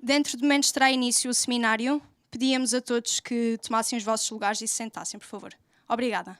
Dentro de momentos terá início o seminário. Pedíamos a todos que tomassem os vossos lugares e se sentassem, por favor. Obrigada.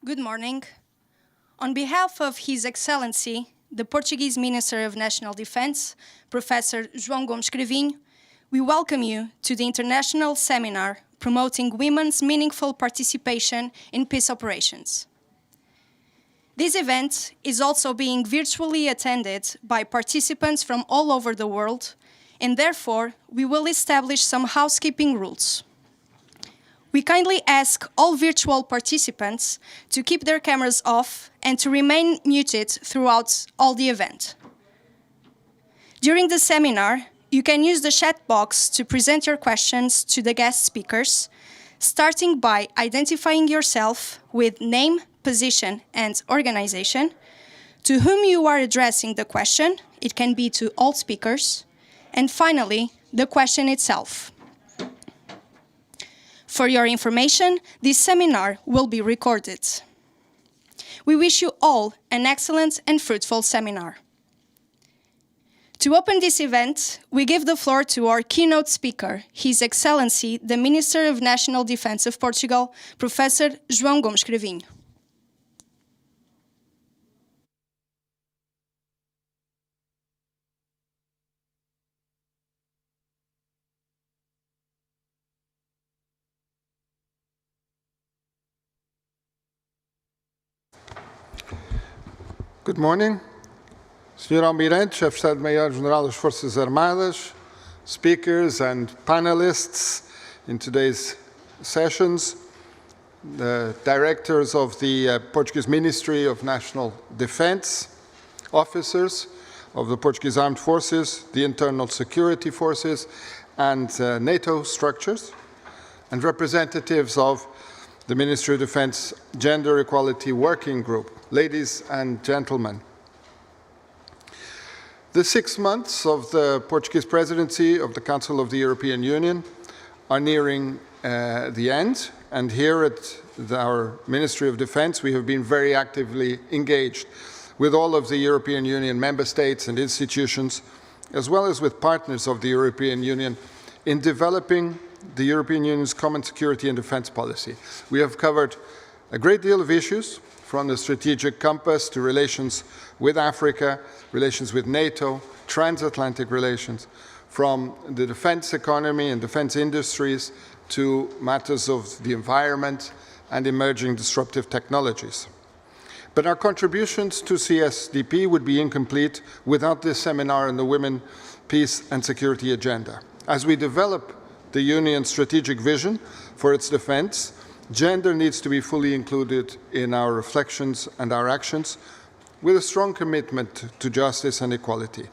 Good morning. On behalf of His Excellency, the Portuguese Minister of National Defense, Professor João Gomes Cravinho, we welcome you to the International Seminar promoting women's meaningful participation in peace operations. This event is also being virtually attended by participants from all over the world, and therefore we will establish some housekeeping rules. We kindly ask all virtual participants to keep their cameras off and to remain muted throughout all the event. During the seminar, you can use the chat box to present your questions to the guest speakers, starting by identifying yourself with name, position, and organization, to whom you are addressing the question. It can be to all speakers, and finally, the question itself. For your information, this seminar will be recorded. We wish you all an excellent and fruitful seminar. To open this event, we give the floor to our keynote speaker, His Excellency, the Minister of National Defense of Portugal, Professor João Gomes Cravinho. Good morning. Sr. Almirante, Chefe de Estado-Maior-General das Forças Armadas, speakers and panelists in today's sessions, the directors of the Portuguese Ministry of National Defense, officers of the Portuguese Armed Forces, the Internal Security Forces, and NATO structures, and representatives of the Ministry of Defense Gender Equality Working Group. Ladies and gentlemen, the 6 months of the Portuguese presidency of the Council of the European Union are nearing the end, and here at our Ministry of Defense we have been very actively engaged with all of the European Union member states and institutions, as well as with partners of the European Union, in developing the European Union's common security and defense policy. We have covered a great deal of issues, from the strategic compass to relations with Africa, relations with NATO, transatlantic relations, from the defense economy and defense industries to matters of the environment and emerging disruptive technologies. But our contributions to CSDP would be incomplete without this seminar on the Women, Peace and Security agenda. As we develop the Union's strategic vision for its defense, gender needs to be fully included in our reflections and our actions, with a strong commitment to justice and equality.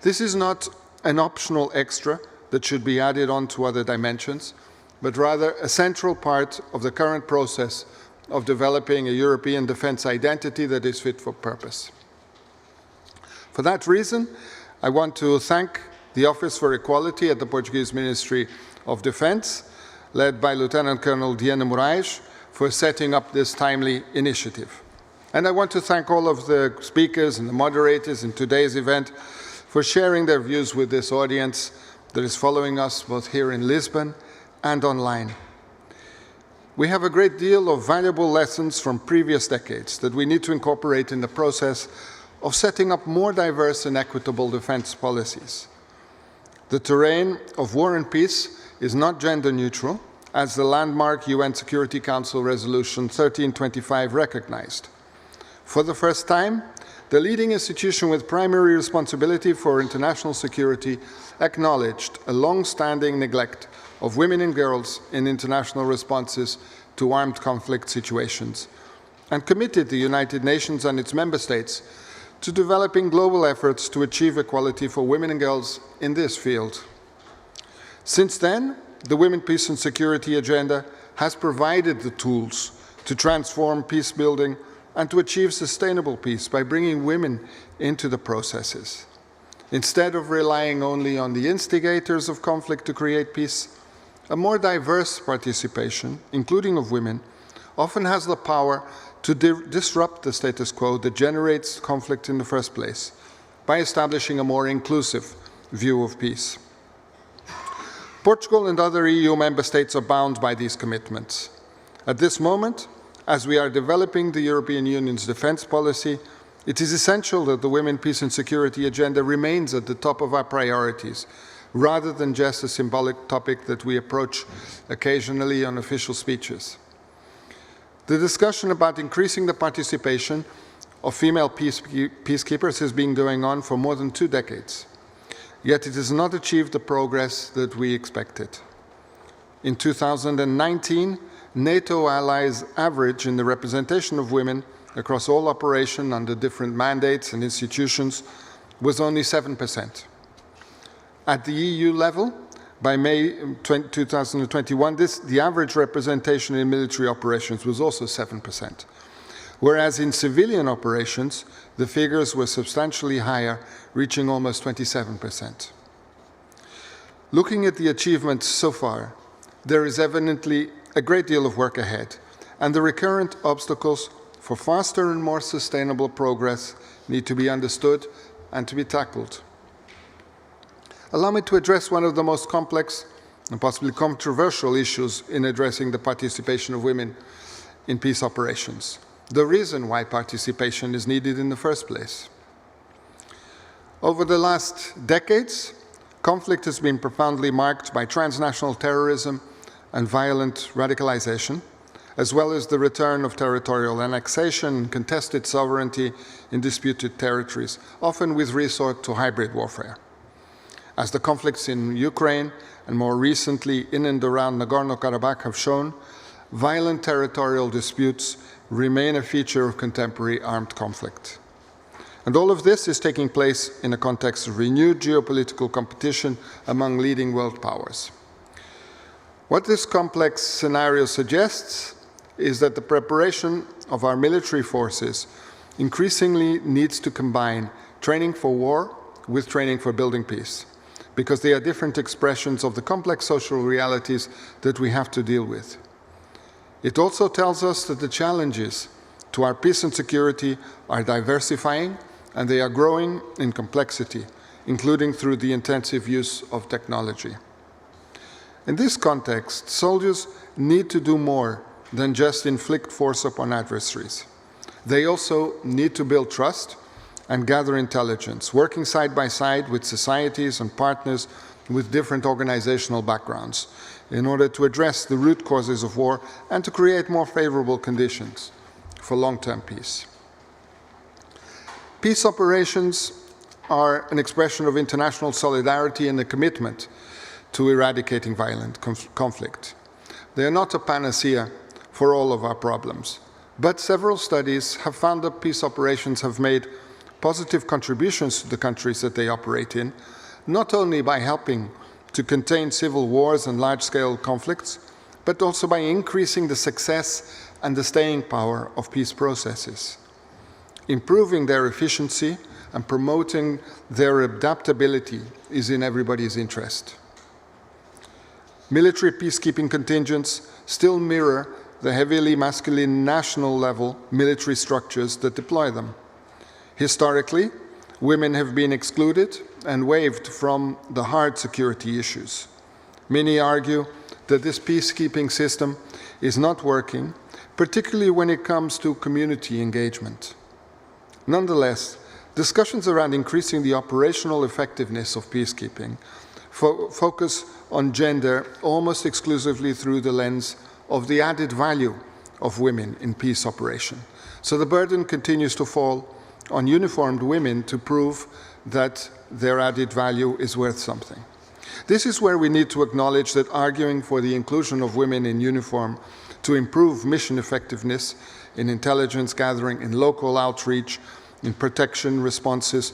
This is not an optional extra that should be added on to other dimensions, but rather a central part of the current process of developing a European defense identity that is fit for purpose. For that reason, I want to thank the Office for Equality at the Portuguese Ministry of Defense, led by Lieutenant Colonel Diana Moraes, for setting up this timely initiative. And I want to thank all of the speakers and the moderators in today's event for sharing their views with this audience that is following us both here in Lisbon and online. We have a great deal of valuable lessons from previous decades that we need to incorporate in the process of setting up more diverse and equitable defense policies. The terrain of war and peace is not gender neutral, as the landmark UN Security Council Resolution 1325 recognized. For the first time, the leading institution with primary responsibility for international security acknowledged a long-standing neglect of women and girls in international responses to armed conflict situations, and committed the United Nations and its member states to developing global efforts to achieve equality for women and girls in this field. Since then, the Women, Peace and Security agenda has provided the tools to transform peace building and to achieve sustainable peace by bringing women into the processes. Instead of relying only on the instigators of conflict to create peace, a more diverse participation, including of women, often has the power to disrupt the status quo that generates conflict in the first place by establishing a more inclusive view of peace. Portugal and other EU member states are bound by these commitments. At this moment, as we are developing the European Union's defense policy, it is essential that the women, peace and security agenda remains at the top of our priorities, rather than just a symbolic topic that we approach occasionally on official speeches. The discussion about increasing the participation of female peacekeepers has been going on for more than 2 decades, yet it has not achieved the progress that we expected. In 2019, NATO allies' average in the representation of women across all operations under different mandates and institutions was only 7%. At the EU level, by May 2021, the average representation in military operations was also 7%, whereas in civilian operations, the figures were substantially higher, reaching almost 27%. Looking at the achievements so far, there is evidently a great deal of work ahead, and the recurrent obstacles for faster and more sustainable progress need to be understood and to be tackled. Allow me to address one of the most complex and possibly controversial issues in addressing the participation of women in peace operations, the reason why participation is needed in the first place. Over the last decades, conflict has been profoundly marked by transnational terrorism and violent radicalization, as well as the return of territorial annexation and contested sovereignty in disputed territories, often with resort to hybrid warfare. As the conflicts in Ukraine and more recently in and around Nagorno-Karabakh have shown, violent territorial disputes remain a feature of contemporary armed conflict. And all of this is taking place in a context of renewed geopolitical competition among leading world powers. What this complex scenario suggests is that the preparation of our military forces increasingly needs to combine training for war with training for building peace, because they are different expressions of the complex social realities that we have to deal with. It also tells us that the challenges to our peace and security are diversifying, and they are growing in complexity, including through the intensive use of technology. In this context, soldiers need to do more than just inflict force upon adversaries. They also need to build trust and gather intelligence, working side by side with societies and partners with different organizational backgrounds in order to address the root causes of war and to create more favorable conditions for long-term peace. Peace operations are an expression of international solidarity and a commitment to eradicating violent conflict. They are not a panacea for all of our problems, but several studies have found that peace operations have made positive contributions to the countries that they operate in, not only by helping to contain civil wars and large-scale conflicts, but also by increasing the success and the staying power of peace processes, improving their efficiency and promoting their adaptability is in everybody's interest. Military peacekeeping contingents still mirror the heavily masculine national-level military structures that deploy them. Historically, women have been excluded and waived from the hard security issues. Many argue that this peacekeeping system is not working, particularly when it comes to community engagement. Nonetheless, discussions around increasing the operational effectiveness of peacekeeping focus on gender almost exclusively through the lens of the added value of women in peace operation. So the burden continues to fall on uniformed women to prove that their added value is worth something. This is where we need to acknowledge that arguing for the inclusion of women in uniform to improve mission effectiveness in intelligence gathering, in local outreach, in protection responses,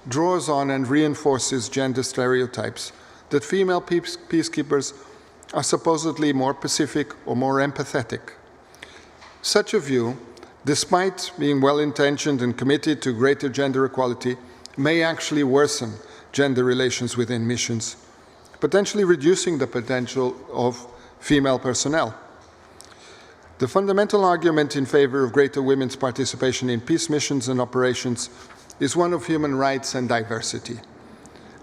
draws on and reinforces gender stereotypes that female peacekeepers are supposedly more pacific or more empathetic. Such a view, despite being well-intentioned and committed to greater gender equality, may actually worsen gender relations within missions, potentially reducing the potential of female personnel. The fundamental argument in favor of greater women's participation in peace missions and operations is one of human rights and diversity,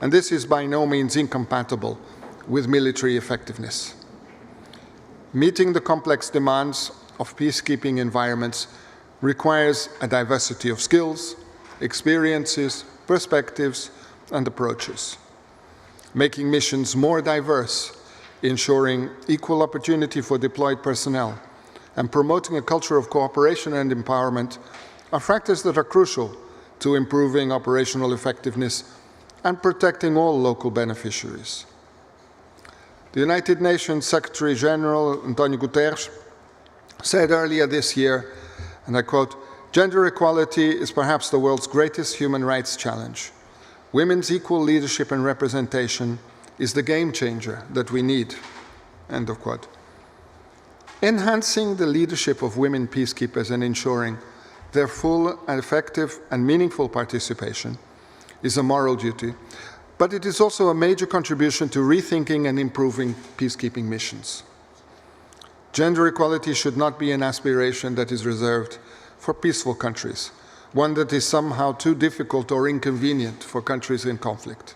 and this is by no means incompatible with military effectiveness. Meeting the complex demands of peacekeeping environments requires a diversity of skills, experiences, perspectives, and approaches. Making missions more diverse, ensuring equal opportunity for deployed personnel, and promoting a culture of cooperation and empowerment are factors that are crucial to improving operational effectiveness and protecting all local beneficiaries. The United Nations Secretary-General Antonio Guterres said earlier this year, and I quote, "Gender equality is perhaps the world's greatest human rights challenge. Women's equal leadership and representation is the game changer that we need." End of quote. Enhancing the leadership of women peacekeepers and ensuring their full and effective and meaningful participation is a moral duty, but it is also a major contribution to rethinking and improving peacekeeping missions. Gender equality should not be an aspiration that is reserved for peaceful countries, one that is somehow too difficult or inconvenient for countries in conflict.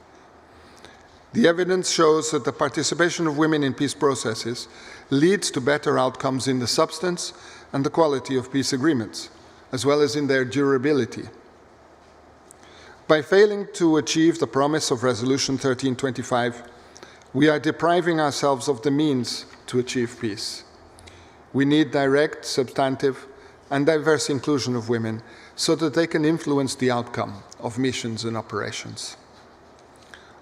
The evidence shows that the participation of women in peace processes leads to better outcomes in the substance and the quality of peace agreements, as well as in their durability. By failing to achieve the promise of Resolution 1325, we are depriving ourselves of the means to achieve peace. We need direct, substantive, and diverse inclusion of women so that they can influence the outcome of missions and operations.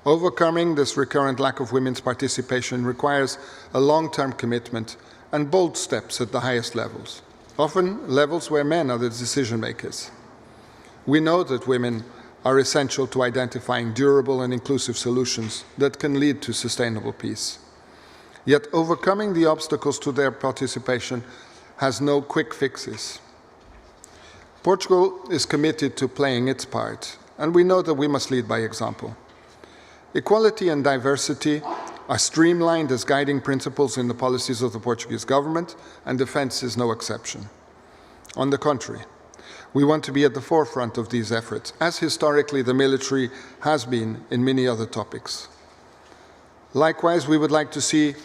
Overcoming this recurrent lack of women's participation requires a long-term commitment and bold steps at the highest levels, often levels where men are the decision makers. We know that women are essential to identifying durable and inclusive solutions that can lead to sustainable peace. Yet overcoming the obstacles to their participation has no quick fixes. Portugal is committed to playing its part, and we know that we must lead by example. Equality and diversity are streamlined as guiding principles in the policies of the Portuguese government, and defense is no exception. On the contrary, we want to be at the forefront of these efforts, as historically the military has been in many other topics. Likewise, we would like to see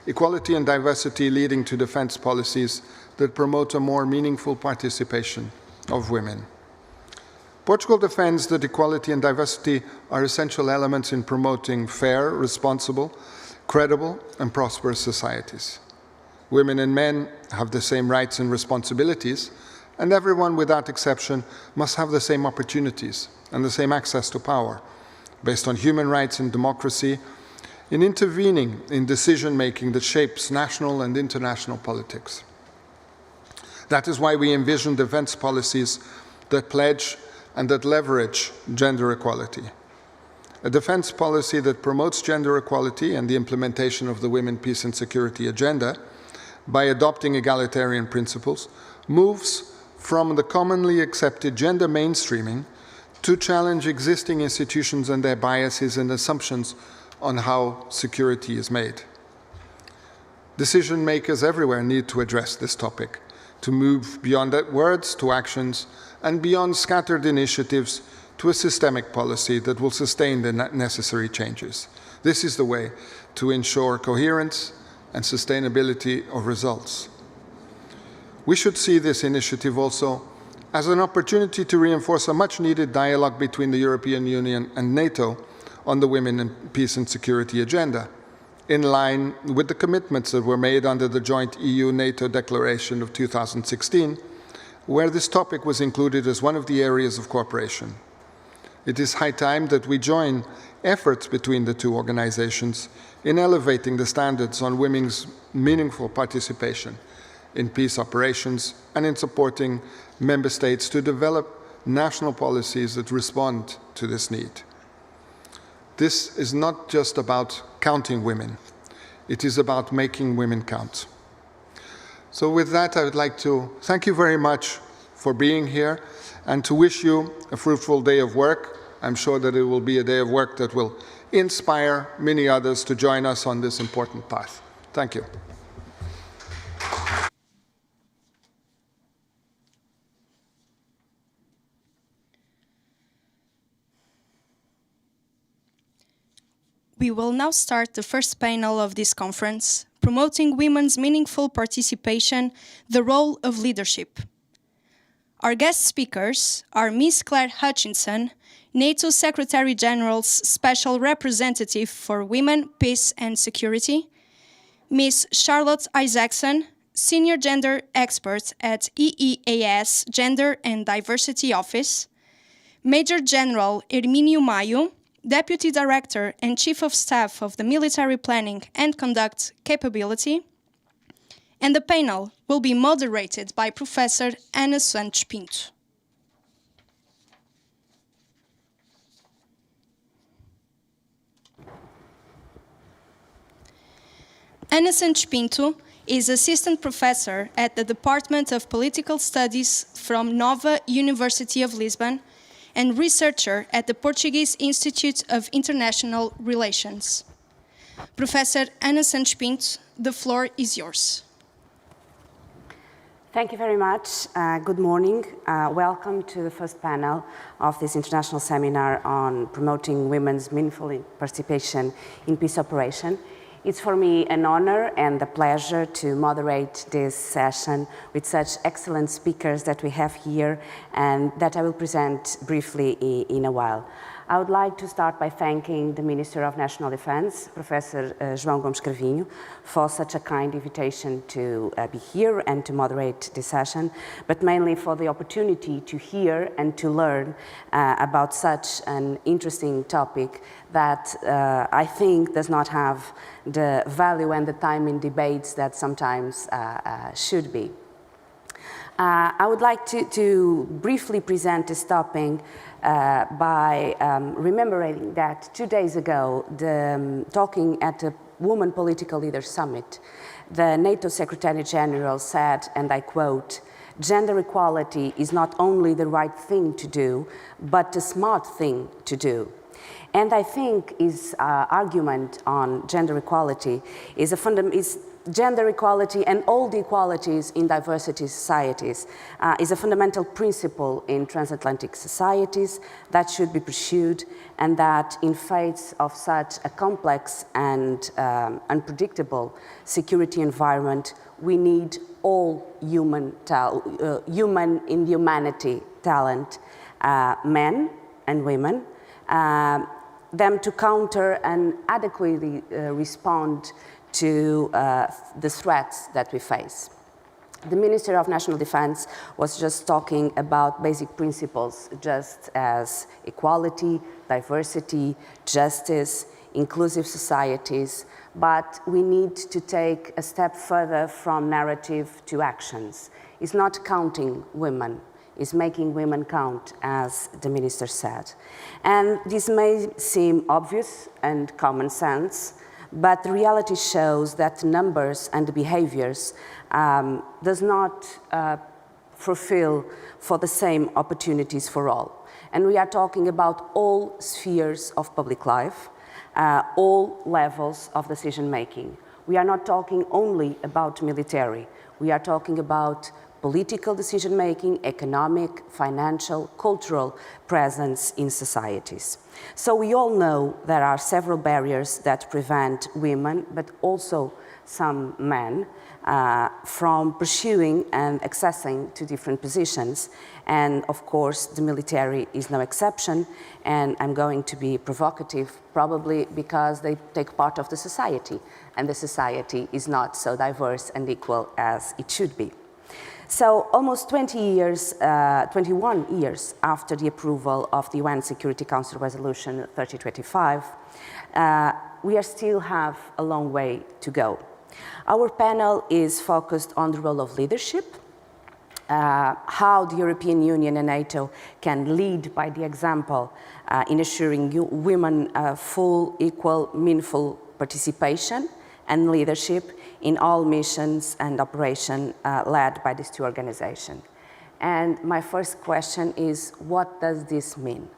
equality and diversity leading to defense policies that promote a more meaningful participation of women. Portugal defends that equality and diversity are essential elements in promoting fair, responsible, credible, and prosperous societies. Women and men have the same rights and responsibilities, and everyone without exception must have the same opportunities and the same access to power, based on human rights and democracy, in intervening in decision-making that shapes national and international politics. That is why we envision defense policies that pledge and that leverage gender equality. A defense policy that promotes gender equality and the implementation of the Women, Peace and Security agenda by adopting egalitarian principles moves from the commonly accepted gender mainstreaming to challenge existing institutions and their biases and assumptions on how security is made. Decision makers everywhere need to address this topic, to move beyond words to actions and beyond scattered initiatives to a systemic policy that will sustain the necessary changes. This is the way to ensure coherence and sustainability of results. We should see this initiative also as an opportunity to reinforce a much-needed dialogue between the European Union and NATO on the Women and Peace and Security agenda, in line with the commitments that were made under the joint EU-NATO declaration of 2016, where this topic was included as one of the areas of cooperation. It is high time that we join efforts between the two organizations in elevating the standards on women's meaningful participation in peace operations and in supporting member states to develop national policies that respond to this need. This is not just about counting women. It is about making women count. So with that, I would like to thank you very much for being here and to wish you a fruitful day of work. I'm sure that it will be a day of work that will inspire many others to join us on this important path. Thank you. We will now start the first panel of this conference, Promoting Women's Meaningful Participation, the Role of Leadership. Our guest speakers are Ms. Claire Hutchinson, NATO Secretary-General's Special Representative for Women, Peace and Security, Ms. Charlotte Isaacson, Senior Gender Expert at EEAS Gender and Diversity Office, Major General Hermínio Maio, Deputy Director and Chief of Staff of the Military Planning and Conduct Capability, and the panel will be moderated by Professor Ana Santos Pinto. Ana Santos Pinto is Assistant Professor at the Department of Political Studies from Nova University of Lisbon and researcher at the Portuguese Institute of International Relations. Professor Ana Santos Pinto, the floor is yours. Thank you very much. Good morning. Welcome to the first panel of this international seminar on promoting women's meaningful participation in peace operation. It's for me an honor and a pleasure to moderate this session with such excellent speakers that we have here and that I will present briefly in a while. I would like to start by thanking the Minister of National Defense, Professor João Gomes Cravinho, for such a kind invitation to be here and to moderate this session, but mainly for the opportunity to hear and to learn about such an interesting topic that I think does not have the value and the time in debates that sometimes should be. I would like to briefly present this topic by remembering that 2 days ago, talking at the Women Political Leaders Summit, the NATO Secretary General said, and I quote, "Gender equality is not only the right thing to do, but the smart thing to do." And I think his argument on gender equality is gender equality and all the equalities in diversity societies is a fundamental principle in transatlantic societies that should be pursued, and that in face of such a complex and unpredictable security environment, we need all human in humanity talent, men and women, them to counter and adequately respond to the threats that we face. The Minister of National Defense was just talking about basic principles, just as equality, diversity, justice, inclusive societies, but we need to take a step further from narrative to actions. It's not counting women, it's making women count, as the Minister said. And this may seem obvious and common sense, but the reality shows that the numbers and the behaviors does not fulfill for the same opportunities for all. And we are talking about all spheres of public life, all levels of decision making. We are not talking only about military. We are talking about political decision making, economic, financial, cultural presence in societies. So we all know there are several barriers that prevent women, but also some men, from pursuing and accessing to different positions. And of course, the military is no exception. And I'm going to be provocative, probably because they take part of the society, and the society is not so diverse and equal as it should be. So almost 21 years after the approval of the UN Security Council Resolution 3025, we still have a long way to go. Our panel is focused on the role of leadership, how the European Union and NATO can lead by the example in assuring women full, equal, meaningful participation and leadership in all missions and operations led by these two organizations. And my first question is, what does this mean?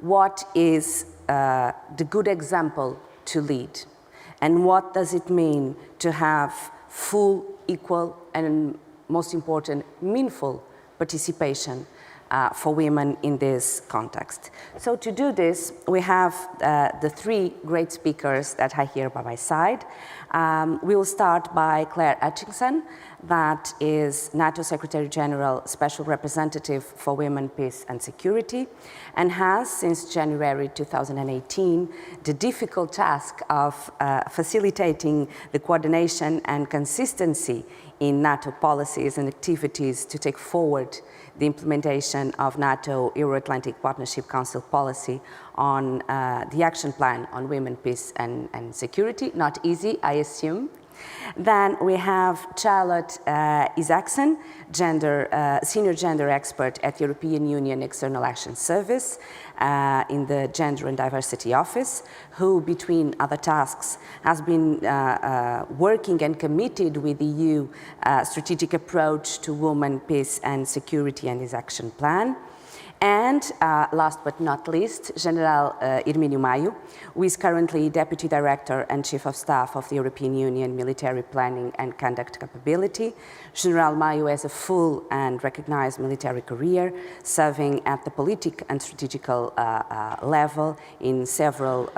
What is the good example to lead? And what does it mean to have full, equal, and most important, meaningful participation for women in this context. So to do this, we have the three great speakers that are here by my side. We will start by Claire Hutchinson, that is NATO Secretary General Special Representative for Women, Peace and Security, and has, since January 2018, the difficult task of facilitating the coordination and consistency in NATO policies and activities to take forward the implementation of NATO Euro-Atlantic Partnership Council policy on the action plan on women, peace and security. Not easy, I assume. Then we have Charlotte Isaacson, senior gender expert at European Union External Action Service in the Gender and Diversity Office, who, between other tasks, has been working and committed with the EU strategic approach to women, peace and security and its action plan. And last but not least, General Hermínio Maio, who is currently Deputy Director and Chief of Staff of the European Union Military Planning and Conduct Capability. General Maio has a full and recognized military career, serving at the political and strategical level in several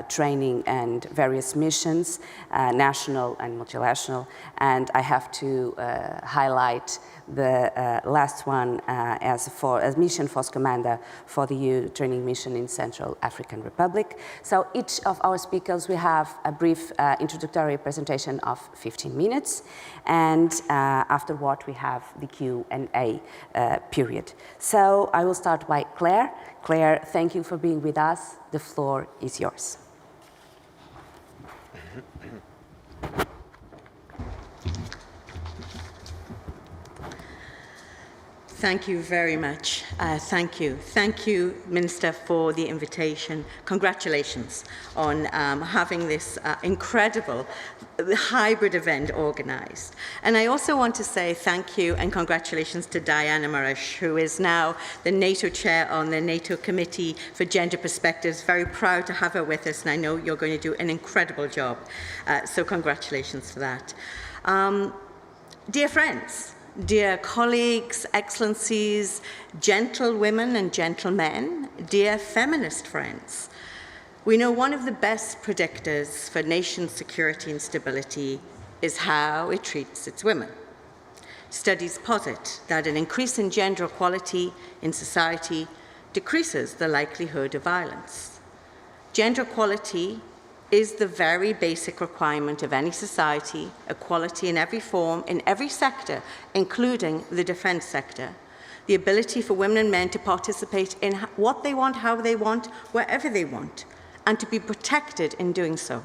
training and various missions, national and multilateral. And I have to highlight the last one as Mission Force Commander for the EU training mission in Central African Republic. So each of our speakers will have a brief introductory presentation of 15 minutes, and afterward we have the Q&A period. So I will start by Claire. Claire, thank you for being with us. The floor is yours. Thank you very much. Thank you. Thank you, Minister, for the invitation. Congratulations on having this incredible hybrid event organised. And I also want to say thank you and congratulations to Diana Marish, who is now the NATO chair on the NATO Committee for Gender Perspectives. Very proud to have her with us, and I know you're going to do an incredible job. So congratulations for that. Dear friends, dear colleagues, excellencies, gentlewomen and gentlemen, dear feminist friends, we know one of the best predictors for nation security and stability is how it treats its women. Studies posit that an increase in gender equality in society decreases the likelihood of violence. Gender equality is the very basic requirement of any society, equality in every form, in every sector, including the defence sector. The ability for women and men to participate in what they want, how they want, wherever they want, and to be protected in doing so.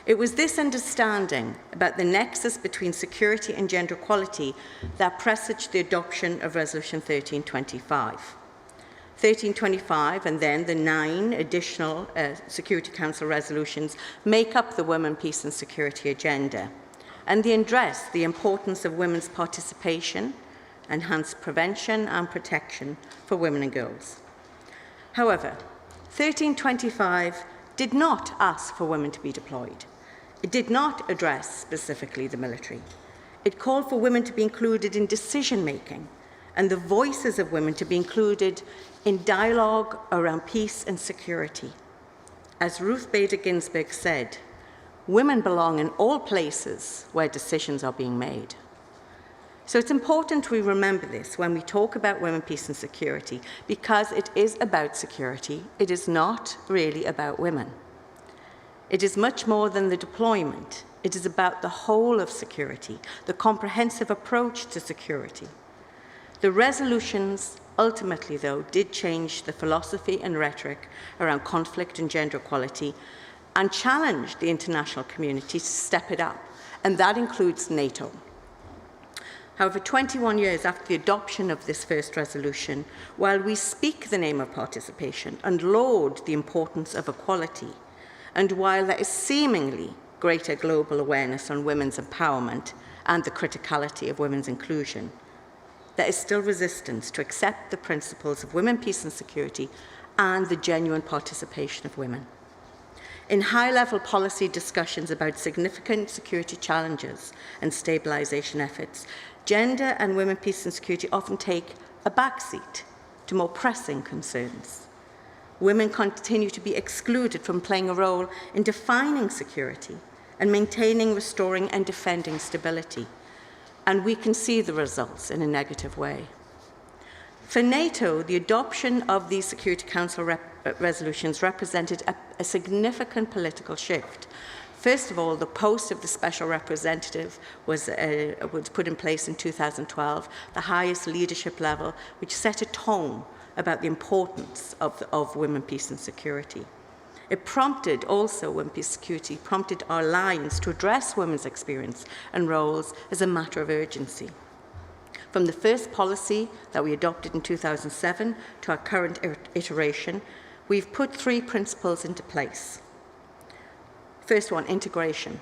It was this understanding about the nexus between security and gender equality that presaged the adoption of Resolution 1325. 1325 and then the 9 additional Security Council resolutions make up the Women, Peace and Security agenda, and they address the importance of women's participation, enhanced prevention and protection for women and girls. However, 1325 did not ask for women to be deployed. It did not address specifically the military. It called for women to be included in decision-making and the voices of women to be included in dialogue around peace and security. As Ruth Bader Ginsburg said, women belong in all places where decisions are being made. So it's important we remember this when we talk about women, peace and security, because it is about security. It is not really about women. It is much more than the deployment. It is about the whole of security, the comprehensive approach to security. The resolutions ultimately, though, did change the philosophy and rhetoric around conflict and gender equality and challenged the international community to step it up, and that includes NATO. However, 21 years after the adoption of this first resolution, while we speak the name of participation and laud the importance of equality, and while there is seemingly greater global awareness on women's empowerment and the criticality of women's inclusion, there is still resistance to accept the principles of women, peace and security and the genuine participation of women. In high-level policy discussions about significant security challenges and stabilisation efforts, gender and women, peace and security often take a backseat to more pressing concerns. Women continue to be excluded from playing a role in defining security and maintaining, restoring and defending stability. And we can see the results in a negative way. For NATO, the adoption of these Security Council resolutions represented a significant political shift. First of all, the post of the Special Representative was put in place in 2012, the highest leadership level, which set a tone about the importance of women, peace and security. It prompted also, women, peace and security, prompted our alliance to address women's experience and roles as a matter of urgency. From the first policy that we adopted in 2007 to our current iteration, we've put 3 principles into place. First one, integration.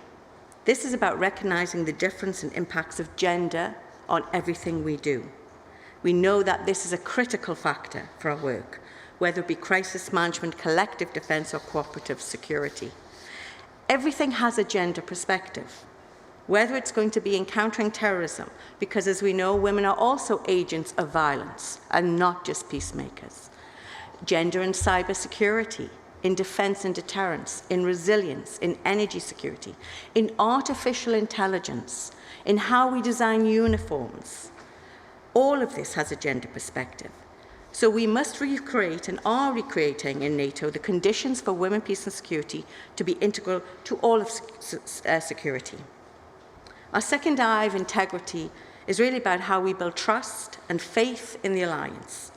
This is about recognizing the difference and impacts of gender on everything we do. We know that this is a critical factor for our work, whether it be crisis management, collective defense, or cooperative security. Everything has a gender perspective, whether it's going to be encountering terrorism, because as we know, women are also agents of violence and not just peacemakers. Gender and cyber security, in defense and deterrence, in resilience, in energy security, in artificial intelligence, in how we design uniforms. All of this has a gender perspective. So we must recreate and are recreating in NATO the conditions for women, peace and security to be integral to all of security. Our second I of integrity is really about how we build trust and faith in the alliance.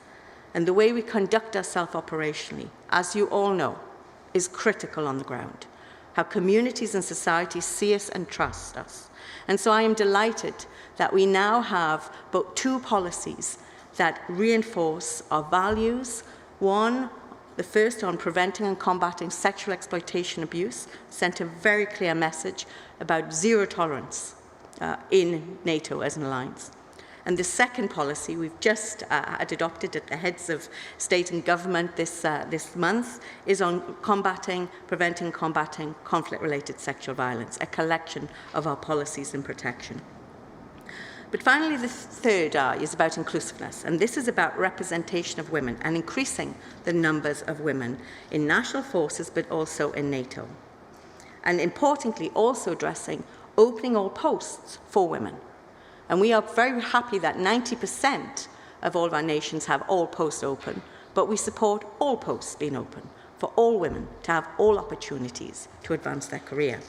And the way we conduct ourselves operationally, as you all know, is critical on the ground. How communities and societies see us and trust us. And so I am delighted that we now have both 2 policies that reinforce our values. One, the first on preventing and combating sexual exploitation abuse, sent a very clear message about zero tolerance in NATO as an alliance. And the second policy we've just had adopted at the heads of state and government this month is on preventing and combating conflict-related sexual violence, a collection of our policies and protection. But finally, the third I is about inclusiveness, and this is about representation of women and increasing the numbers of women in national forces, but also in NATO. And importantly, also addressing opening all posts for women. And we are very happy that 90% of all of our nations have all posts open, but we support all posts being open for all women to have all opportunities to advance their career.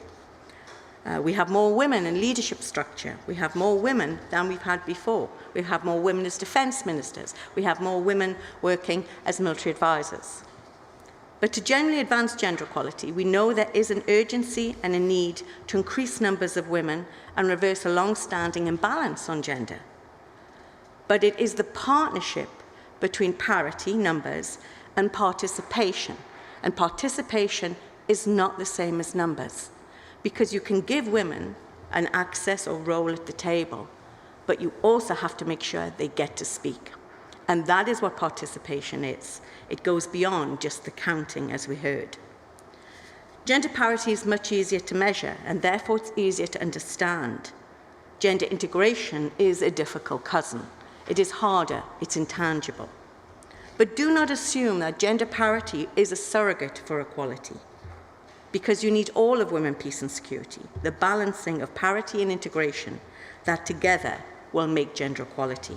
We have more women in leadership structure. We have more women than we've had before. We have more women as defence ministers. We have more women working as military advisors. But to generally advance gender equality, we know there is an urgency and a need to increase numbers of women and reverse a long-standing imbalance on gender. But it is the partnership between parity, numbers, and participation. And participation is not the same as numbers, because you can give women an access or role at the table, but you also have to make sure they get to speak. And that is what participation is. It goes beyond just the counting, as we heard. Gender parity is much easier to measure, and therefore it's easier to understand. Gender integration is a difficult cousin. It is harder, it's intangible. But do not assume that gender parity is a surrogate for equality, because you need all of women, peace and security, the balancing of parity and integration that together will make gender equality.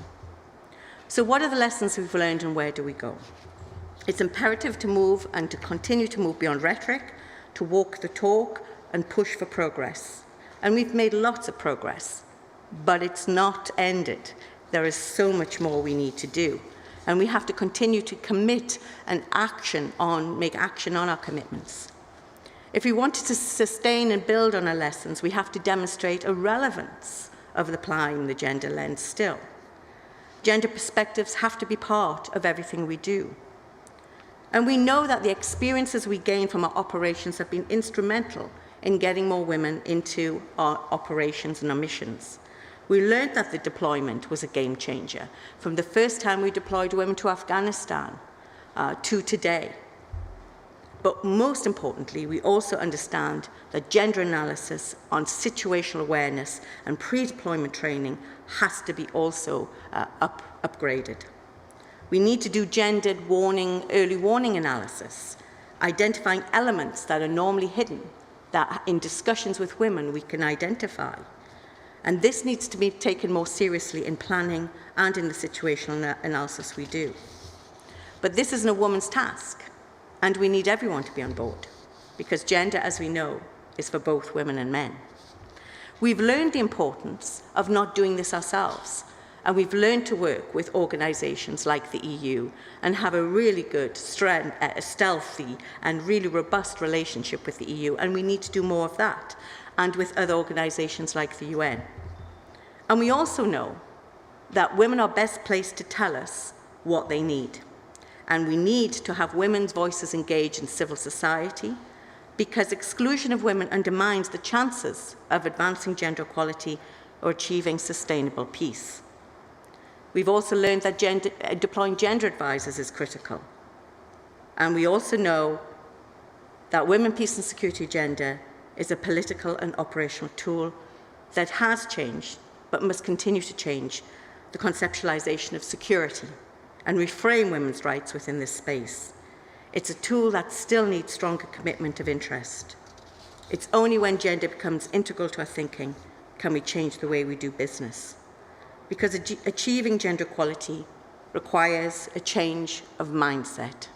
So what are the lessons we've learned and where do we go? It's imperative to move and to continue to move beyond rhetoric, to walk the talk and push for progress. And we've made lots of progress, but it's not ended. There is so much more we need to do. And we have to continue to commit and make action on our commitments. If we wanted to sustain and build on our lessons, we have to demonstrate a relevance of applying the gender lens still. Gender perspectives have to be part of everything we do. And we know that the experiences we gain from our operations have been instrumental in getting more women into our operations and our missions. We learned that the deployment was a game changer from the first time we deployed women to Afghanistan to today. But most importantly, we also understand that gender analysis on situational awareness and pre-deployment training has to be also upgraded. We need to do gendered early warning analysis, identifying elements that are normally hidden, that in discussions with women we can identify. And this needs to be taken more seriously in planning and in the situational analysis we do. But this isn't a woman's task, and we need everyone to be on board, because gender, as we know, is for both women and men. We've learned the importance of not doing this ourselves, and we've learned to work with organisations like the EU and have a really good, stealthy and really robust relationship with the EU, and we need to do more of that, and with other organisations like the UN. And we also know that women are best placed to tell us what they need. And we need to have women's voices engaged in civil society, because exclusion of women undermines the chances of advancing gender equality or achieving sustainable peace. We've also learned that deploying gender advisors is critical. And we also know that women, peace and security agenda is a political and operational tool that has changed, but must continue to change, the conceptualization of security and reframe women's rights within this space. It's a tool that still needs stronger commitment of interest. It's only when gender becomes integral to our thinking can we change the way we do business. Because achieving gender equality requires a change of mindset.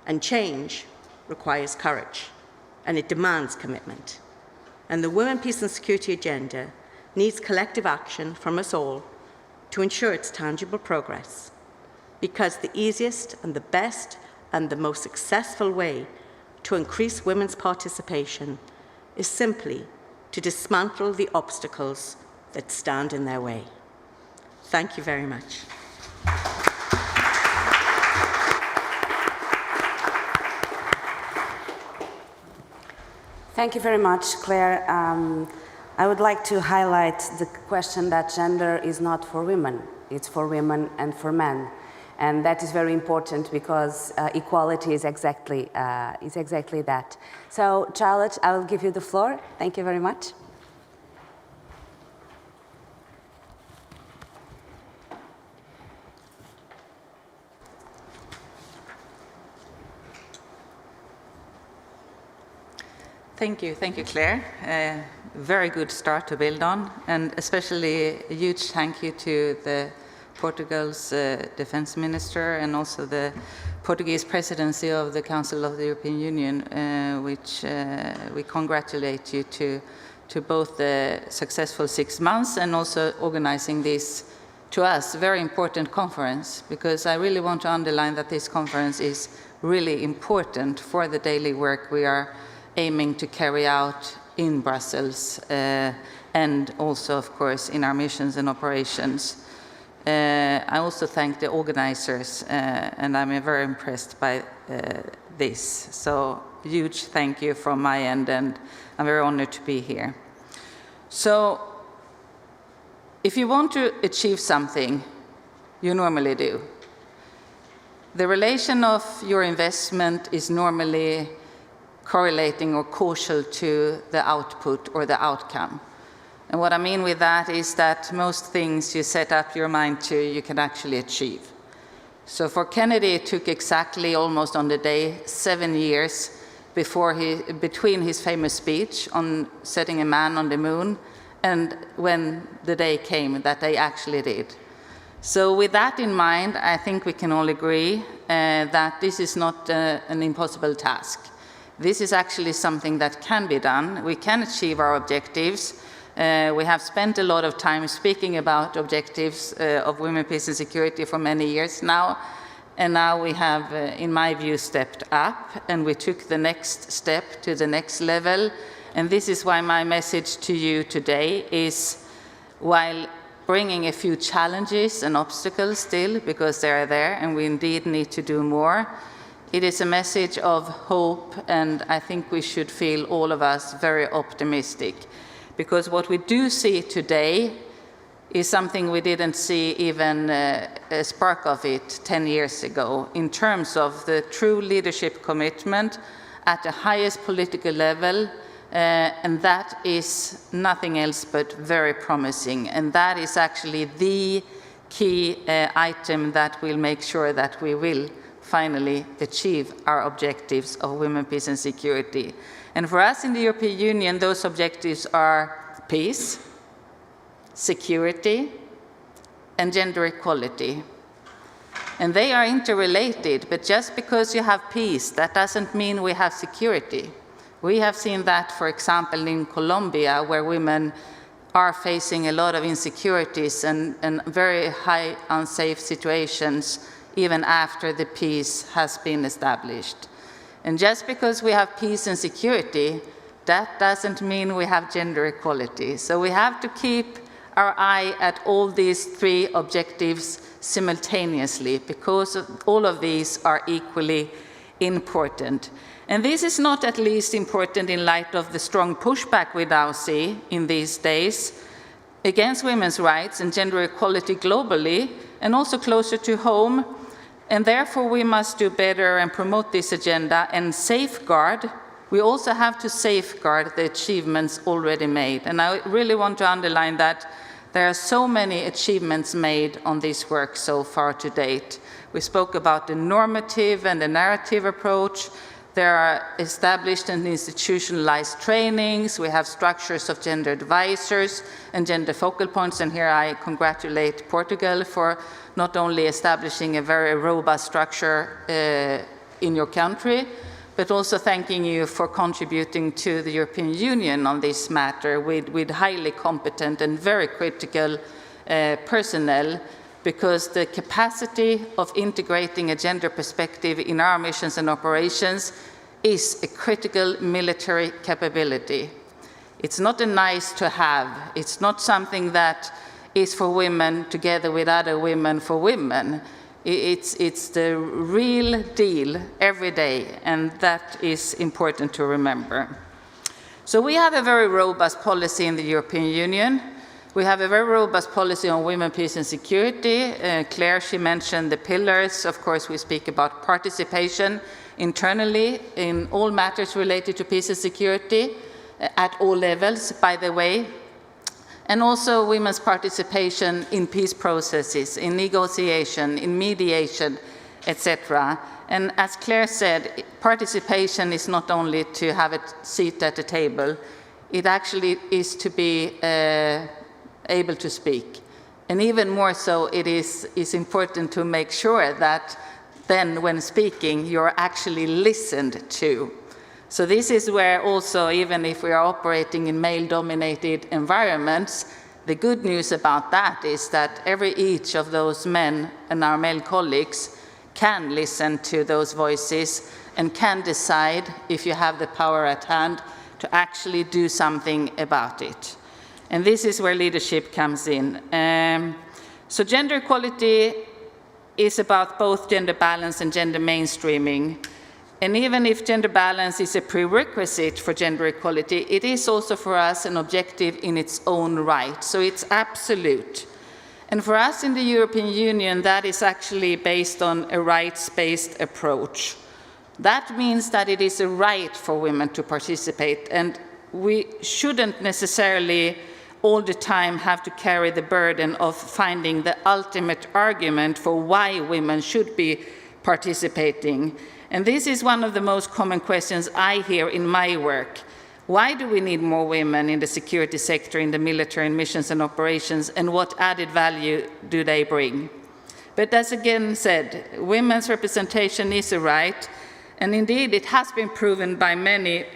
And change requires courage, and it demands commitment. And the Women, Peace and Security agenda needs collective action from us all to ensure its tangible progress. Because the easiest and the best and the most successful way to increase women's participation is simply to dismantle the obstacles that stand in their way. Thank you very much. Thank you very much, Claire. I would like to highlight the question that gender is not for women, it's for women and for men. And that is very important because equality is exactly that. So, Charlotte, I will give you the floor. Thank you very much. Thank you, Claire. Very good start to build on, and especially a huge thank you to Portugal's defense minister and also the Portuguese presidency of the Council of the European Union, which we congratulate you to both the successful 6 months and also organizing this, to us, very important conference, because I really want to underline that this conference is really important for the daily work we are aiming to carry out in Brussels and also, of course, in our missions and operations. I also thank the organizers, and I'm very impressed by this. So, huge thank you from my end, and I'm very honored to be here. So, if you want to achieve something, you normally do. The relation of your investment is normally correlating or causal to the output or the outcome. And what I mean with that is that most things you set up your mind to, you can actually achieve. So for Kennedy, it took exactly almost on the day 7 years between his famous speech on setting a man on the moon and when the day came that they actually did. So with that in mind, I think we can all agree that this is not an impossible task. This is actually something that can be done. We can achieve our objectives. We have spent a lot of time speaking about objectives of women, peace and security for many years now. And now we have, in my view, stepped up, and we took the next step to the next level. And this is why my message to you today is, while bringing a few challenges and obstacles still, because they are there and we indeed need to do more, it is a message of hope, and I think we should feel, all of us, very optimistic. Because what we do see today is something we didn't see even a spark of it 10 years ago in terms of the true leadership commitment at the highest political level, and that is nothing else but very promising. And that is actually the key item that will make sure that we will finally achieve our objectives of women, peace and security. And for us in the European Union, those objectives are peace, security, and gender equality. And they are interrelated, but just because you have peace, that doesn't mean we have security. We have seen that, for example, in Colombia, where women are facing a lot of insecurities and very high unsafe situations even after the peace has been established. And just because we have peace and security, that doesn't mean we have gender equality. So we have to keep our eye at all these three objectives simultaneously, because all of these are equally important. And this is not at least important in light of the strong pushback we now see in these days against women's rights and gender equality globally, and also closer to home. And therefore we must do better and promote this agenda and safeguard. We also have to safeguard the achievements already made. And I really want to underline that there are so many achievements made on this work so far to date. We spoke about the normative and the narrative approach. There are established and institutionalized trainings. We have structures of gender advisors and gender focal points. And here I congratulate Portugal for not only establishing a very robust structure in your country, but also thanking you for contributing to the European Union on this matter with highly competent and very critical personnel, because the capacity of integrating a gender perspective in our missions and operations is a critical military capability. It's not a nice to have. It's not something that is for women together with other women for women. It's the real deal every day, and that is important to remember. So we have a very robust policy in the European Union. We have a very robust policy on women, peace and security. Claire, she mentioned the pillars. Of course, we speak about participation internally in all matters related to peace and security at all levels, by the way. And also women's participation in peace processes, in negotiation, in mediation, etc. And as Claire said, participation is not only to have a seat at the table, it actually is to be able to speak. And even more so, it is important to make sure that then when speaking, you're actually listened to. So this is where also, even if we are operating in male-dominated environments, the good news about that is that each of those men and our male colleagues can listen to those voices and can decide, if you have the power at hand, to actually do something about it. And this is where leadership comes in. So gender equality is about both gender balance and gender mainstreaming. And even if gender balance is a prerequisite for gender equality, it is also for us an objective in its own right. So it's absolute. And for us in the European Union, that is actually based on a rights-based approach. That means that it is a right for women to participate, and we shouldn't necessarily all the time have to carry the burden of finding the ultimate argument for why women should be participating. And this is one of the most common questions I hear in my work. Why do we need more women in the security sector, in the military and missions and operations, and what added value do they bring? But as again said, women's representation is a right, and indeed it has been proven by many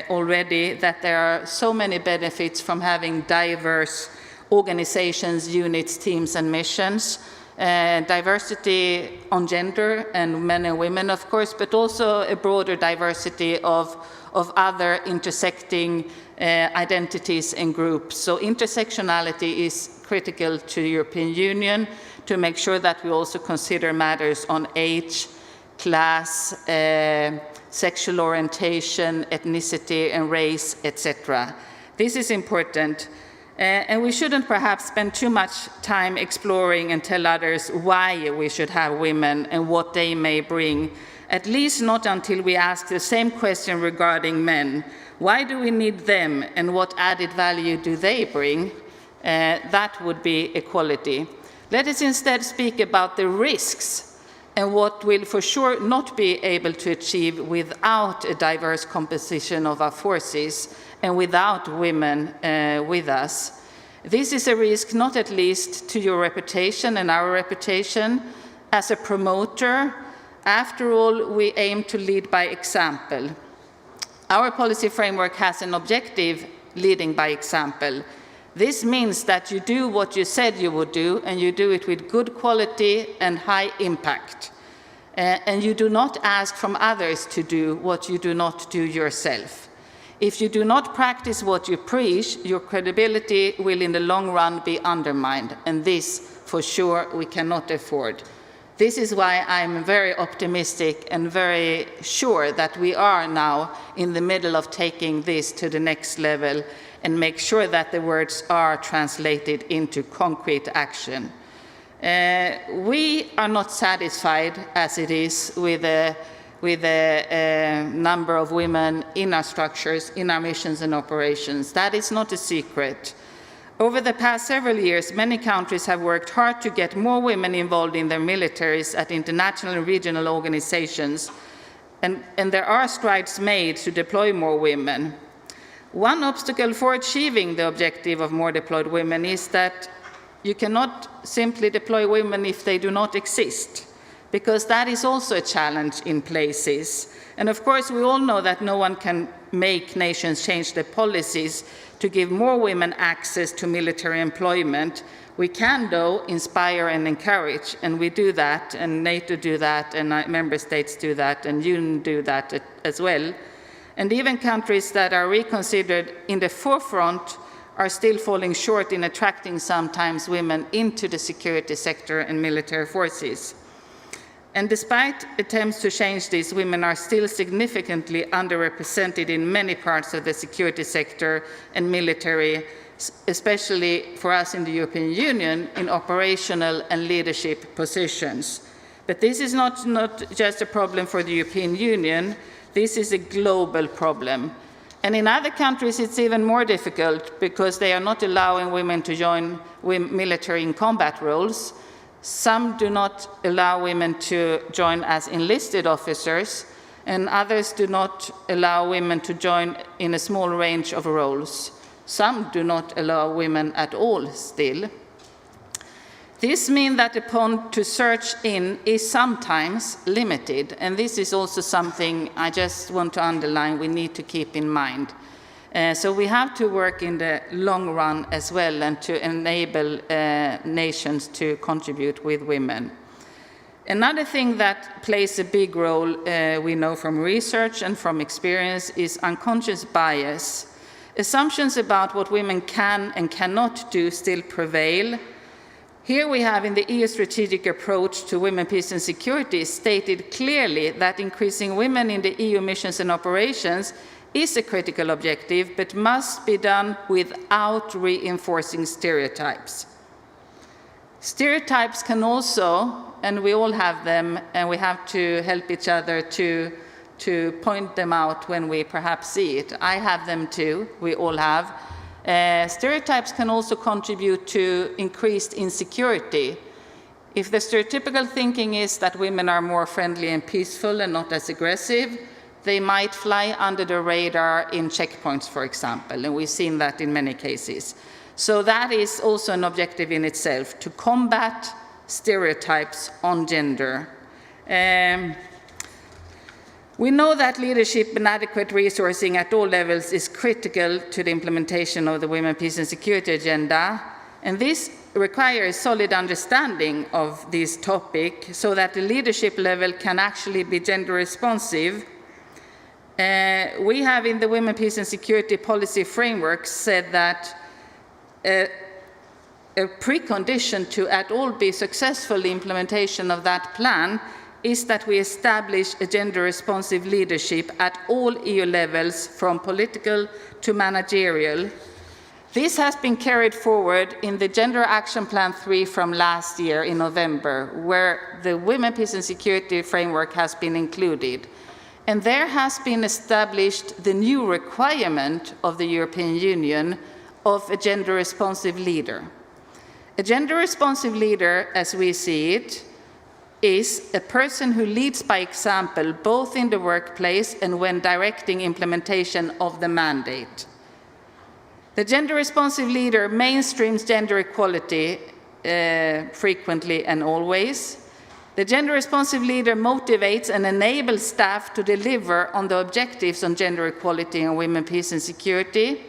already that there are so many benefits from having diverse organizations, units, teams, and missions. Diversity on gender and men and women, of course, but also a broader diversity of other intersecting identities and groups. So intersectionality is critical to the European Union to make sure that we also consider matters on age, class, sexual orientation, ethnicity, and race, etc. This is important. And we shouldn't perhaps spend too much time exploring and tell others why we should have women and what they may bring, at least not until we ask the same question regarding men. Why do we need them, and what added value do they bring? That would be equality. Let us instead speak about the risks and what we'll for sure not be able to achieve without a diverse composition of our forces and without women with us. This is a risk not at least to your reputation and our reputation as a promoter. After all, we aim to lead by example. Our policy framework has an objective, leading by example. This means that you do what you said you would do, and you do it with good quality and high impact. And you do not ask from others to do what you do not do yourself. If you do not practice what you preach, your credibility will in the long run be undermined, and this, for sure, we cannot afford. This is why I'm very optimistic and very sure that we are now in the middle of taking this to the next level and make sure that the words are translated into concrete action. We are not satisfied as it is with the number of women in our structures, in our missions and operations. That is not a secret. Over the past several years, many countries have worked hard to get more women involved in their militaries at international and regional organizations, and there are strides made to deploy more women. One obstacle for achieving the objective of more deployed women is that you cannot simply deploy women if they do not exist, because that is also a challenge in places. And of course, we all know that no one can make nations change their policies to give more women access to military employment. We can, though, inspire and encourage, and we do that, and NATO do that, and member states do that, and UN do that as well. And even countries that are reconsidered in the forefront are still falling short in attracting sometimes women into the security sector and military forces. And despite attempts to change this, women are still significantly underrepresented in many parts of the security sector and military, especially for us in the European Union, in operational and leadership positions. But this is not just a problem for the European Union, this is a global problem. And in other countries, it's even more difficult because they are not allowing women to join military in combat roles. Some do not allow women to join as enlisted officers, and others do not allow women to join in a small range of roles. Some do not allow women at all still. This means that the pond to search in is sometimes limited, and this is also something I just want to underline we need to keep in mind. So we have to work in the long run as well and to enable nations to contribute with women. Another thing that plays a big role, we know from research and from experience, is unconscious bias. Assumptions about what women can and cannot do still prevail. Here we have in the EU strategic approach to women, peace and security stated clearly that increasing women in the EU missions and operations is a critical objective, but must be done without reinforcing stereotypes. Stereotypes can also, and we all have them, and we have to help each other to point them out when we perhaps see it. I have them too, we all have. Stereotypes can also contribute to increased insecurity. If the stereotypical thinking is that women are more friendly and peaceful and not as aggressive, they might fly under the radar in checkpoints, for example, and we've seen that in many cases. So that is also an objective in itself, to combat stereotypes on gender. We know that leadership and adequate resourcing at all levels is critical to the implementation of the Women, Peace and Security agenda, and this requires solid understanding of this topic so that the leadership level can actually be gender responsive. We have in the Women, Peace and Security policy framework said that a precondition to at all be successful the implementation of that plan is that we establish a gender-responsive leadership at all EU levels, from political to managerial. This has been carried forward in the Gender Action Plan 3 from last year in November, where the Women, Peace and Security framework has been included. And there has been established the new requirement of the European Union of a gender-responsive leader. A gender-responsive leader, as we see it, is a person who leads by example, both in the workplace and when directing implementation of the mandate. The gender-responsive leader mainstreams gender equality frequently and always. The gender-responsive leader motivates and enables staff to deliver on the objectives on gender equality and women, peace and security.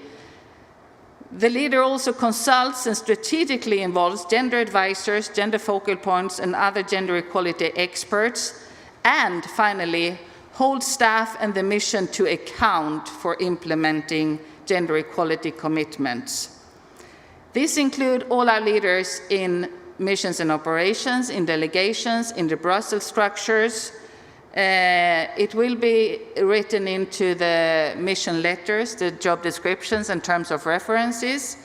The leader also consults and strategically involves gender advisors, gender focal points, and other gender equality experts. And finally, holds staff and the mission to account for implementing gender equality commitments. These include all our leaders in missions and operations, in delegations, in the Brussels structures. It will be written into the mission letters, the job descriptions and terms of references.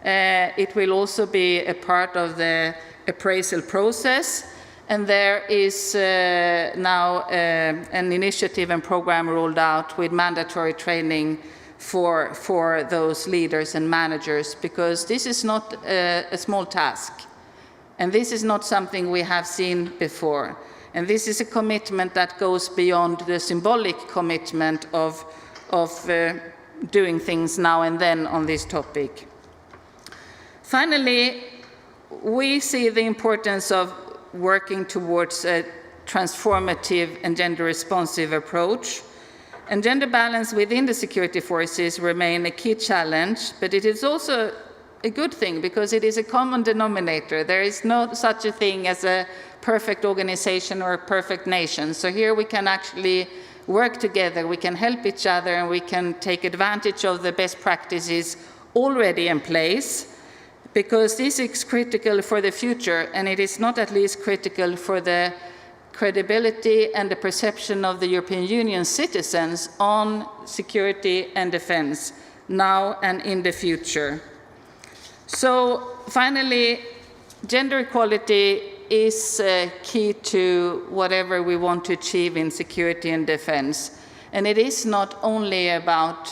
It will also be a part of the appraisal process. And there is now an initiative and program rolled out with mandatory training for those leaders and managers, because this is not a small task. And this is not something we have seen before. And this is a commitment that goes beyond the symbolic commitment of doing things now and then on this topic. Finally, we see the importance of working towards a transformative and gender-responsive approach. And gender balance within the security forces remain a key challenge, but it is also a good thing because it is a common denominator. There is no such a thing as a perfect organization or a perfect nation. So here we can actually work together, we can help each other, and we can take advantage of the best practices already in place, because this is critical for the future, and it is not at least critical for the credibility and the perception of the European Union citizens on security and defense, now and in the future. So finally, gender equality is key to whatever we want to achieve in security and defense. And it is not only about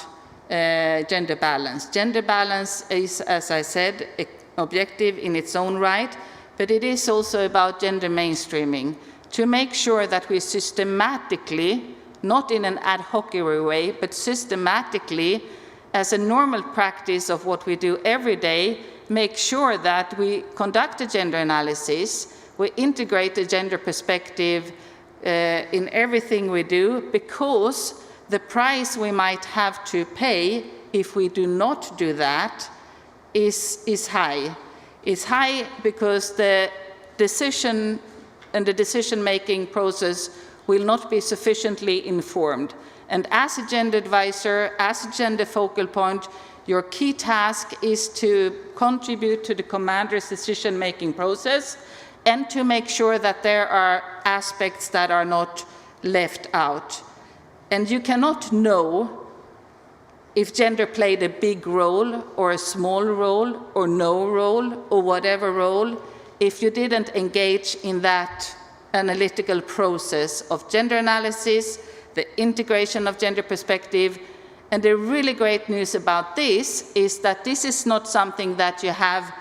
gender balance. Gender balance is, as I said, an objective in its own right, but it is also about gender mainstreaming, to make sure that we systematically, not in an ad hoc way, but systematically, as a normal practice of what we do every day, make sure that we conduct a gender analysis, we integrate the gender perspective in everything we do, because the price we might have to pay if we do not do that is high. It's high because the decision and the decision-making process will not be sufficiently informed. And as a gender advisor, as a gender focal point, your key task is to contribute to the commander's decision-making process and to make sure that there are aspects that are not left out. And you cannot know if gender played a big role or a small role or no role or whatever role if you didn't engage in that analytical process of gender analysis, the integration of gender perspective. And the really great news about this is that this is not something that you have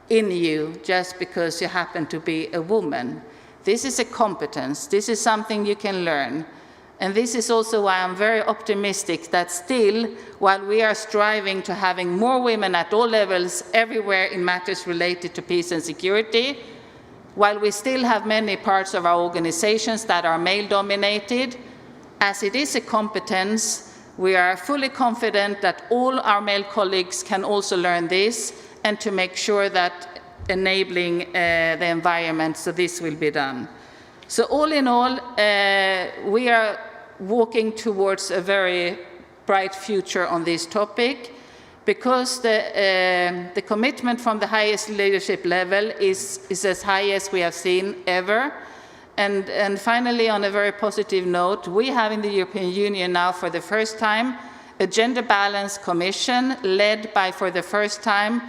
in you just because you happen to be a woman. This is a competence. This is something you can learn. And this is also why I'm very optimistic that still, while we are striving to having more women at all levels everywhere in matters related to peace and security, while we still have many parts of our organizations that are male-dominated, as it is a competence, we are fully confident that all our male colleagues can also learn this, and to make sure that enabling the environment so this will be done. So all in all, we are walking towards a very bright future on this topic, because the commitment from the highest leadership level is as high as we have seen ever. And finally, on a very positive note, we have in the European Union now for the first time a gender balance commission led by, for the first time,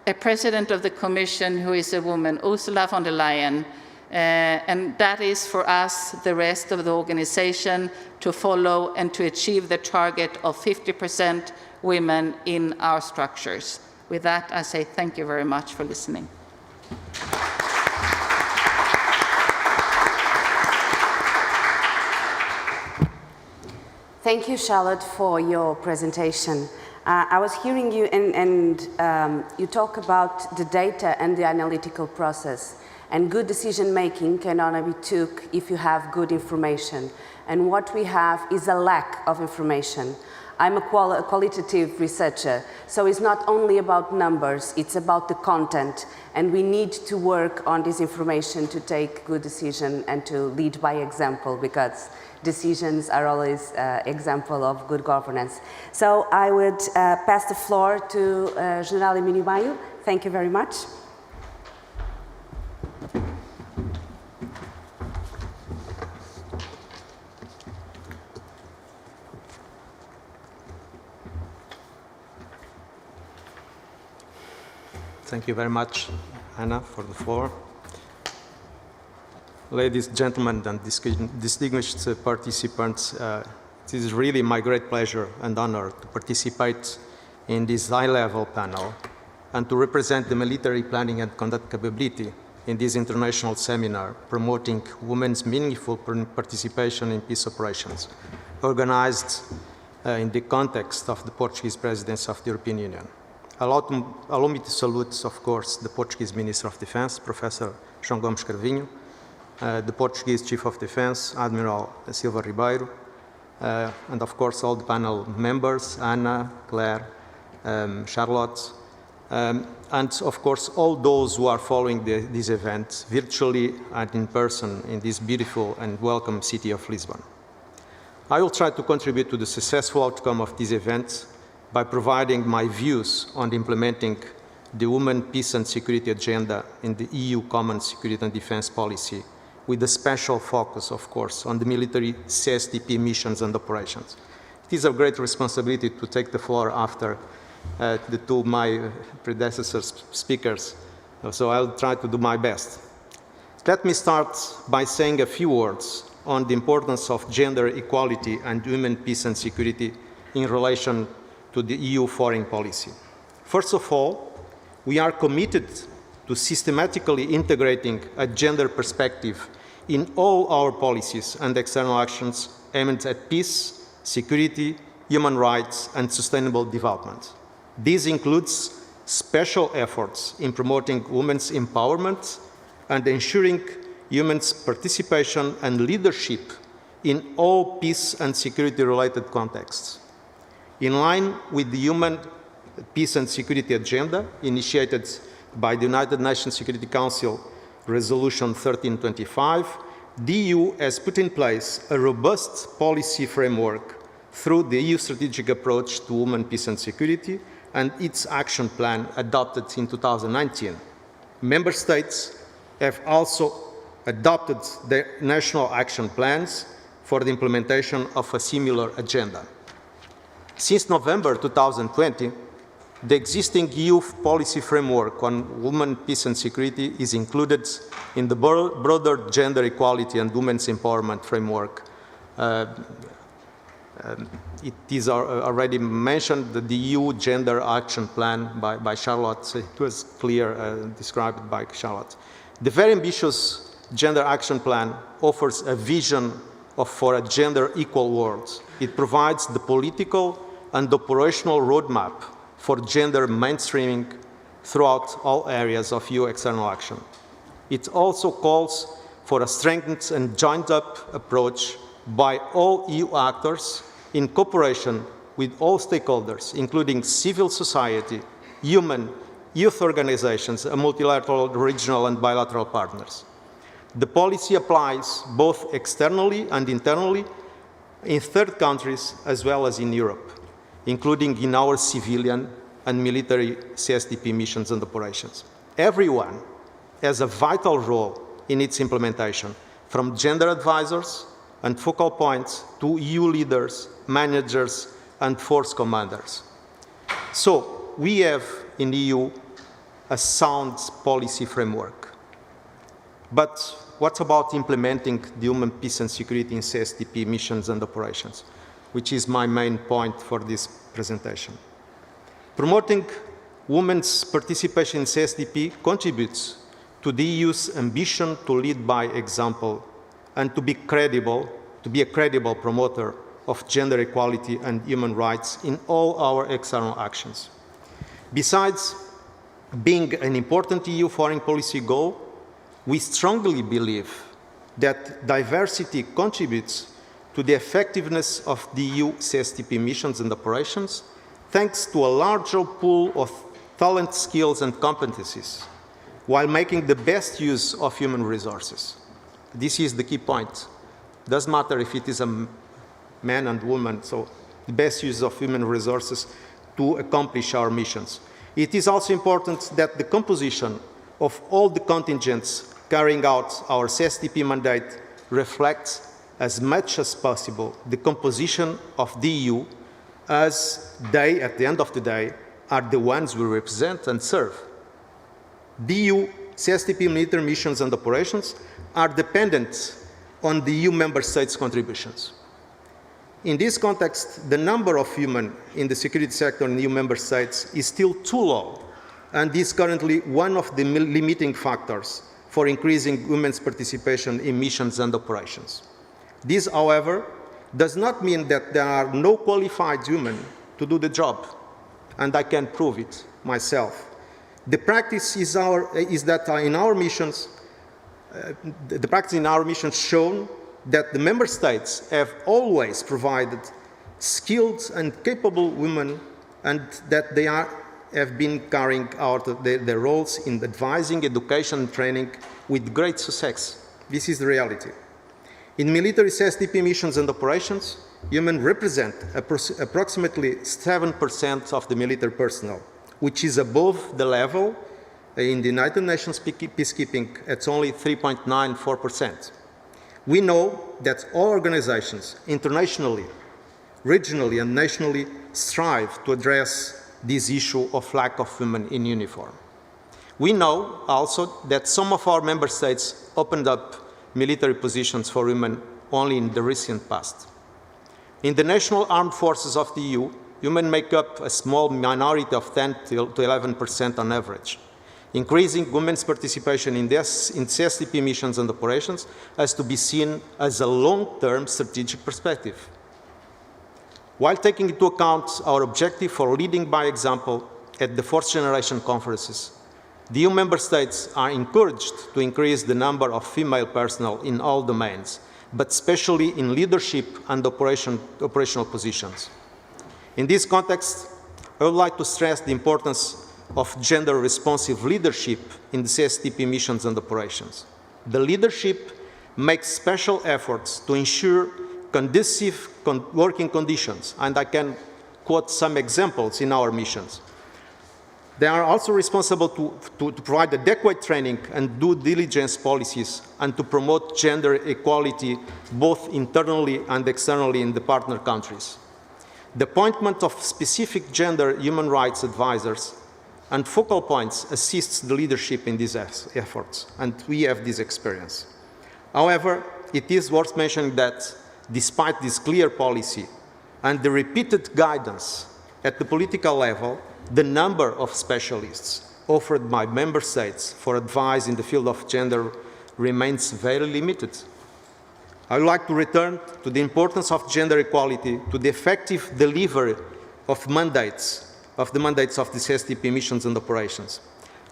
a president of the commission who is a woman, Ursula von der Leyen. And that is for us, the rest of the organization, to follow and to achieve the target of 50% women in our structures. With that, I say thank you very much for listening. Thank you, Charlotte, for your presentation. I was hearing you, and you talk about the data and the analytical process. And good decision-making can only be took if you have good information. And what we have is a lack of information. I'm a qualitative researcher, so it's not only about numbers, it's about the content. And we need to work on this information to take good decisions and to lead by example, because decisions are always example of good governance. So I would pass the floor to General Emílio Maio. Thank you very much. Thank you very much, Anna, for the floor. Ladies, gentlemen, and distinguished participants, it is really my great pleasure and honor to participate in this high-level panel and to represent the military planning and conduct capability in this international seminar promoting women's meaningful participation in peace operations, organized in the context of the Portuguese presidency of the European Union. Allow me to salute, of course, the Portuguese Minister of Defense, Professor João Gomes Cravinho, the Portuguese Chief of Defense, Admiral Silva Ribeiro, and of course all the panel members, Anna, Claire, Charlotte, and of course all those who are following this event virtually and in person in this beautiful and welcome city of Lisbon. I will try to contribute to the successful outcome of this event by providing my views on implementing the Women, Peace and Security agenda in the EU Common Security and Defense Policy, with a special focus, of course, on the military CSDP missions and operations. It is a great responsibility to take the floor after the two of my predecessors speakers, so I'll try to do my best. Let me start by saying a few words on the importance of gender equality and women, peace and security in relation to the EU foreign policy. First of all, we are committed to systematically integrating a gender perspective in all our policies and external actions aimed at peace, security, human rights, and sustainable development. This includes special efforts in promoting women's empowerment and ensuring women's participation and leadership in all peace and security-related contexts. In line with the Human Peace and Security Agenda initiated by the United Nations Security Council Resolution 1325, the EU has put in place a robust policy framework through the EU strategic approach to women, peace and security and its action plan adopted in 2019. Member states have also adopted their national action plans for the implementation of a similar agenda. Since November 2020, the existing EU policy framework on women, peace and security is included in the broader gender equality and women's empowerment framework. It is already mentioned that the EU Gender Action Plan by Charlotte. It was clear, described by Charlotte. The very ambitious Gender Action Plan offers a vision for a gender equal world. It provides the political and operational roadmap for gender mainstreaming throughout all areas of EU external action. It also calls for a strengthened and joined-up approach by all EU actors in cooperation with all stakeholders, including civil society, youth organizations, and multilateral, regional, and bilateral partners. The policy applies both externally and internally in third countries as well as in Europe, including in our civilian and military CSDP missions and operations. Everyone has a vital role in its implementation, from gender advisors and focal points to EU leaders, managers, and force commanders. So we have in the EU a sound policy framework. But what about implementing the human peace and security in CSDP missions and operations, which is my main point for this presentation? Promoting women's participation in CSDP contributes to the EU's ambition to lead by example and to be a credible promoter of gender equality and human rights in all our external actions. Besides being an important EU foreign policy goal, we strongly believe that diversity contributes to the effectiveness of the EU CSDP missions and operations, thanks to a larger pool of talent, skills, and competencies, while making the best use of human resources. This is the key point. It doesn't matter if it is a man and woman, so the best use of human resources to accomplish our missions. It is also important that the composition of all the contingents carrying out our CSDP mandate reflects as much as possible the composition of the EU, as they, at the end of the day, are the ones we represent and serve. The EU CSDP military missions and operations are dependent on the EU member states' contributions. In this context, the number of women in the security sector in EU member states is still too low, and is currently one of the limiting factors for increasing women's participation in missions and operations. This, however, does not mean that there are no qualified women to do the job, and I can prove it myself. The practice is that in our missions, the practice in our missions shown that the member states have always provided skilled and capable women, and that they have been carrying out their roles in advising, education, and training with great success. This is the reality. In military CSDP missions and operations, women represent approximately 7% of the military personnel, which is above the level in the United Nations peacekeeping at only 3.94%. We know that all organizations, internationally, regionally, and nationally, strive to address this issue of lack of women in uniform. We know also that some of our member states opened up military positions for women only in the recent past. In the national armed forces of the EU, women make up a small minority of 10 to 11% on average. Increasing women's participation in CSDP missions and operations has to be seen as a long-term strategic perspective. While taking into account our objective for leading by example at the fourth generation conferences, the EU member states are encouraged to increase the number of female personnel in all domains, but especially in leadership and operational positions. In this context, I would like to stress the importance of gender-responsive leadership in the CSDP missions and operations. The leadership makes special efforts to ensure conducive working conditions, and I can quote some examples in our missions. They are also responsible to provide adequate training and due diligence policies, and to promote gender equality both internally and externally in the partner countries. The appointment of specific gender human rights advisors and focal points assists the leadership in these efforts, and we have this experience. However, it is worth mentioning that despite this clear policy and the repeated guidance at the political level, the number of specialists offered by member states for advice in the field of gender remains very limited. I would like to return to the importance of gender equality to the effective delivery of the mandates of the CSDP missions and operations.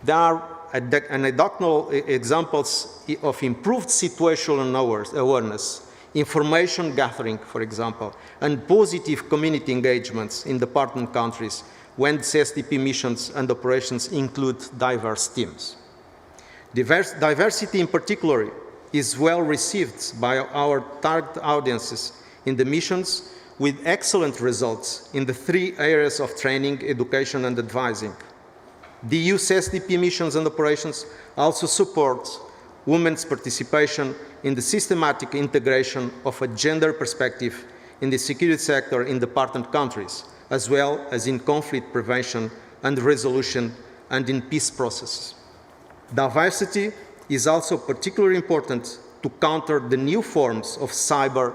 There are anecdotal examples of improved situational awareness, information gathering, for example, and positive community engagements in the partner countries when CSDP missions and operations include diverse teams. Diversity in particular is well received by our target audiences in the missions, with excellent results in the three areas of training, education, and advising. The EU CSDP missions and operations also support women's participation in the systematic integration of a gender perspective in the security sector in the partner countries, as well as in conflict prevention and resolution and in peace processes. Diversity is also particularly important to counter the new forms of cyber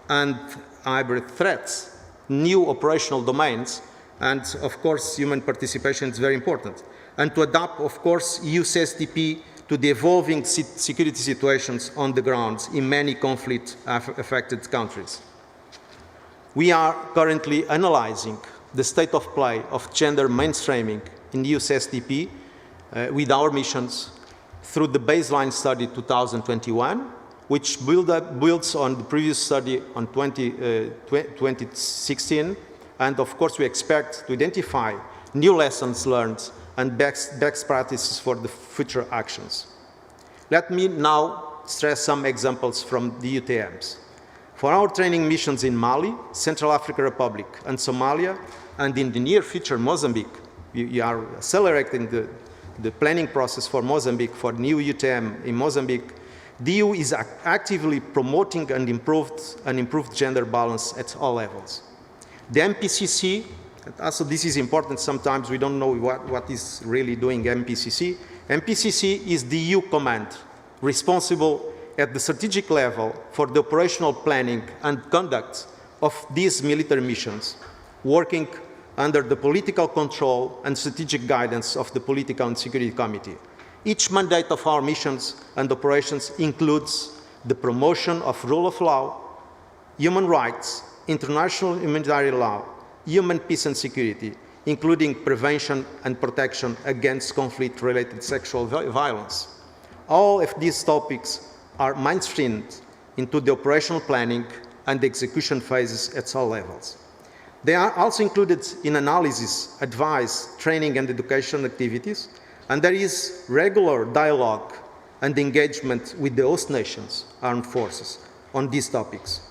and hybrid threats, new operational domains, and of course human participation is very important, and to adapt, of course, EU CSDP to the evolving security situations on the ground in many conflict-affected countries. We are currently analyzing the state of play of gender mainstreaming in EU CSDP with our missions through the baseline study 2021, which builds on the previous study on 2016, and of course we expect to identify new lessons learned and best practices for the future actions. Let me now stress some examples from the UTMs. For our training missions in Mali, Central African Republic, and Somalia, and in the near future Mozambique, we are accelerating the planning process for Mozambique, for new UTM in Mozambique. The EU is actively promoting an improved gender balance at all levels. The MPCC, also this is important, sometimes we don't know what is really doing MPCC. MPCC is the EU command responsible at the strategic level for the operational planning and conduct of these military missions, working under the political control and strategic guidance of the Political and Security Committee. Each mandate of our missions and operations includes the promotion of rule of law, human rights, international humanitarian law, human peace and security, including prevention and protection against conflict-related sexual violence. All of these topics are mainstreamed into the operational planning and execution phases at all levels. They are also included in analysis, advice, training and education activities, and there is regular dialogue and engagement with the host nations, armed forces, on these topics.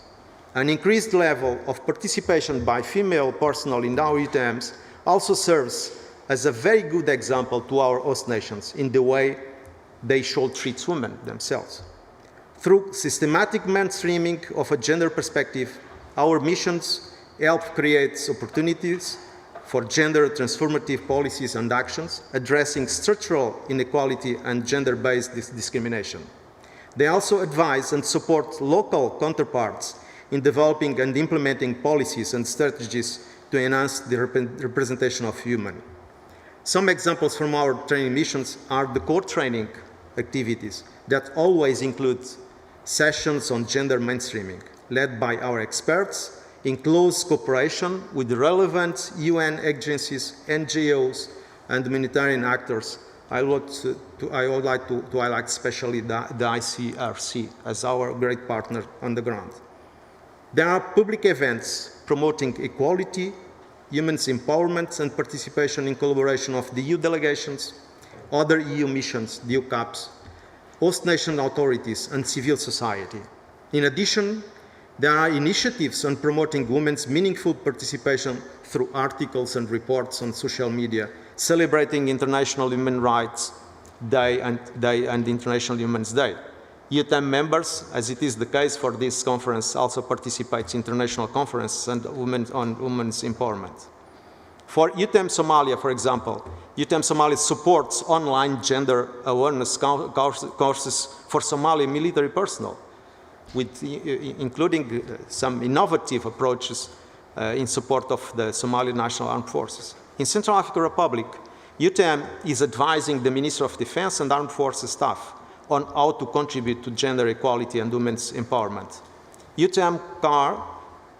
An increased level of participation by female personnel in our UTMs also serves as a very good example to our host nations in the way they should treat women themselves. Through systematic mainstreaming of a gender perspective, our missions help create opportunities for gender transformative policies and actions addressing structural inequality and gender-based discrimination. They also advise and support local counterparts in developing and implementing policies and strategies to enhance the representation of women. Some examples from our training missions are the core training activities that always include sessions on gender mainstreaming, led by our experts in close cooperation with the relevant UN agencies, NGOs, and humanitarian actors. I would like to highlight especially the ICRC as our great partner on the ground. There are public events promoting equality, women's empowerment and participation in collaboration of the EU delegations, other EU missions, the UCAPs, host nation authorities and civil society. In addition, there are initiatives on promoting women's meaningful participation through articles and reports on social media, celebrating International Human Rights Day and International Women's Day. UTM members, as it is the case for this conference, also participate in international conferences on women's empowerment. For UTM Somalia, for example, UTM Somalia supports online gender awareness courses for Somali military personnel, including some innovative approaches in support of the Somali National Armed Forces. In Central African Republic, UTM is advising the Minister of Defense and Armed Forces staff on how to contribute to gender equality and women's empowerment. UTM CAR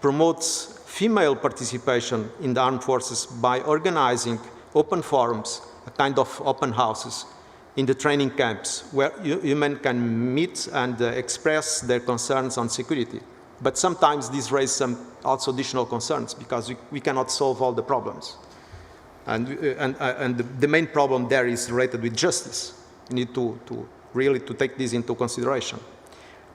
promotes female participation in the armed forces by organizing open forums, a kind of open houses, in the training camps where women can meet and express their concerns on security. But sometimes these raise some also additional concerns because we cannot solve all the problems. And the main problem there is related with justice. We need to really take this into consideration.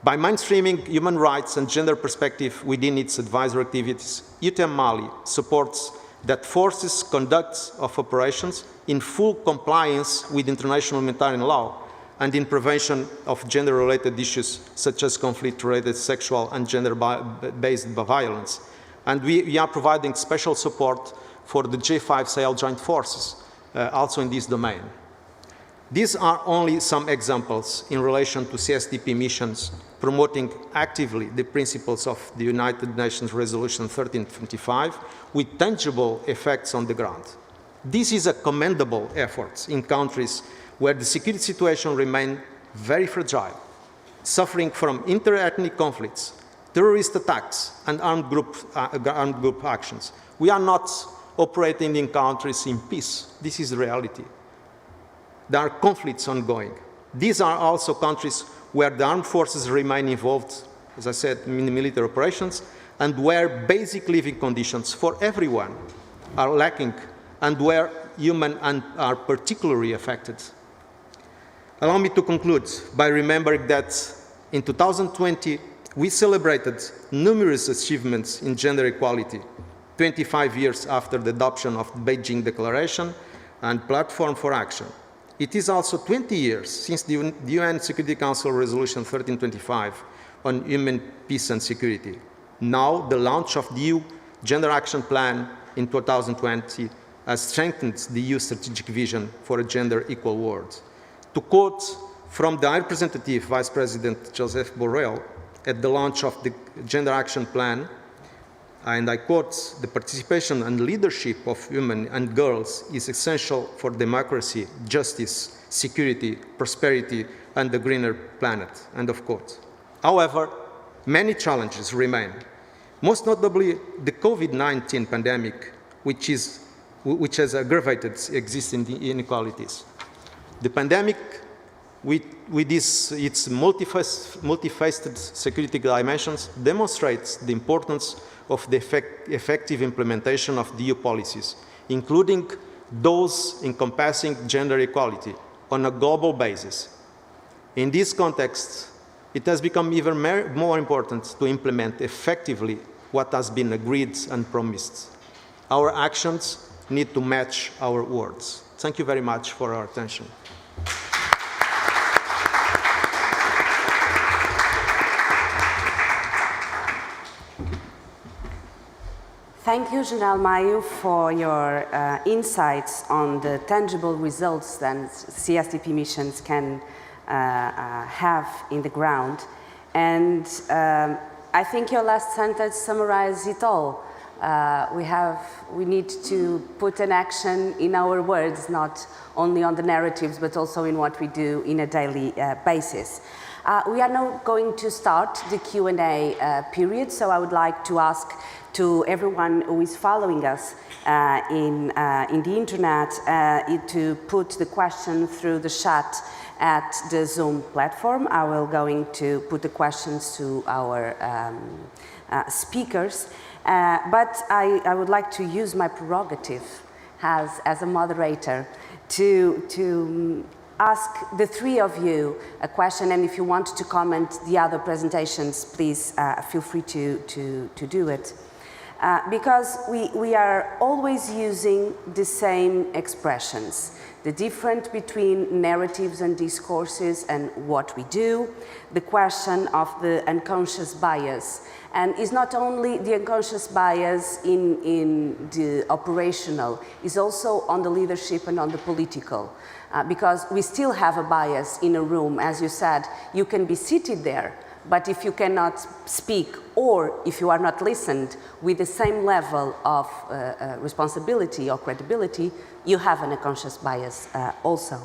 By mainstreaming human rights and gender perspective within its advisory activities, UTM Mali supports that forces conduct of operations in full compliance with international humanitarian law and in prevention of gender-related issues such as conflict-related sexual and gender-based violence. And we are providing special support for the J5 Sahel Joint Forces, also in this domain. These are only some examples in relation to CSDP missions promoting actively the principles of the United Nations Resolution 1325 with tangible effects on the ground. This is a commendable effort in countries where the security situation remains very fragile, suffering from inter-ethnic conflicts, terrorist attacks, and armed group actions. We are not operating in countries in peace. This is the reality. There are conflicts ongoing. These are also countries where the armed forces remain involved, as I said, in military operations, and where basic living conditions for everyone are lacking, and where human are particularly affected. Allow me to conclude by remembering that in 2020, we celebrated numerous achievements in gender equality, 25 years after the adoption of the Beijing Declaration and Platform for Action. It is also 20 years since the UN Security Council Resolution 1325 on human peace and security. Now, the launch of the EU Gender Action Plan in 2020 has strengthened the EU strategic vision for a gender equal world. To quote from the High Representative Vice President Joseph Borrell at the launch of the Gender Action Plan, and I quote, "The participation and leadership of women and girls is essential for democracy, justice, security, prosperity, and a greener planet," end of quote. However, many challenges remain, most notably the COVID-19 pandemic, which has aggravated existing inequalities. The pandemic, with its multifaceted security dimensions, demonstrates the importance of the effective implementation of the EU policies, including those encompassing gender equality on a global basis. In this context, it has become even more important to implement effectively what has been agreed and promised. Our actions need to match our words. Thank you very much for your attention. Thank you, General Maio, for your insights on the tangible results that CSDP missions can have in the ground. And I think your last sentence summarizes it all. We need to put an action in our words, not only on the narratives, but also in what we do in a daily basis. We are now going to start the Q&A period, so I would like to ask to everyone who is following us in the internet to put the question through the chat at the Zoom platform. I will going to put the questions to our speakers, but I would like to use my prerogative as a moderator to ask the three of you a question, and if you want to comment the other presentations, please feel free to do it. Because we are always using the same expressions, the difference between narratives and discourses and what we do, the question of the unconscious bias. And it's not only the unconscious bias in the operational, it's also on the leadership and on the political. Because we still have a bias in a room. As you said, you can be seated there, but if you cannot speak or if you are not listened with the same level of responsibility or credibility, you have an unconscious bias also.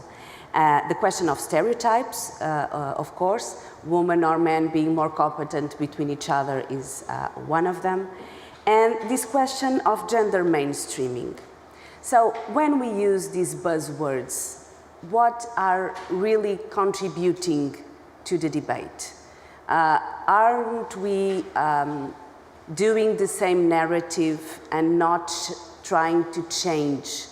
The question of stereotypes, of course, women or men being more competent between each other is one of them. And this question of gender mainstreaming. So when we use these buzzwords, what are really contributing to the debate? Aren't we doing the same narrative and not trying to change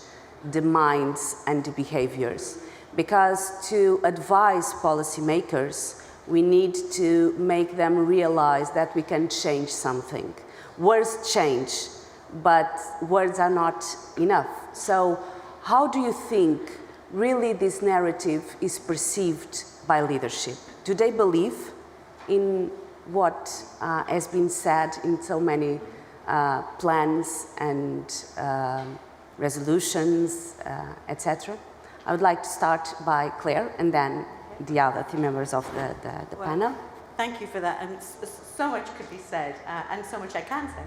the minds and the behaviors? Because to advise policymakers, we need to make them realize that we can change something. Words change, but words are not enough. So how do you think really this narrative is perceived by leadership? Do they believe in what has been said in so many plans and resolutions, etc.? I would like to start by Claire and then the other three members of the panel. Thank you for that. And so much could be said, and so much I can say.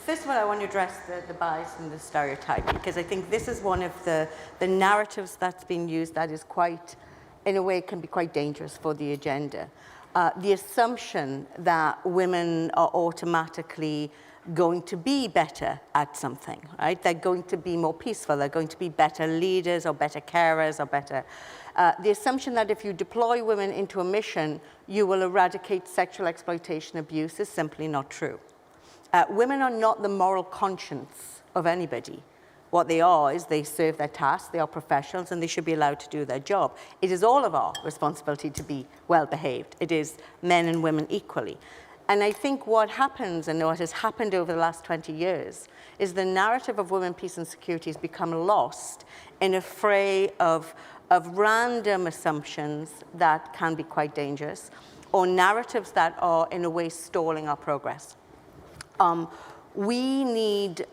First of all, I want to address the bias and the stereotype, because I think this is one of the narratives that's been used that is quite, in a way, can be quite dangerous for the agenda. The assumption that women are automatically going to be better at something, right? They're going to be more peaceful, they're going to be better leaders or better carers or better... the assumption that if you deploy women into a mission, you will eradicate sexual exploitation abuse is simply not true. Women are not the moral conscience of anybody. What they are is they serve their tasks, they are professionals, and they should be allowed to do their job. It is all of our responsibility to be well behaved. It is men and women equally. And I think what happens, and what has happened over the last 20 years, is the narrative of women, peace, and security has become lost in a fray of random assumptions that can be quite dangerous, or narratives that are, in a way, stalling our progress. We need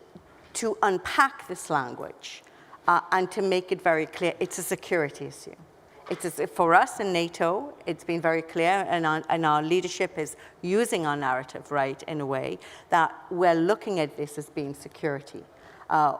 to unpack this language and to make it very clear. It's a security issue. For us in NATO, it's been very clear, and our leadership is using our narrative, right, in a way, that we're looking at this as being security.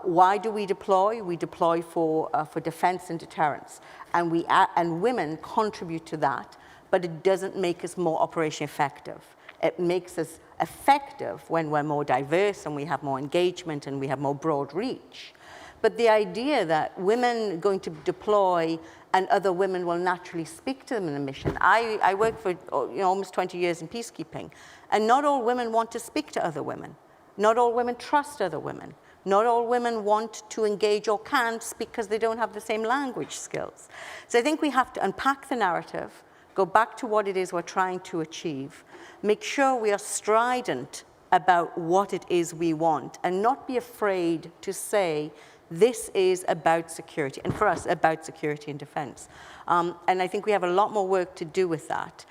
Why do we deploy? We deploy for defense and deterrence, and women contribute to that, but it doesn't make us more operationally effective. It makes us effective when we're more diverse and we have more engagement and we have more broad reach. But the idea that women going to deploy and other women will naturally speak to them in a mission. I worked for almost 20 years in peacekeeping, and not all women want to speak to other women. Not all women trust other women. Not all women want to engage or can't because they don't have the same language skills. So I think we have to unpack the narrative, go back to what it is we're trying to achieve, make sure we are strident about what it is we want, and not be afraid to say, this is about security, and for us, about security and defense. And I think we have a lot more work to do with that,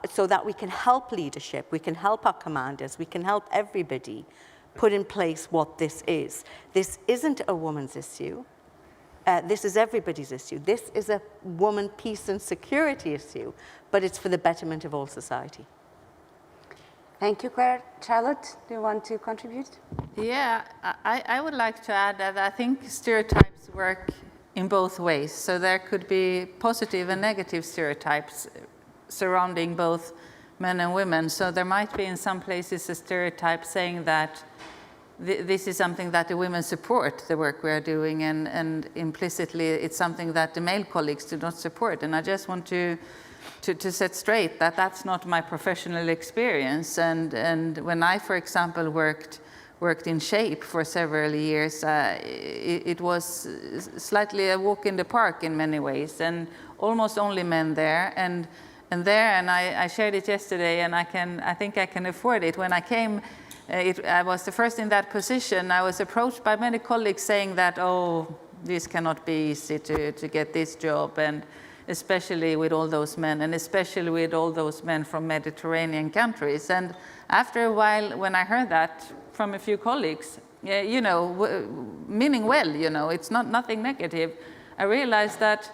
so that we can help leadership, we can help our commanders, we can help everybody put in place what this is. This isn't a woman's issue. This is everybody's issue. This is a woman, peace, and security issue, but it's for the betterment of all society. Thank you, Claire. Charlotte, do you want to contribute? Yeah, I would like to add that I think stereotypes work in both ways. So there could be positive and negative stereotypes surrounding both men and women. So there might be in some places a stereotype saying that this is something that the women support, the work we are doing, and implicitly it's something that the male colleagues do not support. And I just want to set straight that that's not my professional experience. And when I, for example, worked in SHAPE for several years, it was slightly a walk in the park in many ways, and almost only men there. And I shared it yesterday, and I think I can afford it. When I came, I was the first in that position. I was approached by many colleagues saying that, oh, this cannot be easy to get this job, and especially with all those men, and especially with all those men from Mediterranean countries. And after a while, when I heard that from a few colleagues, meaning well, it's nothing negative, I realized that,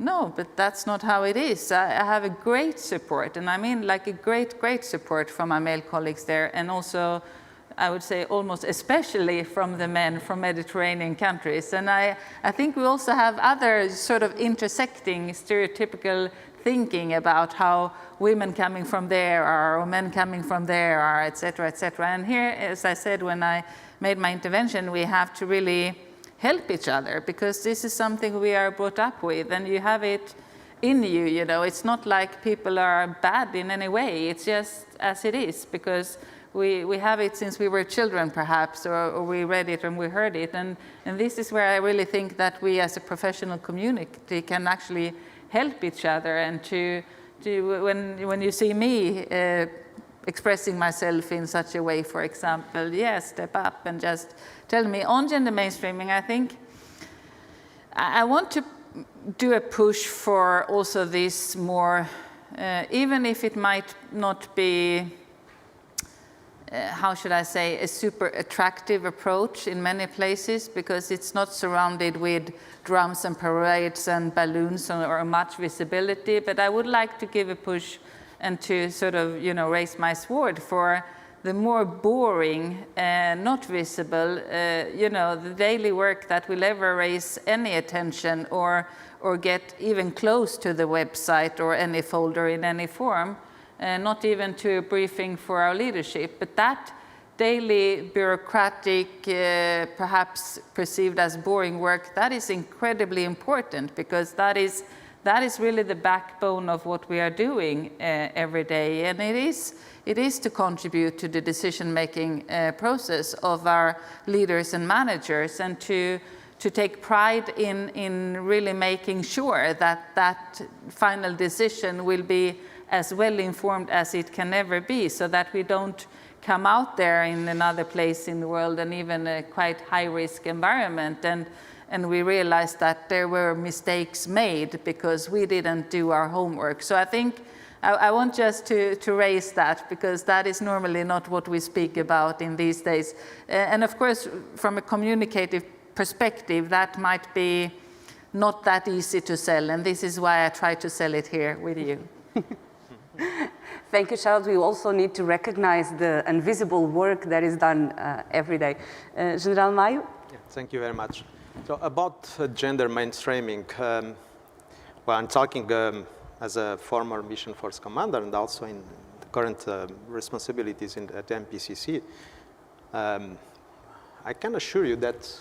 no, but that's not how it is. I have a great support, and I mean like a great support from my male colleagues there, and also I would say almost especially from the men from Mediterranean countries. And I think we also have other sort of intersecting stereotypical thinking about how women coming from there are, or men coming from there are, et cetera, et cetera. And here, as I said when I made my intervention, we have to really help each other, because this is something we are brought up with, and you have it in you, It's not like people are bad in any way. It's just as it is, because we have it since we were children, perhaps, or we read it and we heard it. And this is where I really think that we as a professional community can actually help each other. And to when you see me expressing myself in such a way, for example, step up and just tell me. On gender mainstreaming, I think I want to do a push for also this more, even if it might not be, how should I say, a super attractive approach in many places, because it's not surrounded with drums and parades and balloons or much visibility. But I would like to give a push and to sort of, raise my sword for the more boring, not visible, the daily work that will ever raise any attention or get even close to the website or any folder in any form, not even to a briefing for our leadership. But that daily bureaucratic, perhaps perceived as boring work, that is incredibly important, because that is really the backbone of what we are doing every day. And it is to contribute to the decision-making process of our leaders and managers, and to take pride in really making sure that final decision will be as well informed as it can ever be, so that we don't come out there in another place in the world, and even a quite high-risk environment, and we realized that there were mistakes made because we didn't do our homework. So I think I want just to raise that, because that is normally not what we speak about in these days. And of course, from a communicative perspective, that might be not that easy to sell, and this is why I try to sell it here with you. Thank you, Charlotte. We also need to recognize the invisible work that is done every day. General Maio? Yeah, thank you very much. So about gender mainstreaming, well, I'm talking as a former mission force commander and also in the current responsibilities at MPCC. I can assure you that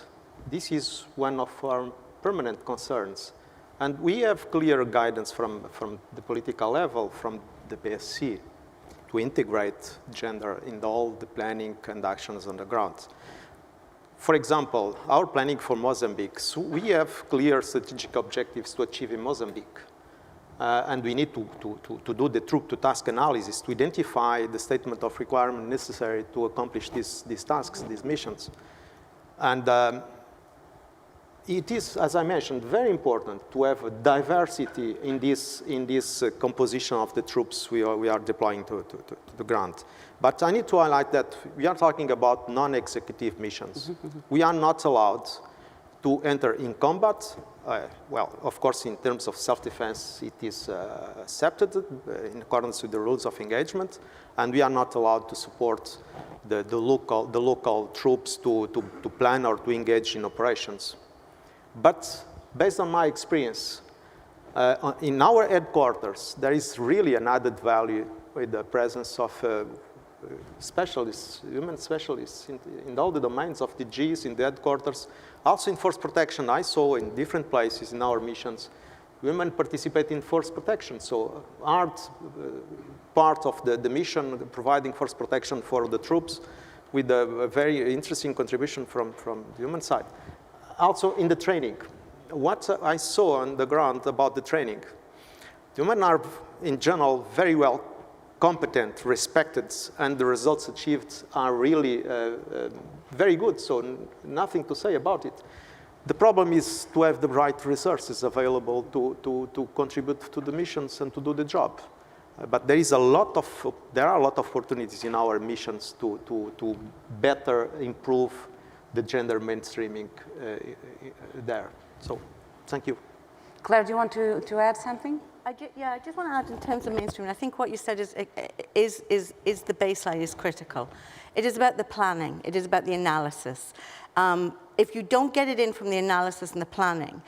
this is one of our permanent concerns. And we have clear guidance from the political level, from the PSC, to integrate gender in all the planning and actions on the ground. For example, our planning for Mozambique, so we have clear strategic objectives to achieve in Mozambique. And we need to do the troop-to-task analysis to identify the statement of requirement necessary to accomplish these tasks, these missions. And it is, as I mentioned, very important to have a diversity in this composition of the troops we are deploying to the ground. But I need to highlight that we are talking about non-executive missions. We are not allowed to enter in combat. Well, of course, in terms of self-defense, it is accepted in accordance with the rules of engagement, and we are not allowed to support the local troops to plan or to engage in operations. But based on my experience, in our headquarters, there is really an added value with the presence of specialists, human specialists in all the domains of the Gs in the headquarters. Also in force protection, I saw in different places in our missions, women participate in force protection. So part of the mission, providing force protection for the troops with a very interesting contribution from the human side. Also in the training, what I saw on the ground about the training, the women are in general very well competent, respected, and the results achieved are really very good, so nothing to say about it. The problem is to have the right resources available to contribute to the missions and to do the job. But there are a lot of opportunities in our missions to better improve the gender mainstreaming there. So, thank you. Claire, do you want to add something? I just want to add in terms of mainstreaming, I think what you said is the baseline is critical. It is about the planning. It is about the analysis. If you don't get it in from the analysis and the planning,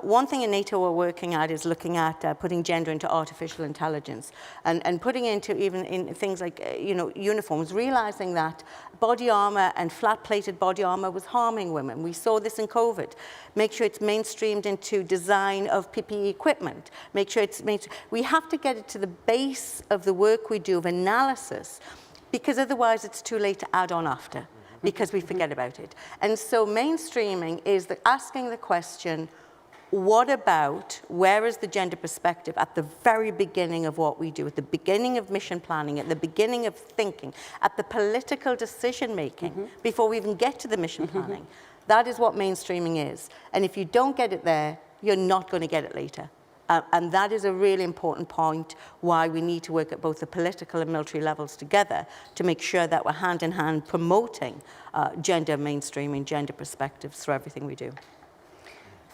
one thing in NATO we're working at is looking at putting gender into artificial intelligence and putting into even in things like uniforms, realizing that body armor and flat-plated body armor was harming women. We saw this in COVID. Make sure it's mainstreamed into design of PPE equipment. Make sure it's we have to get it to the base of the work we do of analysis, because otherwise it's too late to add on after, because we forget about it. And so mainstreaming is asking the question, what about, where is the gender perspective at the very beginning of what we do, at the beginning of mission planning, at the beginning of thinking, at the political decision making, before we even get to the mission planning. That is what mainstreaming is. And if you don't get it there, you're not going to get it later. And that is a really important point why we need to work at both the political and military levels together to make sure that we're hand in hand promoting gender mainstreaming, gender perspectives through everything we do.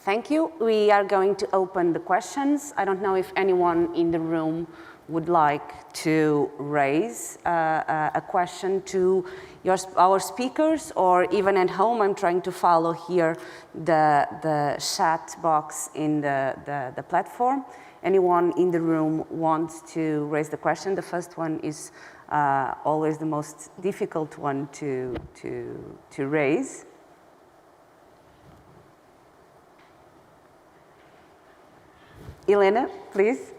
Thank you. We are going to open the questions. I don't know if anyone in the room would like to raise a question to our speakers, or even at home. I'm trying to follow here the chat box in the platform. Anyone in the room wants to raise the question? The first one is always the most difficult one to raise. Elena, please.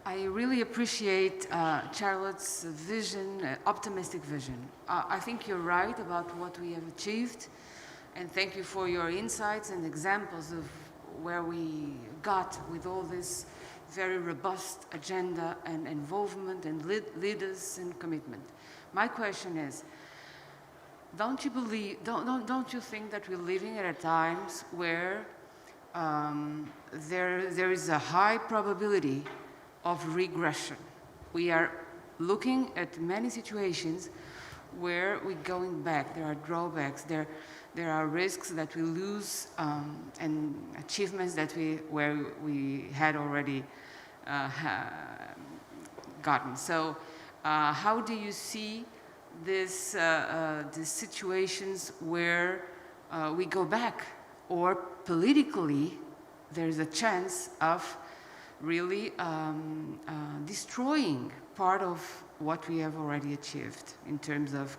I really appreciate Charlotte's vision, optimistic vision. I think you're right about what we have achieved, and thank you for your insights and examples of where we got with all this very robust agenda and involvement and leaders and commitment. My question is, don't you think that we're living at times where there is a high probability of regression? We are looking at many situations where we're going back. There are drawbacks. There are risks that we lose and achievements that we had already gotten. So, how do you see these situations where we go back, or politically there's a chance of really destroying part of what we have already achieved in terms of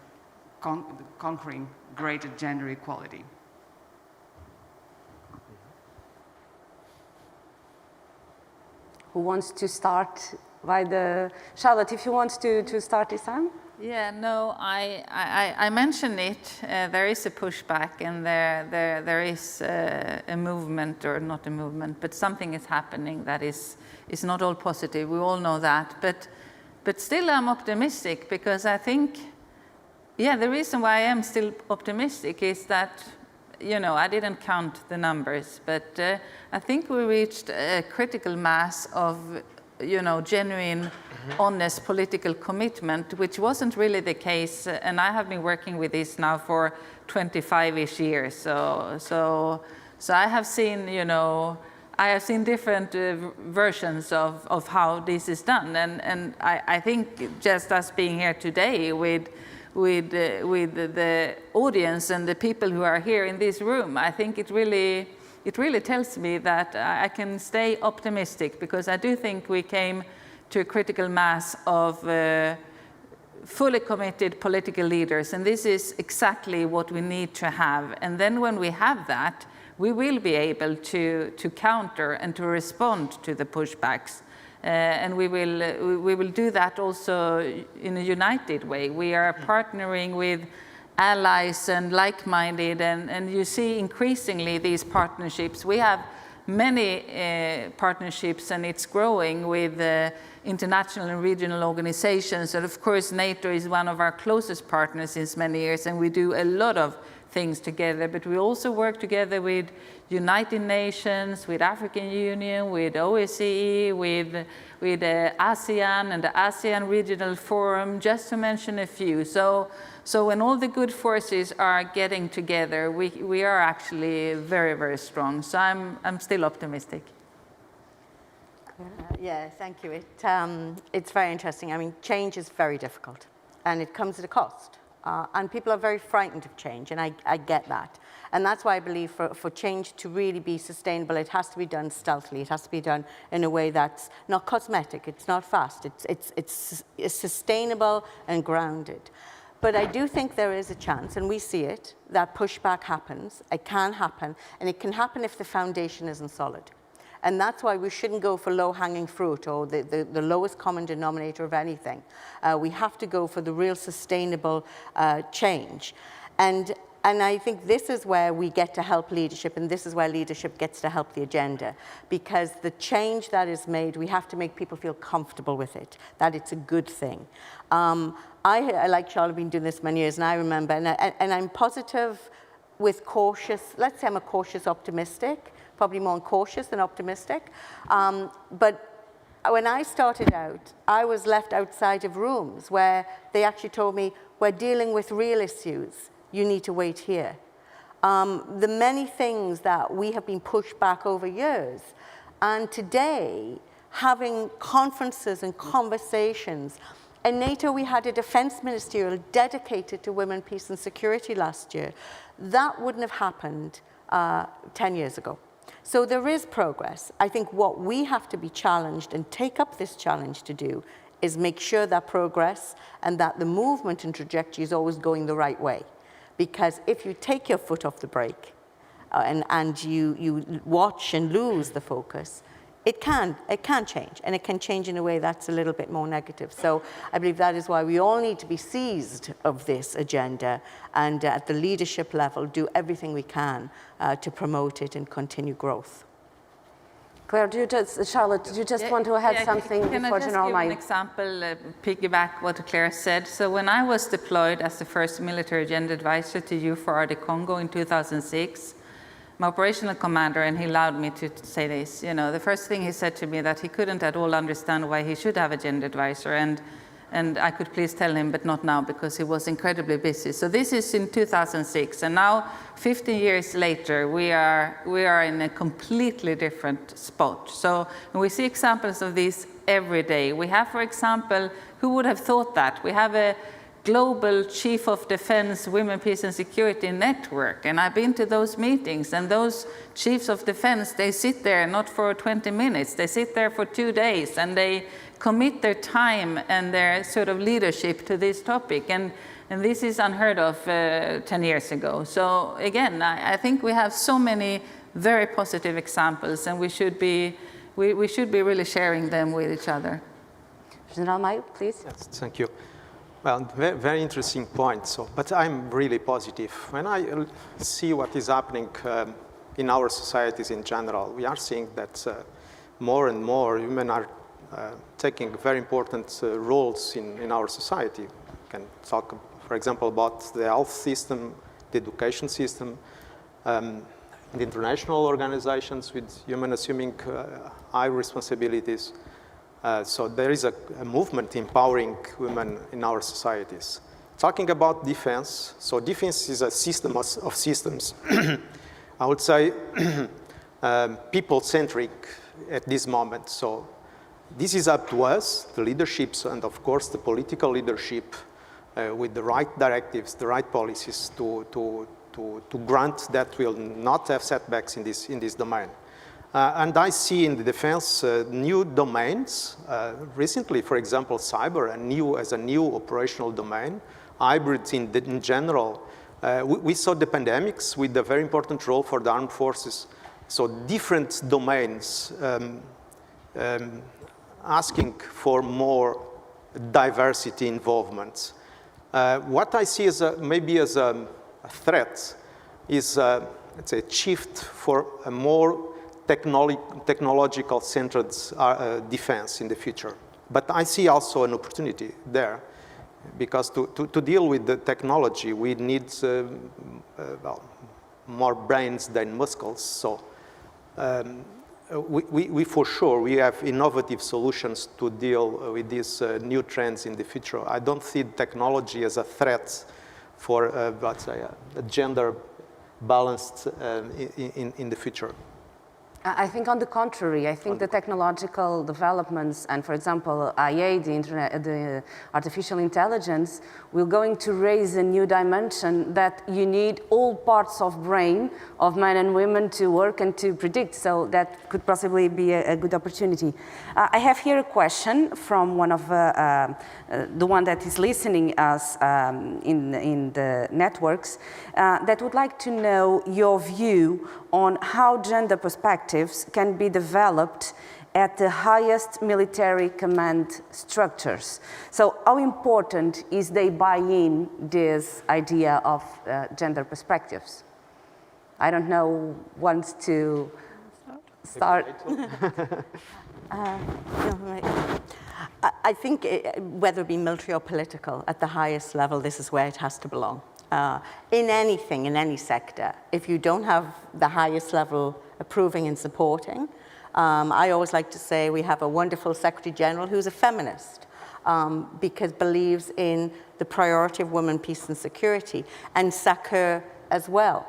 conquering greater gender equality? Who wants to start by Charlotte, if you want to start this time? Yeah, no, I mentioned it. There is a pushback, and there is a movement, or not a movement, but something is happening that is not all positive. We all know that, but still I'm optimistic, because I think, yeah, the reason why I am still optimistic is that, you know, I didn't count the numbers, but I think we reached a critical mass of, you know, genuine, honest political commitment, which wasn't really the case. And I have been working with this now for 25-ish years. So I have seen, you know, I have seen different versions of how this is done. And I think just us being here today with the audience and the people who are here in this room, I think it really tells me that I can stay optimistic, because I do think we came to a critical mass of fully committed political leaders, and this is exactly what we need to have. And then when we have that, we will be able to counter and to respond to the pushbacks. And we will do that also in a united way. We are partnering with allies and like-minded, and you see increasingly these partnerships. We have many partnerships, and it's growing with international and regional organizations. And of course, NATO is one of our closest partners since many years, and we do a lot of things together. But we also work together with United Nations, with African Union, with OSCE, with ASEAN and the ASEAN Regional Forum, just to mention a few. So when all the good forces are getting together, we are actually very, very strong. So I'm still optimistic. Yeah, thank you. It's very interesting. I mean, change is very difficult, and it comes at a cost. And people are very frightened of change, and I get that. And that's why I believe for change to really be sustainable, it has to be done stealthily. It has to be done in a way that's not cosmetic, it's not fast, it's sustainable and grounded. But I do think there is a chance, and we see it, that pushback happens. It can happen, and it can happen if the foundation isn't solid. And that's why we shouldn't go for low-hanging fruit or the lowest common denominator of anything. We have to go for the real sustainable change. And And I think this is where we get to help leadership, and this is where leadership gets to help the agenda. Because the change that is made, we have to make people feel comfortable with it, that it's a good thing. I like Charlotte, been doing this many years, and I remember, and I'm positive with cautious, let's say I'm a cautious optimistic, probably more cautious than optimistic. But when I started out, I was left outside of rooms where they actually told me, we're dealing with real issues. You need to wait here. The many things that we have been pushed back over years. And today, having conferences and conversations. In NATO, we had a defense ministerial dedicated to women, peace and security last year. That wouldn't have happened 10 years ago. So there is progress. I think what we have to be challenged and take up this challenge to do is make sure that progress and that the movement and trajectory is always going the right way. Because if you take your foot off the brake and you watch and lose the focus, it can change, and it can change in a way that's a little bit more negative. So I believe that is why we all need to be seized of this agenda and at the leadership level do everything we can to promote it and continue growth. Claire, Charlotte, do you just want to add something before General Can I just give an example, piggyback what Claire said? So when I was deployed as the first military agenda advisor to UFOR the Congo in 2006, my operational commander, and he allowed me to say this, the first thing he said to me that he couldn't at all understand why he should have a gender advisor, and I could please tell him, but not now, because he was incredibly busy. So this is in 2006, and now, 15 years later, we are in a completely different spot. So we see examples of this every day. We have, for example, who would have thought that? We have a global chief of defense, women, peace and security network. And I've been to those meetings, and those chiefs of defense, they sit there not for 20 minutes, they sit there for 2 days, and they commit their time and their sort of leadership to this topic. And this is unheard of 10 years ago. So again, I think we have so many very positive examples, and we should be really sharing them with each other. General Maio, please. Yes, thank you. Well, very interesting point. But I'm really positive. When I see what is happening in our societies in general, we are seeing that more and more women are taking very important roles in our society. We can talk, for example, about the health system, the education system, the international organizations with women assuming high responsibilities. So there is a movement empowering women in our societies. Talking about defense, so defense is a system of systems. I would say people-centric at this moment. So this is up to us, the leaderships, and of course the political leadership with the right directives, the right policies to grant that we'll not have setbacks in this domain. And I see in the defense new domains. Recently, for example, cyber as a new operational domain, hybrids in general. We saw the pandemics with a very important role for the armed forces. So different domains asking for more diversity involvement. What I see as maybe as a threat is, let's say, a shift for a more technological-centered defense in the future. But I see also an opportunity there, because to deal with the technology, we need more brains than muscles. So we for sure, we have innovative solutions to deal with these new trends in the future. I don't see technology as a threat for, let's say, a gender balanced in the future. I think on the contrary, I think the technological developments and, for example, IA, the artificial intelligence, will going to raise a new dimension that you need all parts of brain of men and women to work and to predict. So that could possibly be a good opportunity. I have here a question from one of the one that is listening us in the networks that would like to know your view on how gender perspectives can be developed at the highest military command structures. So how important is they buy in this idea of gender perspectives? I don't know who wants to start. I think whether it be military or political, at the highest level, this is where it has to belong. In anything, in any sector, if you don't have the highest level approving and supporting, I always like to say we have a wonderful Secretary General who's a feminist because believes in the priority of women, peace and security, and SACEUR as well.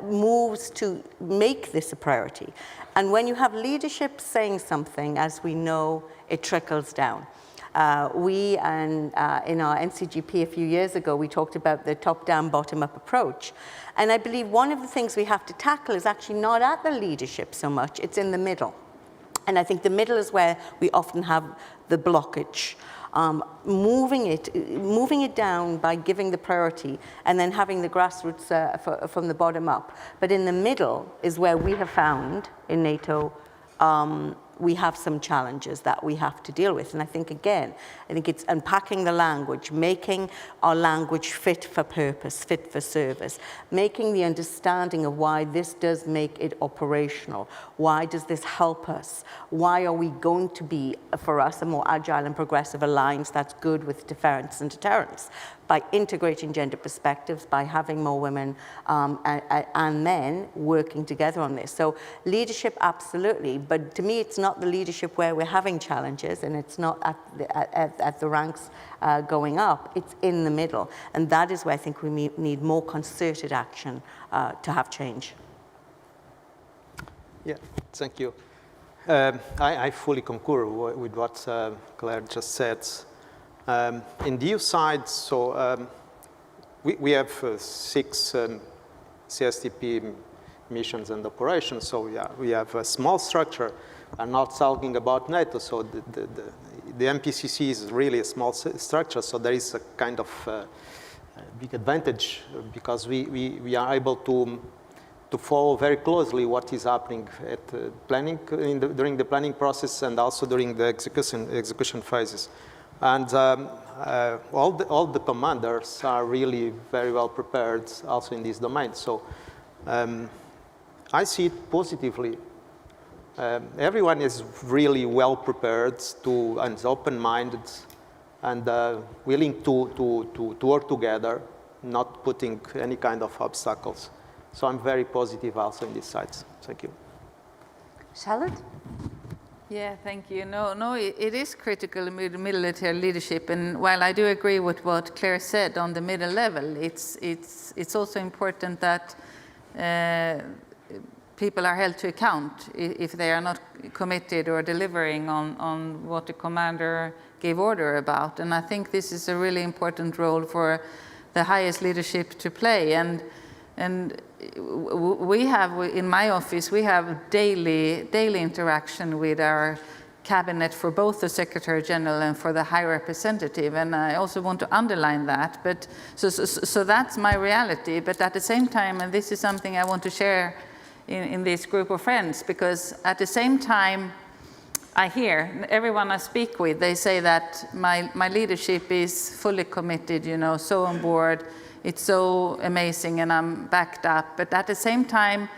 Moves to make this a priority. And when you have leadership saying something, as we know, it trickles down. We, in our NCGP a few years ago, we talked about the top-down, bottom-up approach. And I believe one of the things we have to tackle is actually not at the leadership so much, it's in the middle. And I think the middle is where we often have the blockage. Moving it down by giving the priority and then having the grassroots from the bottom up. But in the middle is where we have found in NATO we have some challenges that we have to deal with. And I think, again, it's unpacking the language, making our language fit for purpose, fit for service, making the understanding of why this does make it operational. Why does this help us? Why are we going to be, for us, a more agile and progressive alliance that's good with defense and deterrence? By integrating gender perspectives, by having more women and men working together on this. So leadership, absolutely, but to me it's not the leadership where we're having challenges and it's not at the ranks going up, it's in the middle. And that is where I think we need more concerted action to have change. Yeah, thank you. I fully concur with what Claire just said. In the EU side, so we have 6 CSDP missions and operations. So yeah, we have a small structure. I'm not talking about NATO. So the MPCC is really a small structure. So there is a kind of big advantage because we are able to follow very closely what is happening at planning during the planning process and also during the execution phases. And all the commanders are really very well prepared also in this domain. So I see it positively. Everyone is really well prepared and open-minded and willing to work together, not putting any kind of obstacles. So I'm very positive also in this side. Thank you. Charlotte? Yeah, thank you. No, it is critical military leadership, and while I do agree with what Claire said on the middle level, it's also important that people are held to account if they are not committed or delivering on what the commander gave order about. And I think this is a really important role for the highest leadership to play. And we have, in my office, we have daily interaction with our cabinet for both the Secretary General and for the High Representative, and I also want to underline that. But so that's my reality. But at the same time, and this is something I want to share in this group of friends, because at the same time, I hear everyone I speak with, they say that my leadership is fully committed, so on board. It's so amazing and I'm backed up. But at the same time,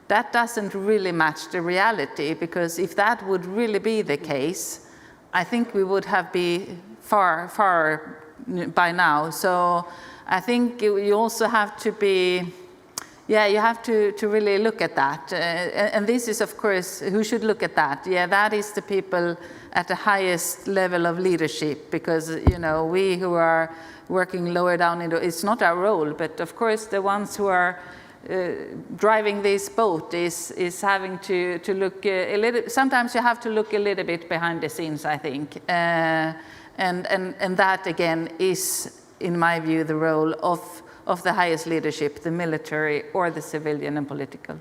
that doesn't really match the reality, because if that would really be the case, I think we would have been far by now. So I think you also have to be, you have to really look at that. And this is, of course, who should look at that? Yeah, that is the people at the highest level of leadership, because, we who are working lower down, it's not our role, but of course the ones who are driving this boat is having to look a little, sometimes you have to look a little bit behind the scenes, I think. And that, again, is, in my view, the role of the highest leadership, the military or the civilian and political.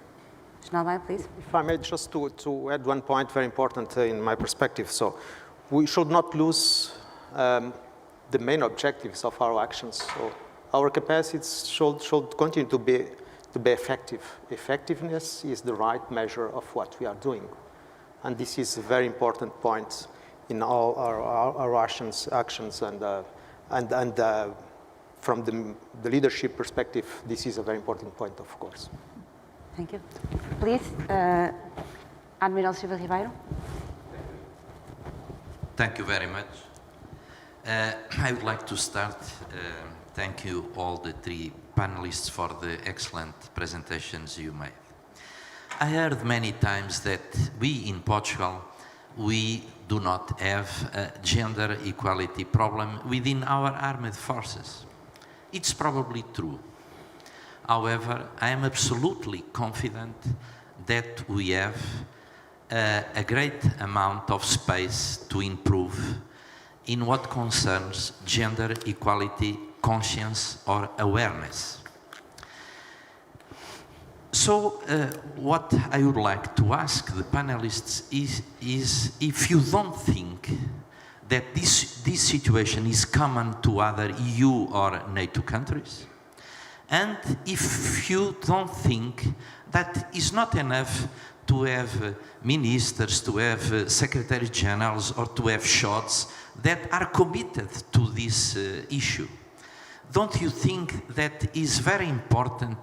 Schnellmeyer, please. If I may, just to add one point very important in my perspective. So we should not lose the main objectives of our actions. So our capacities should continue to be effective. Effectiveness is the right measure of what we are doing. And this is a very important point in all our actions and from the leadership perspective, this is a very important point, of course. Thank you. Please, Admiral Silva Ribeiro. Thank you very much. I would like to start. Thank you all the three panelists for the excellent presentations you made. I heard many times that we in Portugal, we do not have a gender equality problem within our armed forces. It's probably true. However, I am absolutely confident that we have a great amount of space to improve in what concerns gender equality, conscience or awareness. So what I would like to ask the panelists is if you don't think that this situation is common to other EU or NATO countries, and if you don't think that it's not enough to have ministers, to have secretary generals, or to have shots that are committed to this issue. Don't you think that is very important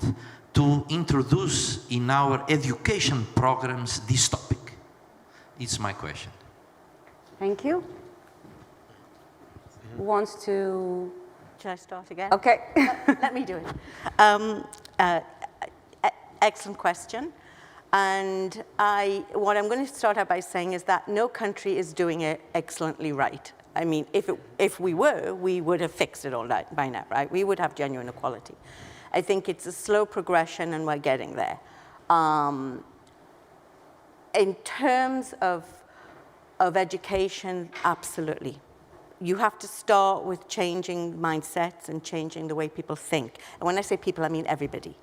to introduce in our education programs this topic? It's my question. Thank you. Who wants to? Should I start again? Okay. Let me do it. Excellent question. And what I'm going to start out by saying is that no country is doing it excellently right. I mean, if we were, we would have fixed it all by now, right? We would have genuine equality. I think it's a slow progression and we're getting there. In terms of education, absolutely. You have to start with changing mindsets and changing the way people think. And when I say people, I mean everybody,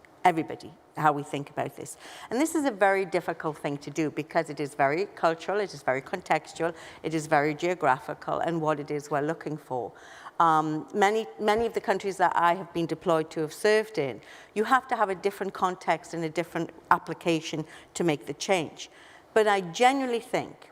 how we think about this. And this is a very difficult thing to do because it is very cultural, it is very contextual, it is very geographical, and what it is we're looking for. Many of the countries that I have been deployed to have served in, you have to have a different context and a different application to make the change. But I genuinely think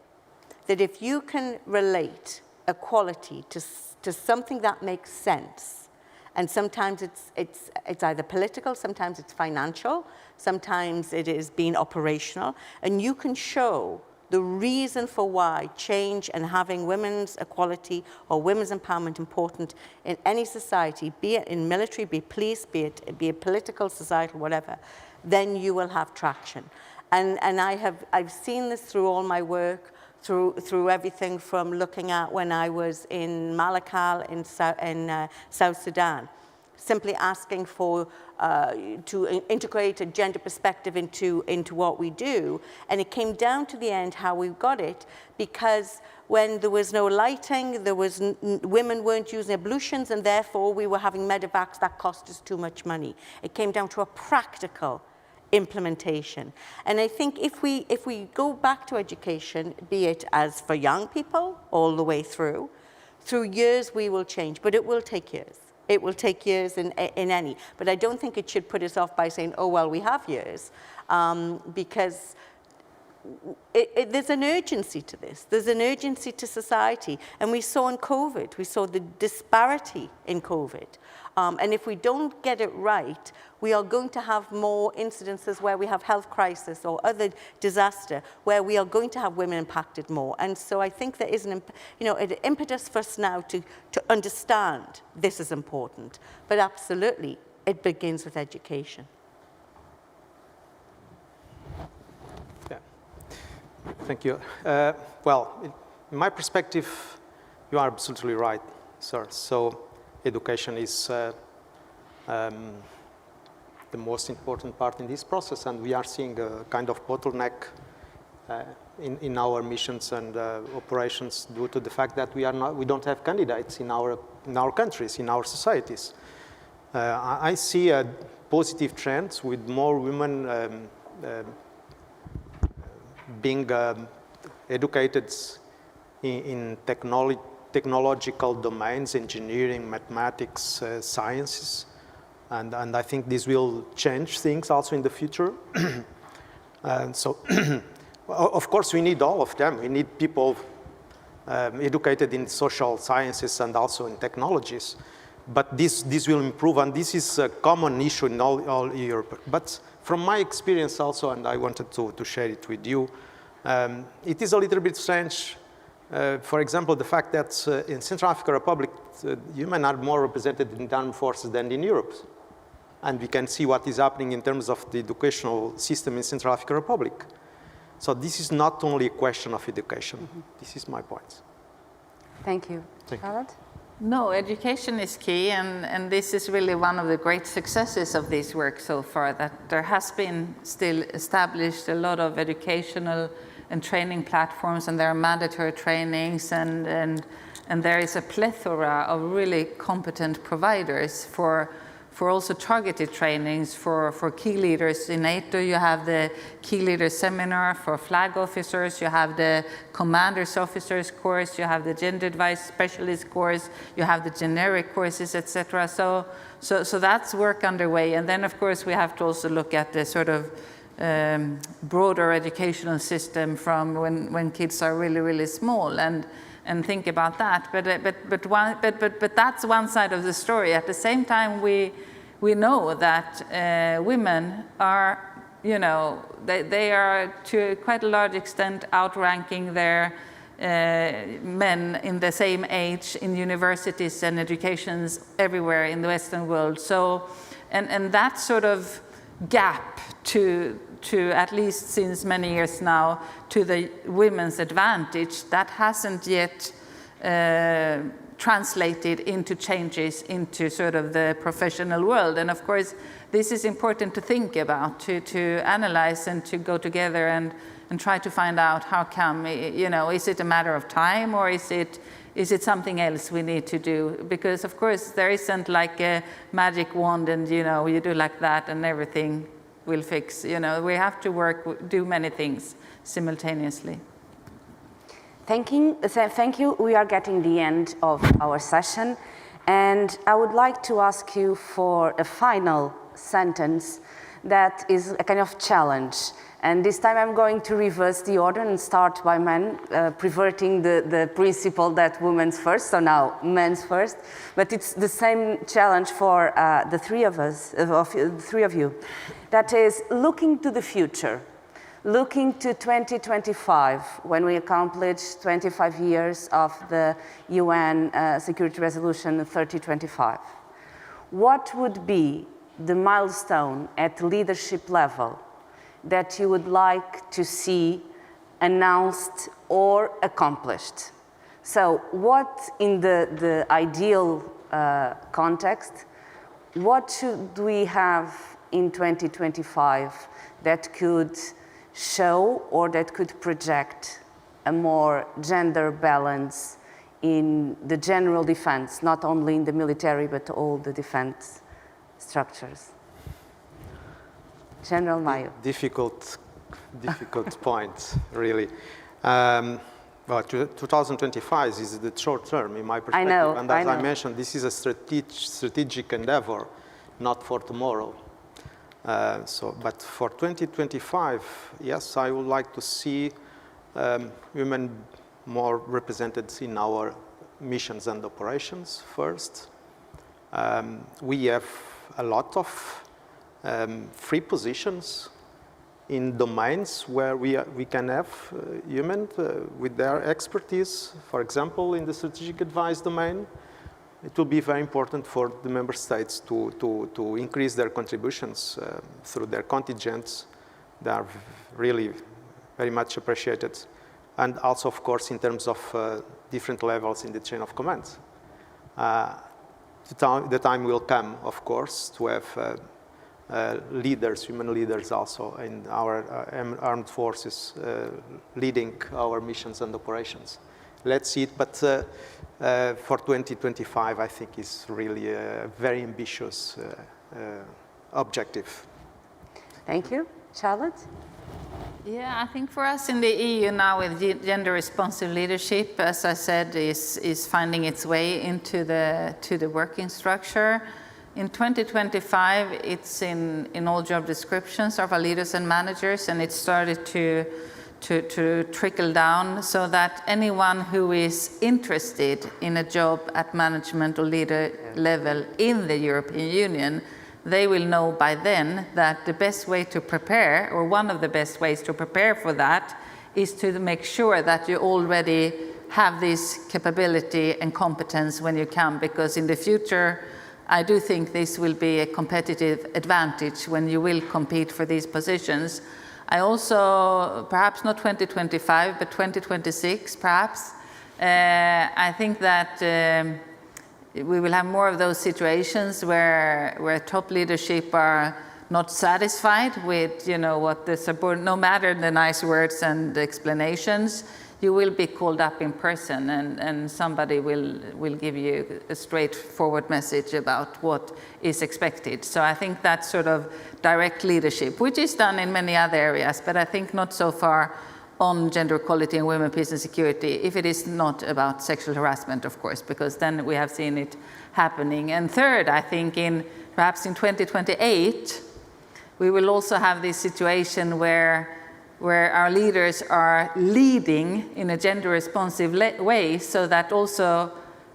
that if you can relate equality to something that makes sense, and sometimes it's either political, sometimes it's financial, sometimes it is being operational, and you can show the reason for why change and having women's equality or women's empowerment important in any society, be it in military, be it police, be it political, societal, whatever, then you will have traction. And I've seen this through all my work, through everything from looking at when I was in Malakal in South Sudan, simply asking for to integrate a gender perspective into what we do. And it came down to the end how we got it, because when there was no lighting, women weren't using ablutions, and therefore we were having medevacs that cost us too much money. It came down to a practical implementation. And I think if we go back to education, be it as for young people all the way through years we will change, but it will take years. It will take years in any. But I don't think it should put us off by saying, oh, well, we have years, because there's an urgency to this. There's an urgency to society. And we saw in COVID, we saw the disparity in COVID. And if we don't get it right, we are going to have more incidences where we have health crisis or other disaster, where we are going to have women impacted more. And so I think there is an impetus for us now to understand this is important. But absolutely, it begins with education. Yeah. Thank you. Well, in my perspective, you are absolutely right, sir. So education is the most important part in this process, and we are seeing a kind of bottleneck in our missions and operations due to the fact that we don't have candidates in our countries, in our societies. I see a positive trend with more women being educated in technological domains, engineering, mathematics, sciences. And I think this will change things also in the future. And so Of course, we need all of them. We need people educated in social sciences and also in technologies. But this will improve, and this is a common issue in all Europe. But from my experience also, and I wanted to share it with you, it is a little bit strange. For example, the fact that in Central African Republic, women are more represented in the armed forces than in Europe. And we can see what is happening in terms of the educational system in Central African Republic. So this is not only a question of education. Mm-hmm. This is my point. Thank you. Charlotte? No, education is key, and this is really one of the great successes of this work so far, that there has been still established a lot of educational and training platforms, and there are mandatory trainings, and there is a plethora of really competent providers for also targeted trainings for key leaders. In NATO, you have the Key Leaders Seminar for flag officers, you have the Commanders Officers course, you have the Gender Advice Specialist course, you have the generic courses, etc. So that's work underway. And then, of course, we have to also look at the sort of broader educational system from when kids are really, really small, and think about that. But that's one side of the story. At the same time, we know that women are, they are to quite a large extent outranking their men in the same age in universities and educations everywhere in the Western world. So, and that sort of gap to at least since many years now, to the women's advantage, that hasn't yet translated into changes into sort of the professional world. And of course, this is important to think about, to analyze and to go together and try to find out how come, is it a matter of time, or is it something else we need to do? Because of course, there isn't like a magic wand and, you do like that and everything will fix. We have to do many things simultaneously. Thank you. We are getting the end of our session, and I would like to ask you for a final sentence that is a kind of challenge. And this time I'm going to reverse the order and start by men, perverting the principle that women's first, so now men's first. But it's the same challenge for the three of us, the three of you. That is looking to the future, looking to 2025, when we accomplish 25 years of the UN Security Resolution 3025. What would be the milestone at leadership level that you would like to see announced or accomplished? So what, in the ideal context, what should we have in 2025 that could show or that could project a more gender balance in the general defense, not only in the military, but all the defense structures? General Mayo. Difficult point, really. Well, 2025 is the short term in my perspective. I know, and as I mentioned, this is a strategic endeavor, not for tomorrow. But for 2025, yes, I would like to see women more represented in our missions and operations first. We have a lot of free positions in domains where we can have women with their expertise. For example, in the strategic advice domain, it will be very important for the member states to increase their contributions through their contingents. They are really very much appreciated. And also, of course, in terms of different levels in the chain of command. The time will come, of course, to have leaders, women leaders also in our armed forces leading our missions and operations. Let's see it, but for 2025, I think is really a very ambitious objective. Thank you. Charlotte? Yeah, I think for us in the EU now with gender responsive leadership, as I said, is finding its way into the working structure. In 2025, it's in all job descriptions of our leaders and managers, and it started to to trickle down so that anyone who is interested in a job at management or leader level in the European Union, they will know by then that the best way to prepare, or one of the best ways to prepare for that, is to make sure that you already have this capability and competence when you come, because in the future, I do think this will be a competitive advantage when you will compete for these positions. I also, perhaps not 2025, but 2026 perhaps, I think that we will have more of those situations where top leadership are not satisfied with, what the subordinate, no matter the nice words and explanations, you will be called up in person and somebody will give you a straightforward message about what is expected. So I think that's sort of direct leadership, which is done in many other areas, but I think not so far on gender equality and women, peace and security, if it is not about sexual harassment, of course, because then we have seen it happening. And third, I think perhaps in 2028, we will also have this situation where our leaders are leading in a gender-responsive way, so that also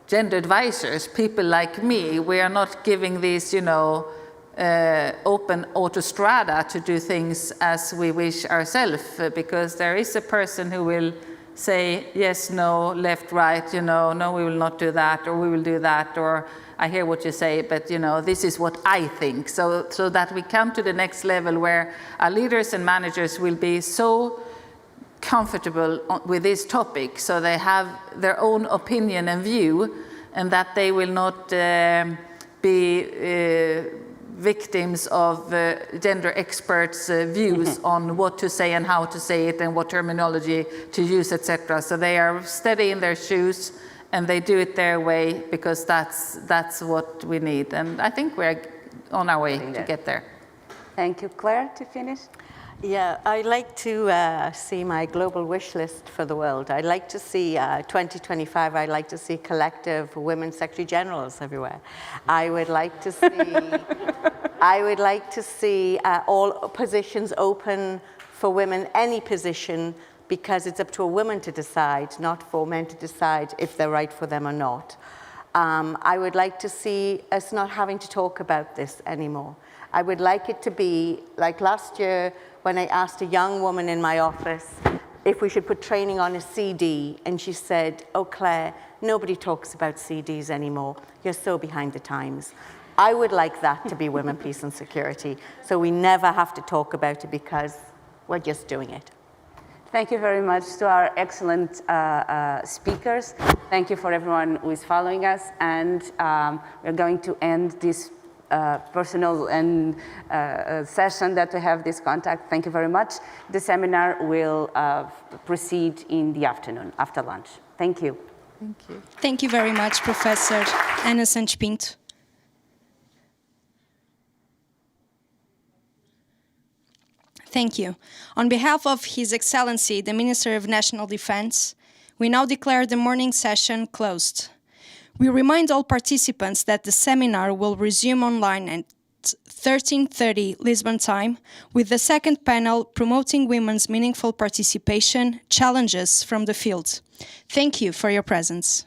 gender advisors, people like me, we are not giving these, open autostrada to do things as we wish ourselves, because there is a person who will say yes, no, left, right, no, we will not do that, or we will do that, or I hear what you say, but this is what I think. So that we come to the next level where our leaders and managers will be so comfortable with this topic, so they have their own opinion and view, and that they will not be victims of gender experts' views on what to say and how to say it and what terminology to use, etc. So they are steady in their shoes and they do it their way, because that's what we need. And I think we're on our way to get there. Thank you. Claire, to finish? Yeah, I'd like to see my global wish list for the world. I'd like to see 2025, I'd like to see collective women secretary generals everywhere. I would like to see all positions open for women, any position, because it's up to a woman to decide, not for men to decide if they're right for them or not. I would like to see us not having to talk about this anymore. I would like it to be like last year when I asked a young woman in my office if we should put training on a CD, and she said, "Oh, Claire, nobody talks about CDs anymore. You're so behind the times." I would like that to be women, peace and security, so we never have to talk about it because we're just doing it. Thank you very much to our excellent speakers. Thank you for everyone who is following us. And we're going to end this personal and session that we have this contact. Thank you very much. The seminar will proceed in the afternoon, after lunch. Thank you. Thank you. Thank you very much, Professor Ana Santos Pinto. Thank you. On behalf of His Excellency, the Minister of National Defense, we now declare the morning session closed. We remind all participants that the seminar will resume online at 13:30 Lisbon time, with the second panel promoting women's meaningful participation, challenges from the field. Thank you for your presence.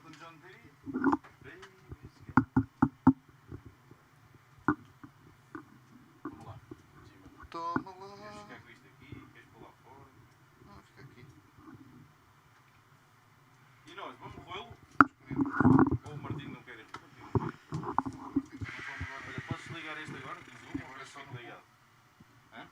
Elton John Baby. Vamos lá. Toma lá. Queres ficar com isto aqui? Queres pôr lá fora? Não, fica aqui. E nós, vamos roê-lo? Ou o Martinho não quer este? Olha, podes ligar este agora? Diz ou queres que fique ligado? Hã?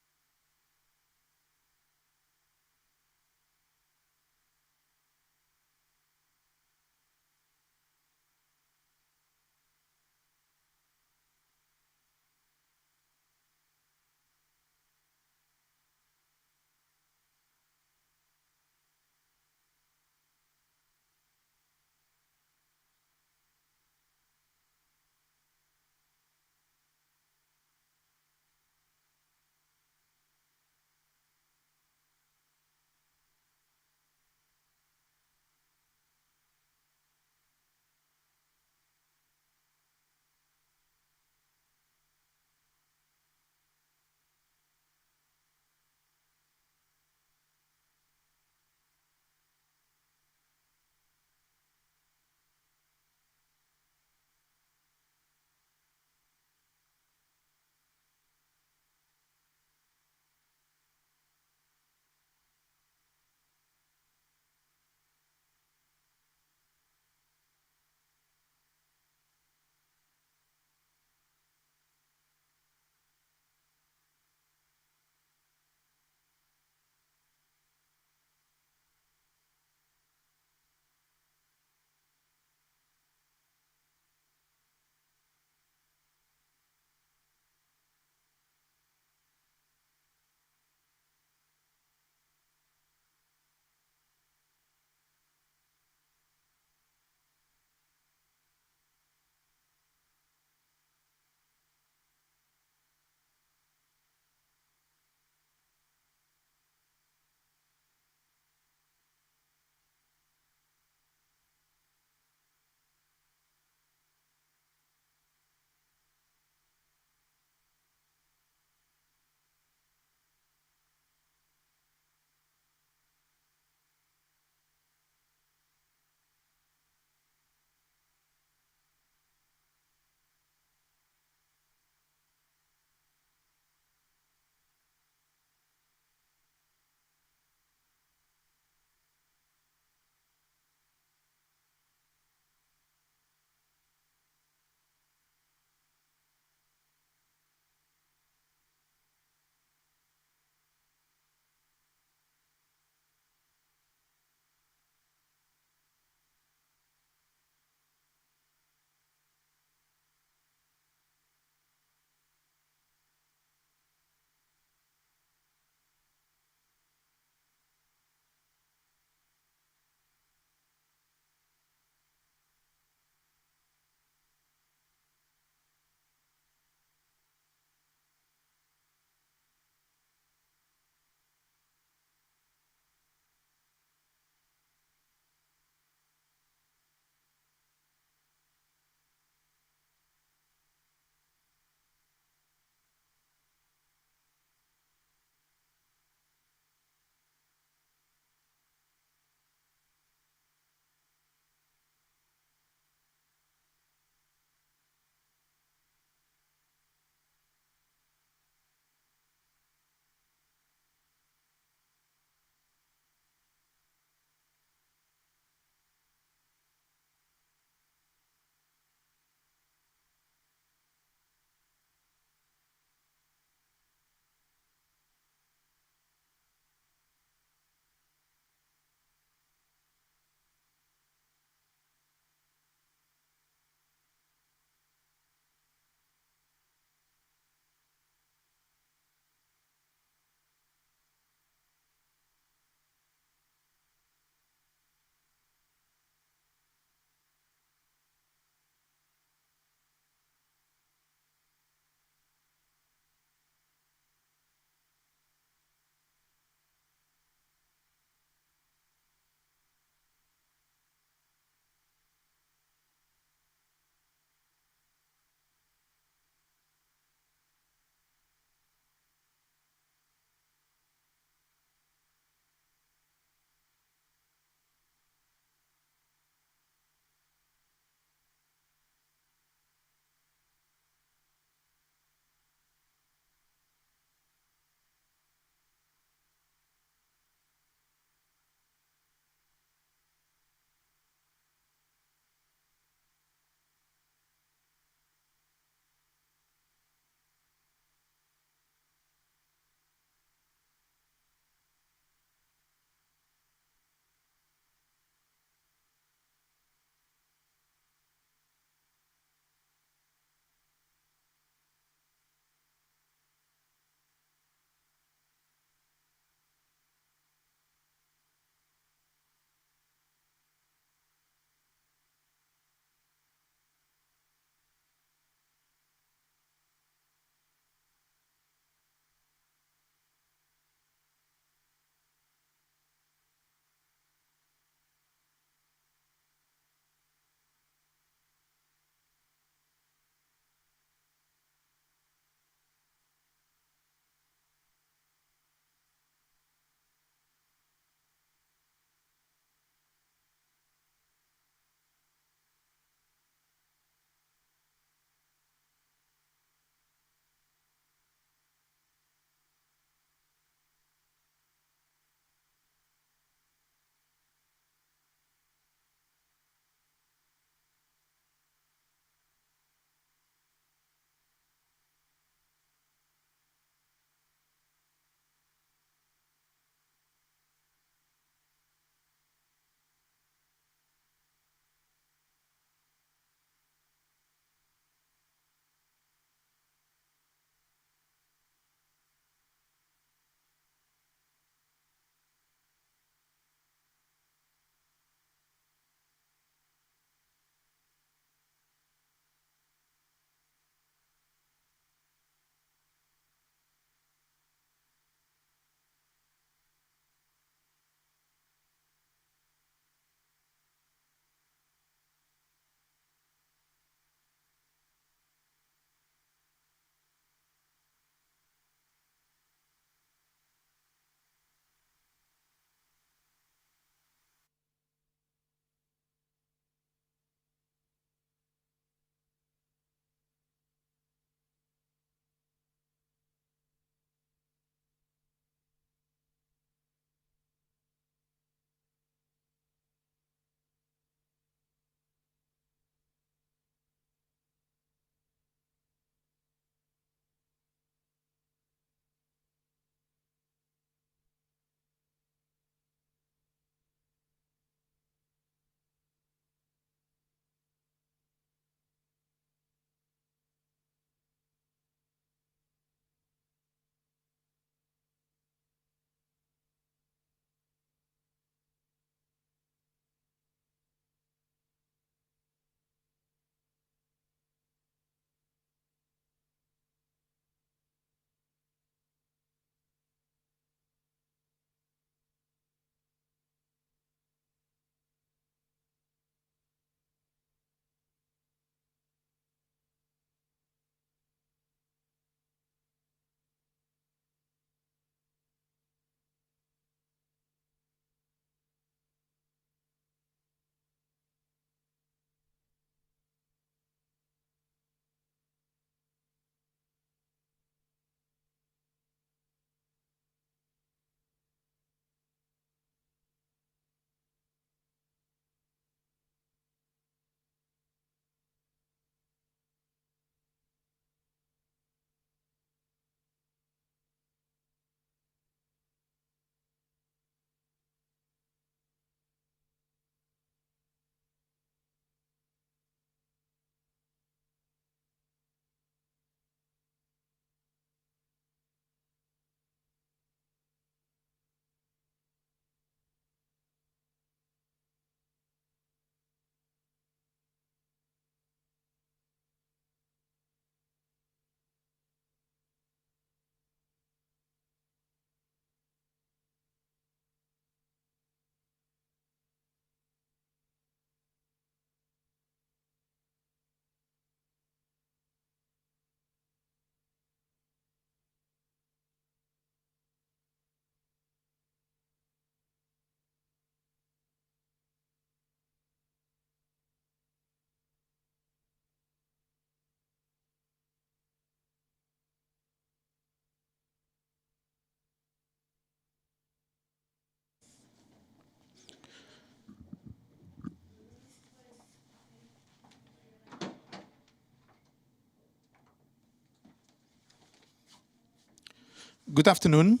Good afternoon.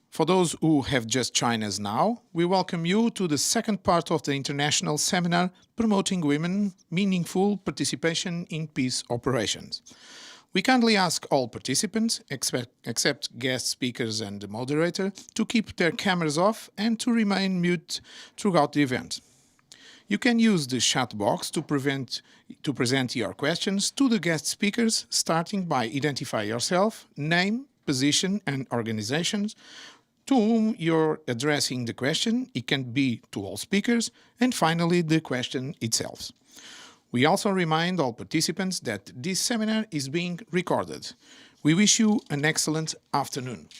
For those who have just joined us now, we welcome you to the second part of the International Seminar Promoting Women Meaningful Participation in Peace Operations. We kindly ask all participants, except guest speakers and the moderator, to keep their cameras off and to remain mute throughout the event. You can use the chat box to present your questions to the guest speakers, starting by identify yourself, name, position and organizations to whom you're addressing the question. It can be to all speakers, and finally the question itself. We also remind all participants that this seminar is being recorded. We wish you an excellent afternoon.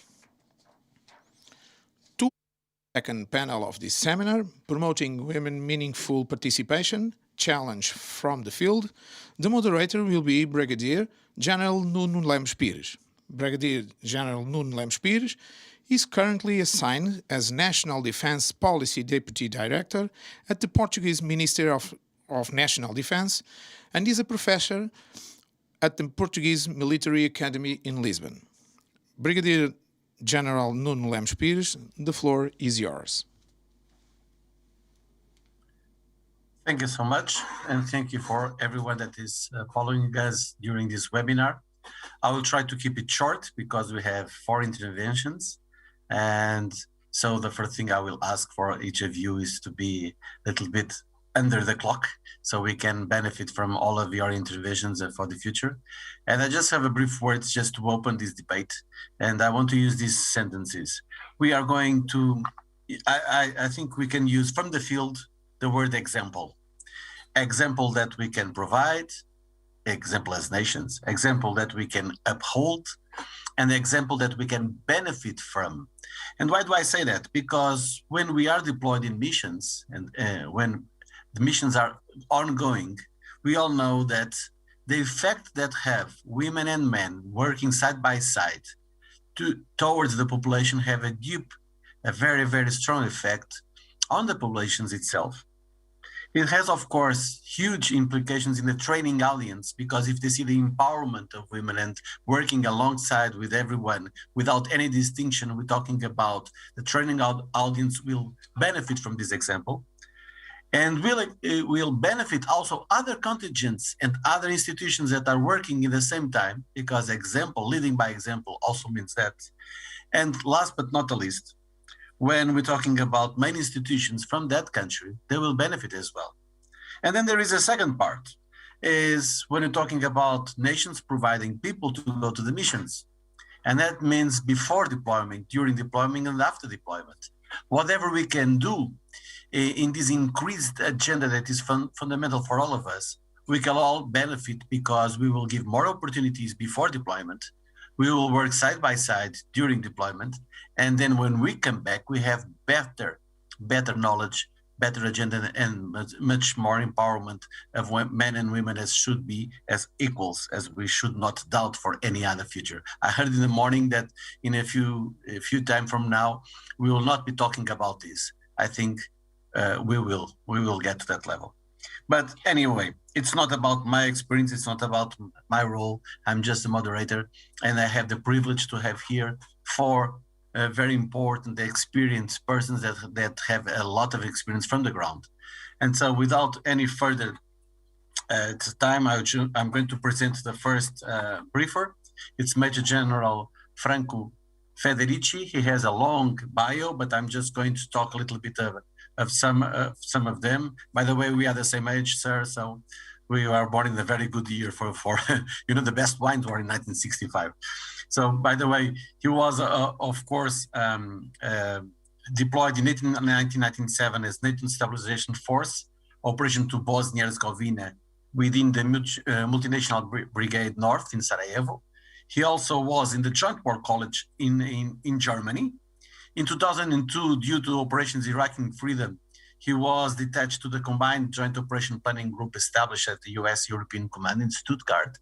Second panel of this seminar, Promoting Women Meaningful Participation, Challenge from the Field. The moderator will be Brigadier General Nuno Lemos Pires. Brigadier General Nuno Lemos Pires is currently assigned as National Defence Policy Deputy Director at the Portuguese Ministry of National Defence and is a professor at the Portuguese Military Academy in Lisbon. Brigadier General Nuno Lemos Pires, the floor is yours. Thank you so much, and thank you for everyone that is following us during this webinar. I will try to keep it short because we have 4 interventions, and so the first thing I will ask for each of you is to be a little bit under the clock so we can benefit from all of your interventions for the future. And I just have a brief words just to open this debate, and I want to use these sentences. We are going to, I think we can use from the field the word example. Example that we can provide, example as nations, example that we can uphold, and example that we can benefit from. And why do I say that? Because when we are deployed in missions and when the missions are ongoing, we all know that the effect that have women and men working side by side towards the population have a very, very strong effect on the populations itself. It has, of course, huge implications in the training audience, because if they see the empowerment of women and working alongside with everyone without any distinction, we're talking about the training audience will benefit from this example. And will benefit also other contingents and other institutions that are working in the same time, because leading by example also means that. And last but not the least, when we're talking about main institutions from that country, they will benefit as well. And then there is a second part, is when you're talking about nations providing people to go to the missions. And that means before deployment, during deployment, and after deployment. Whatever we can do in this increased agenda that is fundamental for all of us, we can all benefit, because we will give more opportunities before deployment. We will work side by side during deployment. And then when we come back, we have better knowledge, better agenda, and much more empowerment of men and women as should be, as equals, as we should not doubt for any other future. I heard in the morning that in a few time from now, we will not be talking about this. I think we will get to that level. But anyway, it's not about my experience. It's not about my role. I'm just a moderator, and I have the privilege to have here 4 very important, experienced persons that have a lot of experience from the ground. And so without any further time, I'm going to present the first briefer. It's Major General Franco Federici. He has a long bio, but I'm just going to talk a little bit of some of them. By the way, we are the same age, sir, so we were born in a very good year for the best wines were in 1965. So, by the way, he was, of course, deployed in 1997 as NATO Stabilization Force, Operation to Bosnia-Herzegovina, within the Multinational Brigade North in Sarajevo. He also was in the Joint War College in Germany. In 2002, due to Operations Iraqi Freedom, he was detached to the Combined Joint Operation Planning Group established at the US-European Command in Stuttgart.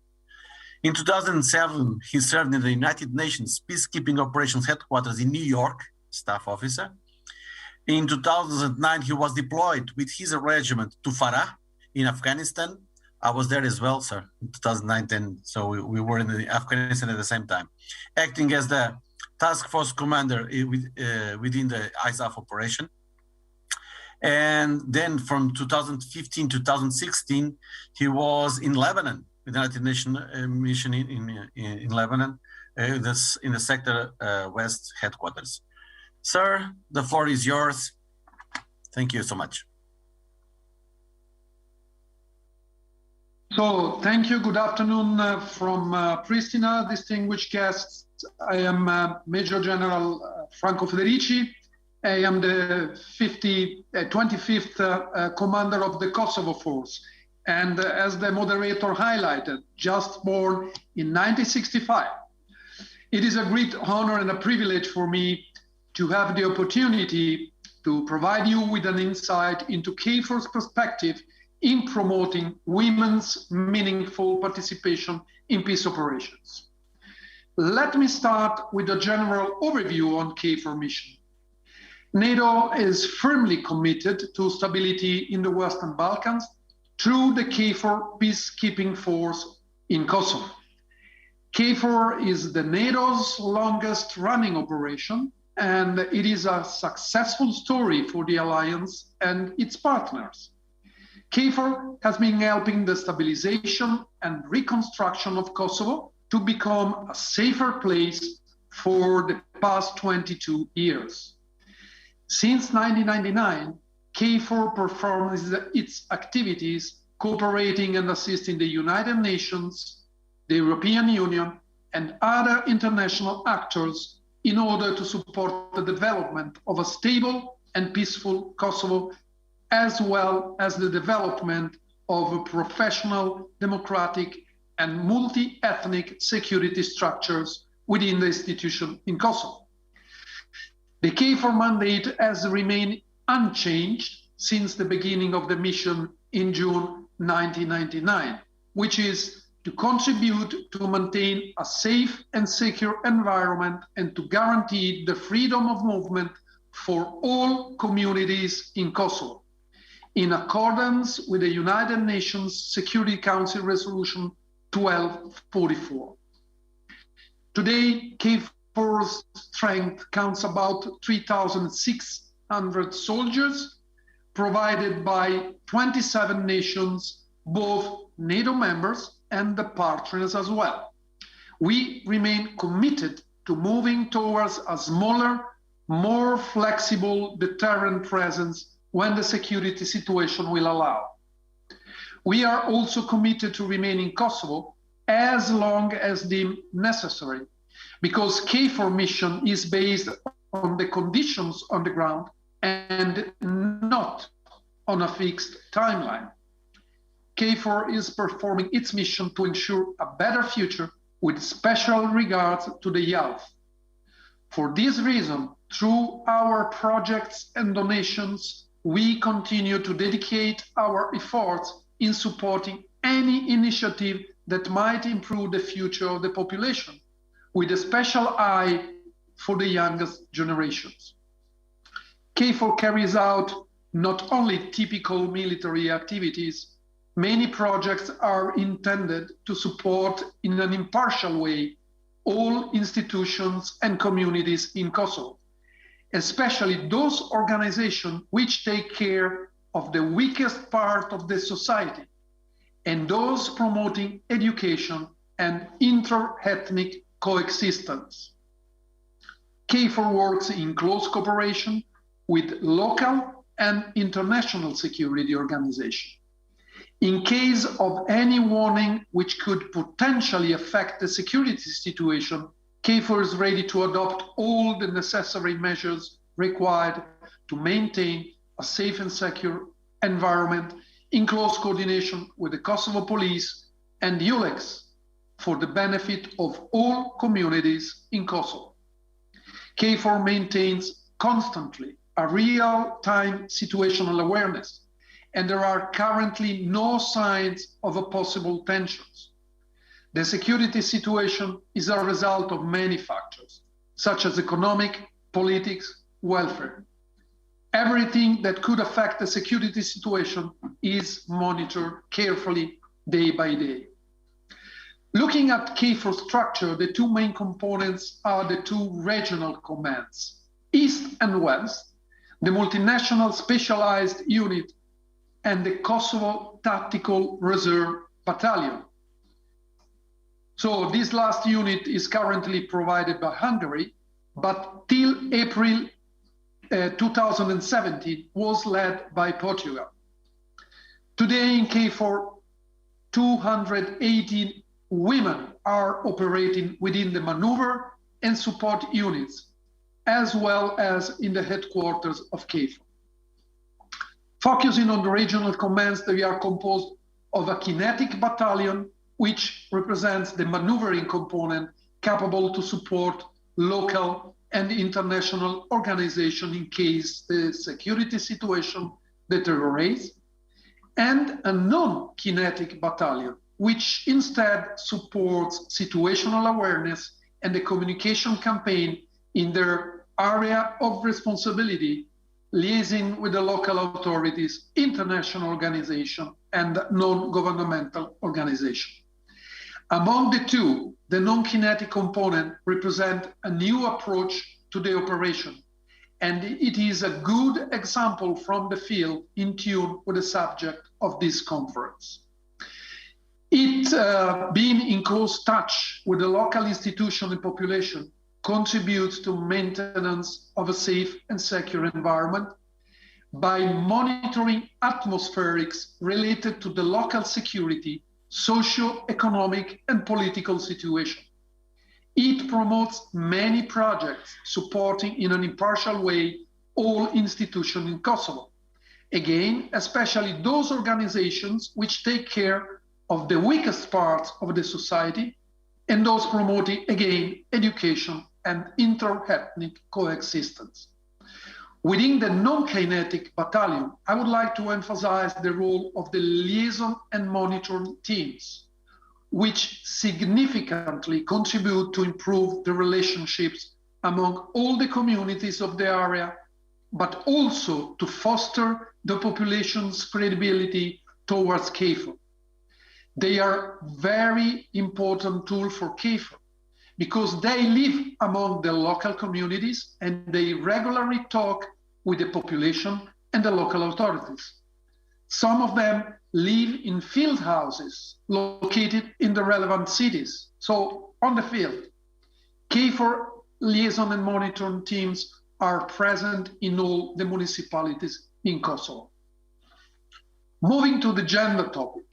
In 2007, he served in the United Nations Peacekeeping Operations Headquarters in New York, staff officer. In 2009, he was deployed with his regiment to Farah in Afghanistan, I was there as well, sir, in 2019. So we were in Afghanistan at the same time, acting as the task force commander within the ISAF operation. And then from 2015 to 2016, he was in Lebanon, with the United Nations mission in Lebanon, in the Sector West headquarters. Sir, the floor is yours. Thank you so much. So, thank you. Good afternoon from Pristina, distinguished guests. I am Major General Franco Federici. I am the 25th commander of the Kosovo Force. And as the moderator highlighted, just born in 1965. It is a great honor and a privilege for me to have the opportunity to provide you with an insight into KFOR's perspective in promoting women's meaningful participation in peace operations. Let me start with a general overview on KFOR mission. NATO is firmly committed to stability in the Western Balkans through the KFOR peacekeeping force in Kosovo. KFOR is the NATO's longest running operation, and it is a successful story for the alliance and its partners. KFOR has been helping the stabilization and reconstruction of Kosovo to become a safer place for the past 22 years. Since 1999, KFOR performs its activities cooperating and assisting the United Nations, the European Union, and other international actors in order to support the development of a stable and peaceful Kosovo, as well as the development of a professional, democratic, and multi-ethnic security structures within the institution in Kosovo. The KFOR mandate has remained unchanged since the beginning of the mission in June 1999, which is to contribute to maintain a safe and secure environment and to guarantee the freedom of movement for all communities in Kosovo, in accordance with the United Nations Security Council Resolution 1244. Today, KFOR's strength counts about 3,600 soldiers, provided by 27 nations, both NATO members and the partners as well. We remain committed to moving towards a smaller, more flexible deterrent presence when the security situation will allow. We are also committed to remain in Kosovo as long as deemed necessary, because KFOR mission is based on the conditions on the ground and not on a fixed timeline. KFOR is performing its mission to ensure a better future with special regards to the youth. For this reason, through our projects and donations, we continue to dedicate our efforts in supporting any initiative that might improve the future of the population, with a special eye for the youngest generations. KFOR carries out not only typical military activities. Many projects are intended to support in an impartial way all institutions and communities in Kosovo, especially those organizations which take care of the weakest part of the society and those promoting education and inter-ethnic coexistence. KFOR works in close cooperation with local and international security organizations. In case of any warning which could potentially affect the security situation, KFOR is ready to adopt all the necessary measures required to maintain a safe and secure environment in close coordination with the Kosovo police and ULEX for the benefit of all communities in Kosovo. KFOR maintains constantly a real-time situational awareness, and there are currently no signs of a possible tensions. The security situation is a result of many factors, such as economic, politics, welfare. Everything that could affect the security situation is monitored carefully day by day. Looking at KFOR structure, the two main components are the two regional commands, East and West, the multinational specialized unit, and the Kosovo Tactical Reserve Battalion. So this last unit is currently provided by Hungary, but till April 2017 was led by Portugal. Today in KFOR, 218 women are operating within the maneuver and support units, as well as in the headquarters of KFOR. Focusing on the regional commands, they are composed of a kinetic battalion, which represents the maneuvering component capable to support local and international organization in case the security situation deteriorates, and a non-kinetic battalion, which instead supports situational awareness and the communication campaign in their area of responsibility, liaising with the local authorities, international organization, and non-governmental organization. Among the two, the non-kinetic component represents a new approach to the operation, and it is a good example from the field in tune with the subject of this conference. It, being in close touch with the local institution and population, contributes to maintenance of a safe and secure environment by monitoring atmospherics related to the local security, socio-economic and political situation. It promotes many projects supporting in an impartial way all institutions in Kosovo. Again, especially those organizations which take care of the weakest parts of the society and those promoting, again, education and inter-ethnic coexistence. Within the non-kinetic battalion, I would like to emphasize the role of the liaison and monitoring teams, which significantly contribute to improve the relationships among all the communities of the area, but also to foster the population's credibility towards KFOR. They are very important tool for KFOR because they live among the local communities and they regularly talk with the population and the local authorities. Some of them live in field houses located in the relevant cities, so on the field. KFOR liaison and monitoring teams are present in all the municipalities in Kosovo. Moving to the gender topic,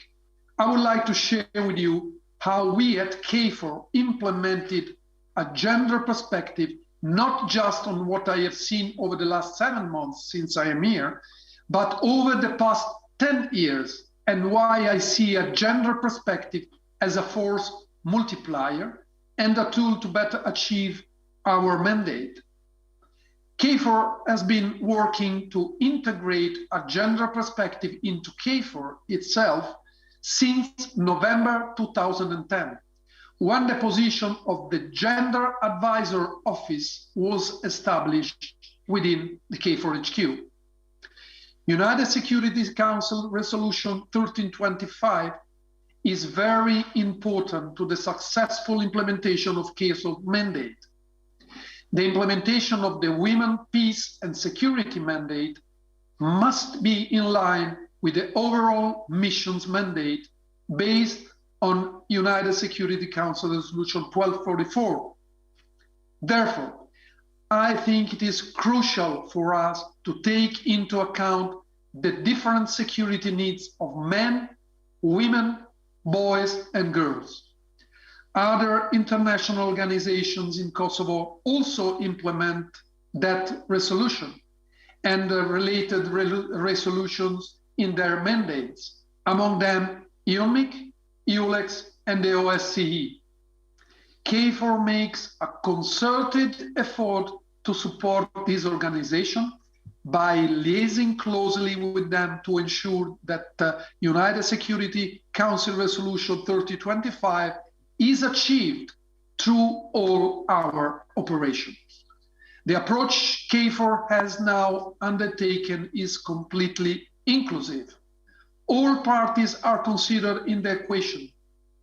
I would like to share with you how we at KFOR implemented a gender perspective, not just on what I have seen over the last 7 months since I am here, but over the past 10 years, and why I see a gender perspective as a force multiplier and a tool to better achieve our mandate. KFOR has been working to integrate a gender perspective into KFOR itself since November 2010, when the position of the Gender Advisor Office was established within the KFOR HQ. United Security Council Resolution 1325 is very important to the successful implementation of KFOR mandate. The implementation of the Women, Peace and Security mandate must be in line with the overall missions mandate based on United Security Council Resolution 1244. Therefore, I think it is crucial for us to take into account the different security needs of men, women, boys, and girls. Other international organizations in Kosovo also implement that resolution and the related resolutions in their mandates, among them EUMIC, EULEX, and the OSCE. KFOR makes a concerted effort to support this organization by liaising closely with them to ensure that United Security Council Resolution 3025 is achieved through all our operations. The approach KFOR has now undertaken is completely inclusive. All parties are considered in the equation: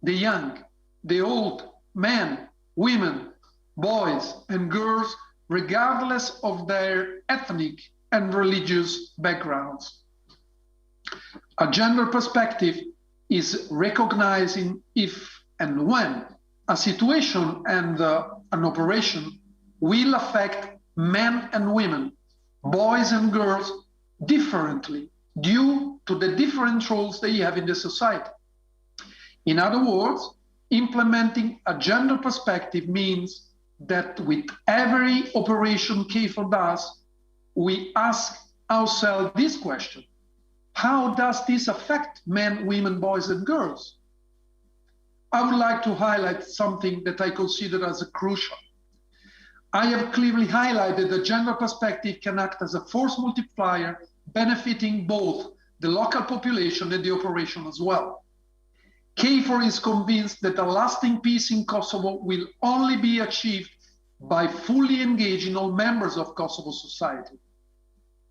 the young, the old, men, women, boys, and girls, regardless of their ethnic and religious backgrounds. A gender perspective is recognizing if and when a situation and an operation will affect men and women, boys and girls differently due to the different roles they have in the society. In other words, implementing a gender perspective means that with every operation KFOR does, we ask ourselves this question: how does this affect men, women, boys, and girls? I would like to highlight something that I consider as crucial. I have clearly highlighted that gender perspective can act as a force multiplier, benefiting both the local population and the operation as well. KFOR is convinced that a lasting peace in Kosovo will only be achieved by fully engaging all members of Kosovo society.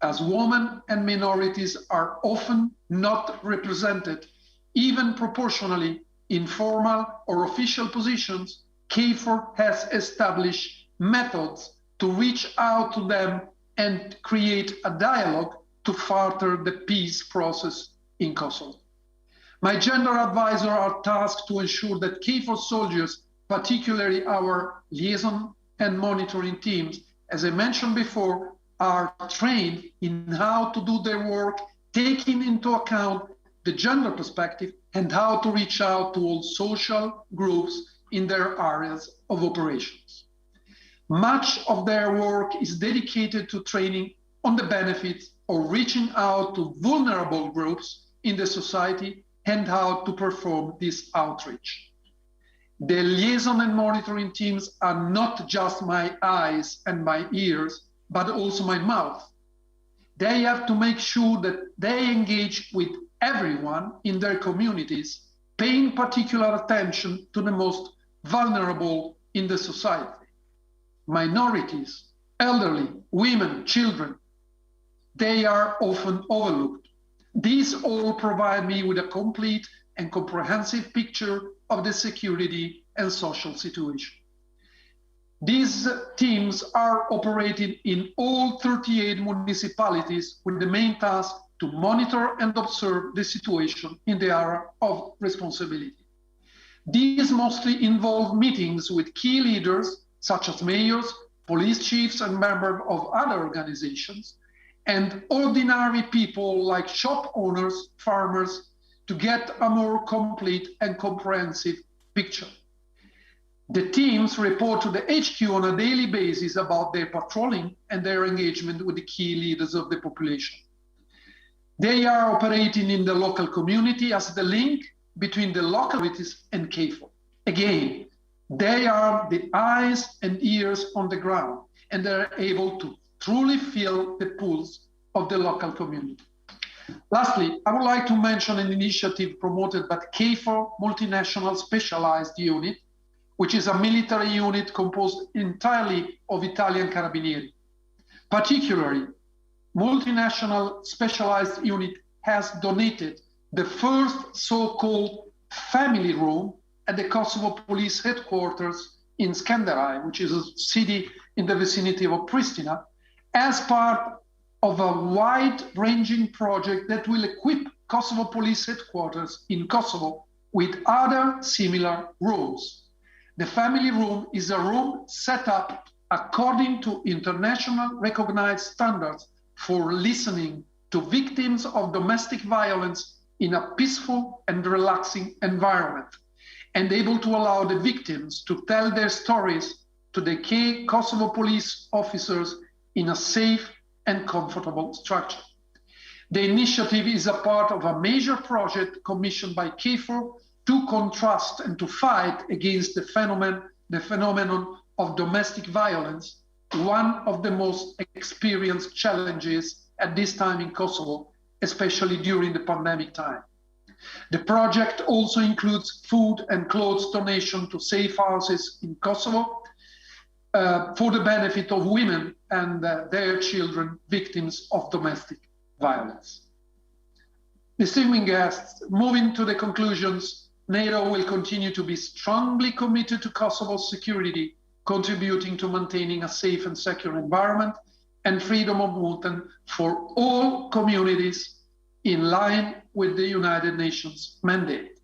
As women and minorities are often not represented, even proportionally, in formal or official positions, KFOR has established methods to reach out to them and create a dialogue to further the peace process in Kosovo. My gender advisors are tasked to ensure that KFOR soldiers, particularly our liaison and monitoring teams, as I mentioned before, are trained in how to do their work, taking into account the gender perspective and how to reach out to all social groups in their areas of operations. Much of their work is dedicated to training on the benefits of reaching out to vulnerable groups in the society and how to perform this outreach. The liaison and monitoring teams are not just my eyes and my ears, but also my mouth. They have to make sure that they engage with everyone in their communities, paying particular attention to the most vulnerable in the society. Minorities, elderly, women, children, they are often overlooked. These all provide me with a complete and comprehensive picture of the security and social situation. These teams are operating in all 38 municipalities with the main task to monitor and observe the situation in the area of responsibility. These mostly involve meetings with key leaders such as mayors, police chiefs, and members of other organizations, and ordinary people like shop owners, farmers, to get a more complete and comprehensive picture. The teams report to the HQ on a daily basis about their patrolling and their engagement with the key leaders of the population. They are operating in the local community as the link between the local authorities and KFOR. Again, they are the eyes and ears on the ground, and they're able to truly feel the pulse of the local community. Lastly, I would like to mention an initiative promoted by KFOR Multinational Specialized Unit, which is a military unit composed entirely of Italian Carabinieri. Particularly, Multinational Specialized Unit has donated the first so-called family room at the Kosovo Police Headquarters in Skenderaj, which is a city in the vicinity of Pristina, as part of a wide-ranging project that will equip Kosovo Police Headquarters in Kosovo with other similar rooms. The family room is a room set up according to international recognized standards for listening to victims of domestic violence in a peaceful and relaxing environment, and able to allow the victims to tell their stories to the key Kosovo police officers in a safe and comfortable structure. The initiative is a part of a major project commissioned by KFOR to contrast and to fight against the phenomenon of domestic violence, one of the most experienced challenges at this time in Kosovo, especially during the pandemic time. The project also includes food and clothes donation to safe houses in Kosovo for the benefit of women and their children victims of domestic violence. Distinguished guests, moving to the conclusions, NATO will continue to be strongly committed to Kosovo's security, contributing to maintaining a safe and secure environment and freedom of movement for all communities in line with the United Nations mandate.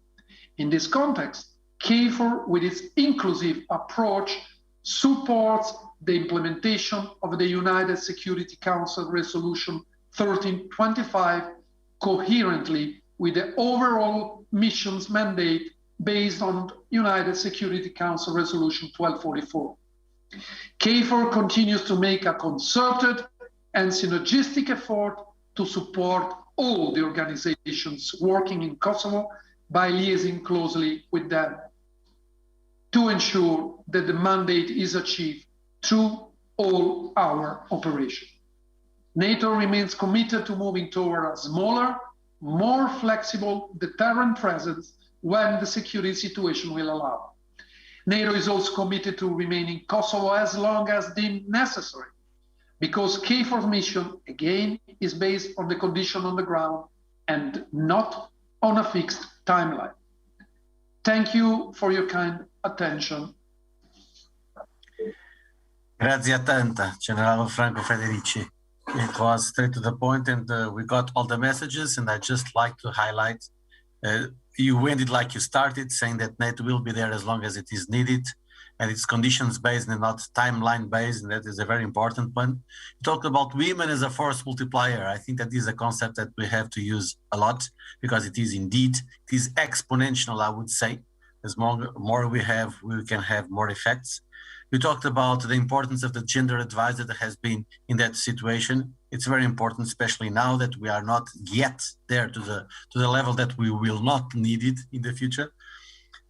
In this context, KFOR, with its inclusive approach, supports the implementation of the United Security Council Resolution 1325 coherently with the overall missions mandate based on United Security Council Resolution 1244. KFOR continues to make a concerted and synergistic effort to support all the organizations working in Kosovo by liaising closely with them to ensure that the mandate is achieved through all our operations. NATO remains committed to moving toward a smaller, more flexible deterrent presence when the security situation will allow. NATO is also committed to remaining in Kosovo as long as deemed necessary, because KFOR's mission, again, is based on the condition on the ground and not on a fixed timeline. Thank you for your kind attention. Grazie tanta, General Franco Federici. It was straight to the point, and we got all the messages, and I'd just like to highlight, you ended like you started, saying that NATO will be there as long as it is needed, and it's conditions-based and not timeline-based, and that is a very important one. You talked about women as a force multiplier. I think that is a concept that we have to use a lot, because it is indeed, it is exponential, I would say. As more we have, we can have more effects. You talked about the importance of the gender advisor that has been in that situation. It's very important, especially now that we are not yet there to the level that we will not need it in the future.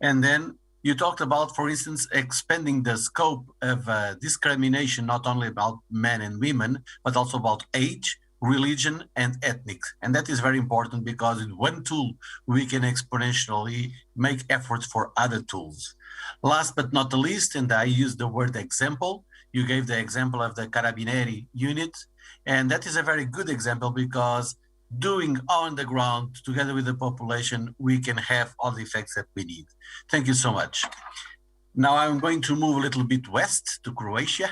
And then you talked about, for instance, expanding the scope of discrimination, not only about men and women, but also about age, religion, and ethnic. And that is very important, because in one tool, we can exponentially make efforts for other tools. Last but not the least, and I use the word example, you gave the example of the Carabinieri unit, and that is a very good example, because doing on the ground together with the population, we can have all the effects that we need. Thank you so much. Now I'm going to move a little bit west to Croatia.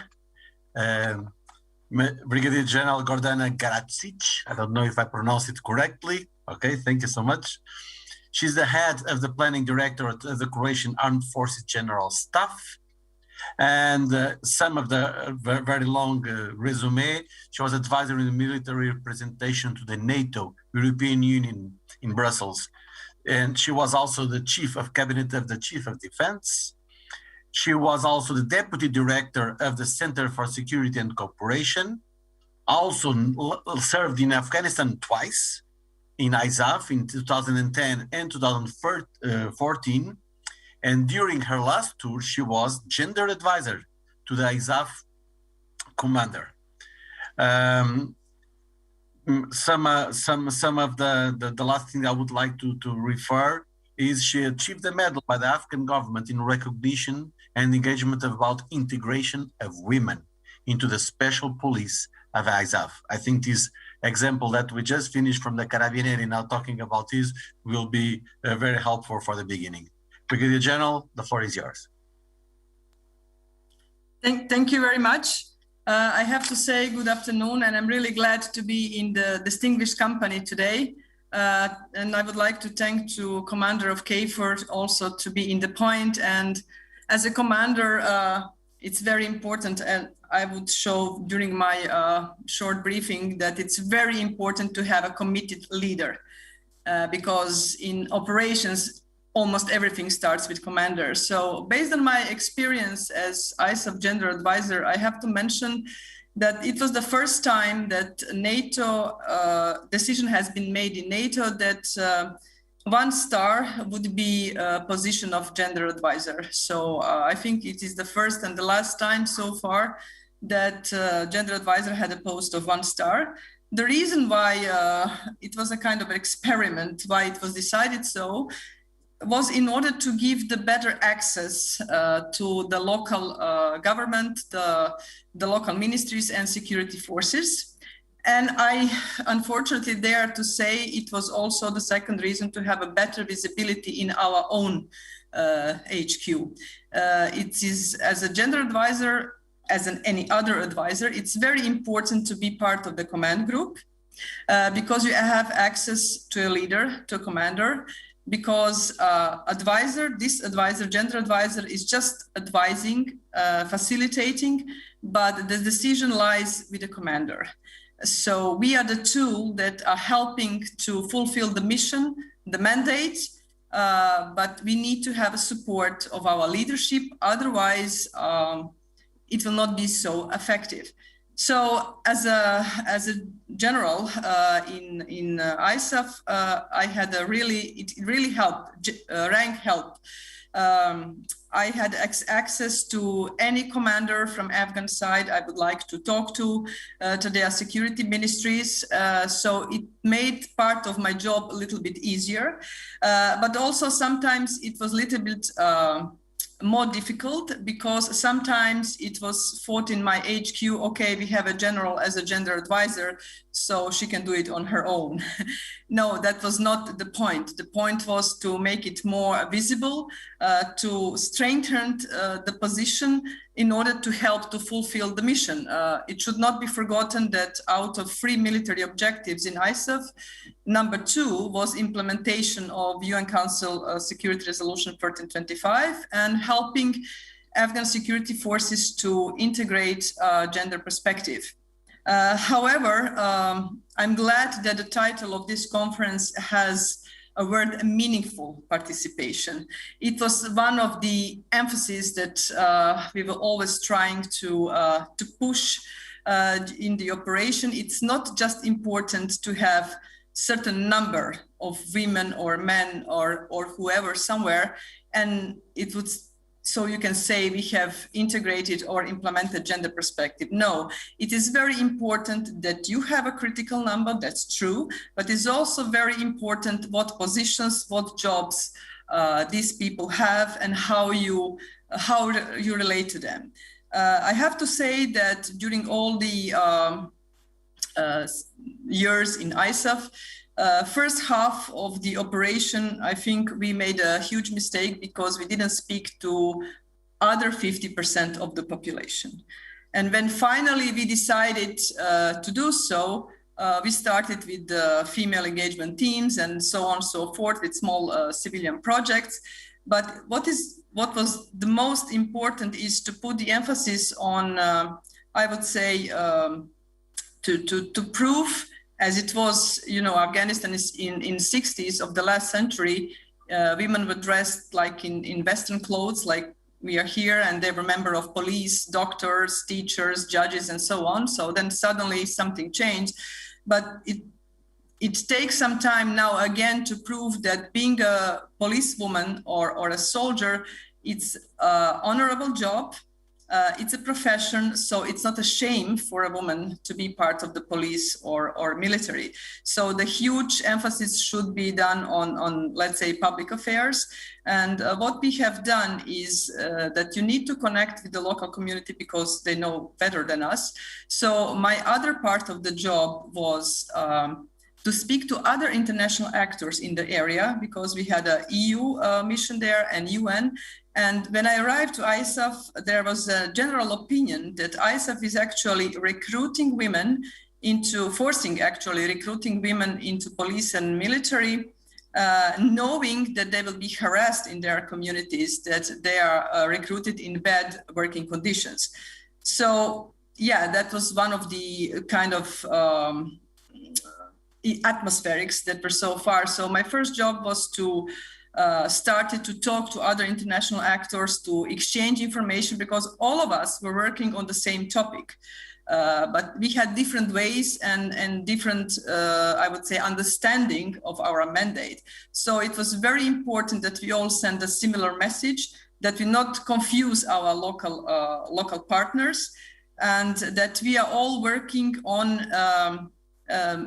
Brigadier General Gordana Garacic, I don't know if I pronounced it correctly. Okay, thank you so much. She's the head of the planning directorate of the Croatian Armed Forces General Staff. And some of the very long resume, she was advisor in the military representation to the NATO, European Union in Brussels. And she was also the chief of cabinet of the chief of defense. She was also the deputy director of the Center for Security and Cooperation, also served in Afghanistan twice, in ISAF in 2010 and 2014. And during her last tour, she was gender advisor to the ISAF commander. Some of the last thing I would like to refer is she achieved a medal by the Afghan government in recognition and engagement about integration of women into the special police of ISAF. I think this example that we just finished from the Carabinieri now talking about this will be very helpful for the beginning. Brigadier General, the floor is yours. Thank you very much. I have to say good afternoon, and I'm really glad to be in the distinguished company today. And I would like to thank to Commander of KFOR also to be in the point. And as a commander, it's very important, and I would show during my short briefing that it's very important to have a committed leader, because in operations, almost everything starts with commanders. So based on my experience as ISAF Gender Advisor, I have to mention that it was the first time that NATO decision has been made in NATO that 1 star would be a position of gender advisor. So I think it is the first and the last time so far that gender advisor had a post of 1 star. The reason why it was a kind of experiment, why it was decided so, was in order to give the better access to the local government, the local ministries and security forces. And I unfortunately dare to say it was also the second reason to have a better visibility in our own HQ. It is, as a gender advisor, as any other advisor, it's very important to be part of the command group because you have access to a leader, to a commander, because this advisor, gender advisor, is just advising, facilitating, but the decision lies with the commander. So we are the tool that are helping to fulfill the mission, the mandate, but we need to have a support of our leadership. Otherwise, it will not be so effective. So as a general in ISAF, I had it really helped, rank help. I had access to any commander from Afghan side I would like to talk to their security ministries. So it made part of my job a little bit easier, but also sometimes it was a little bit more difficult because sometimes it was thought in my HQ, okay, we have a general as a gender advisor, so she can do it on her own. No, that was not the point. The point was to make it more visible, to strengthen the position in order to help to fulfill the mission. It should not be forgotten that out of 3 military objectives in ISAF, number 2 was implementation of UN Council Security Resolution 1325 and helping Afghan security forces to integrate gender perspective. However, I'm glad that the title of this conference has a word meaningful participation. It was one of the emphases that we were always trying to push in the operation. It's not just important to have certain number of women or men or whoever somewhere, and it would, so you can say we have integrated or implemented gender perspective. No, it is very important that you have a critical number, that's true, but it's also very important what positions, what jobs these people have and how you relate to them. I have to say that during all the years in ISAF, first half of the operation, I think we made a huge mistake because we didn't speak to other 50% of the population. And when finally we decided to do so, we started with the female engagement teams and so on and so forth with small civilian projects. But what was the most important is to put the emphasis on, I would say, to prove, as it was, you know, Afghanistan is in 60s of the last century, women were dressed like in Western clothes, like we are here, and they were members of police, doctors, teachers, judges, and so on. So then suddenly something changed, but it takes some time now again to prove that being a policewoman or a soldier, it's an honorable job. It's a profession, so it's not a shame for a woman to be part of the police or military. So the huge emphasis should be done on let's say, public affairs. And what we have done is that you need to connect with the local community because they know better than us. So my other part of the job was to speak to other international actors in the area because we had an EU mission there and UN. And when I arrived to ISAF, there was a general opinion that ISAF is actually recruiting women into, recruiting women into police and military, knowing that they will be harassed in their communities, that they are recruited in bad working conditions. So yeah, that was one of the kind of atmospherics that were so far. So my first job was to started to talk to other international actors, to exchange information, because all of us were working on the same topic. But we had different ways and different, I would say, understanding of our mandate. So it was very important that we all send a similar message, that we not confuse our local partners, and that we are all working on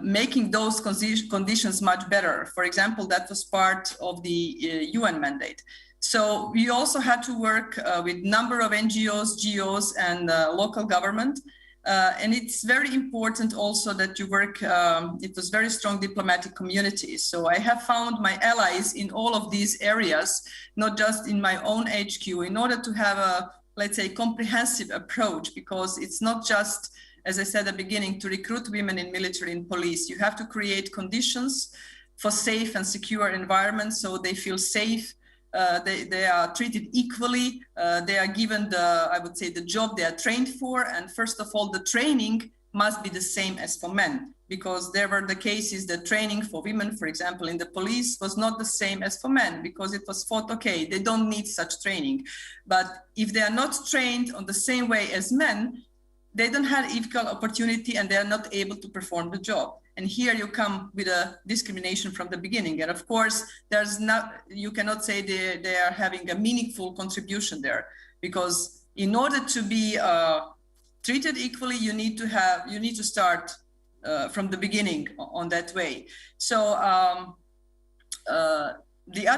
making those conditions much better. For example, that was part of the UN mandate. So we also had to work with number of NGOs, GOs, and local government And it's very important also that you work, it was very strong diplomatic community. So I have found my allies in all of these areas, not just in my own HQ, in order to have a, let's say, comprehensive approach, because it's not just, as I said at the beginning, to recruit women in military and police. You have to create conditions for safe and secure environments so they feel safe. They are treated equally. They are given the, I would say, the job they are trained for. And first of all, the training must be the same as for men, because there were the cases that training for women, for example, in the police was not the same as for men, because it was thought, okay, they don't need such training. But if they are not trained on the same way as men, they don't have equal opportunity and they are not able to perform the job. And here you come with a discrimination from the beginning. And of course, there's not, you cannot say they are having a meaningful contribution there, because in order to be treated equally, you need to start from the beginning on that way. So the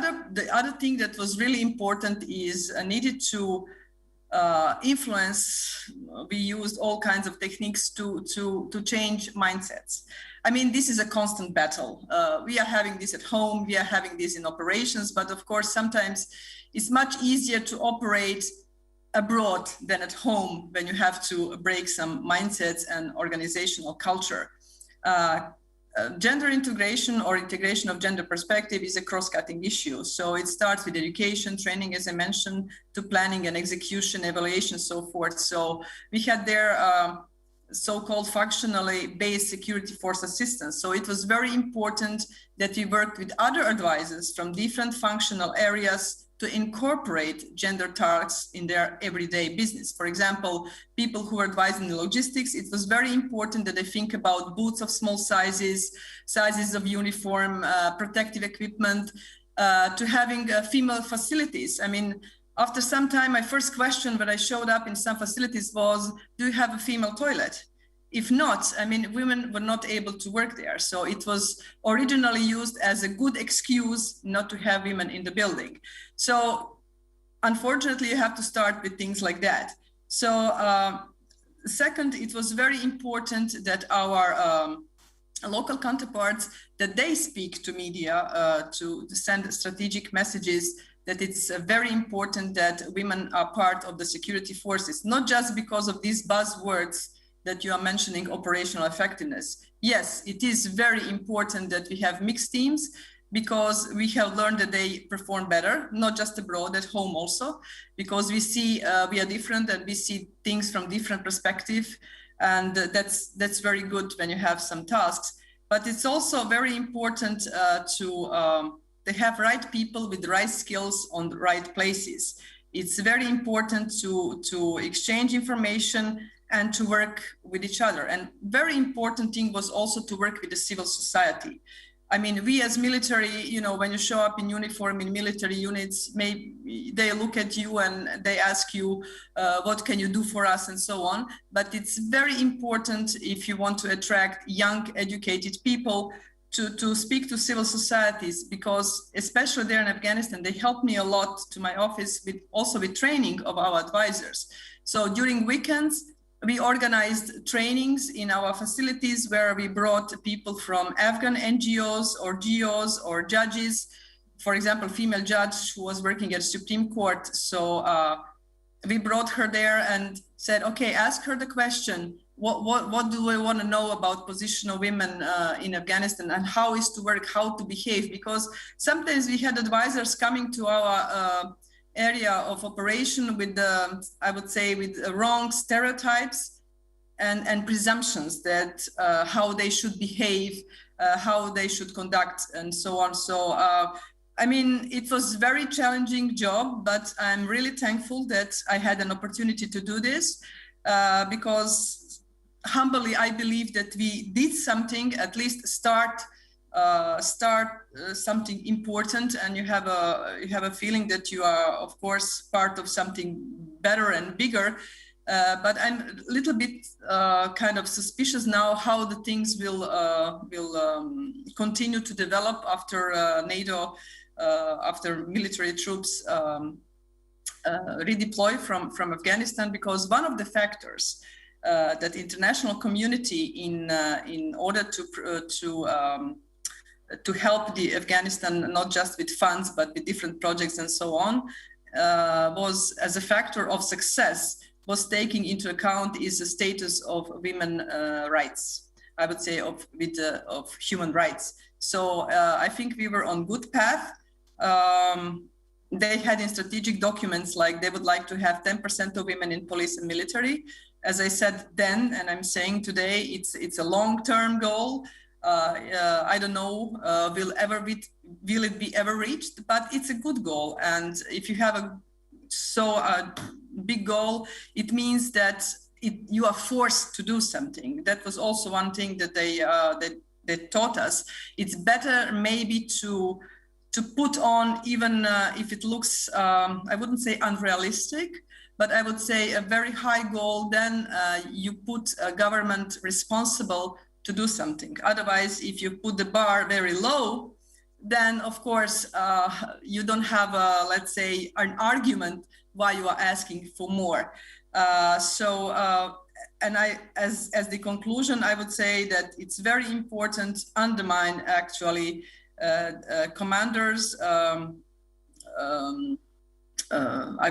other thing that was really important is needed to influence. We used all kinds of techniques to change mindsets. I mean, this is a constant battle. We are having this at home, we are having this in operations, but of course, sometimes it's much easier to operate abroad than at home when you have to break some mindsets and organizational culture. Gender integration or integration of gender perspective is a cross-cutting issue. So it starts with education, training, as I mentioned, to planning and execution, evaluation, so forth. So we had there so-called functionally based security force assistance. So it was very important that we worked with other advisors from different functional areas to incorporate gender tasks in their everyday business. For example, people who are advising the logistics, it was very important that they think about boots of small sizes, sizes of uniform, protective equipment, to having female facilities. I mean, after some time, my first question when I showed up in some facilities was, do you have a female toilet? If not, I mean, women were not able to work there. So it was originally used as a good excuse not to have women in the building. So unfortunately, you have to start with things like that. So second, it was very important that our local counterparts, that they speak to media to send strategic messages that it's very important that women are part of the security forces, not just because of these buzzwords that you are mentioning, operational effectiveness. Yes, it is very important that we have mixed teams, because we have learned that they perform better, not just abroad, at home also, because we see we are different and we see things from different perspective. And that's very good when you have some tasks. But it's also very important to have right people with the right skills on the right places. It's very important to exchange information and to work with each other. And very important thing was also to work with the civil society. I mean, we as military, you know, when you show up in uniform in military units, maybe they look at you and they ask you, what can you do for us and so on. But it's very important if you want to attract young, educated people to speak to civil societies, because especially there in Afghanistan, they helped me a lot to my office with also with training of our advisors. So during weekends, we organized trainings in our facilities where we brought people from Afghan NGOs or GOs or judges. For example, female judge who was working at Supreme Court. So we brought her there and said, okay, ask her the question, what do we want to know about position of women in Afghanistan and how is to work, how to behave? Because sometimes we had advisors coming to our area of operation with the, I would say, with wrong stereotypes and presumptions that how they should behave, how they should conduct, and so on. So, I mean, it was a very challenging job, but I'm really thankful that I had an opportunity to do this because humbly, I believe that we did something, at least start something important, and you have a feeling that you are, of course, part of something better and bigger. But I'm a little bit kind of suspicious now how the things will continue to develop after NATO, after military troops redeploy from Afghanistan, because one of the factors that international community in order to help the Afghanistan, not just with funds, but with different projects and so on, was as a factor of success, was taking into account is the status of women rights, I would say of human rights. So I think we were on good path. They had in strategic documents like they would like to have 10% of women in police and military. As I said then, and I'm saying today, it's a long-term goal. I don't know, will it be ever reached? But it's a good goal. And if you have a big goal, it means that you are forced to do something. That was also one thing that they taught us. It's better maybe to put on, even if it looks, I wouldn't say unrealistic, but I would say a very high goal, then you put a government responsible to do something. Otherwise, if you put the bar very low, then of course, you don't have let's say, an argument why you are asking for more. And as the conclusion, I would say that it's very important to undermine actually commanders, I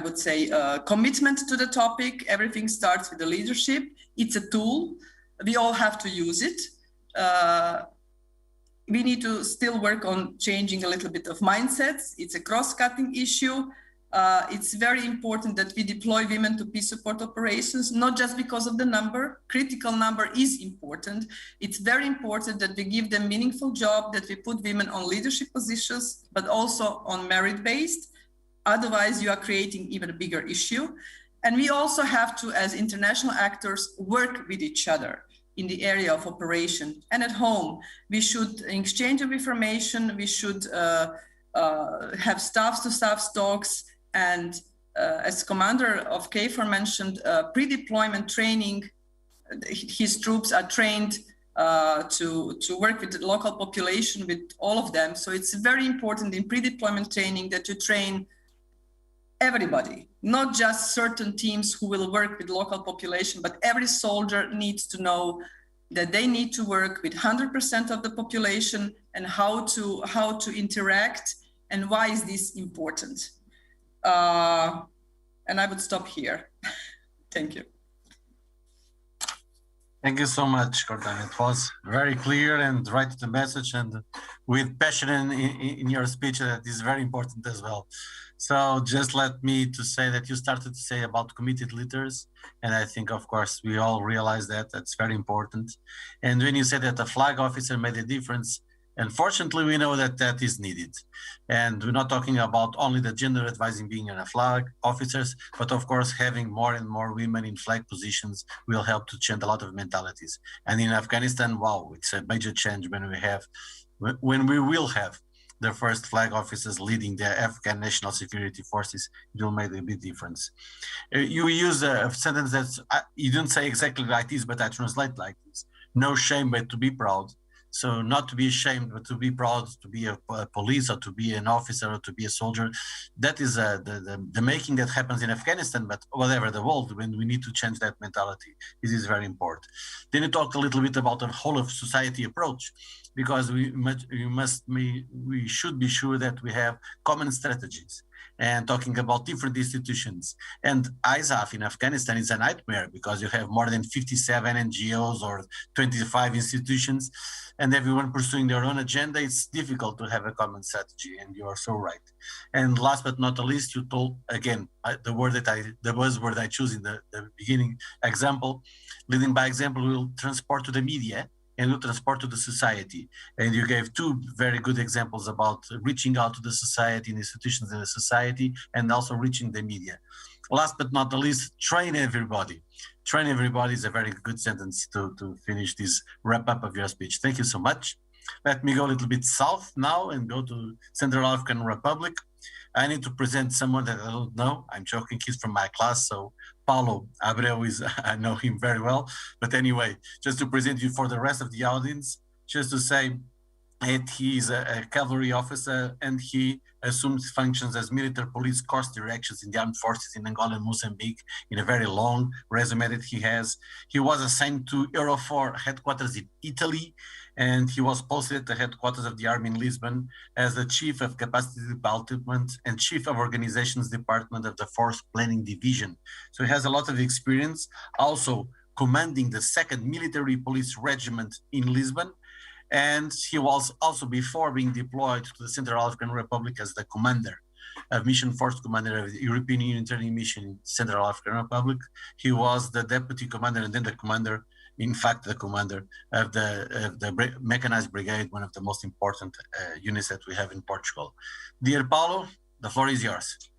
would say, commitment to the topic. Everything starts with the leadership. It's a tool. We all have to use it. We need to still work on changing a little bit of mindsets. It's a cross-cutting issue. It's very important that we deploy women to peace support operations, not just because of the number. Critical number is important. It's very important that we give them meaningful job, that we put women on leadership positions, but also on merit-based. Otherwise, you are creating even a bigger issue. And we also have to, as international actors, work with each other in the area of operation. And at home, we should exchange of information. We should have staff-to-staff talks. And as Commander of KFOR mentioned, pre-deployment training, his troops are trained to work with the local population, with all of them. So it's very important in pre-deployment training that you train everybody, not just certain teams who will work with local population, but every soldier needs to know that they need to work with 100% of the population and how to interact and why is this important. And I would stop here. Thank you. Thank you so much, Gordana. It was very clear and right to the message, and with passion in your speech. That is very important as well. So just let me to say that you started to say about committed leaders, and I think, of course, we all realize that that's very important. And when you said that the flag officer made a difference, unfortunately, we know that that is needed. And we're not talking about only the gender advising being in a flag officers, but of course, having more and more women in flag positions will help to change a lot of mentalities. And in Afghanistan, wow, it's a major change when we will have the first flag officers leading the Afghan National Security Forces. It will make a big difference. You use a sentence that you didn't say exactly like this, but I translate like this: no shame, but to be proud. So not to be ashamed, but to be proud to be a police or to be an officer or to be a soldier. That is the making that happens in Afghanistan, but whatever the world, when we need to change that mentality, this is very important. Then you talk a little bit about the whole of society approach, because we should be sure that we have common strategies. And talking about different institutions. And ISAF in Afghanistan is a nightmare because you have more than 57 NGOs or 25 institutions, and everyone pursuing their own agenda. It's difficult to have a common strategy, and you are so right. And last but not the least, you told, again, the buzzword I choose in the beginning, example. Leading by example will transport to the media and will transport to the society. And you gave two very good examples about reaching out to the society and institutions in the society, and also reaching the media. Last but not the least, train everybody. Train everybody is a very good sentence to finish this wrap up of your speech. Thank you so much. Let me go a little bit south now and go to Central African Republic. I need to present someone that I don't know. I'm joking, he's from my class, so Paulo Abreu I know him very well. But anyway, just to present you for the rest of the audience, just to say, He is a cavalry officer, and he assumed functions as military police course directions in the armed forces in Angola and Mozambique in a very long resume that he has. He was assigned to Eurofor headquarters in Italy, and he was posted at the headquarters of the Army in Lisbon as the Chief of Capacity Development and Chief of Organizations Department of the Force Planning Division. So he has a lot of experience, also commanding the 2nd Military Police Regiment in Lisbon. And he was also, before being deployed to the Central African Republic, as the commander of Mission Force Commander of the European Union Training Mission in Central African Republic. He was the deputy commander and then the commander, in fact, the commander of the Mechanized Brigade, one of the most important units that we have in Portugal. Dear Paulo, the floor is yours.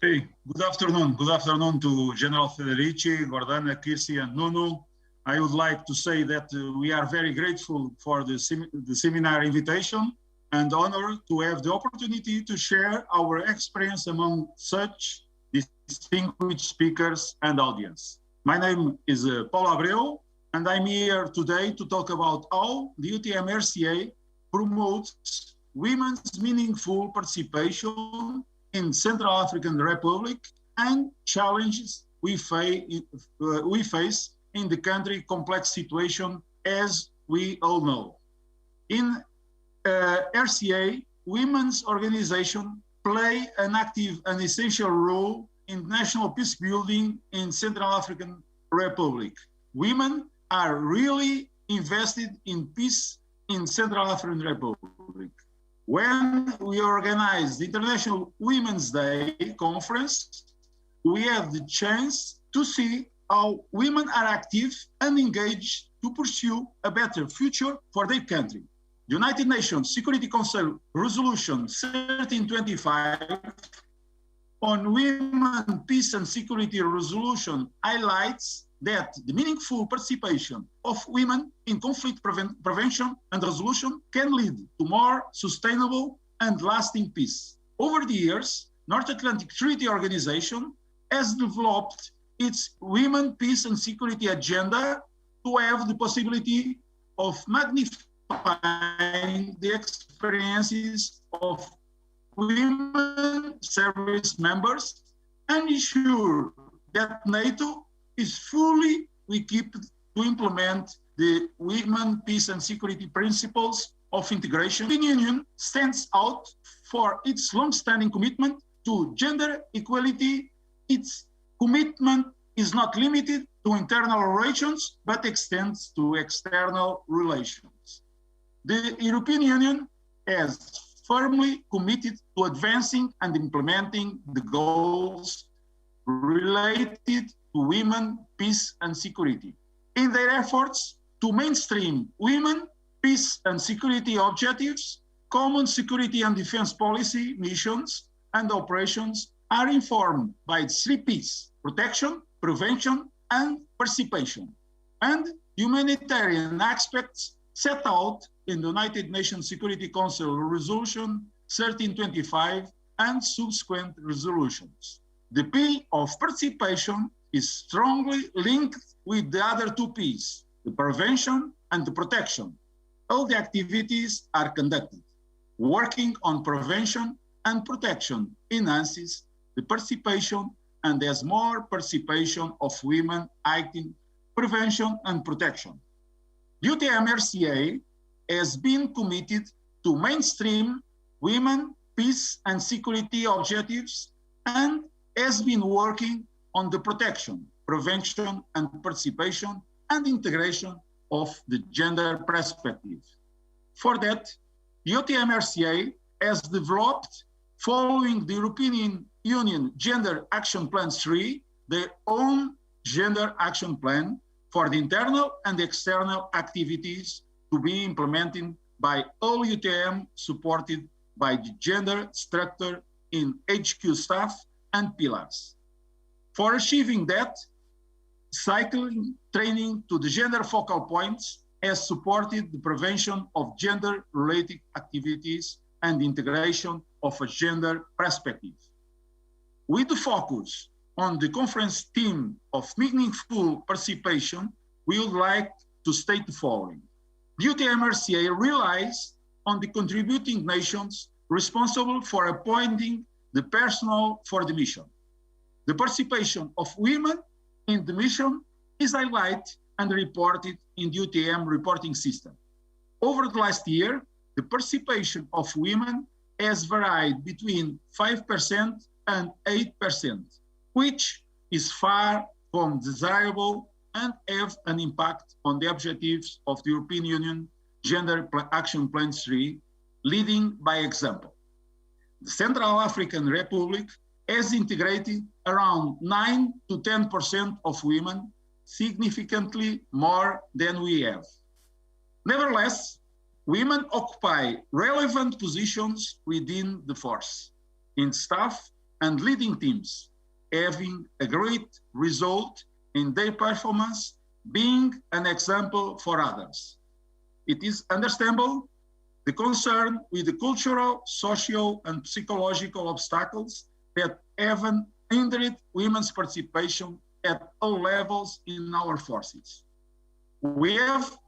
Okay, good afternoon. Good afternoon to General Federici, Gordana, Kirsi, and Nuno. I would like to say that we are very grateful for the seminar invitation and honored to have the opportunity to share our experience among such distinguished speakers and audience. My name is Paulo Abreu, and I'm here today to talk about how the UTM-RCA promotes women's meaningful participation in Central African Republic and challenges we face in the country complex situation, as we all know. In RCA, women's organizations play an active and essential role in national peace building in Central African Republic. Women are really invested in peace in Central African Republic. When we organized the International Women's Day conference, we had the chance to see how women are active and engaged to pursue a better future for their country. The United Nations Security Council Resolution 1325 on Women, Peace and Security Resolution highlights that the meaningful participation of women in conflict prevention and resolution can lead to more sustainable and lasting peace. Over the years, North Atlantic Treaty Organization has developed its Women, Peace and Security agenda to have the possibility of magnifying the experiences of women service members and ensure that NATO is fully equipped to implement the Women, Peace and Security principles of integration. The European Union stands out for its long-standing commitment to gender equality. Its commitment is not limited to internal relations, but extends to external relations. The European Union has firmly committed to advancing and implementing the goals related to women, peace and security. In their efforts to mainstream women, peace and security objectives, common security and defense policy missions and operations are informed by 3 P's: protection, prevention, and participation, and humanitarian aspects set out in the United Nations Security Council Resolution 1325 and subsequent resolutions. The P of participation is strongly linked with the other 2 P's, the prevention and the protection. All the activities are conducted. Working on prevention and protection enhances the participation and there's more participation of women acting prevention and protection. UTM-RCA has been committed to mainstream women, peace and security objectives and has been working on the protection, prevention and participation and integration of the gender perspective. For that, the UTM-RCA has developed, following the European Union Gender Action Plan 3, their own gender action plan for the internal and external activities to be implemented by all UTM, supported by the gender structure in HQ staff and pillars. For achieving that, cycling training to the gender focal points has supported the prevention of gender-related activities and integration of a gender perspective. With the focus on the conference theme of meaningful participation, we would like to state the following. the UTM-RCA relies on the contributing nations responsible for appointing the personnel for the mission. The participation of women in the mission is highlighted and reported in the UTM reporting system. Over the last year, the participation of women has varied between 5% and 8%, which is far from desirable and have an impact on the objectives of the European Union Gender Action Plan 3, leading by example. The Central African Republic has integrated around 9 to 10% of women, significantly more than we have. Nevertheless, women occupy relevant positions within the force, in staff and leading teams, having a great result in their performance, being an example for others. It is understandable the concern with the cultural, social, and psychological obstacles that have hindered women's participation at all levels in our forces. We have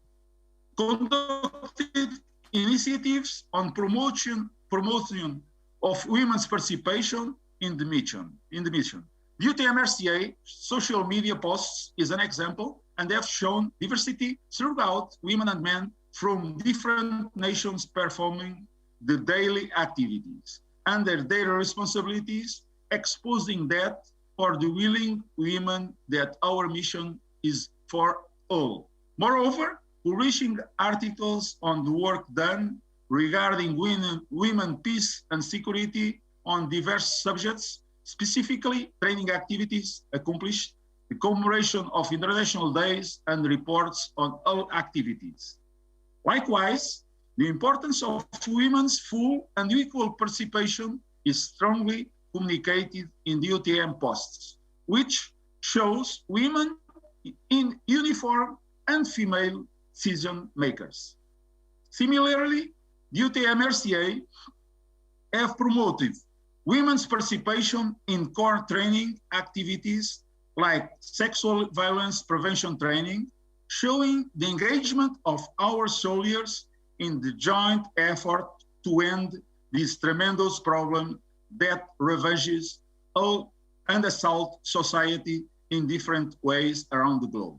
conducted initiatives on promotion of women's participation in the mission. The UTM-RCA social media posts is an example and have shown diversity throughout women and men from different nations performing the daily activities under their responsibilities, exposing that for the willing women that our mission is for all. Moreover, publishing articles on the work done regarding women, peace and security on diverse subjects, specifically training activities accomplished, the commemoration of international days and reports on all activities. Likewise, the importance of women's full and equal participation is strongly communicated in the UTM posts, which shows women in uniform and female decision makers. Similarly, the UTM-RCA have promoted women's participation in core training activities like sexual violence prevention training, showing the engagement of our soldiers in the joint effort to end this tremendous problem that ravages all and assault society in different ways around the globe.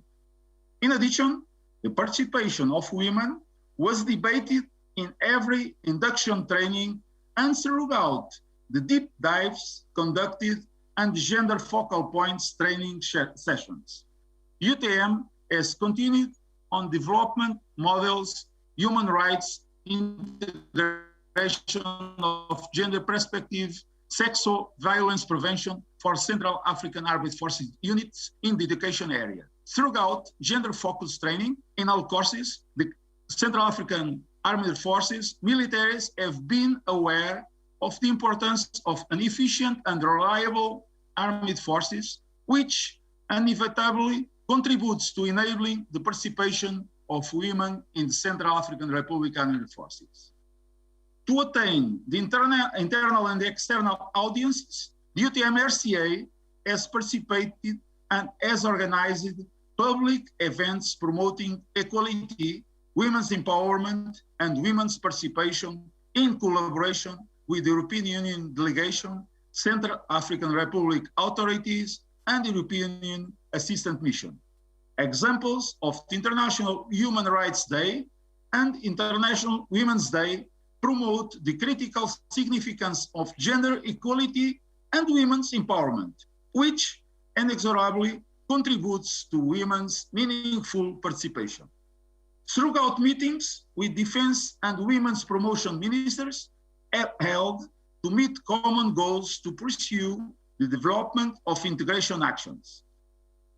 In addition, the participation of women was debated in every induction training and throughout the deep dives conducted and gender focal points training sessions. UTM has continued on development models, human rights, integration of gender perspective, sexual violence prevention for Central African Armed Forces units in the education area. Throughout gender-focused training in all courses, the Central African Armed Forces militaries have been aware of the importance of an efficient and reliable armed forces, which inevitably contributes to enabling the participation of women in the Central African Republic Armed Forces. To attain the internal and external audiences, the UTM-RCA has participated and has organized public events promoting equality, women's empowerment, and women's participation in collaboration with the European Union delegation, Central African Republic authorities, and the European Union Assistance Mission. Examples of the International Human Rights Day and International Women's Day promote the critical significance of gender equality and women's empowerment, which inexorably contributes to women's meaningful participation. Throughout meetings with defense and women's promotion ministers held to meet common goals to pursue the development of integration actions.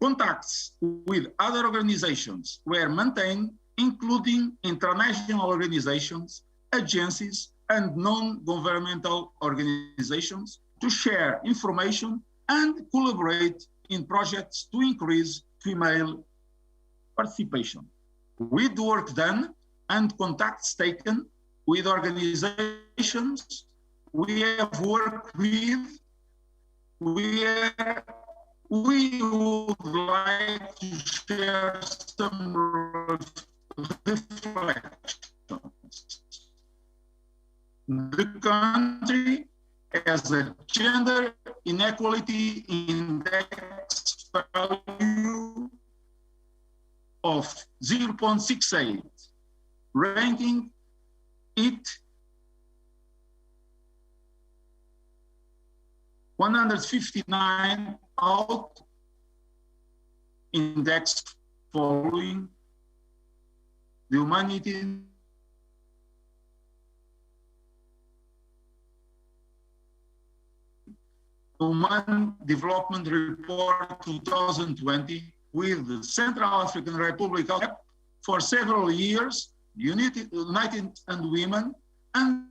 Contacts with other organizations were maintained, including international organizations, agencies, and non-governmental organizations to share information and collaborate in projects to increase female participation. With the work done and contacts taken with organizations we have worked with, we would like to share some reflections. Equality Index value of 0.68, ranking it 159 out index following the Humanity Human Development Report 2020 with the Central African Republic for several years, United and Women, and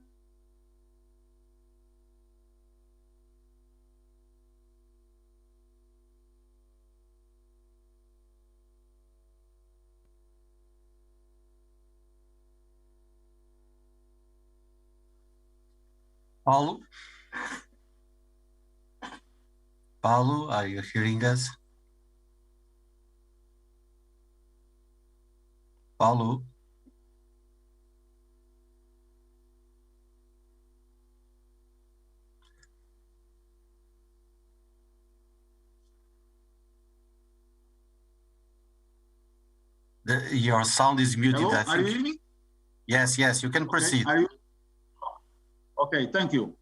Paulo? Paulo, are you hearing us? Paulo? Your sound is muted. Hello, I think. are you hearing me? Yes, yes, you can proceed. Okay, thank you.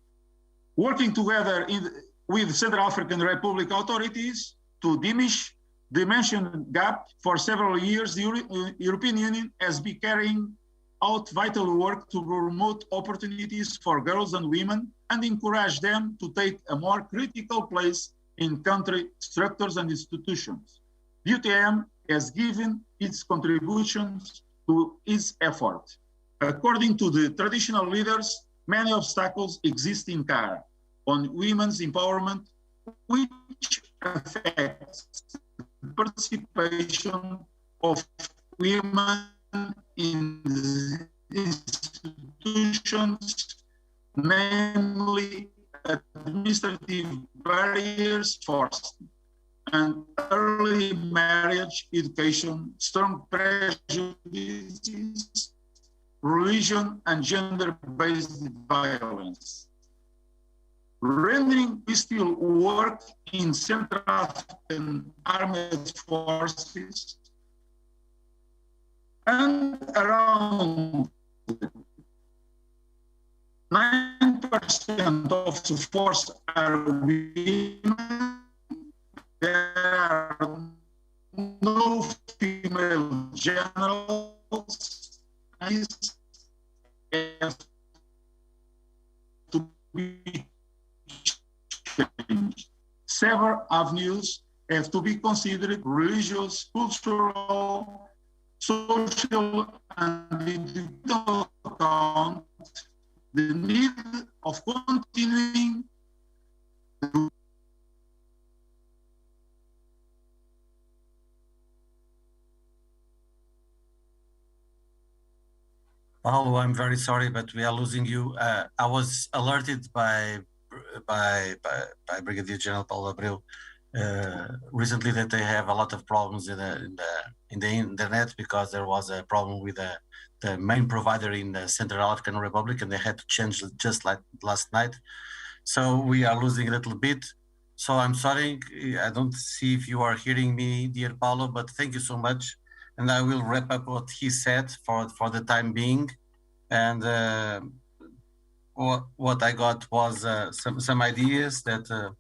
Working together with Central African Republic authorities to diminish the mentioned gap for several years, the European Union has been carrying out vital work to promote opportunities for girls and women and encourage them to take a more critical place in country structures and institutions. The UTM has given its contributions to its effort. According to the traditional leaders, many obstacles exist in CAR on women's empowerment, which affects the participation of women in the institutions, namely administrative barriers, forced and early marriage, education, strong prejudices, religion, and gender-based violence. Rendering peaceful work in Central African armed forces and around 9% of the force are women. There are no female generals. This has to be changed. Several avenues have to be considered: religious, cultural, social, and individual account. The need of continuing to Paulo, I'm very sorry, but we are losing you. I was alerted by Brigadier General Paulo Abreu recently that they have a lot of problems in the internet because there was a problem with the main provider in the Central African Republic, and they had to change just like last night. So we are losing a little bit. So I'm sorry. I don't see if you are hearing me, dear Paulo, but thank you so much. And I will wrap up what he said for the time being. And what I got was some ideas that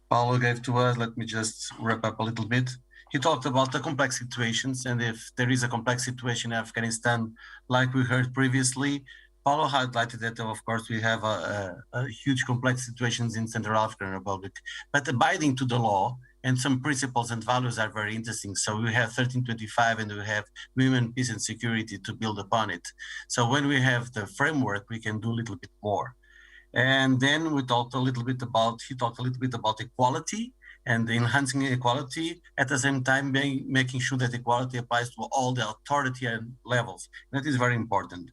Paulo gave to us. Let me just wrap up a little bit. He talked about the complex situations, and if there is a complex situation in Afghanistan, like we heard previously, Paulo highlighted that, of course, we have a huge complex situations in Central African Republic, but abiding to the law and some principles and values are very interesting. So we have 1325 and we have women, peace and security to build upon it. So when we have the framework, we can do a little bit more. And then he talked a little bit about equality and enhancing equality, at the same time making sure that equality applies to all the authority and levels. That is very important.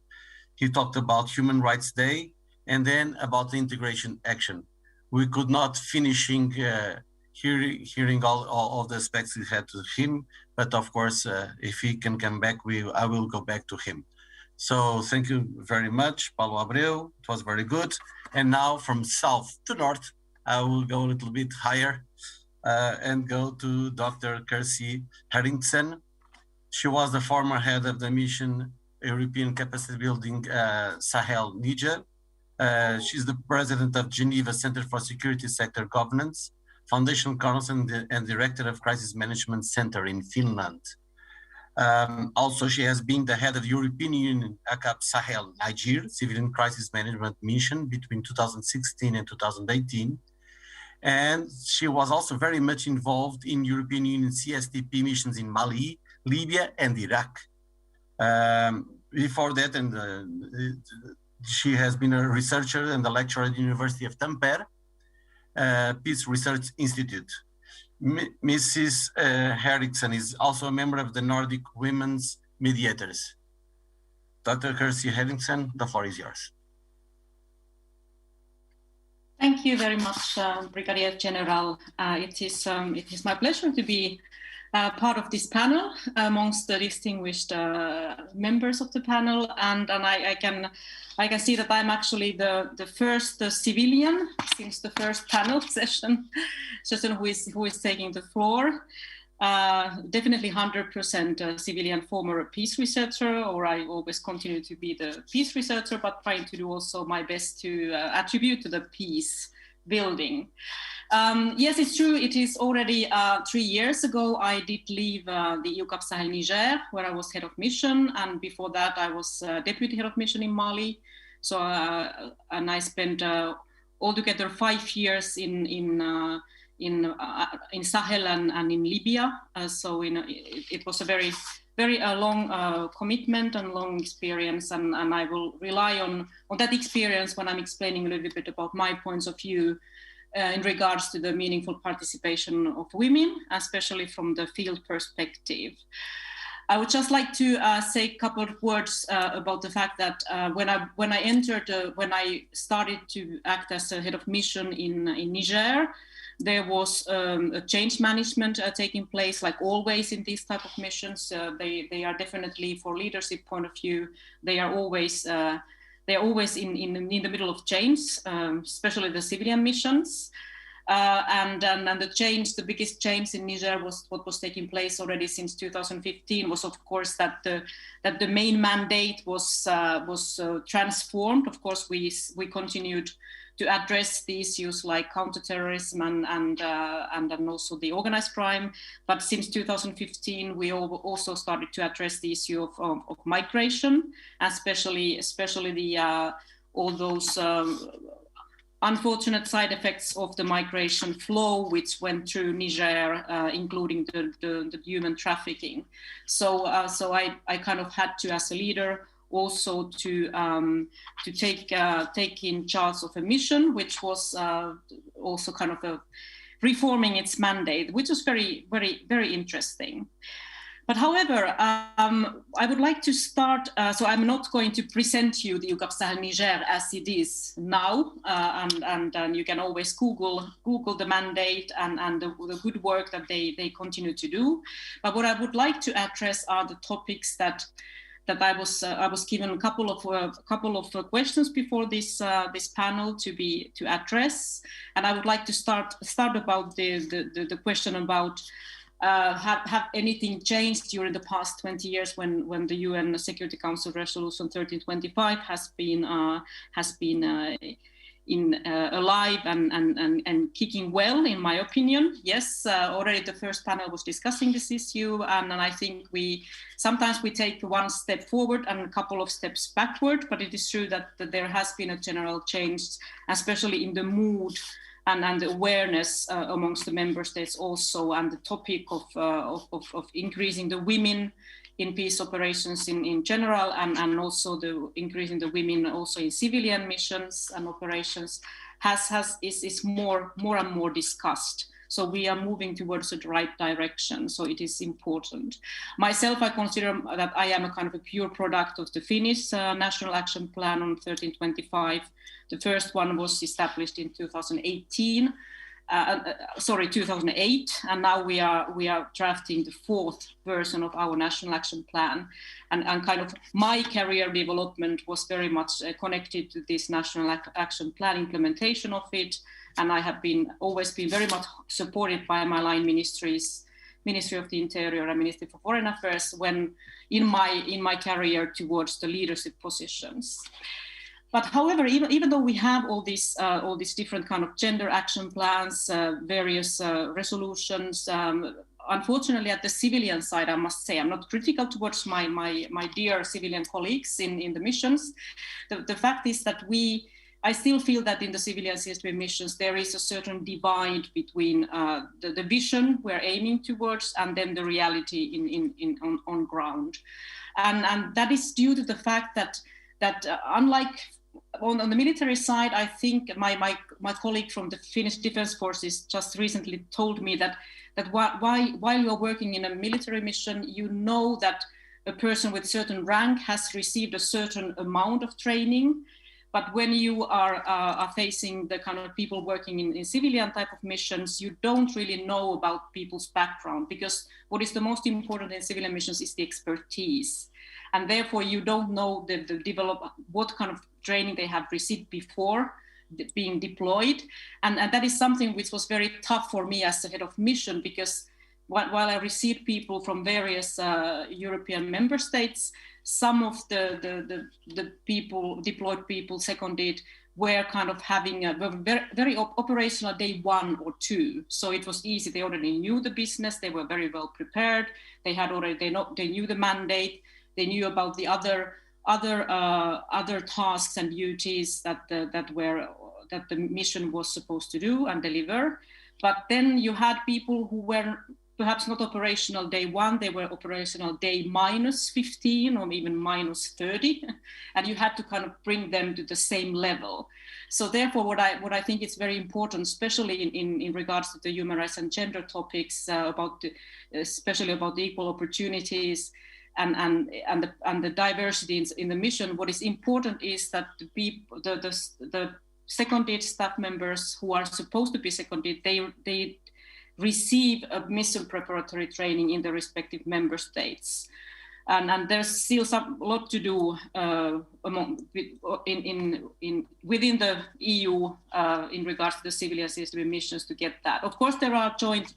He talked about Human Rights Day and then about the integration action. We could not finishing hearing all the aspects we had to him, but of course, if he can come back, I will go back to him. So thank you very much, Paulo Abreu. It was very good. And now from south to north, I will go a little bit higher and go to Dr. Kirsi Henriksen. She was the former head of the mission European Capacity Building Sahel Niger. She's the president of Geneva Center for Security Sector Governance, Foundation Council and Director of Crisis Management Center in Finland. Also, she has been the head of European Union ACAP Sahel Niger Civilian Crisis Management Mission between 2016 and 2018. And she was also very much involved in European Union CSDP missions in Mali, Libya, and Iraq. Before that, she has been a researcher and a lecturer at the University of Tampere Peace Research Institute. Mrs. Henriksen is also a member of the Nordic Women's Mediators. Dr. Kirsi Henriksen, the floor is yours. Thank you very much, Brigadier General. It is my pleasure to be part of this panel amongst the distinguished members of the panel, and I can see that I'm actually the first civilian since the first panel session who is taking the floor. Definitely 100% civilian former peace researcher, or I always continue to be the peace researcher, but trying to do also my best to attribute to the peace building. Yes, it's true. It is already 3 years ago I did leave the EUCAP Sahel Niger, where I was head of mission, and before that I was deputy head of mission in Mali. So and I spent altogether 5 years in Sahel and in Libya. So it was a very long commitment and long experience, and I will rely on that experience when I'm explaining a little bit about my points of view in regards to the meaningful participation of women, especially from the field perspective. I would just like to say a couple of words about the fact that when I started to act as a head of mission in Niger, there was a change management taking place, like always in these type of missions. They are definitely, for leadership point of view, they are always in the middle of change, especially the civilian missions. And the biggest change in Niger was what was taking place already since 2015 was, of course, that the main mandate was transformed. Of course, we continued to address the issues like counterterrorism and also the organized crime. But since 2015, we also started to address the issue of migration, especially all those unfortunate side effects of the migration flow, which went through Niger, including the human trafficking. So I kind of had to, as a leader, also to take in charge of a mission, which was also kind of reforming its mandate, which was very, very, very interesting. But however, I would like to start, so I'm not going to present you the EUCAP Sahel Niger as it is now, and you can always Google the mandate and the good work that they continue to do. But what I would like to address are the topics that I was given a couple of questions before this panel to address, and I would like to start about the question about have anything changed during the past 20 years when the UN Security Council Resolution 1325 has been alive and kicking well, in my opinion. Yes, already the first panel was discussing this issue, and I think sometimes we take one step forward and a couple of steps backward, but it is true that there has been a general change, especially in the mood and the awareness amongst the member states also, and the topic of increasing the women in peace operations in general, and also the increasing the women also in civilian missions and operations is more and more discussed. So we are moving towards the right direction. So it is important. Myself, I consider that I am a kind of a pure product of the Finnish National Action Plan on 1325. The first one was established in 2018. 2008, and now we are drafting the 4th version of our National Action Plan. And kind of my career development was very much connected to this National Action Plan implementation of it. And I have always been very much supported by my line ministries, Ministry of the Interior and Ministry for Foreign Affairs, when in my career towards the leadership positions. But however, even though we have all these different kind of gender action plans, various resolutions, unfortunately at the civilian side, I must say, I'm not critical towards my dear civilian colleagues in the missions. The fact is that I still feel that in the civilian CSW missions, there is a certain divide between the vision we're aiming towards and then the reality on ground. And that is due to the fact that unlike on the military side, I think my colleague from the Finnish Defense Forces just recently told me that while you're working in a military mission, you know that a person with certain rank has received a certain amount of training. But when you are facing the kind of people working in civilian type of missions, you don't really know about people's background, because what is the most important in civilian missions is the expertise. And therefore you don't know what kind of training they have received before being deployed. And that is something which was very tough for me as the head of mission, because while I received people from various European member states, some of the deployed people seconded were kind of having a very operational day 1 or 2. So it was easy. They already knew the business. They were very well prepared. They knew the mandate. They knew about the other tasks and duties that the mission was supposed to do and deliver. But then you had people who were perhaps not operational day 1, they were operational day -15 or even -30, and you had to kind of bring them to the same level. So therefore, what I think is very important, especially in regards to the human rights and gender topics, especially about the equal opportunities and the diversity in the mission, what is important is that the seconded staff members who are supposed to be seconded, they receive a mission preparatory training in the respective member states. And there's still a lot to do within the EU in regards to the civilian CSW missions to get that. Of course, there are joint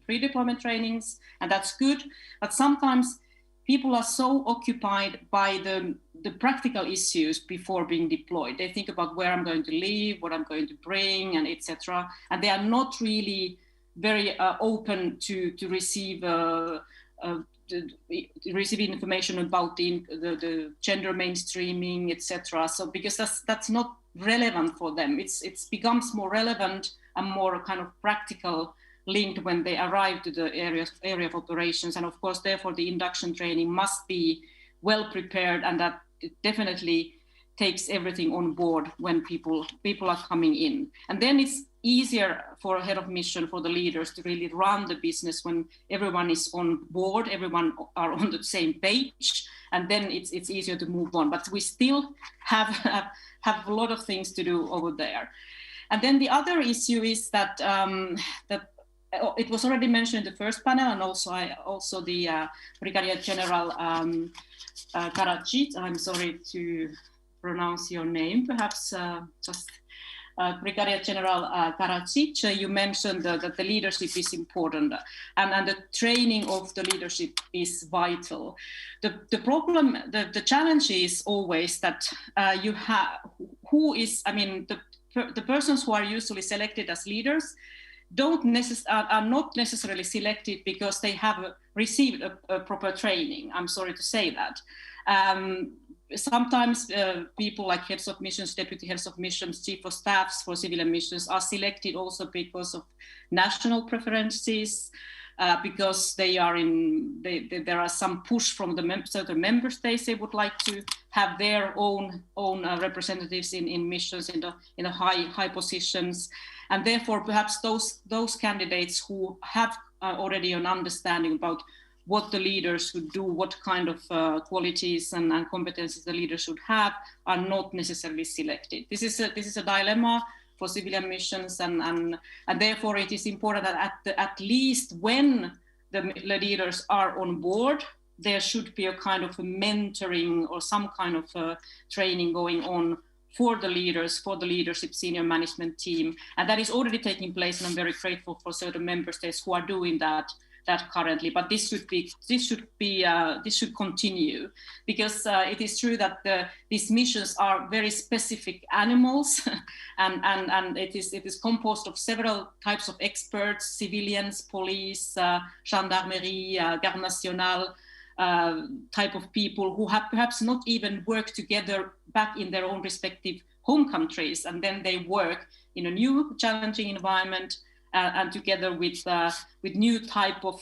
pre-deployment trainings, and that's good, but sometimes people are so occupied by the practical issues before being deployed. They think about where I'm going to live, what I'm going to bring, and etc. And they are not really very open to receive information about the gender mainstreaming, etc. So because that's not relevant for them. It becomes more relevant and more kind of practical linked when they arrive to the area of operations. And of course, therefore, the induction training must be well prepared, and that it definitely takes everything on board when people are coming in. And then it's easier for a head of mission, for the leaders to really run the business when everyone is on board, everyone are on the same page, and then it's easier to move on. But we still have a lot of things to do over there. And then the other issue is that it was already mentioned in the first panel, and also the Brigadier General Karadzic. I'm sorry to pronounce your name, perhaps just Brigadier General Karadzic. You mentioned that the leadership is important, and the training of the leadership is vital. The problem, the challenge is always that you have the persons who are usually selected as leaders are not necessarily selected because they have received a proper training. I'm sorry to say that. Sometimes people like heads of missions, deputy heads of missions, chief of staffs for civilian missions are selected also because of national preferences, because there are some push from the certain member states. They would like to have their own representatives in missions in the high positions, and therefore perhaps those candidates who have already an understanding about what the leaders should do, what kind of qualities and competencies the leaders should have, are not necessarily selected. This is a dilemma for civilian missions, and therefore it is important that at least when the leaders are on board, there should be a kind of a mentoring or some kind of a training going on for the leaders, for the leadership senior management team. And that is already taking place, and I'm very grateful for certain member states who are doing that currently. But this should continue, because it is true that these missions are very specific animals, and it is composed of several types of experts: civilians, police, gendarmerie, Garde Nationale, type of people who have perhaps not even worked together back in their own respective home countries, and then they work in a new challenging environment and together with new type of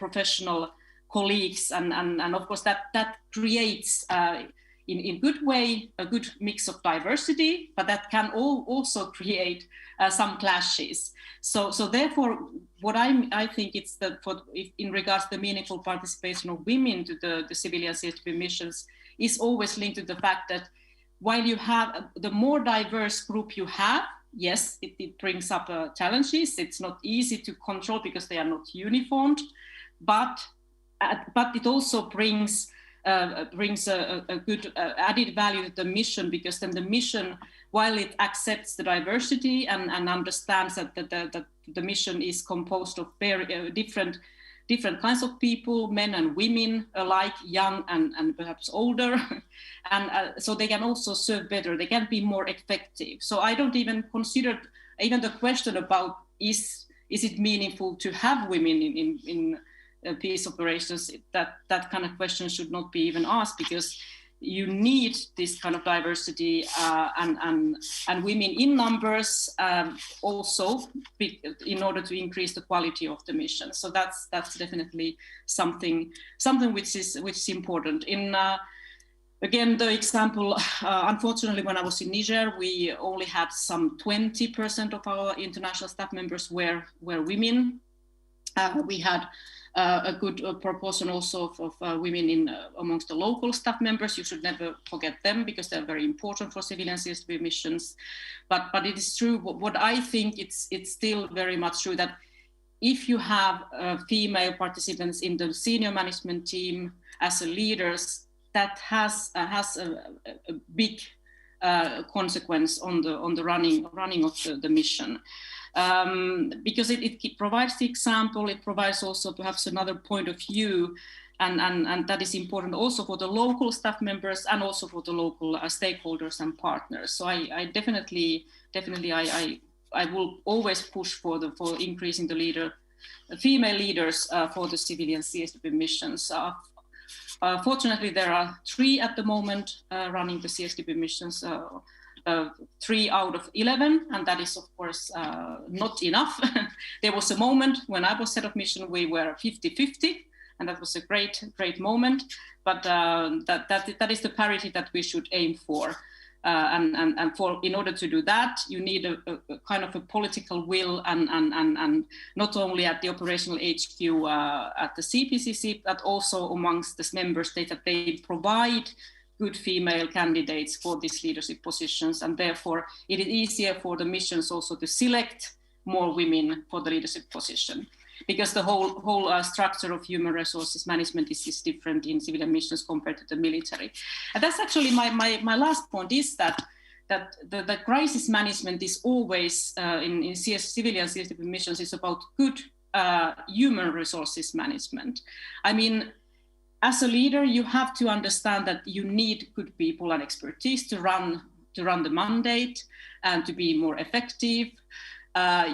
professional colleagues, and of course that creates in good way a good mix of diversity, but that can also create some clashes. So therefore, what I think it's that in regards to the meaningful participation of women to the civilian CSDP missions is always linked to the fact that while you have the more diverse group you have, yes, it brings up challenges. It's not easy to control because they are not uniformed, but it also brings a good added value to the mission, because then the mission, while it accepts the diversity and understands that the mission is composed of very different kinds of people, men and women alike, young and perhaps older, and so they can also serve better, they can be more effective. So I don't even consider even the question about is it meaningful to have women in peace operations, that kind of question should not be even asked, because you need this kind of diversity and women in numbers also in order to increase the quality of the mission. So that's definitely something which is important. In again, the example, unfortunately, when I was in Niger, we only had some 20% of our international staff members were women. We had a good proportion also of women amongst the local staff members. You should never forget them, because they're very important for civilian CSDP missions. But it is true, what I think it's still very much true, that if you have female participants in the senior management team as leaders, that has a big consequence on the running of the mission. Because it provides the example, it provides also perhaps another point of view, and that is important also for the local staff members and also for the local stakeholders and partners. So I definitely I will always push for increasing the female leaders for the civilian CSDP missions. Fortunately, there are 3 at the moment running the CSDP missions. 3 out of 11, and that is of course not enough. There was a moment when I was head of mission, we were 50-50, and that was a great moment. But that is the parity that we should aim for. And in order to do that, you need a kind of a political will, and not only at the operational HQ at the CPCC, but also amongst the member states, that they provide good female candidates for these leadership positions, and therefore it is easier for the missions also to select more women for the leadership position, because the whole structure of human resources management is different in civilian missions compared to the military. And that's actually my last point, is that the crisis management is always in civilian CSDP missions is about good human resources management. I mean, as a leader, you have to understand that you need good people and expertise to run the mandate and to be more effective.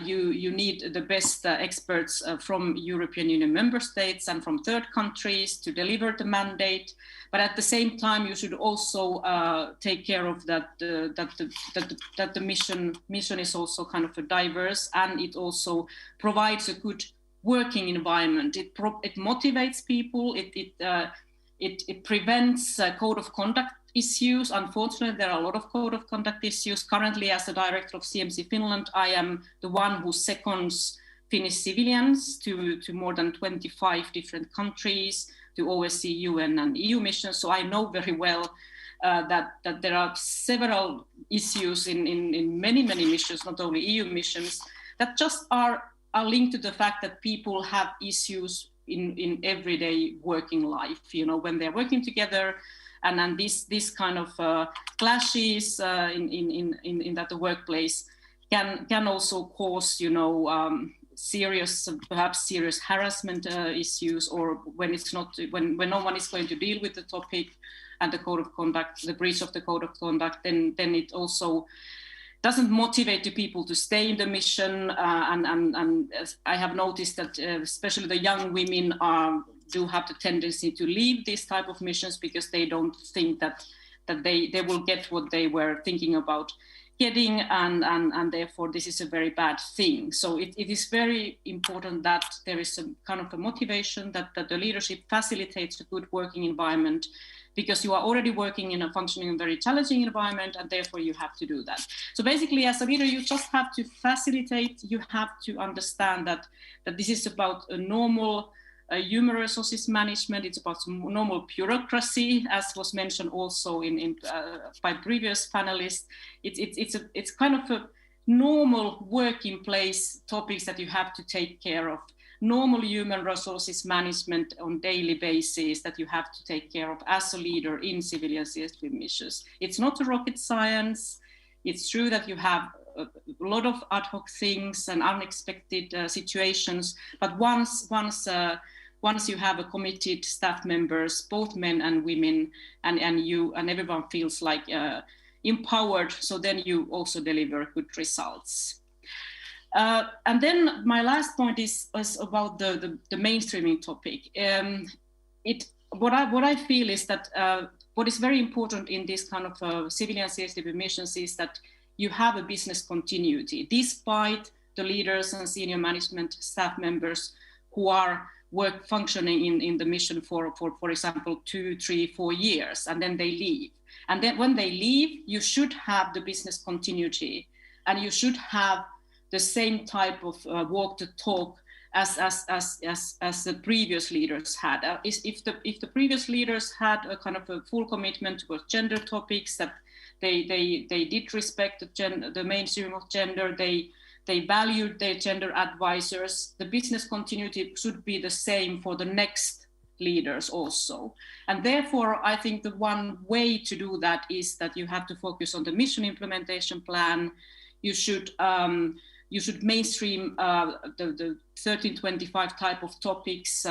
You need the best experts from European Union member states and from third countries to deliver the mandate. But at the same time, you should also take care of that the mission is also kind of a diverse, and it also provides a good working environment. It motivates people. It prevents code of conduct issues. Unfortunately, there are a lot of code of conduct issues. Currently, as the director of CMC Finland, I am the one who seconds Finnish civilians to more than 25 different countries, to OSCE, UN and EU missions. So I know very well that there are several issues in many missions, not only EU missions, that just are linked to the fact that people have issues in everyday working life, when they're working together, and then this kind of clashes in the workplace can also cause, perhaps serious harassment issues, or when no one is going to deal with the topic and the code of conduct, the breach of the code of conduct, then it also doesn't motivate the people to stay in the mission. And I have noticed that especially the young women do have the tendency to leave these type of missions because they don't think that they will get what they were thinking about getting, and therefore this is a very bad thing. So it is very important that there is some kind of a motivation, that the leadership facilitates a good working environment, because you are already working in a functioning and very challenging environment, and therefore you have to do that. So basically, as a leader, you just have to facilitate, you have to understand that this is about a normal human resources management, it's about some normal bureaucracy, as was mentioned also by previous panelists. It's kind of a normal working place topics that you have to take care of. Normal human resources management on daily basis that you have to take care of as a leader in civilian CSDP missions. It's not a rocket science. It's true that you have a lot of ad hoc things and unexpected situations, but once you have a committed staff members, both men and women, and everyone feels like empowered, so then you also deliver good results. And then my last point is about the mainstreaming topic. What I feel is that what is very important in this kind of civilian CSDP missions is that you have a business continuity, despite the leaders and senior management staff members who are functioning in the mission for example, 2, 3, 4 years, and then they leave. And then when they leave, you should have the business continuity, and you should have the same type of walk the talk as the previous leaders had. If the previous leaders had a kind of a full commitment towards gender topics, that they did respect the mainstream of gender, they valued their gender advisors, the business continuity should be the same for the next leaders also. And therefore, I think the one way to do that is that you have to focus on the mission implementation plan. You should mainstream the 1325 type of topics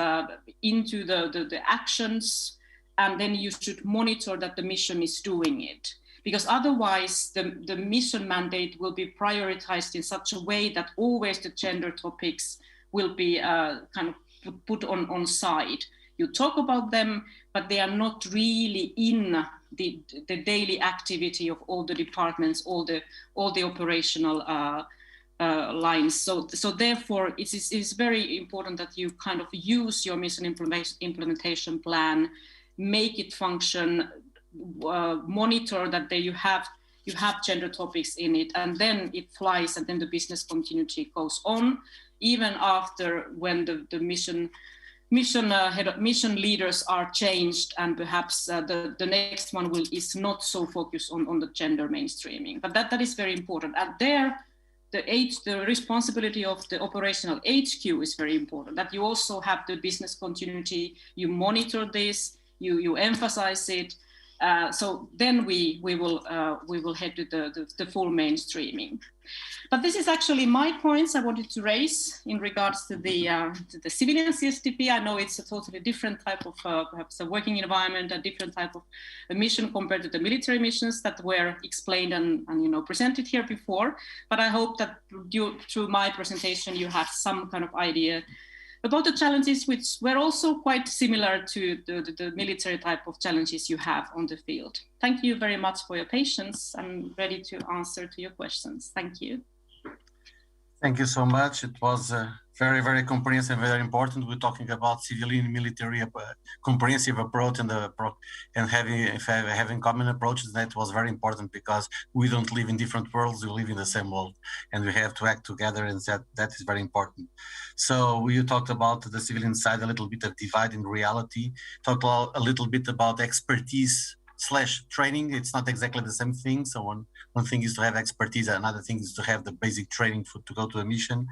into the actions, and then you should monitor that the mission is doing it. Because otherwise the mission mandate will be prioritized in such a way that always the gender topics will be kind of put on side. You talk about them, but they are not really in the daily activity of all the departments, all the operational lines. So therefore it is very important that you kind of use your mission implementation plan, make it function, monitor that you have gender topics in it, and then it flies, and then the business continuity goes on even after when the mission leaders are changed, and perhaps the next one is not so focused on the gender mainstreaming. But that is very important. And there the responsibility of the operational HQ is very important, that you also have the business continuity, you monitor this, you emphasize it. So then we will head to the full mainstreaming. But this is actually my points I wanted to raise in regards to the civilian CSDP. I know it's a totally different type of perhaps a working environment, a different type of a mission compared to the military missions that were explained and presented here before. But I hope that through my presentation you have some kind of idea about the challenges, which were also quite similar to the military type of challenges you have on the field. Thank you very much for your patience. I'm ready to answer to your questions. Thank you. Thank you so much. It was very, very comprehensive, very important. We're talking about civilian military comprehensive approach and having common approaches. That was very important because we don't live in different worlds, we live in the same world, and we have to act together, and that is very important. So you talked about the civilian side, a little bit of divide in reality, talked a little bit about expertise / training. It's not exactly the same thing. So one thing is to have expertise, another thing is to have the basic training to go to a mission.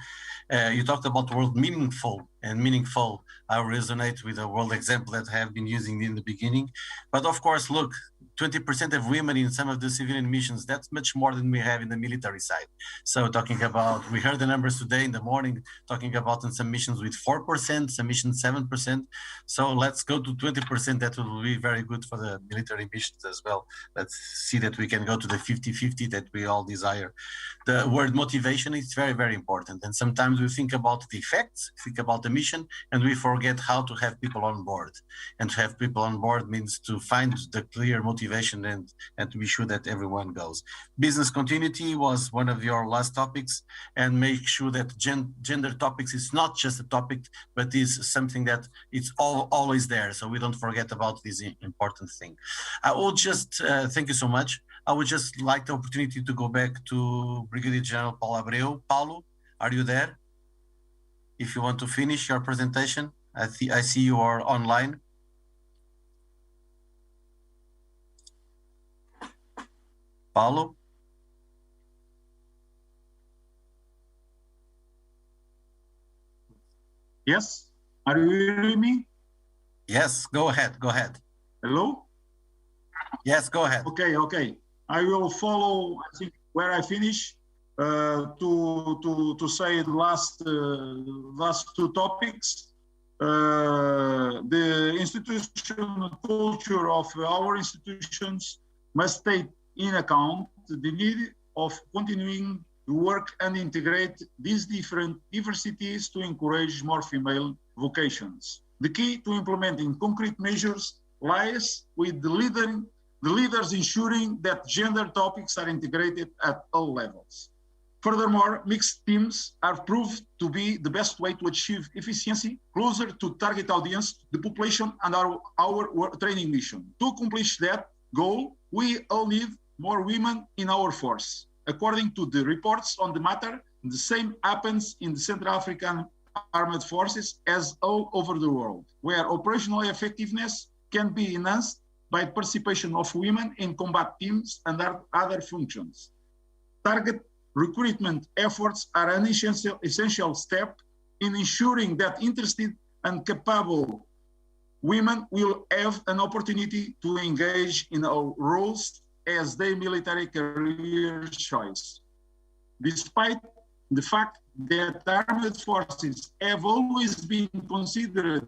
You talked about the word meaningful, and meaningful, I resonate with the world example that I have been using in the beginning. But of course, look, 20% of women in some of the civilian missions, that's much more than we have in the military side. So talking about, we heard the numbers today in the morning, talking about in some missions with 4%, some missions 7%. So let's go to 20%. That will be very good for the military missions as well. Let's see that we can go to the 50-50 that we all desire. The word motivation is very, very important. And sometimes we think about the effects, think about the mission, and we forget how to have people on board. And to have people on board means to find the clear motivation and to be sure that everyone goes. Business continuity was one of your last topics, and make sure that gender topics is not just a topic, but is something that it's always there. So we don't forget about this important thing. I will just, thank you so much. I would just like the opportunity to go back to Brigadier General Paulo Abreu. Paulo, are you there? If you want to finish your presentation, I see you are online. Paulo? Yes, are you hearing me? Yes, go ahead, go ahead. Hello? Yes, go ahead. Okay. I will follow, I think, where I finish to say the last two topics. The institutional culture of our institutions must take in account the need of continuing to work and integrate these different diversities to encourage more female vocations. The key to implementing concrete measures lies with the leaders ensuring that gender topics are integrated at all levels. Furthermore, mixed teams are proved to be the best way to achieve efficiency closer to target audience, the population, and our training mission. To accomplish that goal, we all need more women in our force. According to the reports on the matter, the same happens in the Central African Armed Forces as all over the world, where operational effectiveness can be enhanced by participation of women in combat teams and other functions. Target recruitment efforts are an essential step in ensuring that interested and capable women will have an opportunity to engage in all roles as their military career choice. Despite the fact that armed forces have always been considered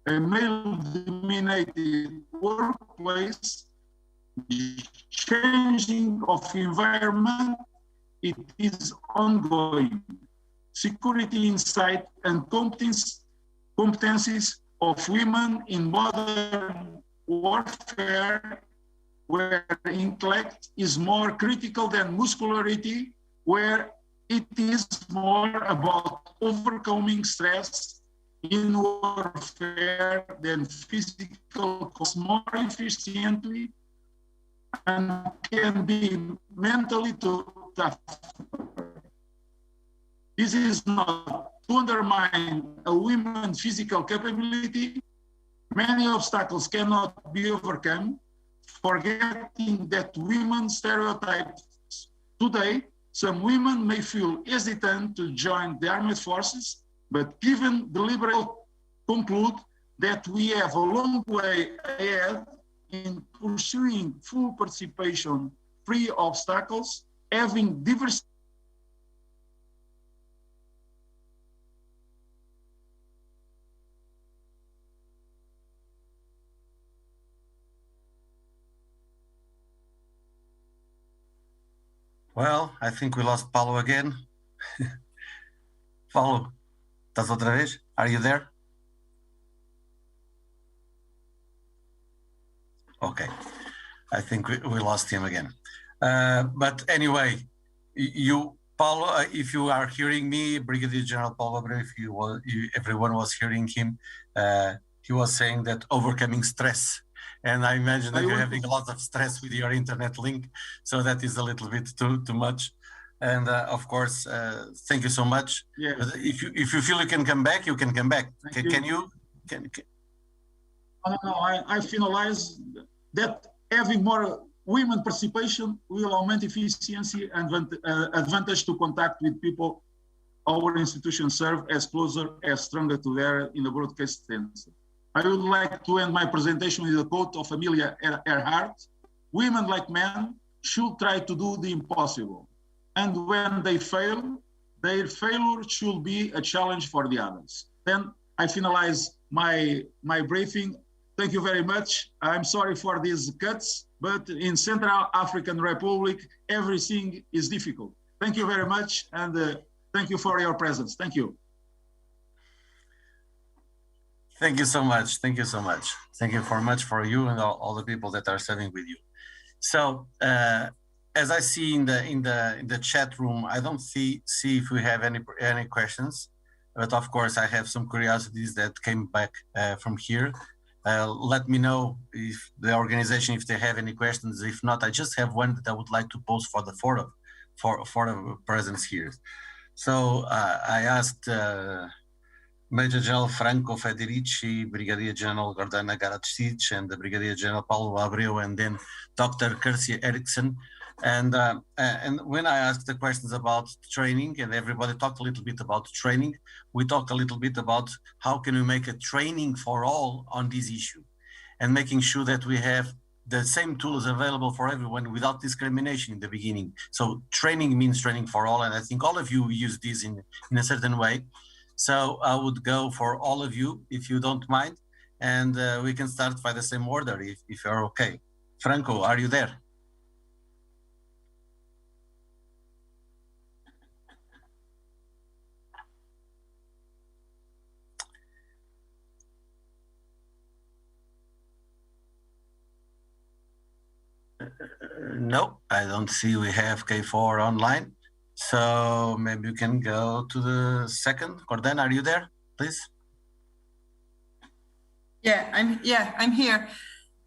a male-dominated workplace, the changing of environment, it is ongoing. Security insight and competencies of women in modern warfare, where intellect is more critical than muscularity, where it is more about overcoming stress in warfare than physical costs more efficiently and can be mentally tough. This is not to undermine a woman's physical capability. Many obstacles cannot be overcome, forgetting that women's stereotypes today. Some women may feel hesitant to join the armed forces, but given deliberate conclude that we have a long way ahead in pursuing full participation, free obstacles, having diversity. Well, I think we lost Paulo again. Paulo, ¿estás otra vez? Are you there? Okay, I think we lost him again. But anyway, Paulo, if you are hearing me, Brigadier General Paulo Abreu, everyone was hearing him, he was saying that overcoming stress. And I imagine that you're having a lot of stress with your internet link, so that is a little bit too much. And of course, thank you so much. Yeah. If you feel you can come back, you can come back. Can you? No, I finalize that having more women participation will augment efficiency and advantage to contact with people our institutions serve as closer, as stronger to there in the broadcast sense. I would like to end my presentation with a quote of Amelia Earhart: "Women like men should try to do the impossible. And when they fail, their failure should be a challenge for the others." Then I finalize my briefing. Thank you very much. I'm sorry for these cuts, but in Central African Republic, everything is difficult. Thank you very much, and thank you for your presence. Thank you. Thank you so much. Thank you so much. Thank you very much for you and all the people that are serving with you. So, as I see in the chat room, I don't see if we have any questions, but of course I have some curiosities that came back from here. Let me know if the organization, if they have any questions. If not, I just have one that I would like to pose for the forum, for the presence here. So I asked Major General Franco Federici, Brigadier General Gordana Garacic, and the Brigadier General Paulo Abreu, and then Dr. Kirsi Eriksson. And when I asked the questions about training, and everybody talked a little bit about training, we talked a little bit about how can we make a training for all on this issue, and making sure that we have the same tools available for everyone without discrimination in the beginning. So training means training for all, and I think all of you use this in a certain way. So I would go for all of you, if you don't mind, and we can start by the same order, if you're okay. Franco, are you there? No, I don't see we have K4 online. So maybe you can go to the second. Gordana, are you there, please? Yeah, I'm here.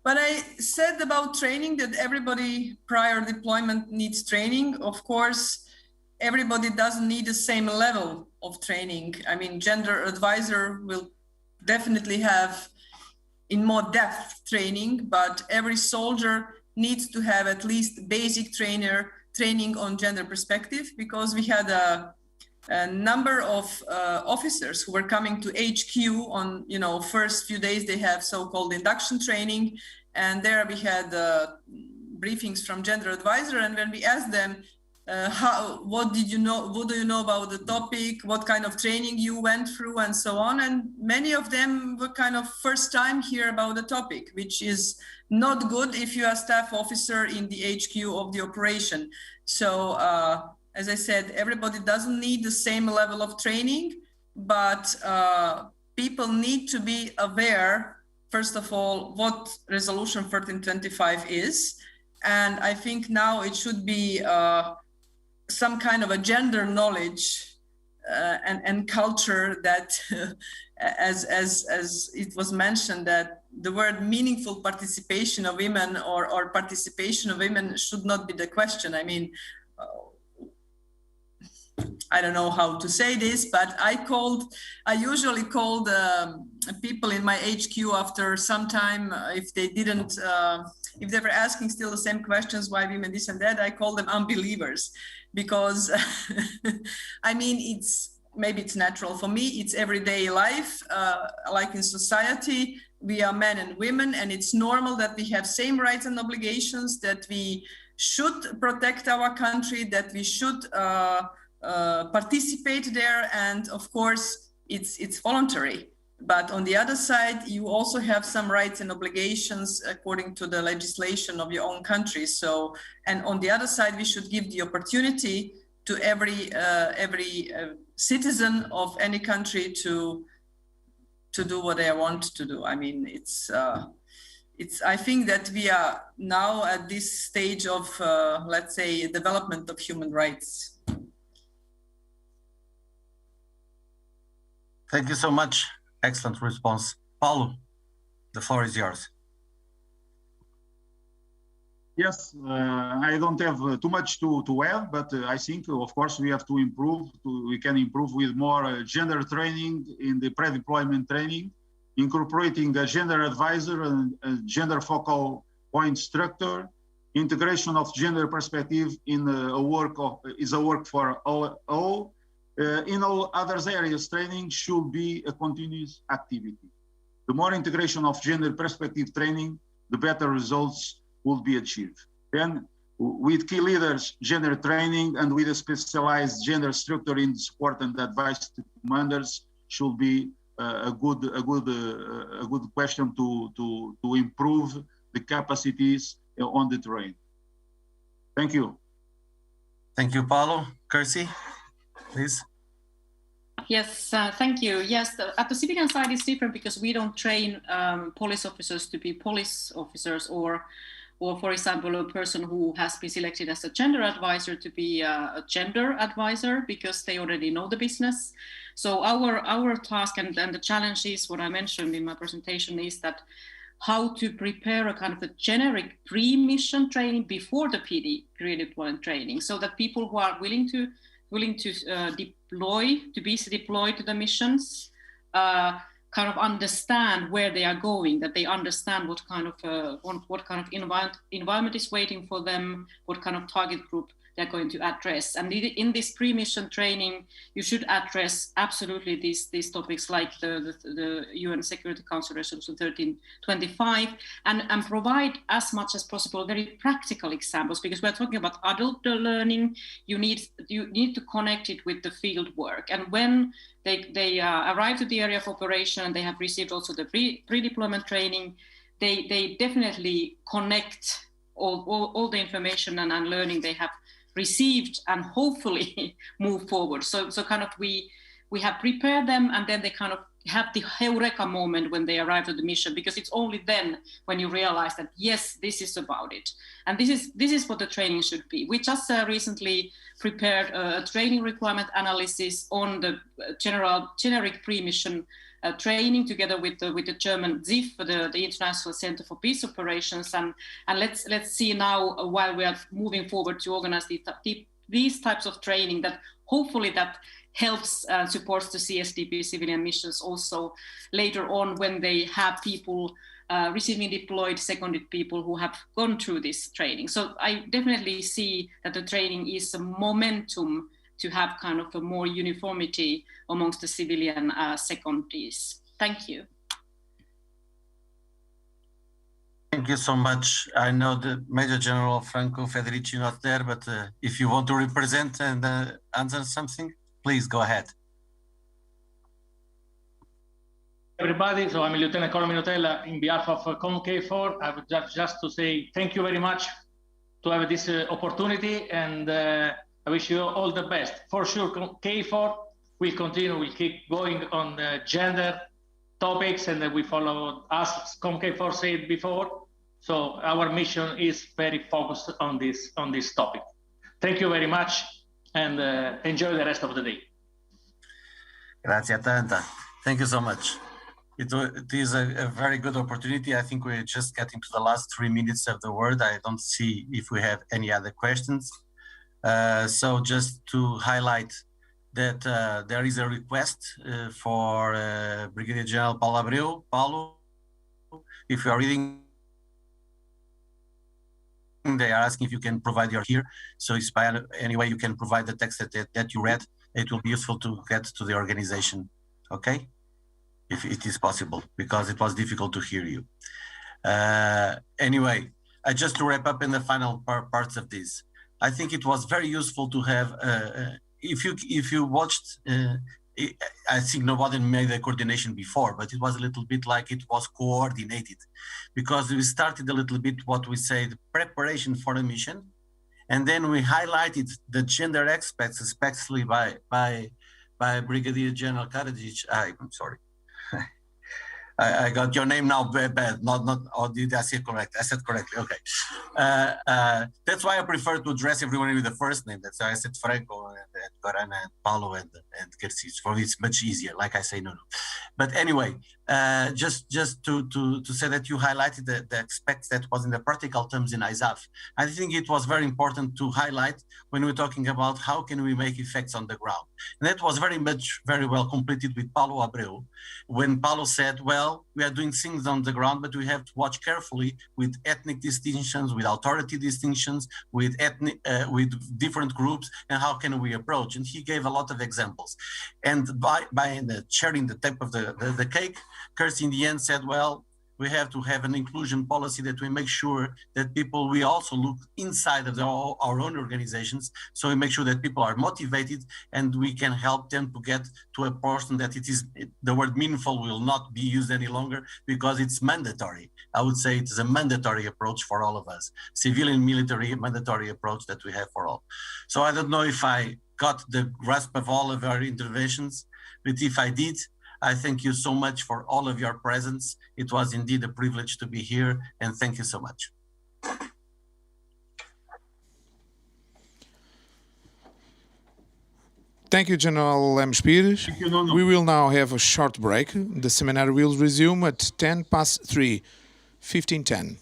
But I said about training that everybody prior deployment needs training. Of course, everybody doesn't need the same level of training. I mean, gender advisor will definitely have in more depth training, but every soldier needs to have at least basic training on gender perspective, because we had a number of officers who were coming to HQ on, first few days they have so-called induction training, and there we had briefings from gender advisor, and when we asked them, what do you know about the topic, what kind of training you went through, and so on, and many of them were kind of first time hear about the topic, which is not good if you are staff officer in the HQ of the operation. So as I said, everybody doesn't need the same level of training, but people need to be aware, first of all, what Resolution 1325 is. And I think now it should be some kind of a gender knowledge and culture that, as it was mentioned, that the word meaningful participation of women or participation of women should not be the question. I mean, I don't know how to say this, but I usually called people in my HQ after some time, if they were asking still the same questions, why women this and that, I call them unbelievers, because I mean, maybe it's natural for me, it's everyday life, like in society, we are men and women, and it's normal that we have same rights and obligations, that we should protect our country, that we should participate there, and of course it's voluntary. But on the other side, you also have some rights and obligations according to the legislation of your own country. So, and on the other side, we should give the opportunity to every citizen of any country to do what they want to do. I mean, I think that we are now at this stage of, let's say, development of human rights. Thank you so much. Excellent response. Paulo, the floor is yours. Yes, I don't have too much to add, but I think, of course, we have to improve. We can improve with more gender training in the pre-deployment training, incorporating the gender advisor and gender focal point structure. Integration of gender perspective in is a work for all. In all other areas, training should be a continuous activity. The more integration of gender perspective training, the better results will be achieved. Then, with key leaders, gender training, and with a specialized gender structure in support and advice to commanders should be a good question to improve the capacities on the terrain. Thank you. Thank you, Paulo. Kirsty, please. Yes, thank you. Yes, at the civilian side it's different because we don't train police officers to be police officers, or for example, a person who has been selected as a gender advisor to be a gender advisor because they already know the business. So our task and the challenge is what I mentioned in my presentation is that how to prepare a kind of a generic pre-mission training before the pre-deployment training, so that people who are willing to be deployed to the missions kind of understand where they are going, that they understand what kind of environment is waiting for them, what kind of target group they're going to address. And in this pre-mission training, you should address absolutely these topics like the UN Security Council Resolution 1325 and provide as much as possible very practical examples, because we're talking about adult learning. You need to connect it with the field work. And when they arrive to the area of operation, they have received also the pre-deployment training, they definitely connect all the information and learning they have received and hopefully move forward. So kind of we have prepared them, and then they kind of have the eureka moment when they arrive at the mission, because it's only then when you realize that, yes, this is about it. And this is what the training should be. We just recently prepared a training requirement analysis on the generic pre-mission training together with the German ZIF, the International Center for Peace Operations, and let's see now, while we are moving forward to organize these types of training, that hopefully that helps supports the CSDP civilian missions also later on, when they have people receiving deployed seconded people who have gone through this training. So I definitely see that the training is a momentum to have kind of a more uniformity amongst the civilian secondees. Thank you. Thank you so much. I know the Major General Franco Federici not there, but if you want to represent and answer something, please go ahead. Everybody, so I'm Lieutenant Colonel Minutella. In behalf of COMK4, I would just to say thank you very much to have this opportunity, and I wish you all the best. For sure, K4 will continue, will keep going on gender topics, and we follow, as COMK4 said before. So our mission is very focused on this topic. Thank you very much, and enjoy the rest of the day. Grazie tanta. Thank you so much. It is a very good opportunity. I think we're just getting to the last 3 minutes of the word. I don't see if we have any other questions. So just to highlight that there is a request for Brigadier General Paulo Abreu. Paulo, if you are reading, they are asking if you can provide your here. So if by any way you can provide the text that you read, it will be useful to get to the organization, okay? If it is possible, because it was difficult to hear you. Anyway, just to wrap up in the final parts of this, I think it was very useful to have, if you watched, I think nobody made the coordination before, but it was a little bit like it was coordinated, because we started a little bit what we say, the preparation for a mission, and then we highlighted the gender aspects, especially by Brigadier General Karadzic. I'm sorry. I got your name now bad, not or did I say correct? I said correctly, okay. That's why I prefer to address everyone with the first name. That's why I said Franco and Corana and Paulo and Garcia. For me, it's much easier, like I say, no. But anyway, just to say that you highlighted the aspects that was in the practical terms in ISAF. I think it was very important to highlight when we're talking about how can we make effects on the ground. And that was very well completed with Paulo Abreu, when Paulo said, well, we are doing things on the ground, but we have to watch carefully with ethnic distinctions, with authority distinctions, with different groups, and how can we approach? And he gave a lot of examples. And by sharing the tip of the cake, Kirsty in the end said, well, we have to have an inclusion policy that we make sure that people, we also look inside of our own organizations. So we make sure that people are motivated and we can help them to get to a portion that the word meaningful will not be used any longer because it's mandatory. I would say it is a mandatory approach for all of us, civilian, military, mandatory approach that we have for all. So I don't know if I got the grasp of all of our interventions, but if I did, I thank you so much for all of your presence. It was indeed a privilege to be here, and thank you so much. Thank you, General Lemos Pires. We will now have a short break. The seminar will resume at 3:10, 15:10.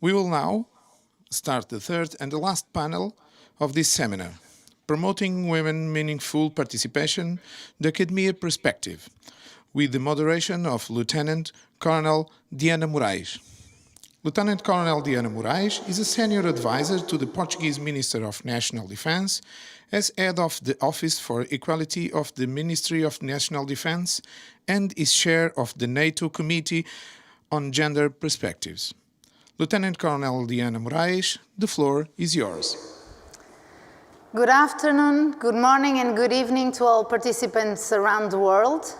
We will now start the third and the last panel of this seminar, Promoting Women Meaningful Participation, the Academia Perspective, with the moderation of Lieutenant Colonel Diana Moraes. Lieutenant Colonel Diana Moraes is a senior advisor to the Portuguese Minister of National Defense as head of the Office for Equality of the Ministry of National Defense and is chair of the NATO Committee on Gender Perspectives. Lieutenant Colonel Diana Moraes, the floor is yours. Good afternoon, good morning and good evening to all participants around the world.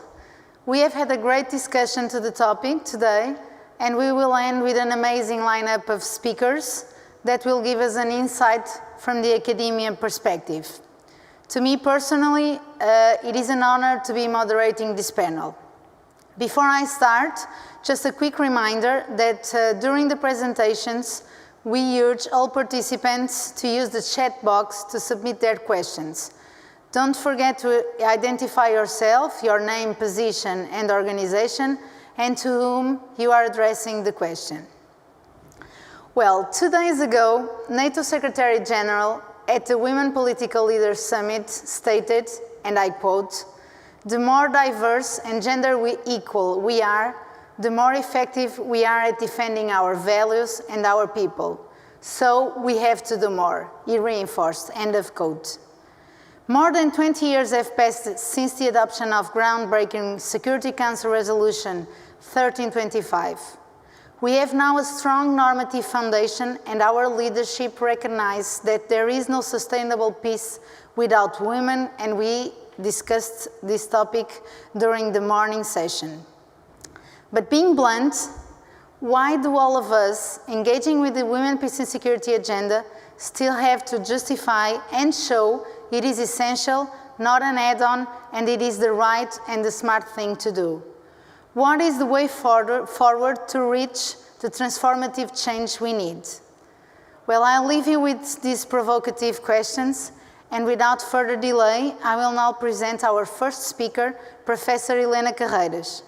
We have had a great discussion to the topic today, and we will end with an amazing lineup of speakers that will give us an insight from the academia perspective. To me personally, it is an honor to be moderating this panel. Before I start, just a quick reminder that during the presentations, we urge all participants to use the chat box to submit their questions. Don't forget to identify yourself, your name, position, and organization, and to whom you are addressing the question. Well, 2 days ago, NATO Secretary General at the Women Political Leaders Summit stated, and I quote, "The more diverse and gender equal we are, the more effective we are at defending our values and our people. So we have to do more," he reinforced, end of quote. More than 20 years have passed since the adoption of groundbreaking Security Council Resolution 1325. We have now a strong normative foundation, and our leadership recognizes that there is no sustainable peace without women, and we discussed this topic during the morning session. But being blunt, why do all of us engaging with the Women, Peace and Security agenda still have to justify and show it is essential, not an add-on, and it is the right and the smart thing to do? What is the way forward to reach the transformative change we need? Well, I'll leave you with these provocative questions, and without further delay, I will now present our first speaker, Professor Helena Carreiras.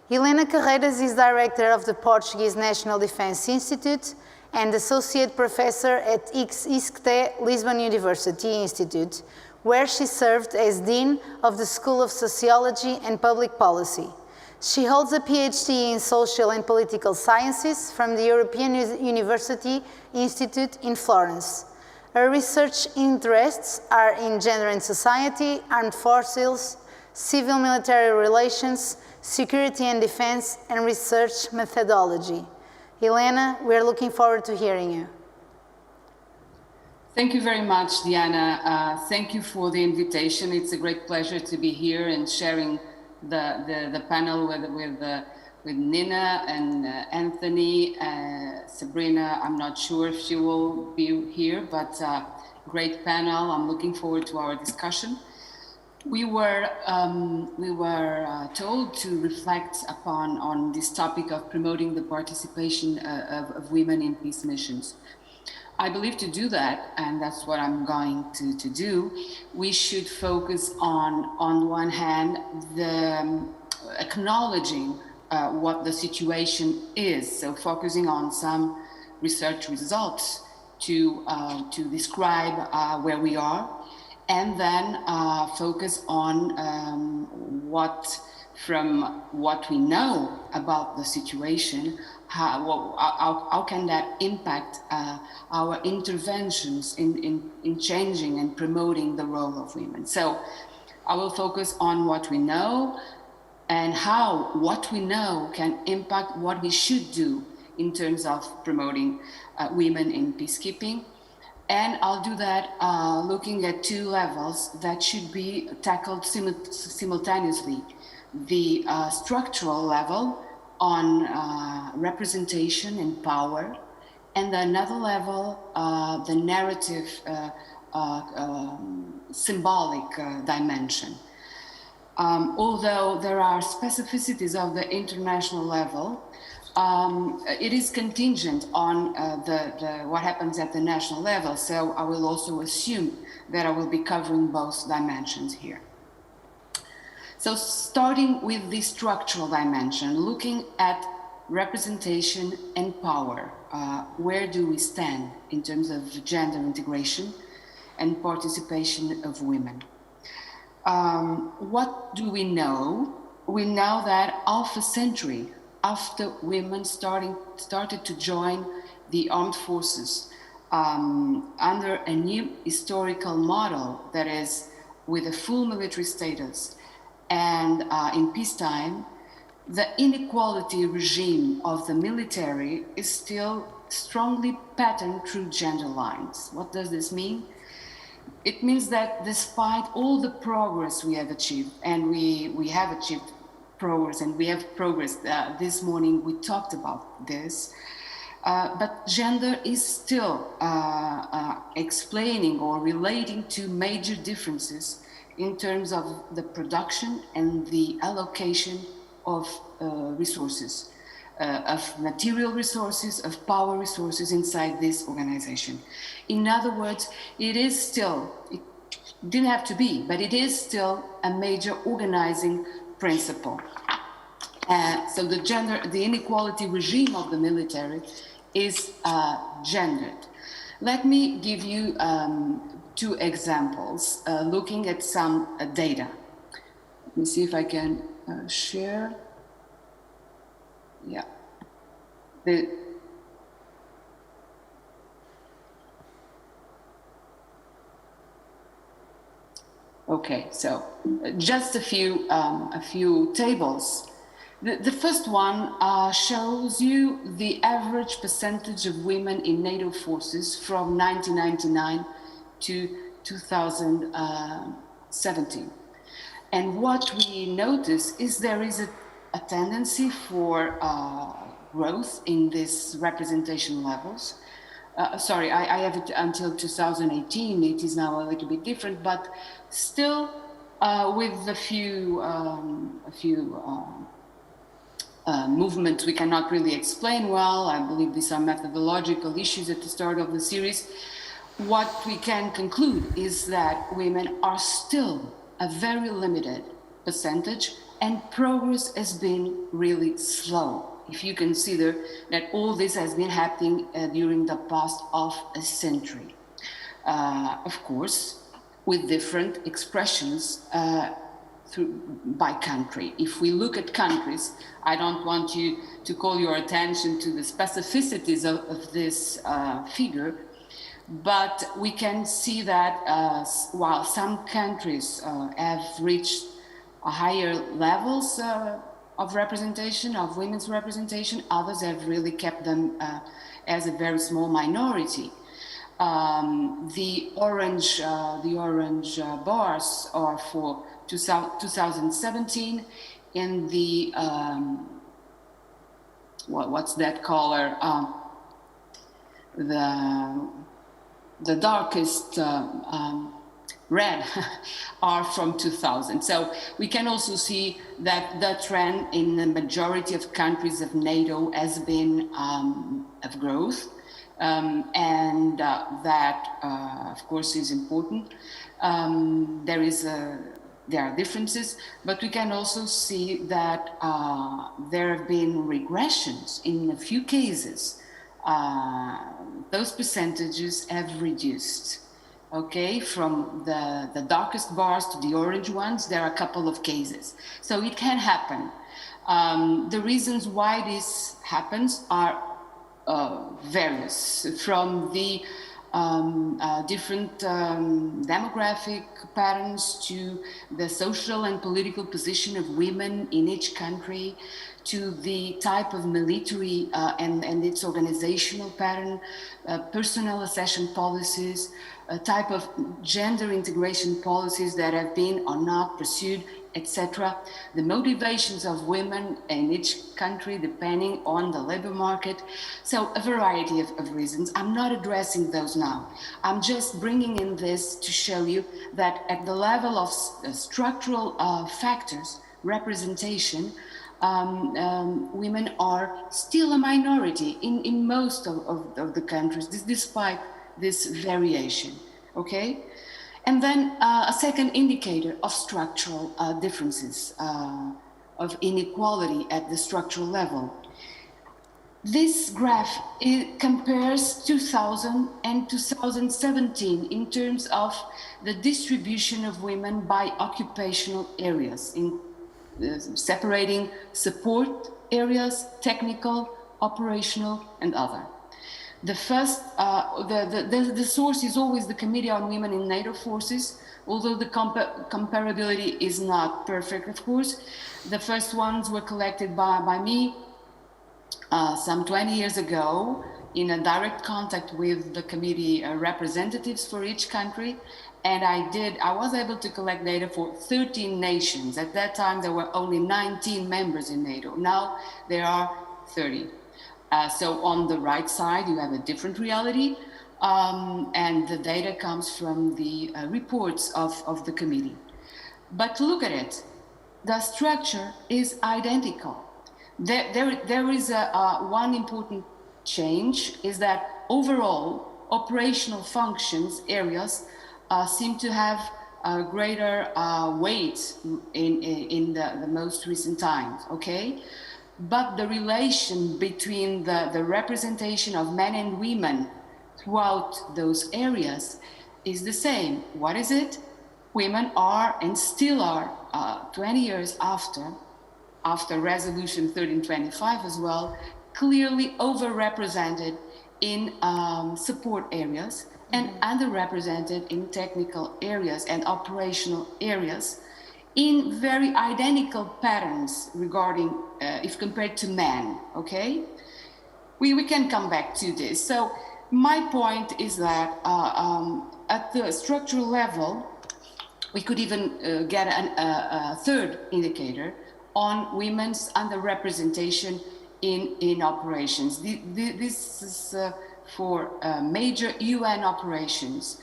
Helena Carreiras is Director of the Portuguese National Defense Institute and Associate Professor at ISCTE Lisbon University Institute, where she served as Dean of the School of Sociology and Public Policy. She holds a PhD in Social and Political Sciences from the European University Institute in Florence. Her research interests are in gender and society, armed forces, civil-military relations, security and defense, and research methodology. Helena, we're looking forward to hearing you. Thank you very much, Diana. Thank you for the invitation. It's a great pleasure to be here and sharing the panel with Nina and Anthony, Sabrina. I'm not sure if she will be here, but great panel. I'm looking forward to our discussion. We were told to reflect on this topic of promoting the participation of women in peace missions. I believe to do that, and that's what I'm going to do, we should focus on one hand, acknowledging what the situation is, so focusing on some research results to describe where we are, and then focus on from what we know about the situation, how can that impact our interventions in changing and promoting the role of women. So I will focus on what we know and how what we know can impact what we should do in terms of promoting women in peacekeeping. And I'll do that looking at 2 levels that should be tackled simultaneously. The structural level on representation and power, and another level, the narrative symbolic dimension. Although there are specificities of the international level, it is contingent on what happens at the national level, so I will also assume that I will be covering both dimensions here. So starting with the structural dimension, looking at representation, and power. Where do we stand in terms of gender integration and participation of women? What do we know? We know that half a century after women started to join the armed forces under a new historical model, that is, with a full military status and in peacetime, the inequality regime of the military is still strongly patterned through gender lines. What does this mean? It means that despite all the progress we have achieved, and we have achieved progress, and we have progress, this morning we talked about this, but gender is still explaining or relating to major differences in terms of the production and the allocation of resources, of material resources, of power resources inside this organization. In other words, it is still, it didn't have to be, but it is still a major organizing principle. So the inequality regime of the military is gendered. Let me give you 2 examples looking at some data. Let me see if I can share. Yeah. Okay, so just a few tables. The first one shows you the average percentage of women in NATO forces from 1999 to 2017. And what we notice is there is a tendency for growth in these representation levels. Sorry, I have it until 2018. It is now a little bit different, but still with a few movements we cannot really explain well. I believe these are methodological issues at the start of the series. What we can conclude is that women are still a very limited percentage, and progress has been really slow. If you consider that all this has been happening during the past half a century. Of course, with different expressions by country. If we look at countries, I don't want you to call your attention to the specificities of this figure, but we can see that while some countries have reached higher levels of representation, of women's representation, others have really kept them as a very small minority. The orange bars are for 2017, and the what's that color? The darkest red are from 2000. So we can also see that the trend in the majority of countries of NATO has been of growth, and that of course is important. There are differences, but we can also see that there have been regressions in a few cases. Those percentages have reduced. Okay, from the darkest bars to the orange ones, there are a couple of cases. So it can happen. The reasons why this happens are various, from the different demographic patterns to the social and political position of women in each country, to the type of military and its organizational pattern, personnel accession policies, a type of gender integration policies that have been or not pursued, etc. The motivations of women in each country depending on the labor market. So a variety of reasons. I'm not addressing those now. I'm just bringing in this to show you that at the level of structural factors, representation, women are still a minority in most of the countries, despite this variation, okay? And then a second indicator of structural differences, of inequality at the structural level. This graph compares 2000 and 2017 in terms of the distribution of women by occupational areas, in separating support areas, technical, operational, and other. The first, the source is always the Committee on Women in NATO Forces, although the comparability is not perfect, of course. The first ones were collected by me some 20 years ago in a direct contact with the committee representatives for each country. And I was able to collect data for 13 nations. At that time, there were only 19 members in NATO. Now there are 30. So on the right side, you have a different reality. And the data comes from the reports of the committee. But look at it. The structure is identical. There is one important change, is that overall operational functions areas seem to have a greater weight in the most recent times, okay? But the relation between the representation of men and women throughout those areas is the same. What is it? Women are and still are 20 years after Resolution 1325 as well, clearly overrepresented in support areas and underrepresented in technical areas and operational areas in very identical patterns regarding, if compared to men, okay? We can come back to this. So my point is that at the structural level, we could even get a third indicator on women's underrepresentation in operations. This is for major UN operations.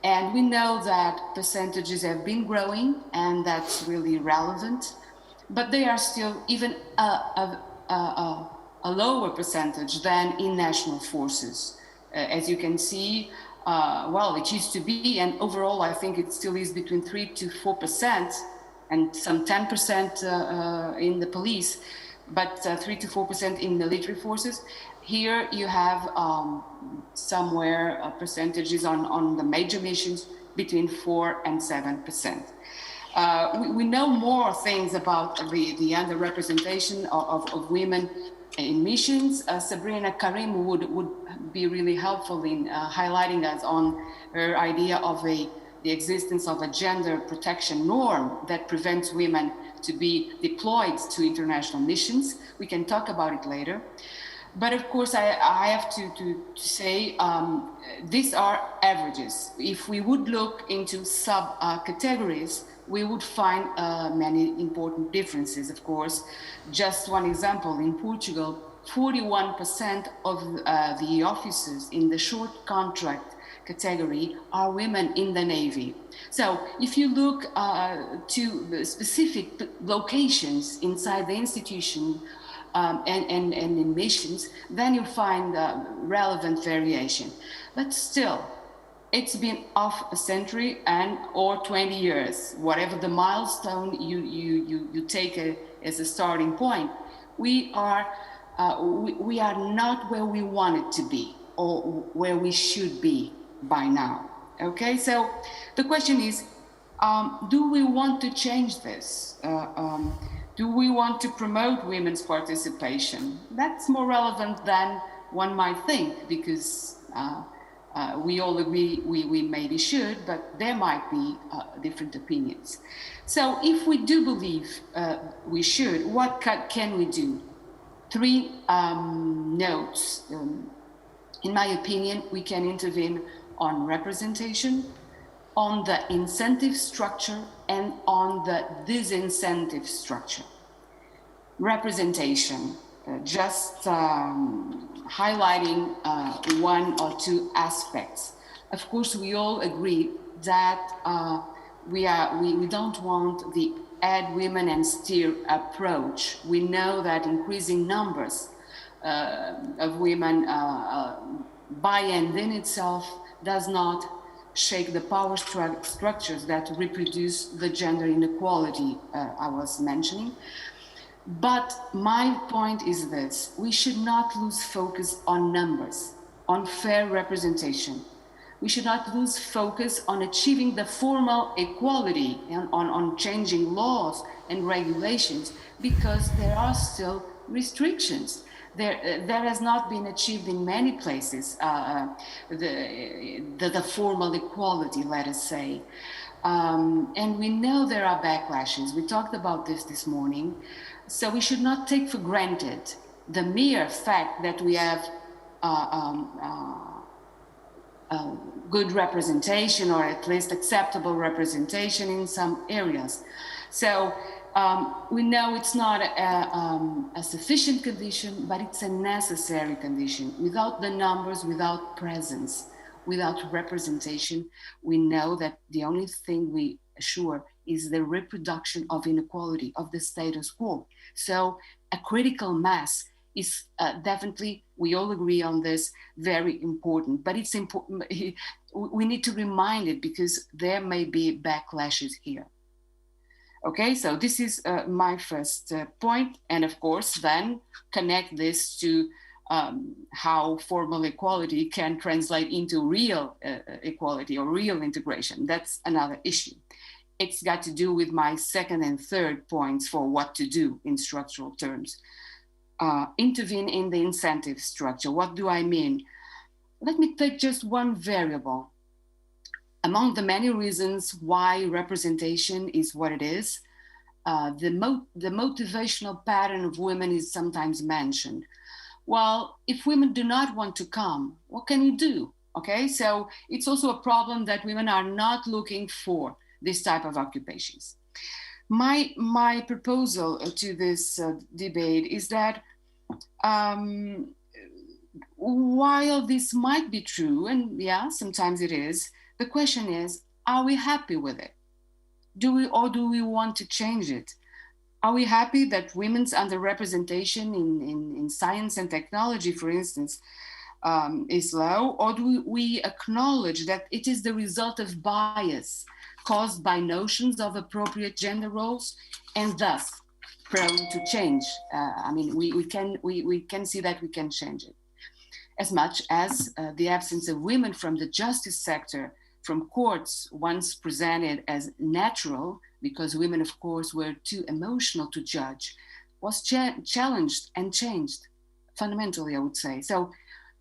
And we know that percentages have been growing, and that's really relevant, but they are still even a lower percentage than in national forces. As you can see, well, it used to be, and overall I think it still is between 3 to 4%, and some 10% in the police, but 3 to 4% in military forces. Here you have somewhere percentages on the major missions between 4 and 7%. We know more things about the underrepresentation of women in missions. Sabrina Karim would be really helpful in highlighting us on her idea of the existence of a gender protection norm that prevents women to be deployed to international missions. We can talk about it later. But of course, I have to say these are averages. If we would look into sub-categories, we would find many important differences, of course. Just one example, in Portugal, 41% of the officers in the short contract category are women in the Navy. So if you look to the specific locations inside the institution and in missions, then you find relevant variation. But still, it's been off a century and or 20 years, whatever the milestone you take as a starting point. We are not where we wanted to be or where we should be by now. Okay, so the question is, do we want to change this? Do we want to promote women's participation? That's more relevant than one might think, because we all agree we maybe should, but there might be different opinions. So if we do believe we should, what can we do? 3 notes. In my opinion, we can intervene on representation, on the incentive structure, and on the disincentive structure. Representation, just highlighting 1 or 2 aspects. Of course, we all agree that we don't want the add women and steer approach. We know that increasing numbers of women by and in itself does not shake the power structures that reproduce the gender inequality I was mentioning. But my point is this: we should not lose focus on numbers, on fair representation. We should not lose focus on achieving the formal equality and on changing laws and regulations, because there are still restrictions. That has not been achieved in many places, the formal equality, let us say. And we know there are backlashes. We talked about this morning. So we should not take for granted the mere fact that we have good representation, or at least acceptable representation in some areas. So we know it's not a sufficient condition, but it's a necessary condition. Without the numbers, without presence, without representation, we know that the only thing we assure is the reproduction of inequality, of the status quo. So a critical mass is definitely, we all agree on this, very important. But it's important, we need to remind it, because there may be backlashes here. Okay, so this is my first point. And of course, then connect this to how formal equality can translate into real equality or real integration. That's another issue. It's got to do with my second and third points for what to do in structural terms. Intervene in the incentive structure. What do I mean? Let me take just one variable. Among the many reasons why representation is what it is, the motivational pattern of women is sometimes mentioned. Well, if women do not want to come, what can you do? Okay, so it's also a problem that women are not looking for this type of occupations. My proposal to this debate is that while this might be true, and yeah, sometimes it is, the question is, are we happy with it? Do we want to change it? Are we happy that women's underrepresentation in science and technology, for instance, is low? Or do we acknowledge that it is the result of bias caused by notions of appropriate gender roles, and thus prone to change? I mean, we can see that we can change it. As much as the absence of women from the justice sector, from courts, once presented as natural, because women, of course, were too emotional to judge, was challenged and changed, fundamentally, I would say. So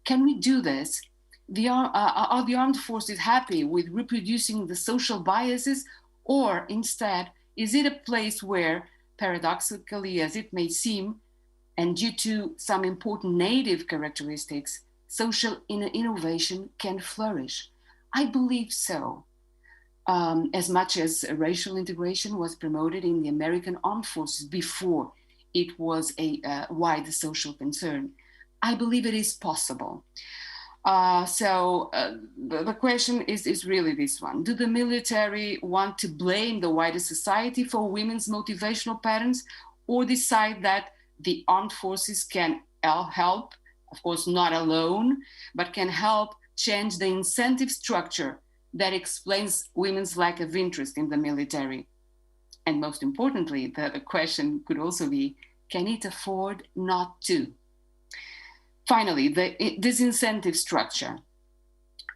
can we do this? Are the armed forces happy with reproducing the social biases, or instead, is it a place where, paradoxically as it may seem, and due to some important native characteristics, social innovation can flourish? I believe so. As much as racial integration was promoted in the American armed forces before it was a wide social concern, I believe it is possible. So the question is really this one. Do the military want to blame the wider society for women's motivational patterns, or decide that the armed forces can help, of course not alone, but can help change the incentive structure that explains women's lack of interest in the military? And most importantly, the question could also be, can it afford not to? Finally, this incentive structure.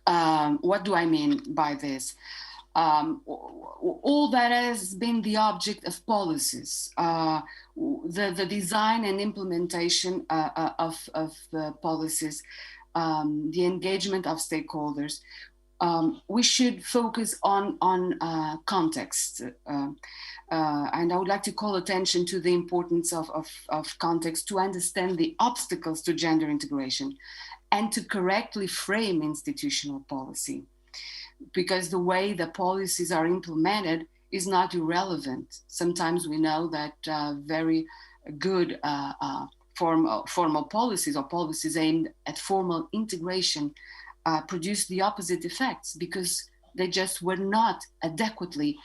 What do I mean by this? All that has been the object of policies, the design and implementation of policies, the engagement of stakeholders. We should focus on context. And I would like to call attention to the importance of context to understand the obstacles to gender integration and to correctly frame institutional policy. Because the way the policies are implemented is not irrelevant. Sometimes we know that very good formal policies or policies aimed at formal integration produce the opposite effects, because they just were not adequately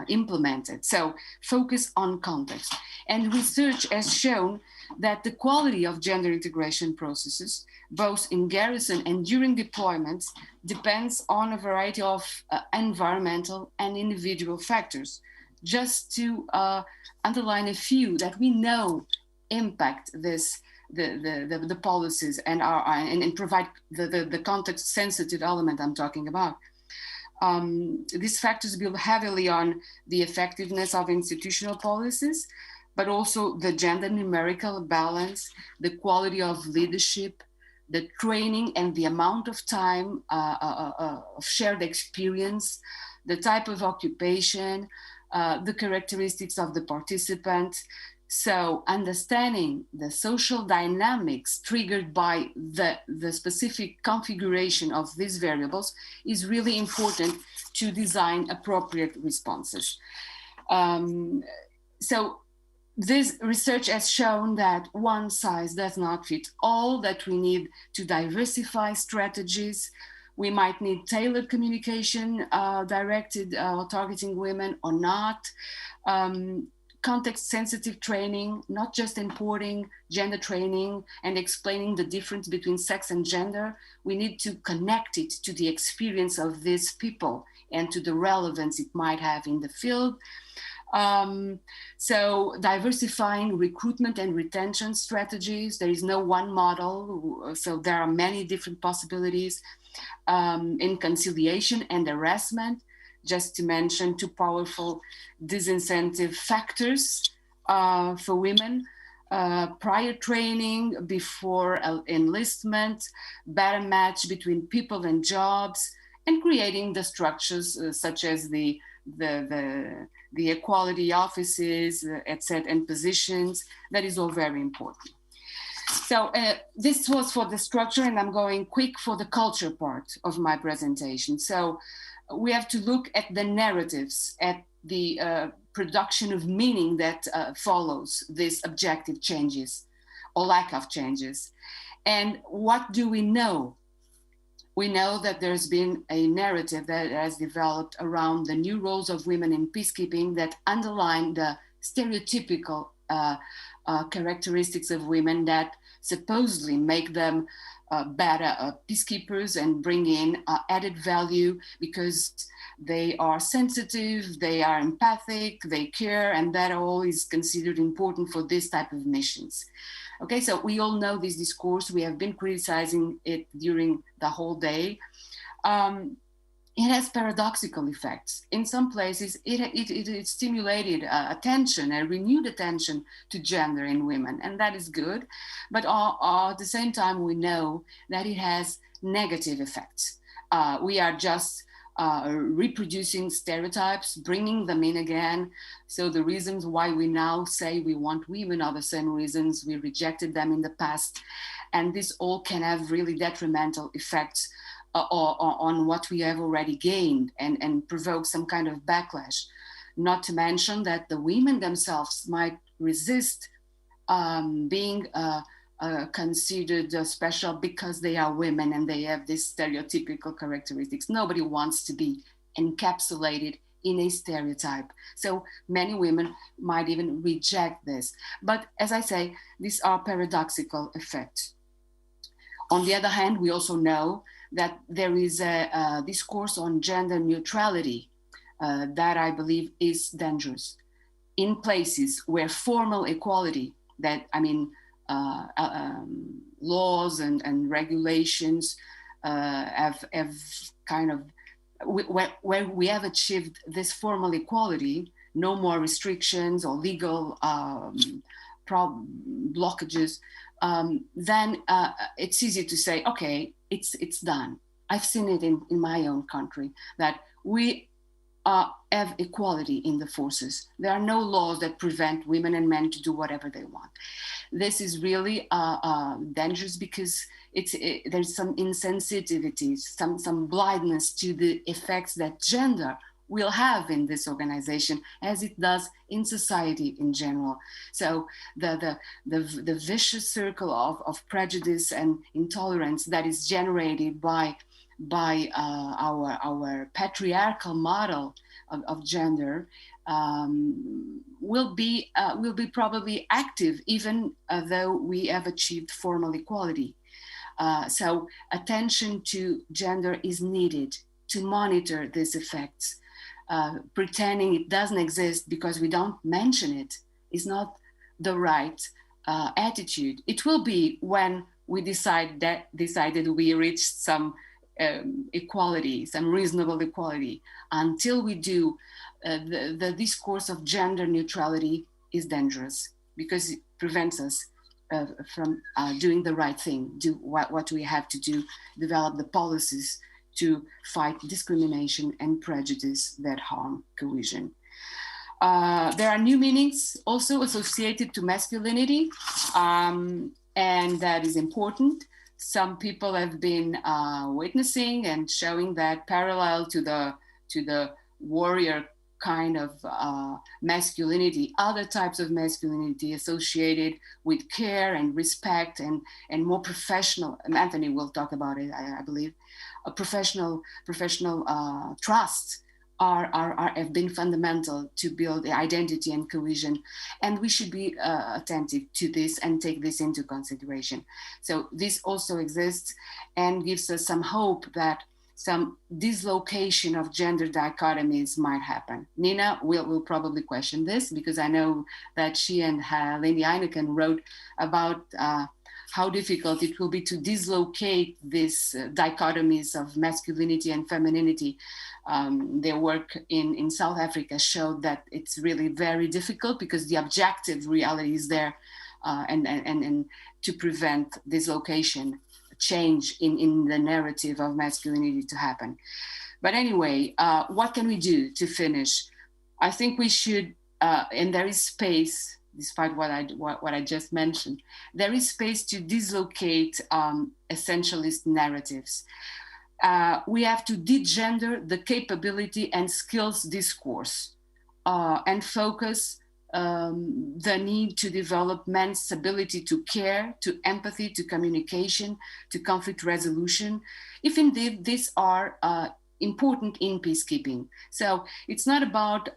implemented. So focus on context. And research has shown that the quality of gender integration processes, both in garrison and during deployments, depends on a variety of environmental and individual factors. just to underline a few that we know impact this the policies and provide the context sensitive element I'm talking about. These factors build heavily on the effectiveness of institutional policies, but also the gender numerical balance, the quality of leadership, the training and the amount of time of shared experience, the type of occupation, the characteristics of the participant. So understanding the social dynamics triggered by the specific configuration of these variables is really important to design appropriate responses. So this research has shown that one size does not fit all, that we need to diversify strategies. We might need tailored communication directed or targeting women or not. Context-sensitive training, not just importing gender training and explaining the difference between sex and gender. We need to connect it to the experience of these people and to the relevance it might have in the field. So diversifying recruitment and retention strategies. There is no one model, so there are many different possibilities in conciliation and harassment. Just to mention two powerful disincentive factors for women: prior training before enlistment, better match between people and jobs, and creating the structures such as the equality offices, etc., and positions. That is all very important. So this was for the structure, and I'm going quick for the culture part of my presentation. So we have to look at the narratives, at the production of meaning that follows these objective changes or lack of changes. And what do we know? We know that there's been a narrative that has developed around the new roles of women in peacekeeping that underline the stereotypical characteristics of women that supposedly make them better peacekeepers and bring in added value because they are sensitive, they are empathic, they care, and that all is considered important for this type of missions. Okay, so we all know this discourse. We have been criticizing it during the whole day. It has paradoxical effects. In some places, it stimulated attention, a renewed attention to gender in women, and that is good. But at the same time, we know that it has negative effects. We are just reproducing stereotypes, bringing them in again. So the reasons why we now say we want women are the same reasons we rejected them in the past. And this all can have really detrimental effects on what we have already gained and provoke some kind of backlash. Not to mention that the women themselves might resist being considered special because they are women and they have these stereotypical characteristics. Nobody wants to be encapsulated in a stereotype. So many women might even reject this. But as I say, these are paradoxical effects. On the other hand, we also know that there is a discourse on gender neutrality that I believe is dangerous. In places where formal equality, that I mean, laws and regulations have kind of, where we have achieved this formal equality, no more restrictions or legal blockages, then it's easy to say, okay, it's done. I've seen it in my own country, that we have equality in the forces. There are no laws that prevent women and men to do whatever they want. This is really dangerous because there's some insensitivity, some blindness to the effects that gender will have in this organization, as it does in society in general. So the vicious circle of prejudice and intolerance that is generated by our patriarchal model of gender will be probably active even though we have achieved formal equality. So attention to gender is needed to monitor these effects. pretending it doesn't exist because we don't mention it is not the right attitude. It will be when we decided we reached some equality, some reasonable equality. Until we do, the discourse of gender neutrality is dangerous because it prevents us from doing the right thing, do what we have to do, develop the policies to fight discrimination and prejudice that harm cohesion. There are new meanings also associated to masculinity, and that is important. Some people have been witnessing and showing that parallel to the warrior kind of masculinity, other types of masculinity associated with care and respect and more professional, and Anthony will talk about it, I believe, a professional trust have been fundamental to build the identity and cohesion. And we should be attentive to this and take this into consideration. So this also exists and gives us some hope that some dislocation of gender dichotomies might happen. Nina will probably question this because I know that she and Lady Heineken wrote about how difficult it will be to dislocate these dichotomies of masculinity and femininity. Their work in South Africa showed that it's really very difficult because the objective reality is there and to prevent dislocation, change in the narrative of masculinity to happen. But anyway, what can we do to finish? I think we should, and there is space, despite what I just mentioned, there is space to dislocate essentialist narratives. We have to degender the capability and skills discourse and focus the need to develop men's ability to care, to empathy, to communication, to conflict resolution, if indeed these are important in peacekeeping. So it's not about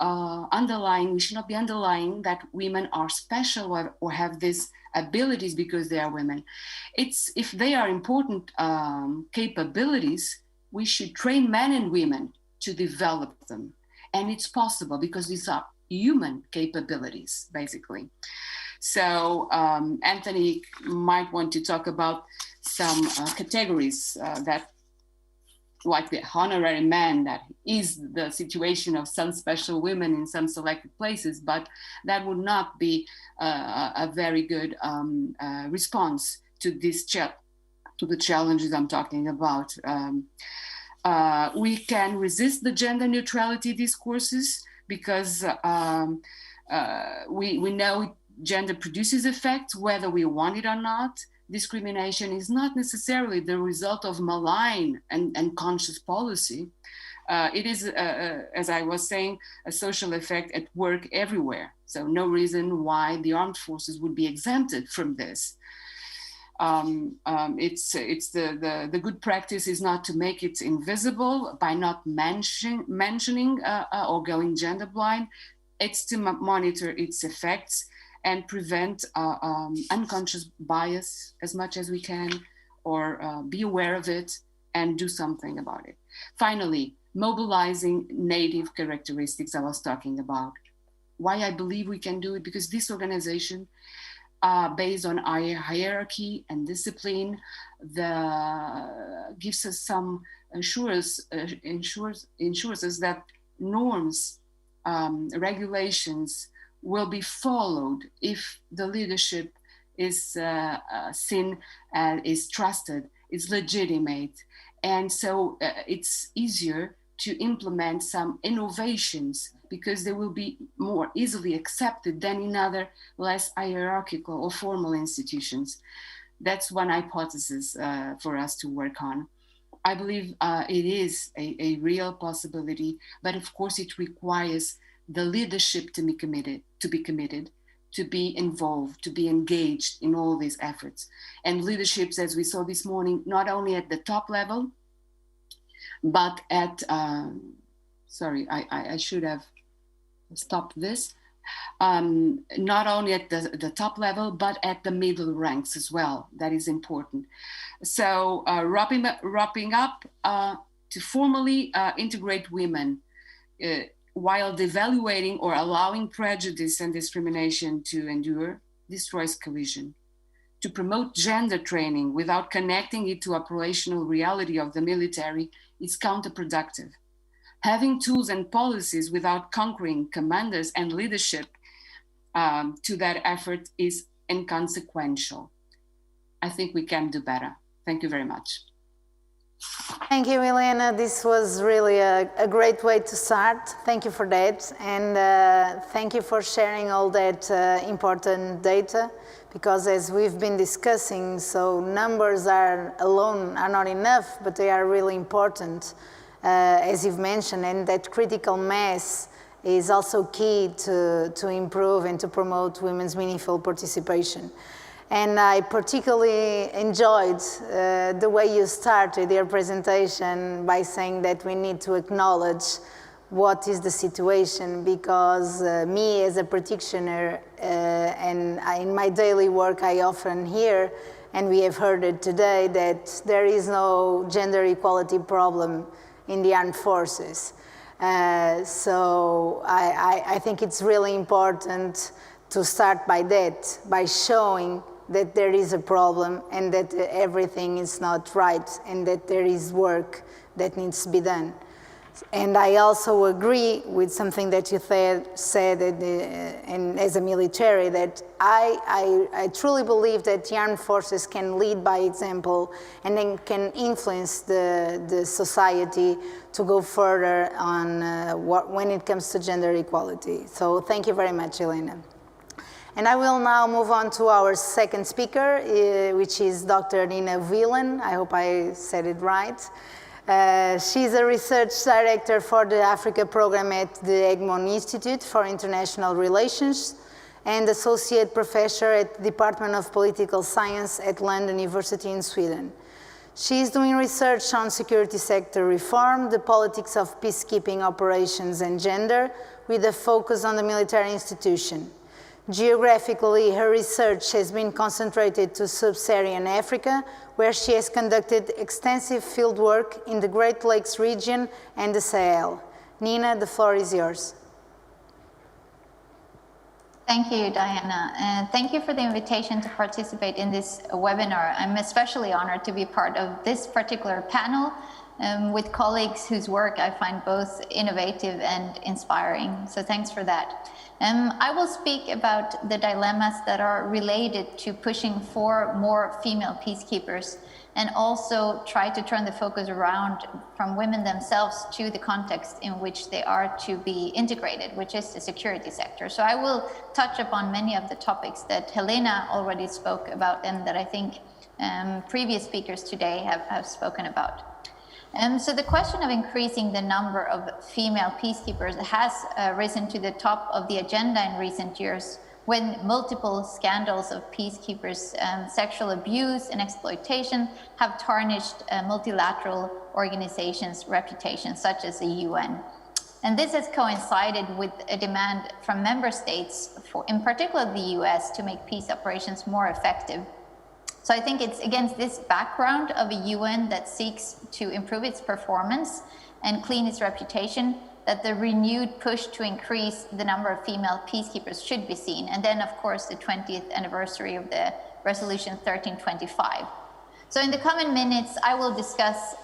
we should not be underlying that women are special or have these abilities because they are women. It's if they are important capabilities, we should train men and women to develop them. And it's possible because these are human capabilities, basically. So Anthony might want to talk about some categories that, like the honorary man, that is the situation of some special women in some selected places, but that would not be a very good response to this to the challenges I'm talking about. We can resist the gender neutrality discourses because we know gender produces effects, whether we want it or not. Discrimination is not necessarily the result of malign and conscious policy. It is, as I was saying, a social effect at work everywhere. So no reason why the armed forces would be exempted from this. It's the good practice is not to make it invisible by not mentioning or going gender blind. It's to monitor its effects and prevent unconscious bias as much as we can, or be aware of it and do something about it. Finally, mobilizing native characteristics I was talking about. Why I believe we can do it? Because this organization, based on our hierarchy and discipline, gives us some ensures us that norms, regulations will be followed if the leadership is seen and is trusted, is legitimate. And so it's easier to implement some innovations because they will be more easily accepted than in other less hierarchical or formal institutions. That's one hypothesis for us to work on. I believe it is a real possibility, but of course it requires the leadership to be committed, to be involved, to be engaged in all these efforts. And leaderships, as we saw this morning, not only at the top level, but at, sorry, I should have stopped this. Not only at the top level, but at the middle ranks as well. That is important. So wrapping up, to formally integrate women while devaluating or allowing prejudice and discrimination to endure, destroys cohesion. To promote gender training without connecting it to operational reality of the military is counterproductive. Having tools and policies without conquering commanders and leadership to that effort is inconsequential. I think we can do better. Thank you very much. Thank you, Elena. This was really a great way to start. Thank you for that. And thank you for sharing all that important data, because as we've been discussing, so numbers alone are not enough, but they are really important, as you've mentioned, and that critical mass is also key to improve and to promote women's meaningful participation. And I particularly enjoyed the way you started your presentation by saying that we need to acknowledge what is the situation, because me as a practitioner and in my daily work I often hear, and we have heard it today, that there is no gender equality problem in the armed forces. So I think it's really important to start by that, by showing that there is a problem and that everything is not right and that there is work that needs to be done. And I also agree with something that you said and as a military, that I truly believe that the armed forces can lead by example and then can influence the society to go further on when it comes to gender equality. So thank you very much, Elena. And I will now move on to our second speaker, which is Dr. Nina Whelan. I hope I said it right. She's a research director for the Africa program at the Egmont Institute for International Relations and associate professor at the Department of Political Science at London University in Sweden. She's doing research on security sector reform, the politics of peacekeeping operations and gender, with a focus on the military institution. Geographically, her research has been concentrated to sub-Saharan Africa, where she has conducted extensive field work in the Great Lakes region and the Sahel. Nina, the floor is yours. Thank you, Diana, and thank you for the invitation to participate in this webinar. I'm especially honored to be part of this particular panel with colleagues whose work I find both innovative and inspiring, so thanks for that. I will speak about the dilemmas that are related to pushing for more female peacekeepers, and also try to turn the focus around from women themselves to the context in which they are to be integrated, which is the security sector. So I will touch upon many of the topics that Helena already spoke about and that I think previous speakers today have spoken about. So the question of increasing the number of female peacekeepers has risen to the top of the agenda in recent years, when multiple scandals of peacekeepers' sexual abuse and exploitation have tarnished multilateral organizations' reputations, such as the UN. And this has coincided with a demand from member states, in particular the US, to make peace operations more effective. So I think it's against this background of a UN that seeks to improve its performance and clean its reputation that the renewed push to increase the number of female peacekeepers should be seen. And then, of course, the 20th anniversary of the Resolution 1325. So in the coming minutes, I will discuss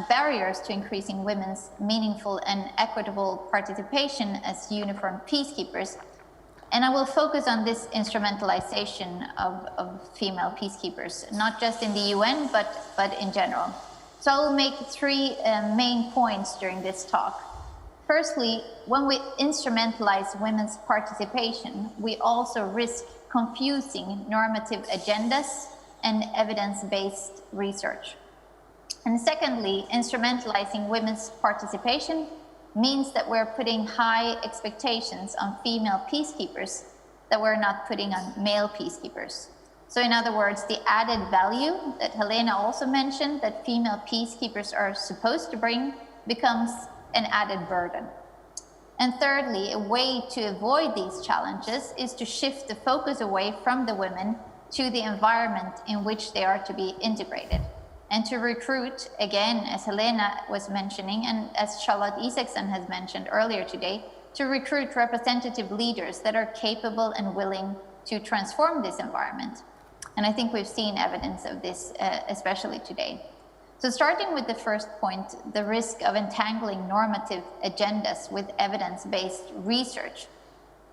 barriers to increasing women's meaningful and equitable participation as uniformed peacekeepers. And I will focus on this instrumentalization of female peacekeepers, not just in the UN, but in general. So I will make three main points during this talk. Firstly, when we instrumentalize women's participation, we also risk confusing normative agendas and evidence-based research. And secondly, instrumentalizing women's participation means that we're putting high expectations on female peacekeepers that we're not putting on male peacekeepers. So in other words, the added value that Helena also mentioned that female peacekeepers are supposed to bring becomes an added burden. And thirdly, a way to avoid these challenges is to shift the focus away from the women to the environment in which they are to be integrated, and to recruit, again, as Helena was mentioning, and as Charlotte Isaacson has mentioned earlier today, to recruit representative leaders that are capable and willing to transform this environment. And I think we've seen evidence of this, especially today. So starting with the first point, the risk of entangling normative agendas with evidence-based research.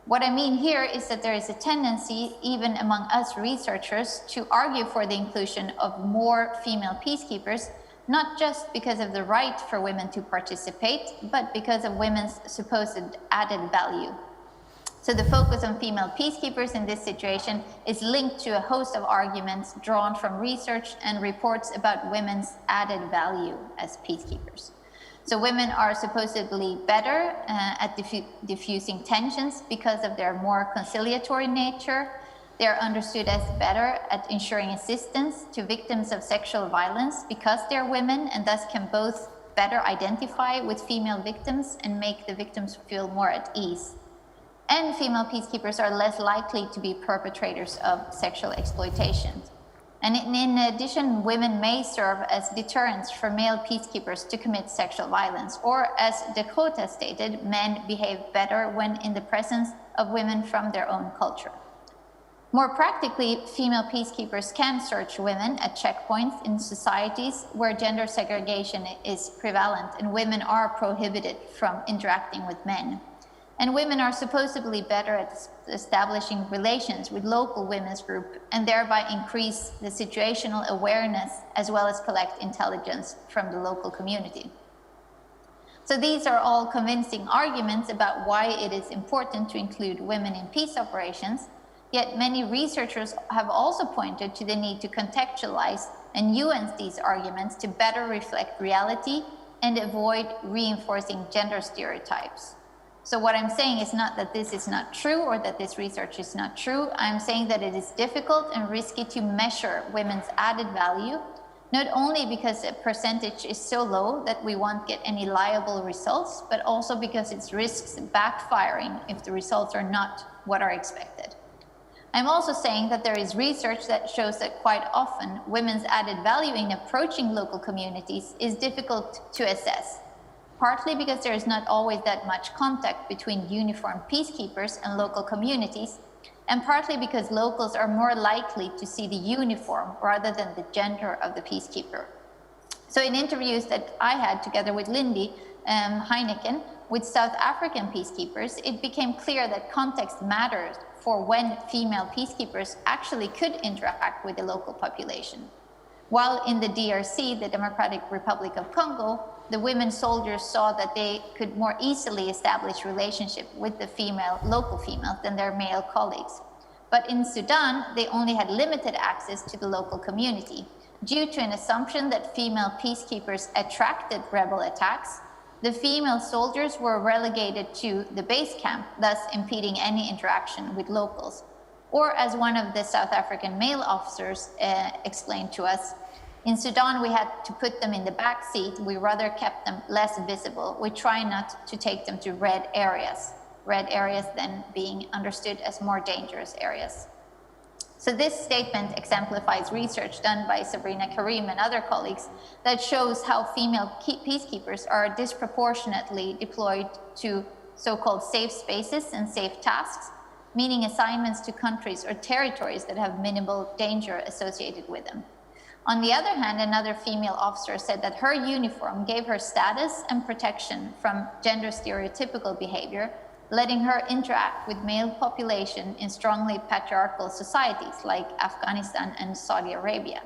What I mean here is that there is a tendency, even among us researchers, to argue for the inclusion of more female peacekeepers, not just because of the right for women to participate, but because of women's supposed added value. So the focus on female peacekeepers in this situation is linked to a host of arguments drawn from research and reports about women's added value as peacekeepers. So women are supposedly better at diffusing tensions because of their more conciliatory nature. They are understood as better at ensuring assistance to victims of sexual violence because they're women and thus can both better identify with female victims and make the victims feel more at ease. And female peacekeepers are less likely to be perpetrators of sexual exploitation. And in addition, women may serve as deterrents for male peacekeepers to commit sexual violence, or as Dakota stated, men behave better when in the presence of women from their own culture. More practically, female peacekeepers can search women at checkpoints in societies where gender segregation is prevalent and women are prohibited from interacting with men. And women are supposedly better at establishing relations with local women's groups and thereby increase the situational awareness as well as collect intelligence from the local community. So these are all convincing arguments about why it is important to include women in peace operations, yet many researchers have also pointed to the need to contextualize and nuance these arguments to better reflect reality and avoid reinforcing gender stereotypes. So what I'm saying is not that this is not true or that this research is not true. I'm saying that it is difficult and risky to measure women's added value, not only because the percentage is so low that we won't get any liable results, but also because it risks backfiring if the results are not what are expected. I'm also saying that there is research that shows that quite often women's added value in approaching local communities is difficult to assess. Partly because there is not always that much contact between uniformed peacekeepers and local communities, and partly because locals are more likely to see the uniform rather than the gender of the peacekeeper. So in interviews that I had together with Lindy Heineken with South African peacekeepers, it became clear that context matters for when female peacekeepers actually could interact with the local population. While in the DRC, the Democratic Republic of Congo, the women soldiers saw that they could more easily establish relationship with the local females than their male colleagues. But in Sudan, they only had limited access to the local community. Due to an assumption that female peacekeepers attracted rebel attacks, the female soldiers were relegated to the base camp, thus impeding any interaction with locals. Or as one of the South African male officers explained to us, in Sudan, we had to put them in the back seat. We rather kept them less visible. We try not to take them to red areas then being understood as more dangerous areas. So this statement exemplifies research done by Sabrina Karim and other colleagues that shows how female peacekeepers are disproportionately deployed to so-called safe spaces and safe tasks, meaning assignments to countries or territories that have minimal danger associated with them. On the other hand, another female officer said that her uniform gave her status and protection from gender stereotypical behavior, letting her interact with male population in strongly patriarchal societies like Afghanistan and Saudi Arabia.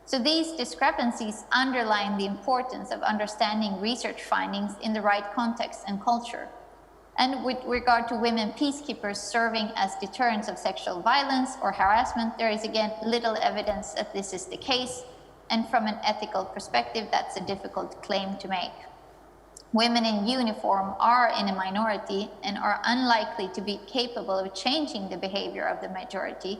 So these discrepancies underline the importance of understanding research findings in the right context and culture. And with regard to women peacekeepers serving as deterrents of sexual violence or harassment, there is again little evidence that this is the case. And from an ethical perspective, that's a difficult claim to make. Women in uniform are in a minority and are unlikely to be capable of changing the behavior of the majority.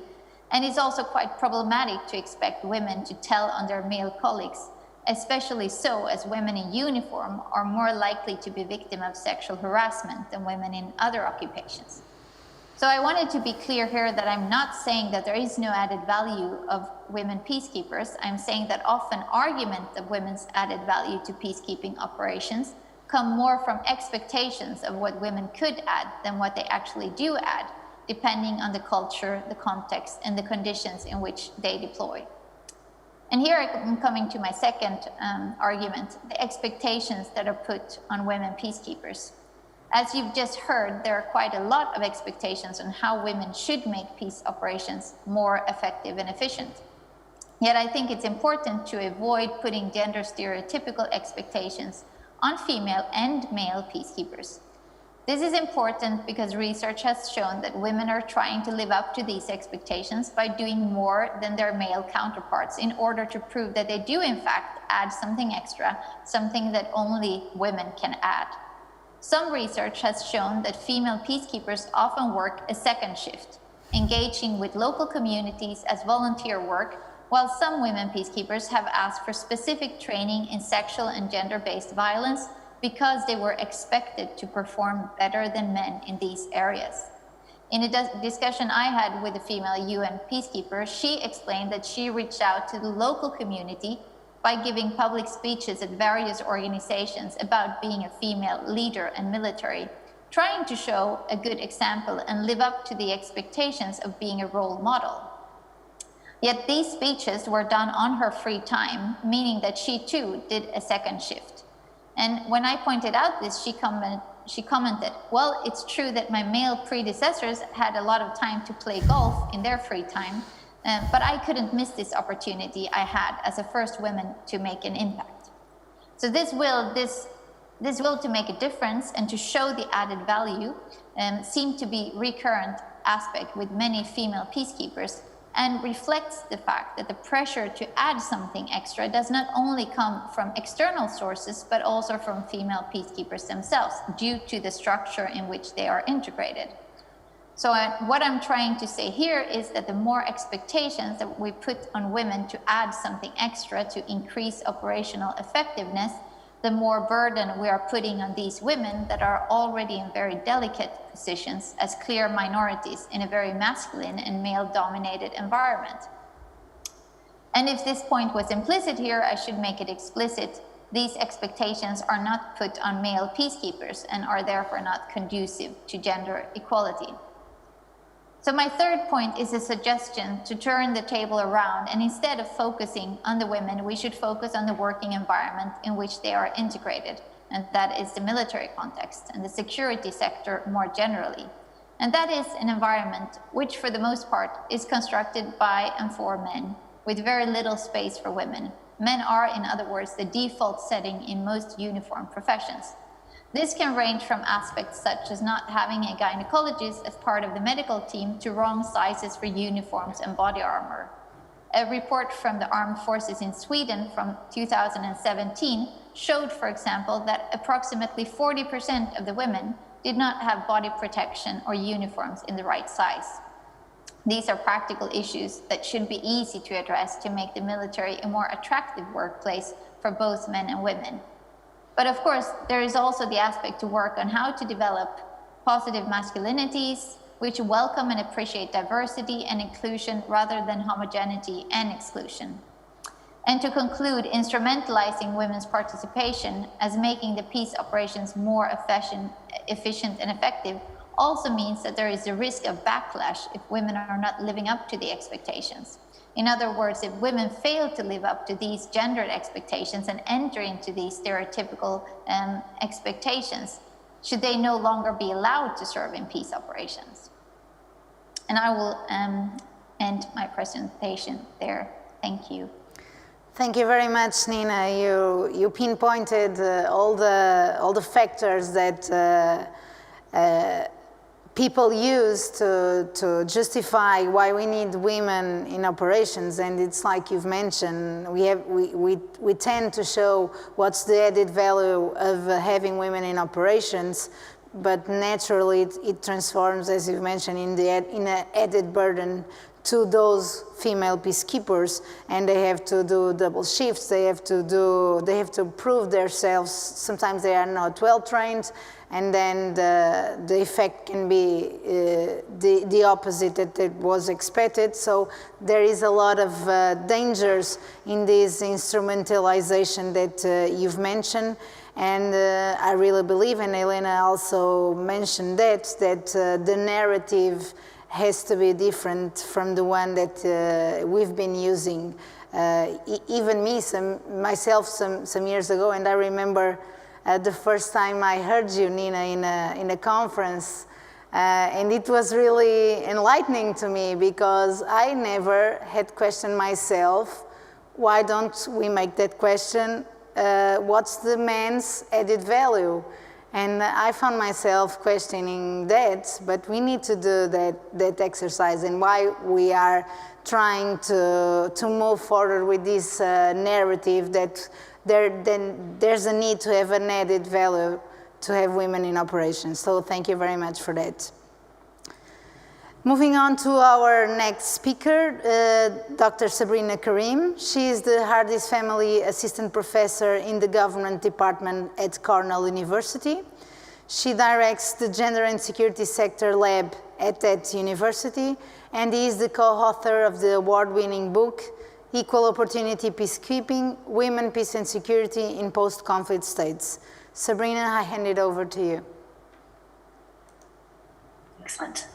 And it's also quite problematic to expect women to tell on their male colleagues, especially so as women in uniform are more likely to be victims of sexual harassment than women in other occupations. So I wanted to be clear here that I'm not saying that there is no added value of women peacekeepers. I'm saying that often argument of women's added value to peacekeeping operations come more from expectations of what women could add than what they actually do add, depending on the culture, the context, and the conditions in which they deploy. And here I'm coming to my second argument, the expectations that are put on women peacekeepers. As you've just heard, there are quite a lot of expectations on how women should make peace operations more effective and efficient. Yet I think it's important to avoid putting gender stereotypical expectations on female and male peacekeepers. This is important because research has shown that women are trying to live up to these expectations by doing more than their male counterparts in order to prove that they do in fact add something extra, something that only women can add. Some research has shown that female peacekeepers often work a second shift, engaging with local communities as volunteer work, while some women peacekeepers have asked for specific training in sexual and gender-based violence because they were expected to perform better than men in these areas. In a discussion I had with a female UN peacekeeper, she explained that she reached out to the local community by giving public speeches at various organizations about being a female leader and military, trying to show a good example and live up to the expectations of being a role model. Yet these speeches were done on her free time, meaning that she too did a second shift. And when I pointed out this, she commented, well, it's true that my male predecessors had a lot of time to play golf in their free time, but I couldn't miss this opportunity I had as a first woman to make an impact. So this will to make a difference and to show the added value seemed to be recurrent aspect with many female peacekeepers, and reflects the fact that the pressure to add something extra does not only come from external sources, but also from female peacekeepers themselves, due to the structure in which they are integrated. So what I'm trying to say here is that the more expectations that we put on women to add something extra to increase operational effectiveness, the more burden we are putting on these women that are already in very delicate positions as clear minorities in a very masculine and male-dominated environment. And if this point was implicit here, I should make it explicit. These expectations are not put on male peacekeepers and are therefore not conducive to gender equality. So my third point is a suggestion to turn the table around, and instead of focusing on the women, we should focus on the working environment in which they are integrated, and that is the military context and the security sector more generally. And that is an environment which for the most part is constructed by and for men, with very little space for women. Men are, in other words, the default setting in most uniformed professions. This can range from aspects such as not having a gynecologist as part of the medical team to wrong sizes for uniforms and body armor. A report from the Armed Forces in Sweden from 2017 showed, for example, that approximately 40% of the women did not have body protection or uniforms in the right size. These are practical issues that should be easy to address to make the military a more attractive workplace for both men and women. But of course, there is also the aspect to work on how to develop positive masculinities, which welcome and appreciate diversity and inclusion rather than homogeneity and exclusion. And to conclude, instrumentalizing women's participation as making the peace operations more efficient and effective also means that there is a risk of backlash if women are not living up to the expectations. In other words, if women fail to live up to these gendered expectations and enter into these stereotypical expectations, should they no longer be allowed to serve in peace operations? And I will end my presentation there. Thank you. Thank you very much, Nina. You pinpointed all the factors that people use to justify why we need women in operations, and it's like you've mentioned, we tend to show what's the added value of having women in operations, but naturally it transforms, as you've mentioned, in an added burden to those female peacekeepers, and they have to do double shifts, they have to prove themselves. Sometimes they are not well trained, and then the effect can be the opposite that was expected. So there is a lot of dangers in this instrumentalization that you've mentioned. And I really believe, and Elena also mentioned that the narrative has to be different from the one that we've been using. Even me, myself, some years ago, and I remember the first time I heard you, Nina, in a conference, and it was really enlightening to me because I never had questioned myself, why don't we make that question, what's the man's added value? And I found myself questioning that, but we need to do that exercise, and why we are trying to move forward with this narrative that there's a need to have an added value to have women in operations. So thank you very much for that. Moving on to our next speaker, Dr. Sabrina Karim. She is the Hardy's Family Assistant Professor in the Government Department at Cornell University. She directs the Gender and Security Sector Lab at that university, and is the co-author of the award-winning book, Equal Opportunity Peacekeeping, Women, Peace and Security in Post-Conflict States. Sabrina, I hand it over to you. Excellent.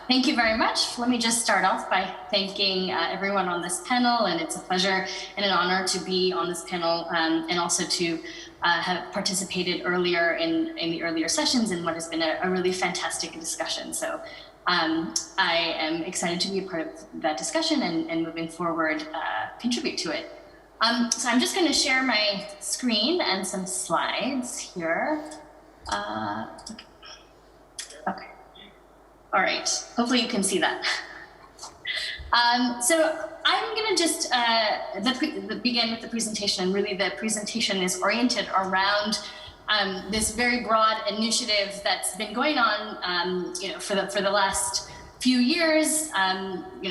Thank you very much. Let me just start off by thanking everyone on this panel, and it's a pleasure and an honor to be on this panel, and also to have participated earlier in the earlier sessions in what has been a really fantastic discussion. So I am excited to be a part of that discussion and moving forward contribute to it. So I'm just going to share my screen and some slides here. Okay. All right, hopefully you can see that. So I'm going to just begin with the presentation, and really the presentation is oriented around this very broad initiative that's been going on for the last few years,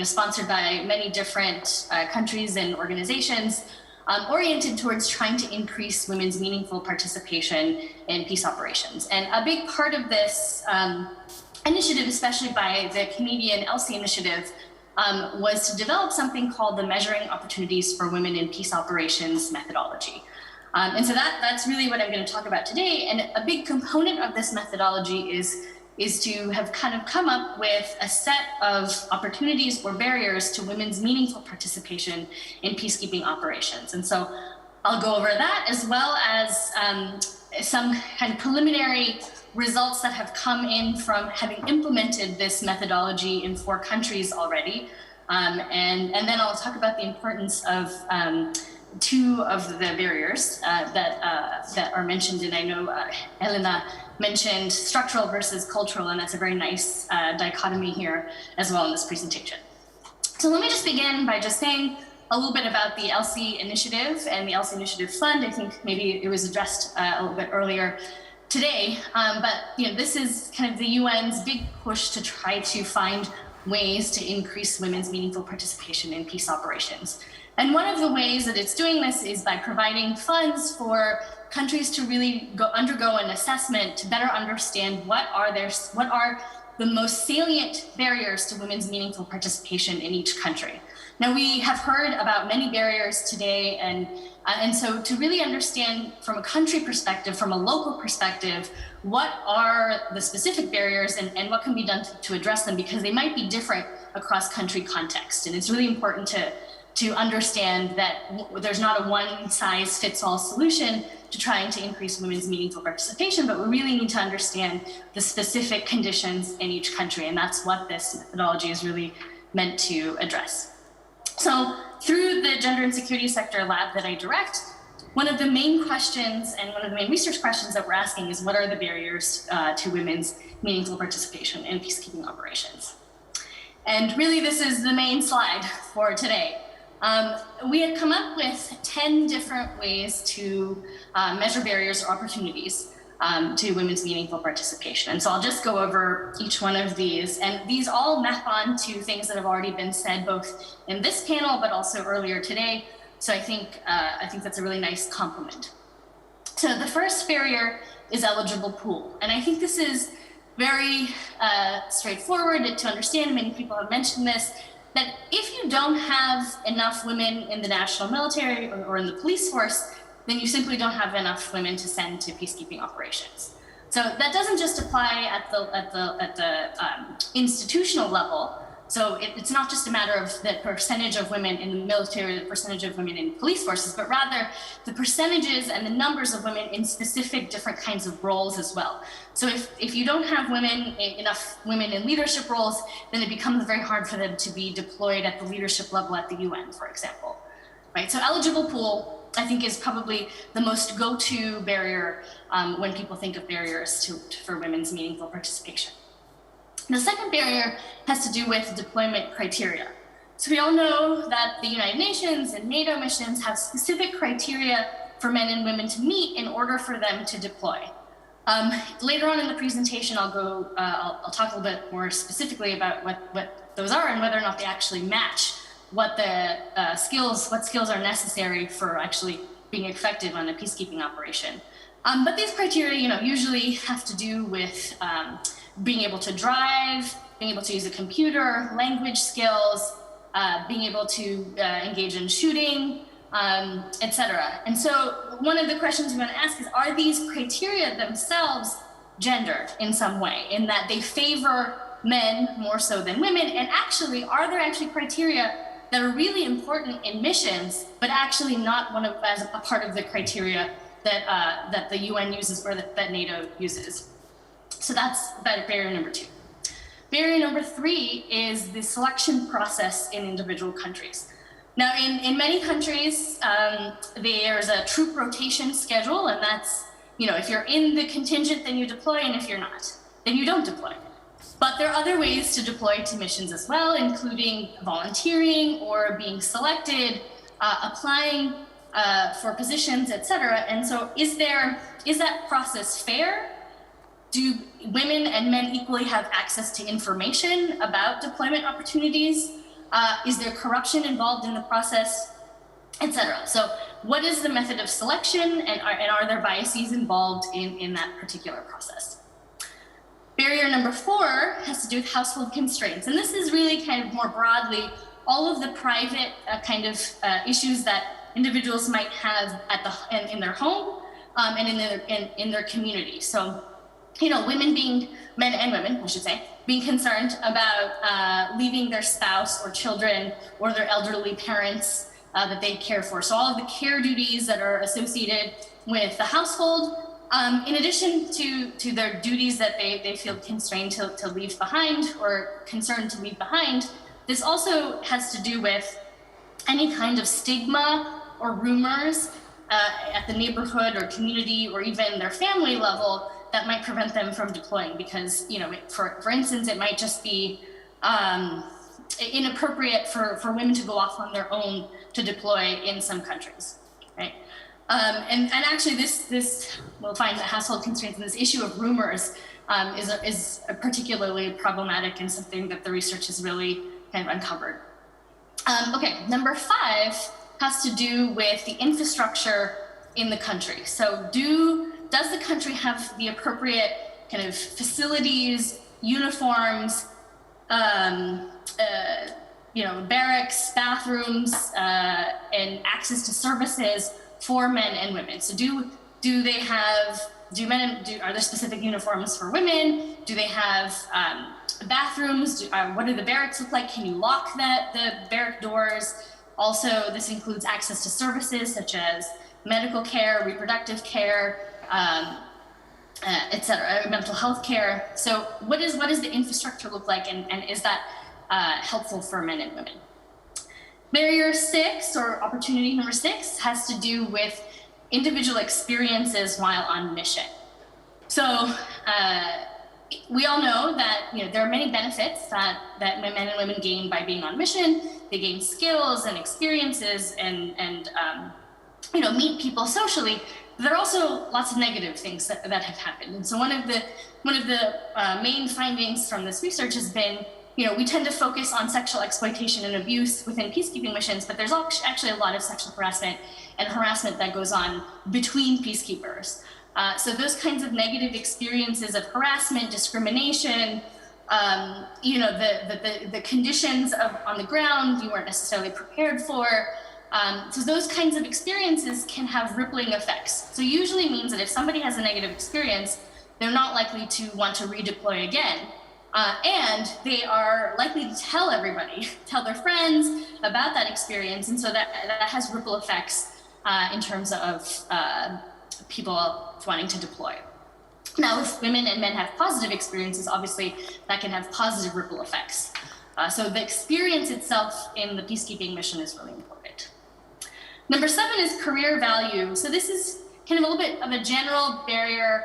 sponsored by many different countries and organizations, oriented towards trying to increase women's meaningful participation in peace operations. And a big part of this initiative, especially by the Canadian ELSI initiative, was to develop something called the Measuring Opportunities for Women in Peace Operations methodology. And so that's really what I'm going to talk about today. And a big component of this methodology is to have kind of come up with a set of opportunities or barriers to women's meaningful participation in peacekeeping operations. And so I'll go over that, as well as some kind of preliminary results that have come in from having implemented this methodology in 4 countries already. And then I'll talk about the importance of 2 of the barriers that are mentioned. And I know Elena mentioned structural versus cultural, and that's a very nice dichotomy here as well in this presentation. So let me just begin by just saying a little bit about the ELSI initiative and the ELSI initiative fund. I think maybe it was addressed a little bit earlier today, but this is kind of the UN's big push to try to find ways to increase women's meaningful participation in peace operations. And one of the ways that it's doing this is by providing funds for countries to really undergo an assessment to better understand what are the most salient barriers to women's meaningful participation in each country. Now, we have heard about many barriers today, and so to really understand from a country perspective, from a local perspective, what are the specific barriers and what can be done to address them, because they might be different across country context. And it's really important to understand that there's not a one-size-fits-all solution to trying to increase women's meaningful participation, but we really need to understand the specific conditions in each country, and that's what this methodology is really meant to address. So through the Gender and Security Sector Lab that I direct, one of the main questions and one of the main research questions that we're asking is, what are the barriers to women's meaningful participation in peacekeeping operations? And really, this is the main slide for today. We had come up with 10 different ways to measure barriers or opportunities to women's meaningful participation. And so I'll just go over each one of these. And these all map on to things that have already been said, both in this panel, but also earlier today. So I think that's a really nice complement. So the first barrier is eligible pool. And I think this is very straightforward to understand. Many people have mentioned this, that if you don't have enough women in the national military or in the police force, then you simply don't have enough women to send to peacekeeping operations. So that doesn't just apply at the institutional level. So it's not just a matter of the percentage of women in the military, the percentage of women in police forces, but rather the percentages and the numbers of women in specific different kinds of roles as well. So if you don't have enough women in leadership roles, then it becomes very hard for them to be deployed at the leadership level at the UN, for example. Right? So eligible pool, I think, is probably the most go-to barrier when people think of barriers for women's meaningful participation. The second barrier has to do with deployment criteria. So we all know that the United Nations and NATO missions have specific criteria for men and women to meet in order for them to deploy. Later on in the presentation, I'll talk a little bit more specifically about what those are and whether or not they actually match what skills are necessary for actually being effective on a peacekeeping operation. But these criteria, usually have to do with being able to drive, being able to use a computer, language skills, being able to engage in shooting, etc. And so one of the questions we want to ask is, are these criteria themselves gendered in some way, in that they favor men more so than women? And actually, are there actually criteria that are really important in missions, but actually not as a part of the criteria that the UN uses or that NATO uses? So that's barrier number 2. Barrier number 3 is the selection process in individual countries. Now, in many countries, there's a troop rotation schedule, and that's, if you're in the contingent, then you deploy, and if you're not, then you don't deploy. But there are other ways to deploy to missions as well, including volunteering or being selected, applying for positions, etc. And so is that process fair? Do women and men equally have access to information about deployment opportunities? Is there corruption involved in the process, etc.? So what is the method of selection, and are there biases involved in that particular process? Barrier number 4 has to do with household constraints. And this is really kind of more broadly all of the private issues that individuals might have in their home and in their community. So, men and women, I should say, being concerned about leaving their spouse or children or their elderly parents that they care for. So all of the care duties that are associated with the household, in addition to their duties that they feel constrained to leave behind or concerned to leave behind, this also has to do with any kind of stigma or rumors at the neighborhood or community or even their family level that might prevent them from deploying, because, for instance, it might just be inappropriate for women to go off on their own to deploy in some countries, right? And actually, this we'll find that household constraints and this issue of rumors is particularly problematic and something that the research has really kind of uncovered. Okay, number 5 has to do with the infrastructure in the country. So does the country have the appropriate kind of facilities, uniforms, barracks, bathrooms, and access to services for men and women? So are there specific uniforms for women? Do they have bathrooms? What do the barracks look like? Can you lock the barrack doors? Also, this includes access to services such as medical care, reproductive care, etc., mental health care. So what does the infrastructure look like, and is that helpful for men and women? Barrier 6, or opportunity number 6, has to do with individual experiences while on mission. So we all know that there are many benefits that men and women gain by being on mission. They gain skills and experiences and meet people socially. There are also lots of negative things that have happened. And so one of the main findings from this research has been, we tend to focus on sexual exploitation and abuse within peacekeeping missions, but there's actually a lot of sexual harassment and harassment that goes on between peacekeepers. So those kinds of negative experiences of harassment, discrimination, the conditions on the ground you weren't necessarily prepared for, So those kinds of experiences can have rippling effects. So usually means that if somebody has a negative experience, they're not likely to want to redeploy again. And they are likely to tell everybody, tell their friends about that experience. And so that has ripple effects in terms of people wanting to deploy. Now, if women and men have positive experiences, obviously that can have positive ripple effects. So the experience itself in the peacekeeping mission is really important. Number 7 is career value. So this is kind of a little bit of a general barrier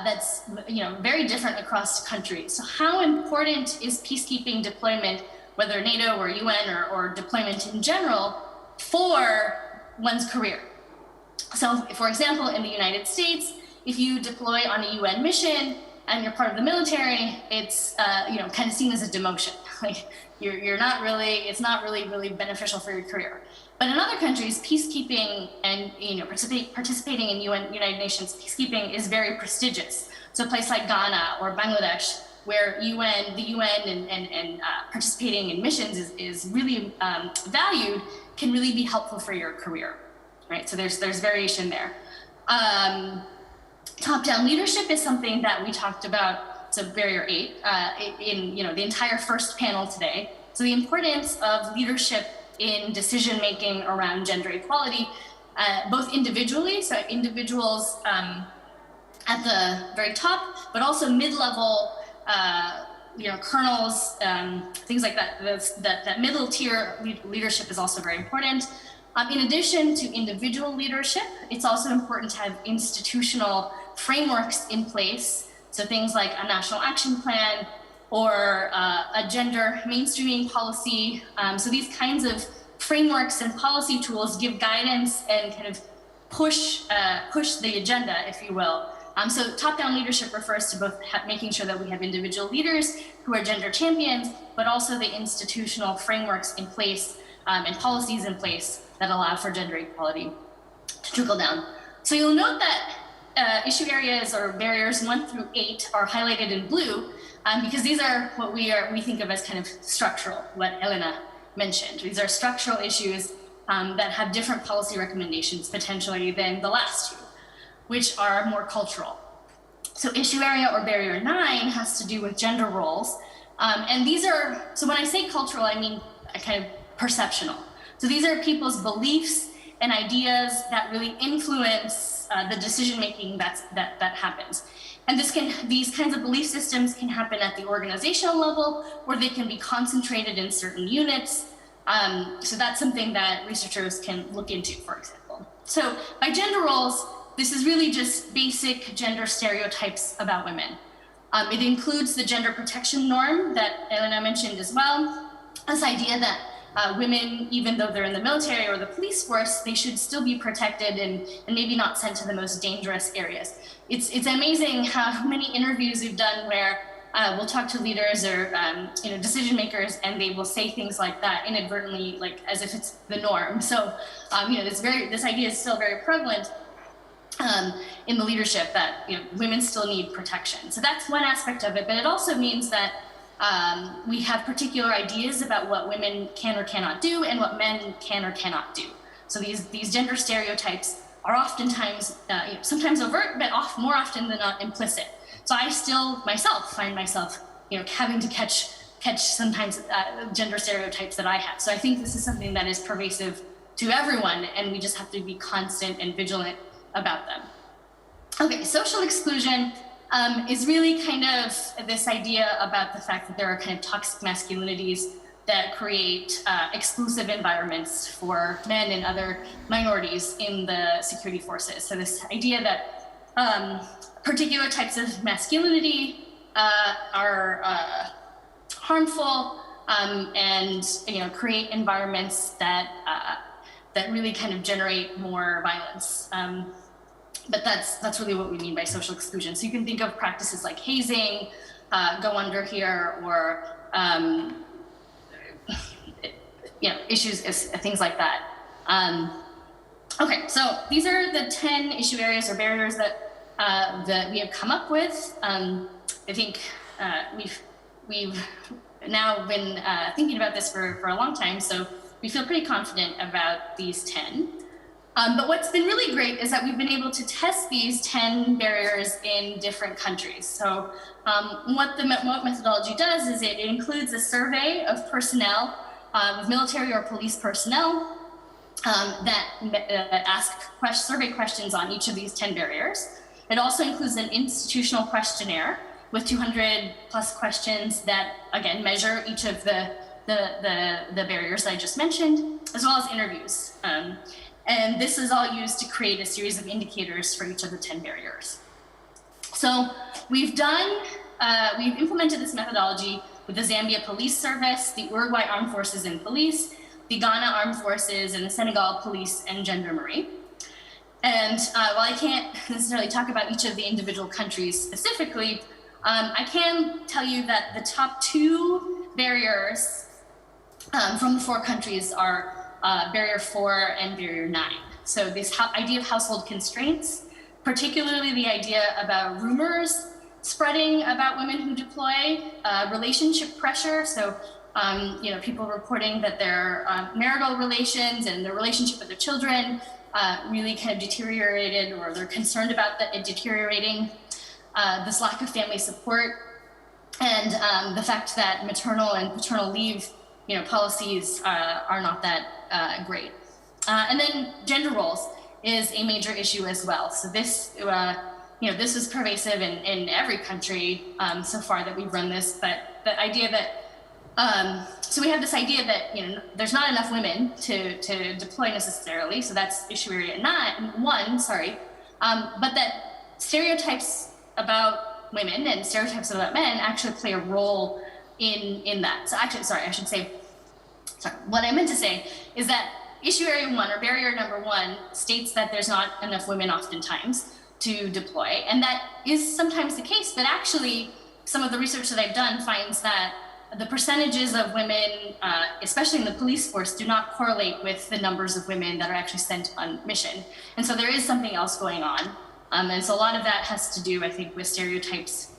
that's very different across countries. So how important is peacekeeping deployment, whether NATO or UN or deployment in general, for one's career? So, for example, in the United States, if you deploy on a UN mission and you're part of the military, it's kind of seen as a demotion. Like you're not really, it's not really beneficial for your career. But in other countries, peacekeeping and participating in United Nations peacekeeping is very prestigious. So a place like Ghana or Bangladesh, where the UN and participating in missions is really valued, can really be helpful for your career, right? So there's variation there. Top-down leadership is something that we talked about, so barrier 8, in the entire first panel today. So the importance of leadership in decision-making around gender equality, both individually, so individuals at the very top, but also mid-level, colonels, things like that. That middle tier leadership is also very important. In addition to individual leadership, it's also important to have institutional frameworks in place. So things like a national action plan or a gender mainstreaming policy. So these kinds of frameworks and policy tools give guidance and kind of push the agenda, if you will. So top-down leadership refers to both making sure that we have individual leaders who are gender champions, but also the institutional frameworks in place and policies in place that allow for gender equality to trickle down. So you'll note that issue areas or barriers 1 through 8 are highlighted in blue because these are what we think of as kind of structural, what Elena mentioned. These are structural issues that have different policy recommendations potentially than the last 2, which are more cultural. So issue area or barrier 9 has to do with gender roles. And these are, so when I say cultural, I mean kind of perceptional. So these are people's beliefs and ideas that really influence the decision-making that happens. And these kinds of belief systems can happen at the organizational level, or they can be concentrated in certain units. So that's something that researchers can look into, for example. So by gender roles, this is really just basic gender stereotypes about women. It includes the gender protection norm that Elena mentioned as well, this idea that women, even though they're in the military or the police force, they should still be protected and maybe not sent to the most dangerous areas. It's amazing how many interviews we've done where we'll talk to leaders or decision makers, and they will say things like that inadvertently, like as if it's the norm. So this idea is still very prevalent in the leadership that women still need protection. So that's one aspect of it, but it also means that we have particular ideas about what women can or cannot do and what men can or cannot do. So these gender stereotypes are oftentimes, sometimes overt, but more often than not implicit. So I still myself find myself, having to catch sometimes gender stereotypes that I have. So I think this is something that is pervasive to everyone, and we just have to be constant and vigilant about them. Okay, social exclusion is really kind of this idea about the fact that there are kind of toxic masculinities that create exclusive environments for men and other minorities in the security forces. So this idea that particular types of masculinity are harmful and create environments that really kind of generate more violence. But that's really what we mean by social exclusion. So you can think of practices like hazing, go under here, or issues, things like that. Okay, so these are the 10 issue areas or barriers that we have come up with. I think we've now been thinking about this for a long time. So we feel pretty confident about these 10. But what's been really great is that we've been able to test these 10 barriers in different countries. So what methodology does is it includes a survey of personnel, of military or police personnel that ask survey questions on each of these 10 barriers. It also includes an institutional questionnaire with 200 plus questions that, again, measure each of the barriers that I just mentioned, as well as interviews. And this is all used to create a series of indicators for each of the 10 barriers. So we've implemented this methodology with the Zambia Police Service, the Uruguay Armed Forces and Police, the Ghana Armed Forces, and the Senegal Police and Gendarmerie. And while I can't necessarily talk about each of the individual countries specifically, I can tell you that the top 2 barriers from the 4 countries are Barrier 4 and Barrier 9. So this idea of household constraints, particularly the idea about rumors spreading about women who deploy, relationship pressure, so people reporting that their marital relations and their relationship with their children really kind of deteriorated, or they're concerned about it deteriorating, this lack of family support, and the fact that maternal and paternal leave policies are not that great. And then gender roles is a major issue as well. So this, this is pervasive in every country so far that we've run this, but the idea that, so we have this idea that, there's not enough women to deploy necessarily, so that's issue area 1, but that stereotypes about women and stereotypes about men actually play a role in that. So actually, what I meant to say is that issue area 1, or barrier number 1, states that there's not enough women oftentimes to deploy. And that is sometimes the case, but actually some of the research that I've done finds that the percentages of women, especially in the police force, do not correlate with the numbers of women that are actually sent on mission. And so there is something else going on. And so a lot of that has to do, I think, with stereotypes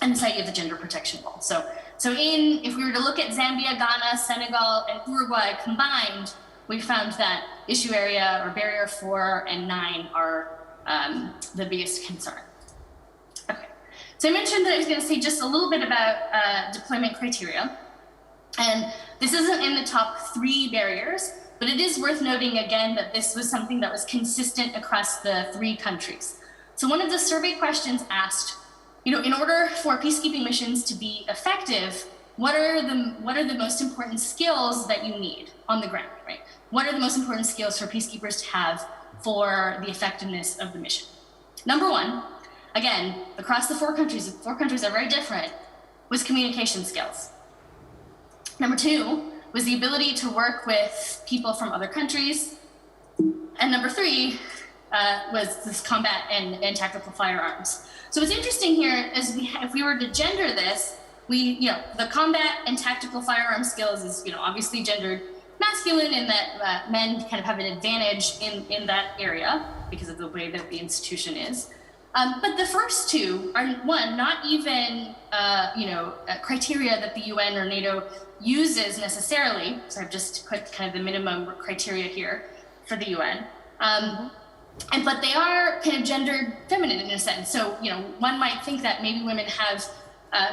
and this idea of the gender protection role. So if we were to look at Zambia, Ghana, Senegal, and Uruguay combined, we found that issue area, or barrier 4 and 9, are the biggest concern. Okay, so I mentioned that I was going to say just a little bit about deployment criteria. And this isn't in the top 3 barriers, but it is worth noting again that this was something that was consistent across the 3 countries. So one of the survey questions asked, in order for peacekeeping missions to be effective, what are the most important skills that you need on the ground, right? What are the most important skills for peacekeepers to have for the effectiveness of the mission? Number 1, again, across the 4 countries are very different, was communication skills. Number 2 was the ability to work with people from other countries. And number 3 was this combat and tactical firearms. So what's interesting here is if we were to gender this, the combat and tactical firearm skills is, obviously gendered masculine, in that men kind of have an advantage in that area because of the way that the institution is. But the first 2 are, 1, not even, criteria that the UN or NATO uses necessarily. So I've just put kind of the minimum criteria here for the UN. But they are kind of gendered feminine in a sense. So, one might think that maybe women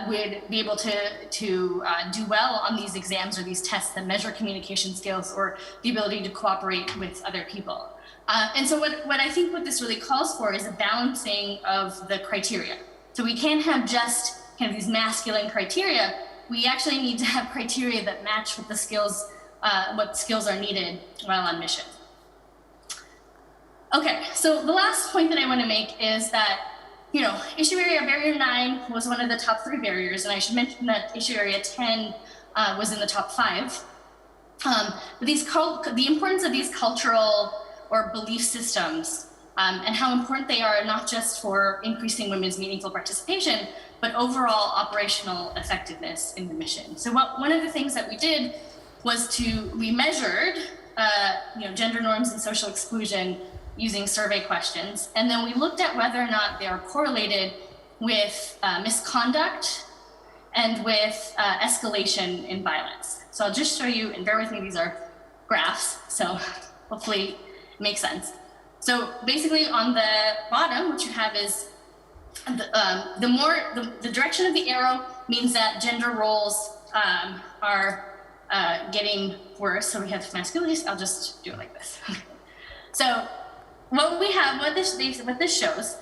would be able to do well on these exams or these tests that measure communication skills or the ability to cooperate with other people. And so what I think what this really calls for is a balancing of the criteria. So we can't have just kind of these masculine criteria. We actually need to have criteria that match with the skills, what skills are needed while on mission. Okay, so the last point that I want to make is that, issue area barrier 9 was one of the top 3 barriers, and I should mention that issue area 10 was in the top 5. But the importance of these cultural or belief systems and how important they are, not just for increasing women's meaningful participation, but overall operational effectiveness in the mission. So one of the things that we did was we measured gender norms and social exclusion using survey questions. And then we looked at whether or not they are correlated with misconduct and with escalation in violence. So I'll just show you, and bear with me, these are graphs, so hopefully it makes sense. So basically on the bottom, what you have is the direction of the arrow means that gender roles are getting worse. So we have masculinities. I'll just do it like this. So what we have, what this shows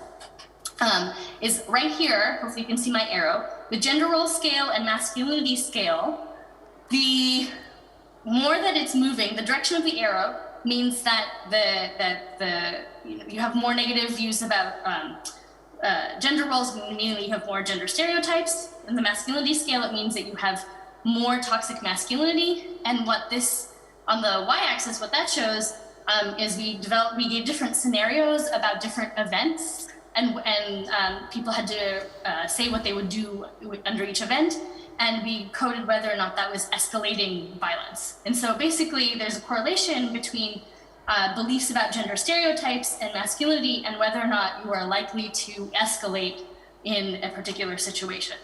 is right here, hopefully you can see my arrow, the gender role scale and masculinity scale. The more that it's moving, the direction of the arrow means that you have more negative views about gender roles, meaning you have more gender stereotypes. In the masculinity scale, it means that you have more toxic masculinity. And what this, on the y-axis, what that shows is we gave different scenarios about different events, and people had to say what they would do under each event, and we coded whether or not that was escalating violence. And so basically there's a correlation between beliefs about gender stereotypes and masculinity and whether or not you are likely to escalate in a particular situation.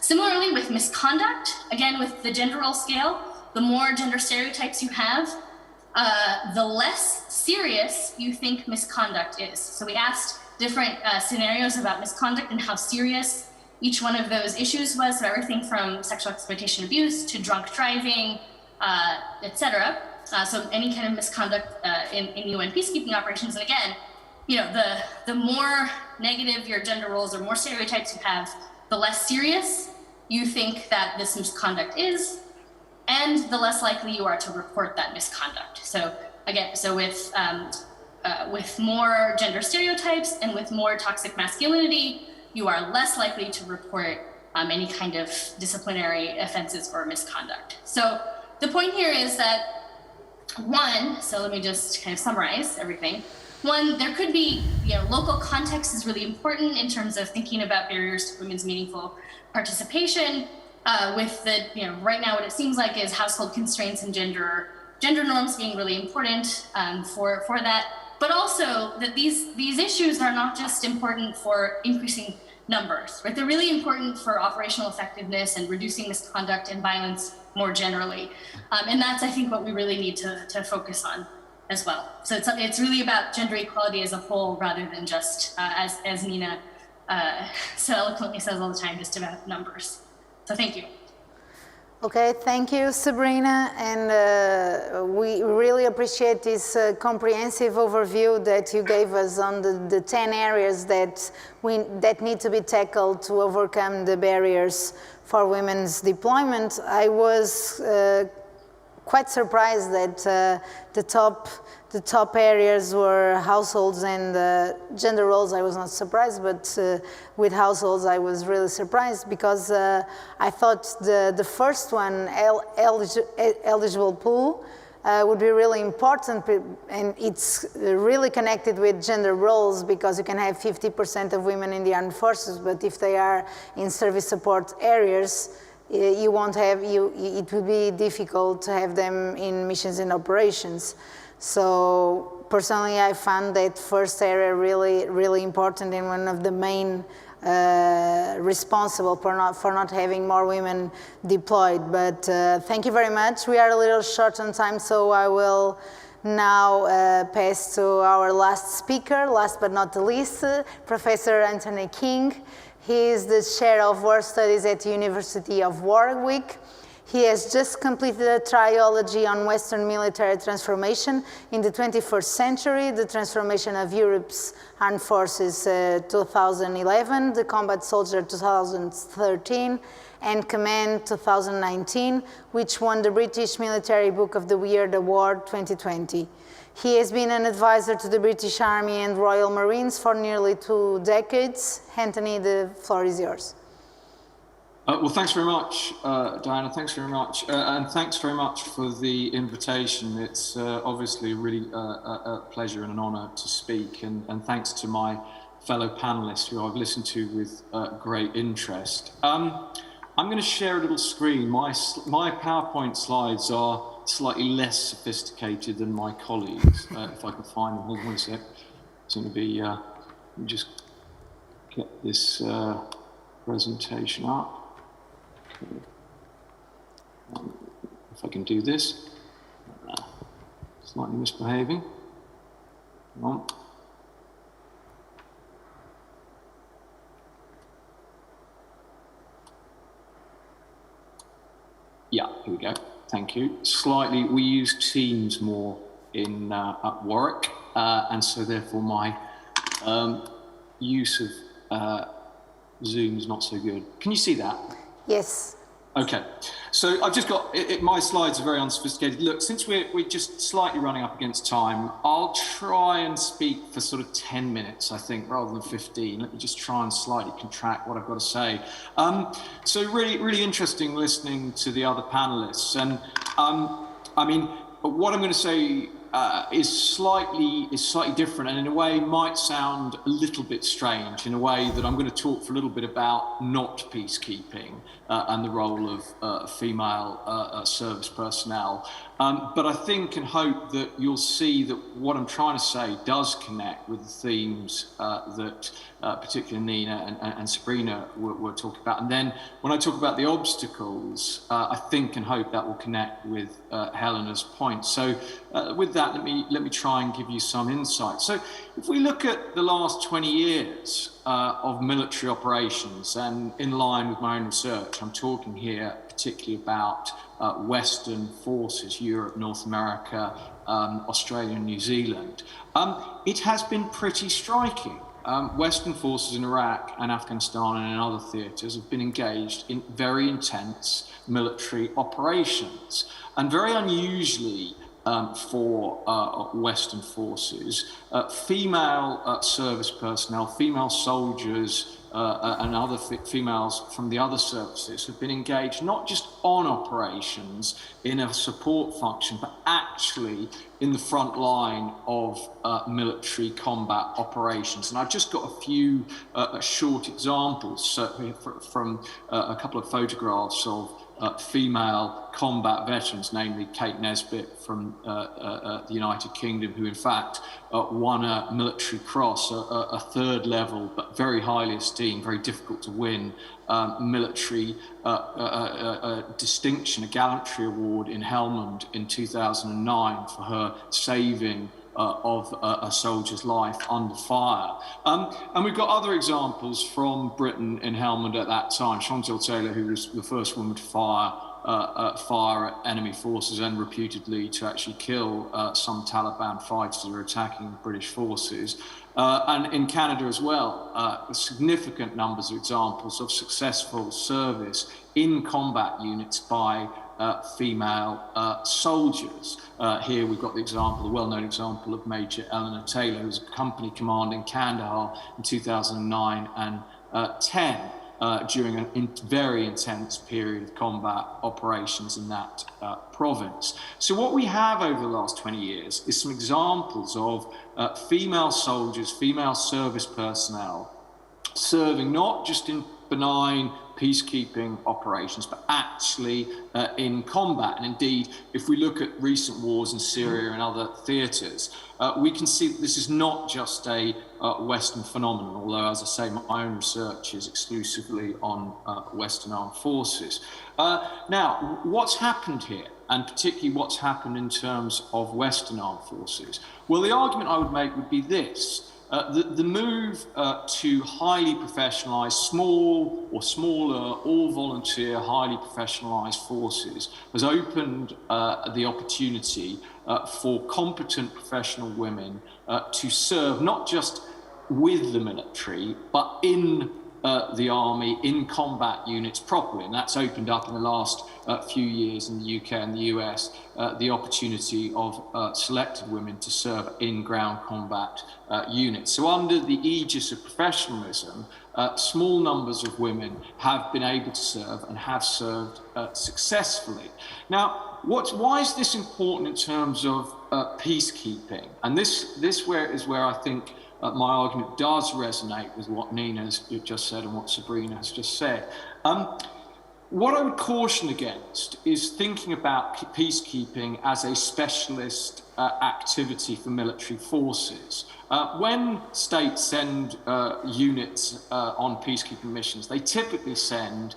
Similarly with misconduct, again with the gender role scale, the more gender stereotypes you have, the less serious you think misconduct is. So we asked different scenarios about misconduct and how serious each one of those issues was, so everything from sexual exploitation abuse to drunk driving, etc. So any kind of misconduct in UN peacekeeping operations. And again, the more negative your gender roles or more stereotypes you have, the less serious you think that this misconduct is, and the less likely you are to report that misconduct. So again, with more gender stereotypes and with more toxic masculinity, you are less likely to report any kind of disciplinary offenses or misconduct. So the point here is that so let me just kind of summarize everything. One, there could be, local context is really important in terms of thinking about barriers to women's meaningful participation. With right now what it seems like is household constraints and gender norms being really important for that. But also that these issues are not just important for increasing numbers, right? They're really important for operational effectiveness and reducing misconduct and violence more generally. And that's, I think, what we really need to focus on as well. So it's really about gender equality as a whole rather than just, as Nina so eloquently says all the time, just about numbers. So thank you. Okay, thank you, Sabrina, and we really appreciate this comprehensive overview that you gave us on the 10 areas that need to be tackled to overcome the barriers for women's deployment. I was quite surprised that the top areas were households and gender roles. I was not surprised, but with households I was really surprised because I thought the first one, eligible pool, would be really important, and it's really connected with gender roles because you can have 50% of women in the armed forces, but if they are in service support areas, you won't have, it will be difficult to have them in missions and operations. So personally, I found that first area really, really important and one of the main responsible for not having more women deployed. But thank you very much. We are a little short on time, so I will now pass to our last speaker, last but not the least, Professor Anthony King. He is the Chair of War Studies at the University of Warwick. He has just completed a trilogy on Western military transformation in the 21st century, the transformation of Europe's armed forces 2011, the combat soldier 2013, and command 2019, which won the British Military Book of the Year Award 2020. He has been an advisor to the British Army and Royal Marines for nearly 2 decades. Anthony, the floor is yours. Well, thanks very much, Diana. Thanks very much. And thanks very much for the invitation. It's obviously really a pleasure and an honor to speak. And thanks to my fellow panelists who I've listened to with great interest. I'm going to share a little screen. My PowerPoint slides are slightly less sophisticated than my colleagues. If I can find them, hold on a sec. It's going to be, let me just get this presentation up. if I can do this. Slightly misbehaving. Hang on. Yeah, here we go. Thank you. Slightly, we use Teams more in at Warwick, and so therefore my use of Zoom is not so good. Can you see that? Yes. Okay, so I've just got, my slides are very unsophisticated. Look, since we're just slightly running up against time, I'll try and speak for sort of 10 minutes, I think, rather than 15. Let me just try and slightly contract what I've got to say. So really interesting listening to the other panelists. And I mean, what I'm going to say is slightly different, and in a way might sound a little bit strange, in a way that I'm going to talk for a little bit about not peacekeeping and the role of female service personnel. But I think and hope that you'll see that what I'm trying to say does connect with the themes that particularly Nina and Sabrina were talking about. And then when I talk about the obstacles, I think and hope that will connect with Helena's point. So with that, let me try and give you some insight. So if we look at the last 20 years of military operations, and in line with my own research, I'm talking here particularly about Western forces, Europe, North America, Australia and New Zealand, it has been pretty striking. Western forces in Iraq and Afghanistan and in other theatres have been engaged in very intense military operations. And very unusually for Western forces, female service personnel, female soldiers, and other females from the other services have been engaged not just on operations in a support function, but actually in the front line of military combat operations. And I've just got a few short examples from a couple of photographs of female combat veterans, namely Kate Nesbitt from the United Kingdom, who in fact won a military cross, a third level but very highly esteemed, very difficult to win military distinction, a gallantry award in Helmand in 2009 for her saving of a soldier's life under fire. And we've got other examples from Britain in Helmand at that time. Chantal Taylor, who was the first woman to fire at enemy forces and reputedly to actually kill some Taliban fighters who were attacking British forces. And in Canada as well, significant numbers of examples of successful service in combat units by female soldiers. Here we've got the example, the well-known example of Major Eleanor Taylor, who was a company commander in Kandahar in 2009 and 10 during a very intense period of combat operations in that province. So what we have over the last 20 years is some examples of female soldiers, female service personnel serving not just in benign peacekeeping operations, but actually in combat. And indeed, if we look at recent wars in Syria and other theatres, we can see that this is not just a Western phenomenon, although, as I say, my own research is exclusively on Western armed forces. Now, what's happened here, and particularly what's happened in terms of Western armed forces? Well, the argument I would make would be this. The move to highly professionalised, small or smaller, all-volunteer, highly professionalised forces has opened the opportunity for competent professional women to serve not just with the military, but in the army, in combat units properly. And that's opened up in the last few years in the UK and the US, the opportunity of selected women to serve in ground combat units. So under the aegis of professionalism, small numbers of women have been able to serve and have served successfully. Now, why is this important in terms of peacekeeping? And this is where I think my argument does resonate with what Nina's just said and what Sabrina has just said. What I would caution against is thinking about peacekeeping as a specialist activity for military forces. When states send units on peacekeeping missions, they typically send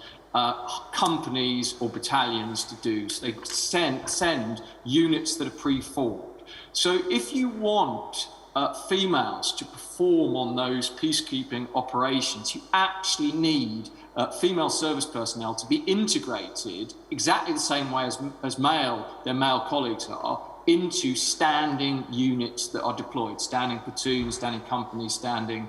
companies or battalions to do. So they send units that are pre-formed. So if you want females to perform on those peacekeeping operations, you actually need female service personnel to be integrated exactly the same way as their male colleagues are, into standing units that are deployed, standing platoons, standing companies, standing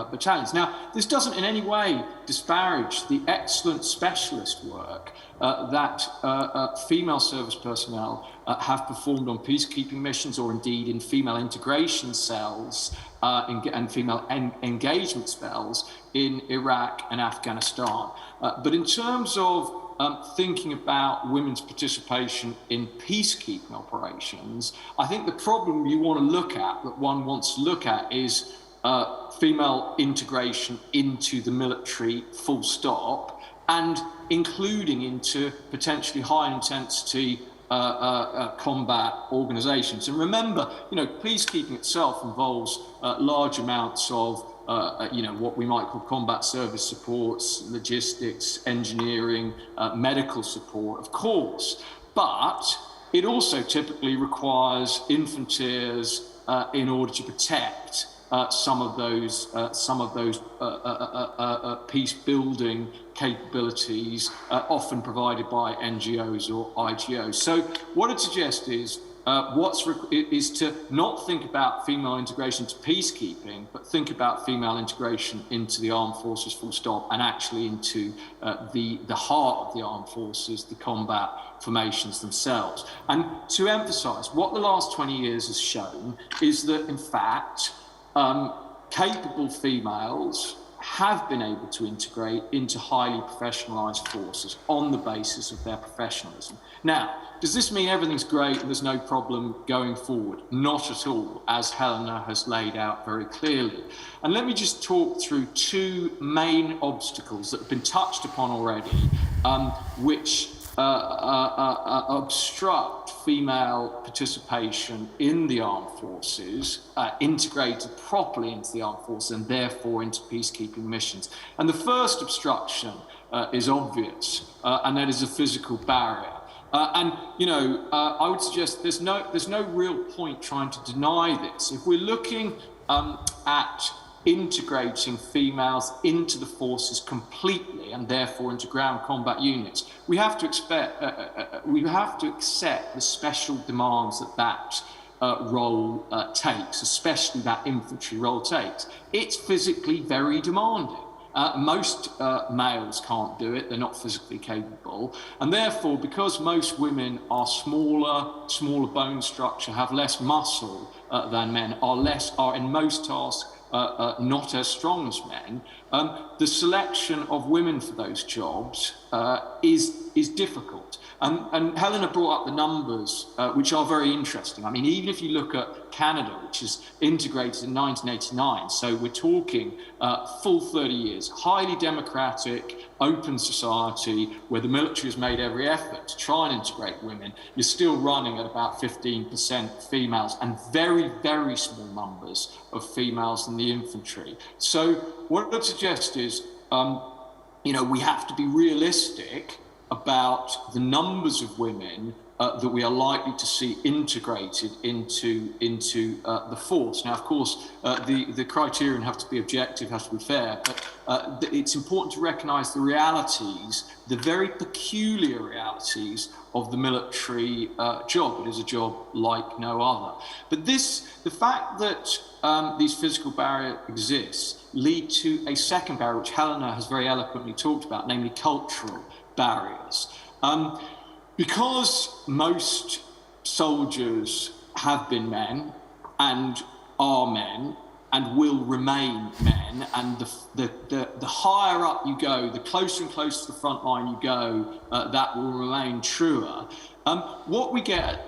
battalions. Now, this doesn't in any way disparage the excellent specialist work that female service personnel have performed on peacekeeping missions, or indeed in female integration cells and female engagement spells in Iraq and Afghanistan. But in terms of thinking about women's participation in peacekeeping operations, I think the problem you want to look at, that one wants to look at, is female integration into the military full stop, and including into potentially high intensity combat organizations. And remember, peacekeeping itself involves large amounts of what we might call combat service supports, logistics, engineering, medical support, of course, but it also typically requires infantryers in order to protect some of those peace building capabilities, often provided by NGOs or IGOs. So what I'd suggest is to not think about female integration to peacekeeping, but think about female integration into the armed forces full stop, and actually into the heart of the armed forces, the combat formations themselves. And to emphasize, what the last 20 years has shown is that, in fact, capable females have been able to integrate into highly professionalized forces on the basis of their professionalism. Now, does this mean everything's great and there's no problem going forward? Not at all, as Helena has laid out very clearly. And let me just talk through two main obstacles that have been touched upon already, which obstruct female participation in the armed forces, integrated properly into the armed forces, and therefore into peacekeeping missions. And the first obstruction is obvious, and that is a physical barrier. I would suggest there's no real point trying to deny this. If we're looking at integrating females into the forces completely, and therefore into ground combat units, we have to accept the special demands that role takes, especially that infantry role takes. It's physically very demanding. Most males can't do it, they're not physically capable. And therefore, because most women are smaller bone structure, have less muscle than men, are in most tasks not as strong as men, the selection of women for those jobs is difficult. And Helena brought up the numbers, which are very interesting. I mean, even if you look at Canada, which is integrated in 1989, so we're talking full 30 years, highly democratic, open society, where the military has made every effort to try and integrate women, you're still running at about 15% females, and very, very small numbers of females in the infantry. So what I'd suggest is, we have to be realistic about the numbers of women that we are likely to see integrated into the force. Now, of course, the criterion have to be objective, has to be fair, but it's important to recognise the realities, the very peculiar realities of the military job. It is a job like no other. But the fact that these physical barriers exist lead to a second barrier, which Helena has very eloquently talked about, namely cultural barriers. Because most soldiers have been men and are men and will remain men, and the higher up you go, the closer and closer to the front line you go, that will remain truer. What we get,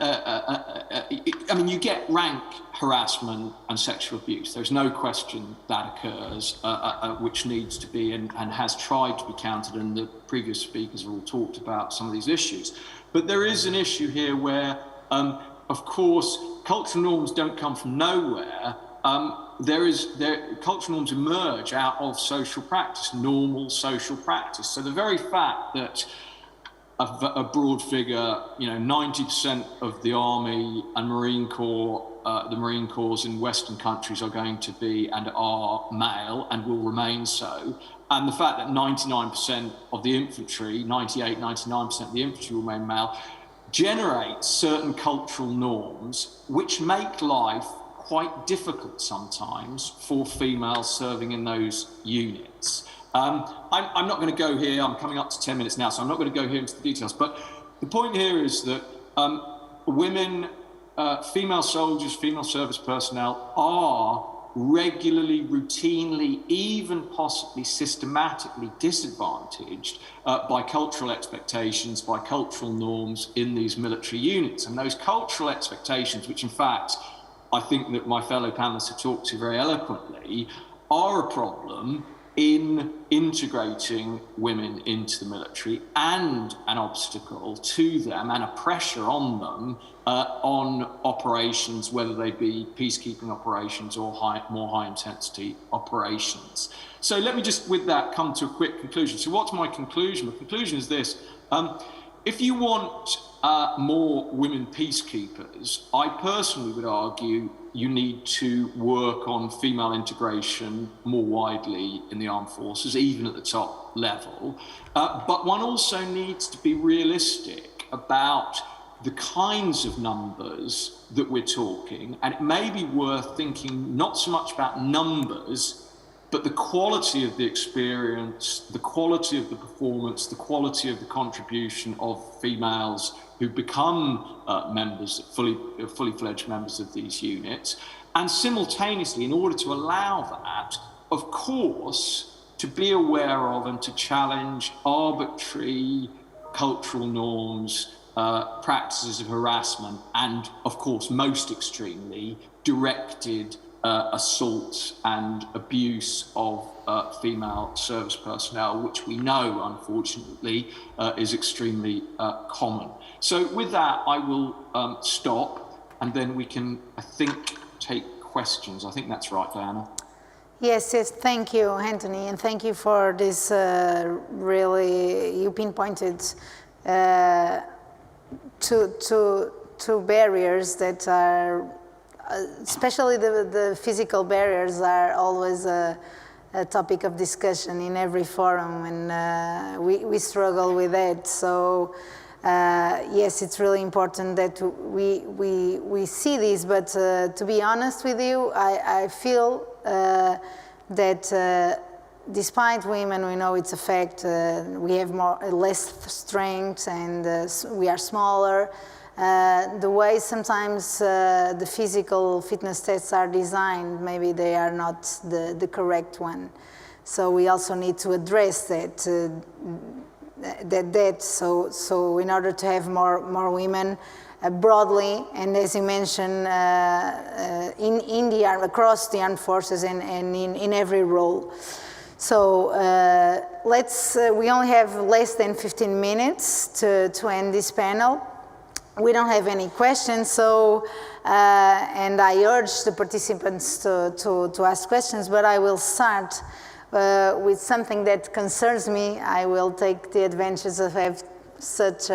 you get rank harassment and sexual abuse. There's no question that occurs, which needs to be and has tried to be countered, and the previous speakers have all talked about some of these issues. But there is an issue here where, of course, cultural norms don't come from nowhere. cultural norms emerge out of social practice, normal social practice. So the very fact that a broad figure, 90% of the Army and Marine Corps, the Marine Corps in Western countries are going to be and are male and will remain so. And the fact that 99% of the infantry, 98, 99% of the infantry will remain male, generates certain cultural norms which make life quite difficult sometimes for females serving in those units. I'm not going to go here, I'm coming up to 10 minutes now, so I'm not going to go here into the details, but the point here is that women, female soldiers, female service personnel are regularly, routinely, even possibly systematically disadvantaged by cultural expectations, by cultural norms in these military units. And those cultural expectations, which in fact I think that my fellow panelists have talked to very eloquently, are a problem in integrating women into the military and an obstacle to them and a pressure on them on operations, whether they be peacekeeping operations or more high-intensity operations. So let me just, with that, come to a quick conclusion. So what's my conclusion? The conclusion is this. If you want more women peacekeepers, I personally would argue you need to work on female integration more widely in the armed forces, even at the top level. But one also needs to be realistic about the kinds of numbers that we're talking, and it may be worth thinking not so much about numbers, but the quality of the experience, the quality of the performance, the quality of the contribution of females who become fully fledged members of these units. And simultaneously, in order to allow that, of course, to be aware of and to challenge arbitrary cultural norms, practices of harassment, and of course, most extremely, directed assault and abuse of female service personnel, which we know, unfortunately, is extremely common. So with that, I will stop, and then we can, I think, take questions. I think that's right, Diana. Yes, thank you, Anthony, and thank you for this really, you pinpointed two barriers that are, especially the physical barriers are always a topic of discussion in every forum, and we struggle with that. So yes, it's really important that we see this, but to be honest with you, I feel that despite women, we know it's a fact, we have less strength and we are smaller. The way sometimes the physical fitness tests are designed, maybe they are not the correct one. So we also need to address that. So in order to have more women broadly, and as you mentioned, across the armed forces and in every role. So we only have less than 15 minutes to end this panel. We don't have any questions, so, and I urge the participants to ask questions, but I will start with something that concerns me. I will take the advantage of having such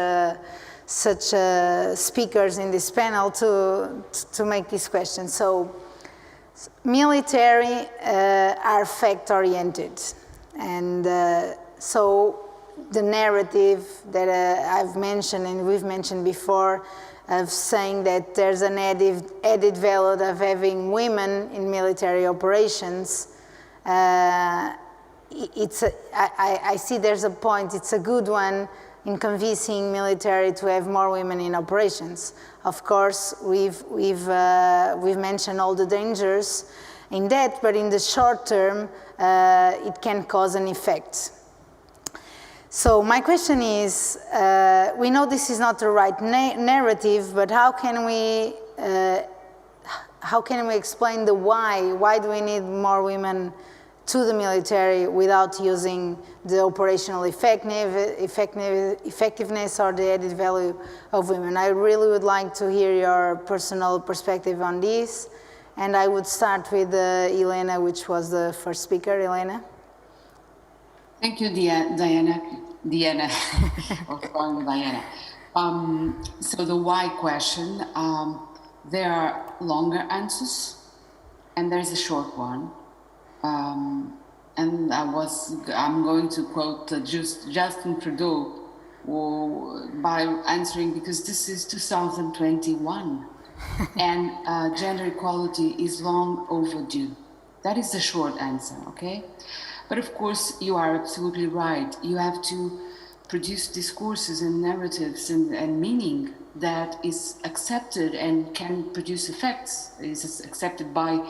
speakers in this panel to make this question. So, military are fact-oriented, and so the narrative that I've mentioned and we've mentioned before of saying that there's an added value of having women in military operations, I see there's a point, it's a good one in convincing military to have more women in operations. Of course, we've mentioned all the dangers in that, but in the short term, it can cause an effect. So my question is, we know this is not the right narrative, but how can we explain the why? Why do we need more women to the military without using the operational effectiveness or the added value of women? I really would like to hear your personal perspective on this, And I would start with Elena, which was the first speaker. Elena? Thank you, Diana. Or calling Diana. So the why question, there are longer answers and there's a short one. And I'm going to quote Justin Trudeau by answering, because this is 2021 and gender equality is long overdue. That is the short answer, okay? But of course, you are absolutely right. You have to produce discourses and narratives and meaning that is accepted and can produce effects, is accepted by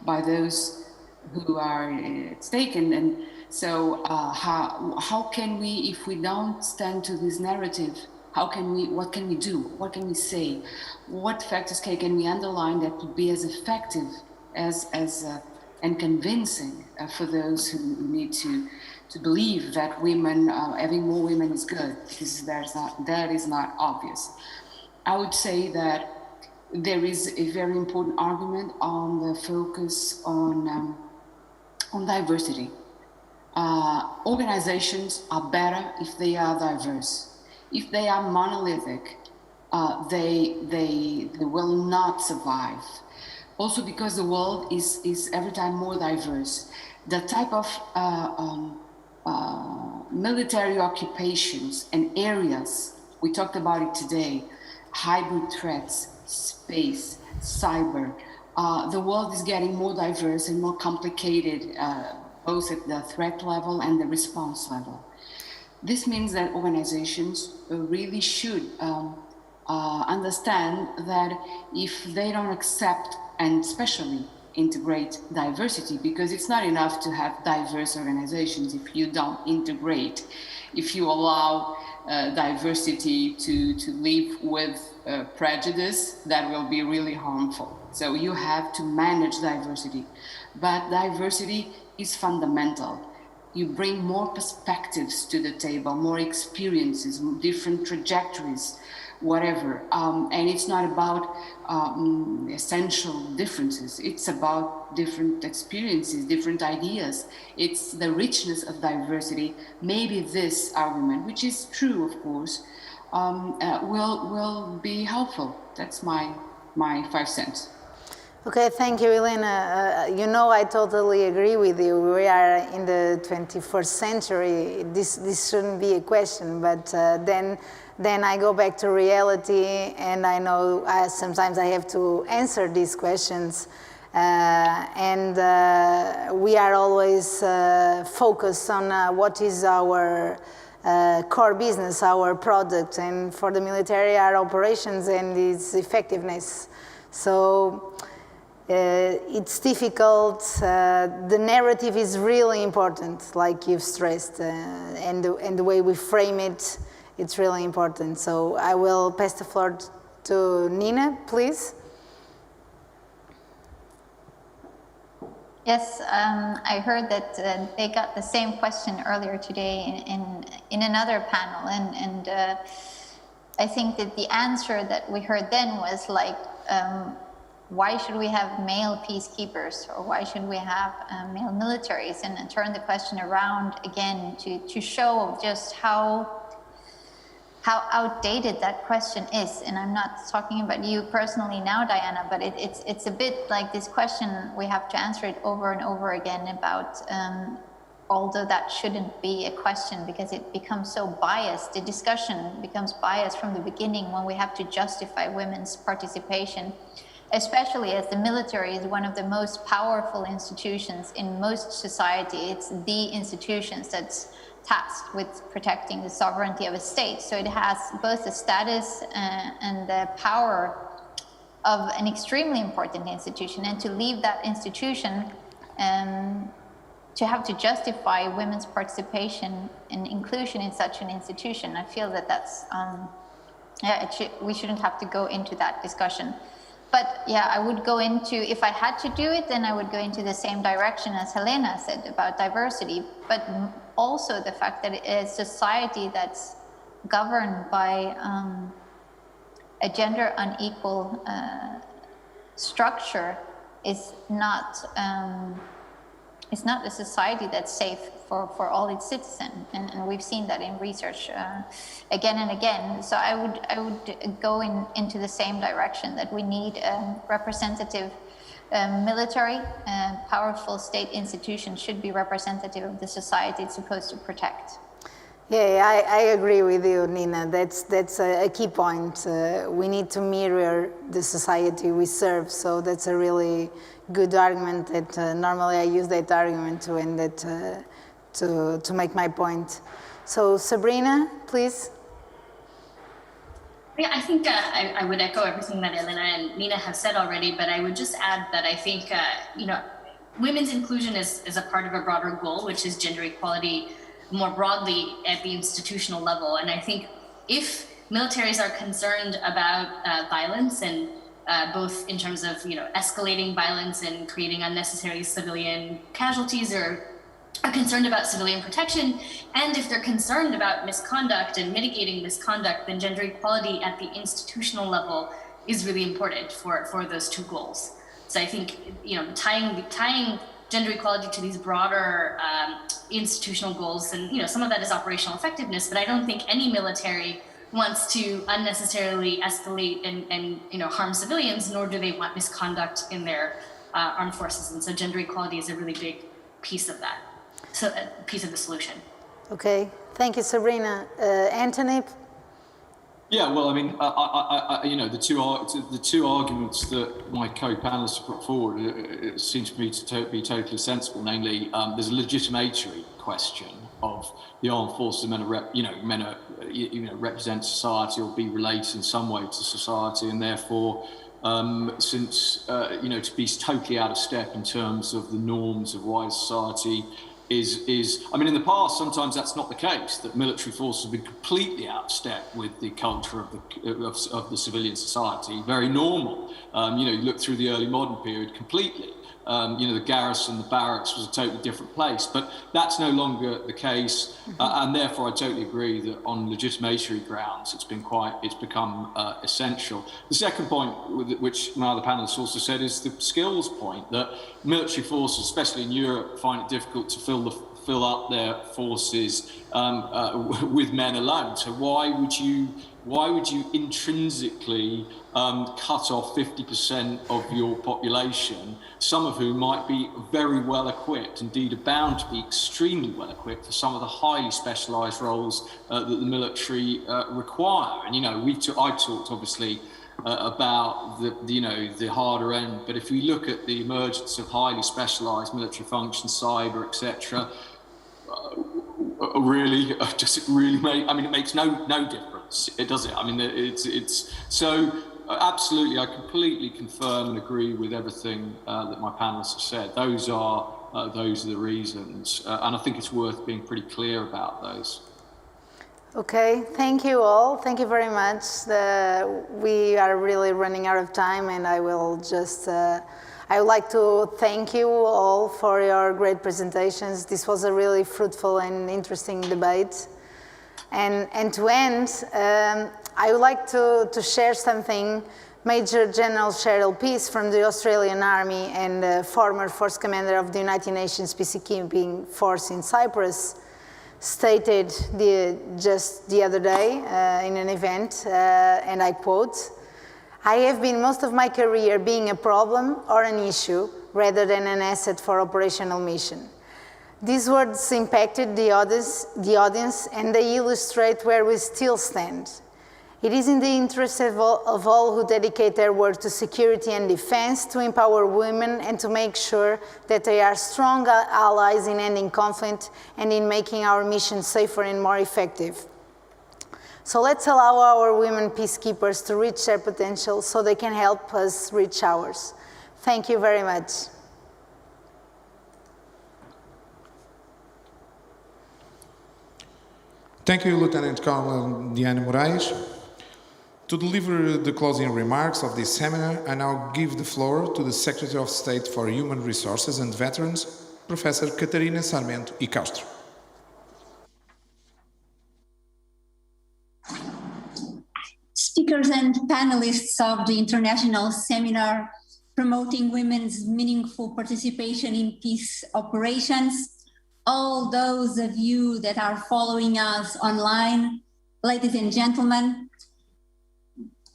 those who are at stake. And so how can we, if we don't stand to this narrative, what can we do? What can we say? What factors can we underline that would be as effective and convincing for those who need to believe that women, having more women is good, because that is not obvious. I would say that there is a very important argument on the focus on diversity. Organizations are better if they are diverse. If they are monolithic, they will not survive. Also because the world is every time more diverse. The type of military occupations and areas, we talked about it today, hybrid threats, space, cyber, the world is getting more diverse and more complicated, both at the threat level and the response level. This means that organizations really should understand that if they don't accept and especially integrate diversity, because it's not enough to have diverse organizations if you don't integrate, if you allow diversity to live with prejudice, that will be really harmful. So you have to manage diversity, but diversity is fundamental. You bring more perspectives to the table, more experiences, different trajectories, whatever. And it's not about essential differences. It's about different experiences, different ideas. It's the richness of diversity. Maybe this argument, which is true, of course, will be helpful. That's my 5 cents. Okay, thank you, Elena. You know, I totally agree with you. We are in the 21st century. This shouldn't be a question, but then I go back to reality, and I know sometimes I have to answer these questions. And we are always focused on what is our core business, our product, and for the military, our operations and its effectiveness. So it's difficult. The narrative is really important, like you've stressed, and the way we frame it, it's really important. So I will pass the floor to Nina, please. Yes, I heard that they got the same question earlier today in another panel, and I think that the answer that we heard then was like, why should we have male peacekeepers, or why should we have male militaries? And turn the question around again to show just how outdated that question is. And I'm not talking about you personally now, Diana, but it's a bit like this question, we have to answer it over and over again about, although that shouldn't be a question because it becomes so biased, the discussion becomes biased from the beginning when we have to justify women's participation, especially as the military is one of the most powerful institutions in most society. It's the institutions that's tasked with protecting the sovereignty of a state. So it has both the status and the power of an extremely important institution. And to leave that institution, to have to justify women's participation and inclusion in such an institution, I feel that that's, we shouldn't have to go into that discussion. But yeah, I would go into, if I had to do it, then I would go into the same direction as Helena said about diversity, but also the fact that a society that's governed by a gender unequal structure is not a society that's safe for all its citizens, and we've seen that in research again and again. So I would go into the same direction, that we need representative military, powerful state institutions should be representative of the society it's supposed to protect. Yeah, I agree with you, Nina. That's a key point. We need to mirror the society we serve, so that's a really good argument. That normally I use that argument to end it, to make my point. So Sabrina, please. Yeah, I think I would echo everything that Elena and Nina have said already, but I would just add that I think women's inclusion is a part of a broader goal, which is gender equality more broadly at the institutional level. And I think if militaries are concerned about violence, and both in terms of escalating violence and creating unnecessary civilian casualties, or are concerned about civilian protection, and if they're concerned about misconduct and mitigating misconduct, then gender equality at the institutional level is really important for those two goals. So I think tying gender equality to these broader institutional goals, and some of that is operational effectiveness, but I don't think any military wants to unnecessarily escalate and harm civilians, nor do they want misconduct in their armed forces. And so gender equality is a really big piece of that, so a piece of the solution. Okay, thank you, Sabrina. Anthony? Yeah, well, I mean, the two arguments that my co-panelists have put forward, it seems to me to be totally sensible. Namely, there's a legitimatory question of the armed forces. Men are represent society or be related in some way to society, and therefore, to be totally out of step in terms of the norms of wider society. I mean, in the past, sometimes that's not the case, that military forces have been completely out of step with the culture of the civilian society. Very normal. You look through the early modern period completely. The garrison, the barracks was a totally different place, but that's no longer the case. And therefore, I totally agree that on legitimatory grounds, it's become essential. The second point, which my other panelists also said, is the skills point, that military forces, especially in Europe, find it difficult to fill up their forces with men alone. So why would you intrinsically cut off 50% of your population, some of whom might be very well equipped, indeed are bound to be extremely well equipped for some of the highly specialised roles that the military require? And I've talked obviously about the harder end, but if we look at the emergence of highly specialised military functions, cyber, etc., it makes no difference. It does it. I mean, it's so absolutely. I completely confirm and agree with everything that my panelists have said. Those are the reasons, and I think it's worth being pretty clear about those. Okay, thank you all. Thank you very much. We are really running out of time, and I would like to thank you all for your great presentations. This was a really fruitful and interesting debate. And to end, I would like to share something Major General Cheryl Peace from the Australian Army and former Force Commander of the United Nations Peacekeeping Force in Cyprus stated just the other day in an event, and I quote, "I have been most of my career being a problem or an issue rather than an asset for operational mission." These words impacted the audience, and they illustrate where we still stand. It is in the interest of all who dedicate their work to security and defense to empower women and to make sure that they are strong allies in ending conflict and in making our mission safer and more effective. So let's allow our women peacekeepers to reach their potential so they can help us reach ours. Thank you very much. Thank you, Lieutenant Colonel Diana Moraes. To deliver the closing remarks of this seminar, I now give the floor to the Secretary of State for Human Resources and Veterans, Professor Catarina Sarmento e Castro. Speakers and panelists of the International Seminar promoting women's meaningful participation in peace operations, all those of you that are following us online, ladies and gentlemen.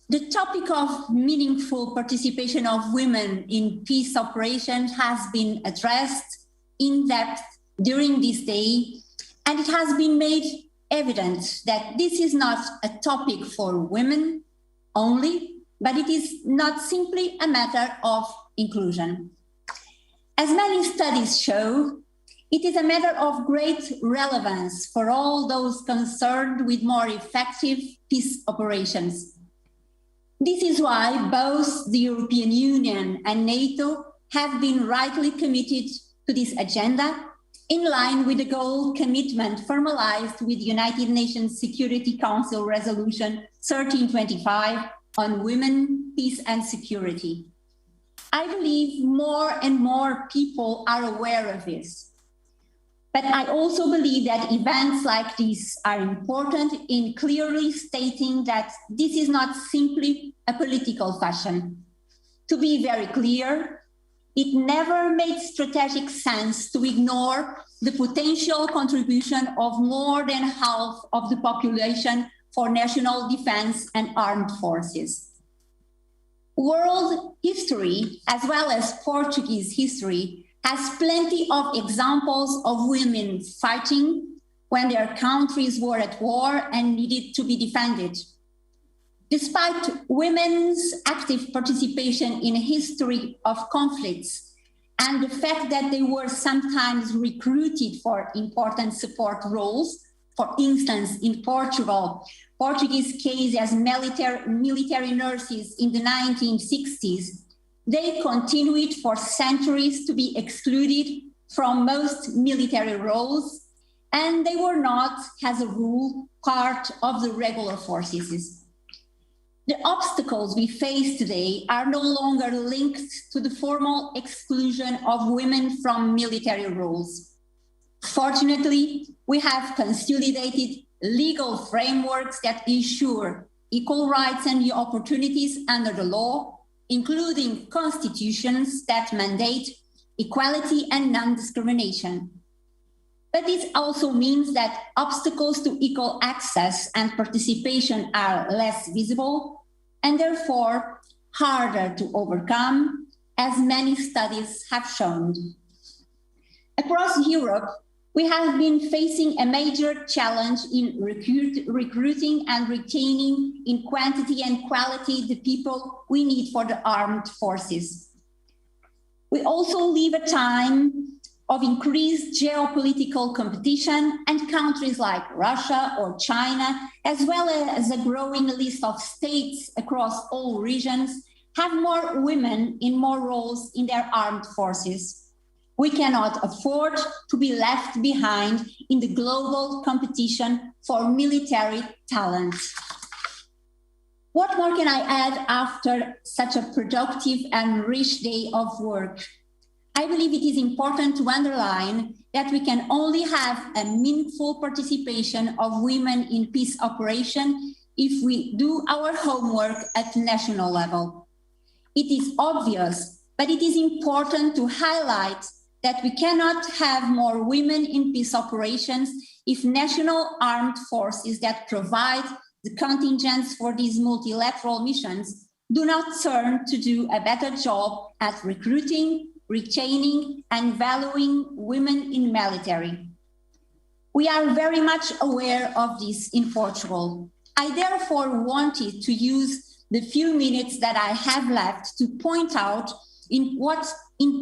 The topic of meaningful participation of women in peace operations has been addressed in depth during this day, and it has been made evident that this is not a topic for women only, but it is not simply a matter of inclusion. As many studies show, it is a matter of great relevance for all those concerned with more effective peace operations. This is why both the European Union and NATO have been rightly committed to this agenda, in line with the goal commitment formalized with the United Nations Security Council Resolution 1325 on women, peace and security. I believe more and more people are aware of this. But I also believe that events like this are important in clearly stating that this is not simply a political fashion. To be very clear, it never made strategic sense to ignore the potential contribution of more than half of the population for national defense and armed forces. World history, as well as Portuguese history, has plenty of examples of women fighting when their countries were at war and needed to be defended. Despite women's active participation in a history of conflicts and the fact that they were sometimes recruited for important support roles, for instance, in Portugal, Portuguese case as military nurses in the 1960s, they continued for centuries to be excluded from most military roles, and they were not, as a rule, part of the regular forces. The obstacles we face today are no longer linked to the formal exclusion of women from military roles. Fortunately, we have consolidated legal frameworks that ensure equal rights and opportunities under the law, including constitutions that mandate equality and non-discrimination. But this also means that obstacles to equal access and participation are less visible and therefore harder to overcome, as many studies have shown. Across Europe, we have been facing a major challenge in recruiting and retaining in quantity and quality the people we need for the armed forces. We also live a time of increased geopolitical competition, and countries like Russia or China, as well as a growing list of states across all regions, have more women in more roles in their armed forces. We cannot afford to be left behind in the global competition for military talent. What more can I add after such a productive and rich day of work? I believe it is important to underline that we can only have a meaningful participation of women in peace operations if we do our homework at national level. It is obvious, but it is important to highlight that we cannot have more women in peace operations if national armed forces that provide the contingents for these multilateral missions do not turn to do a better job at recruiting, retaining, and valuing women in military. We are very much aware of this in Portugal. I therefore wanted to use the few minutes that I have left to point out in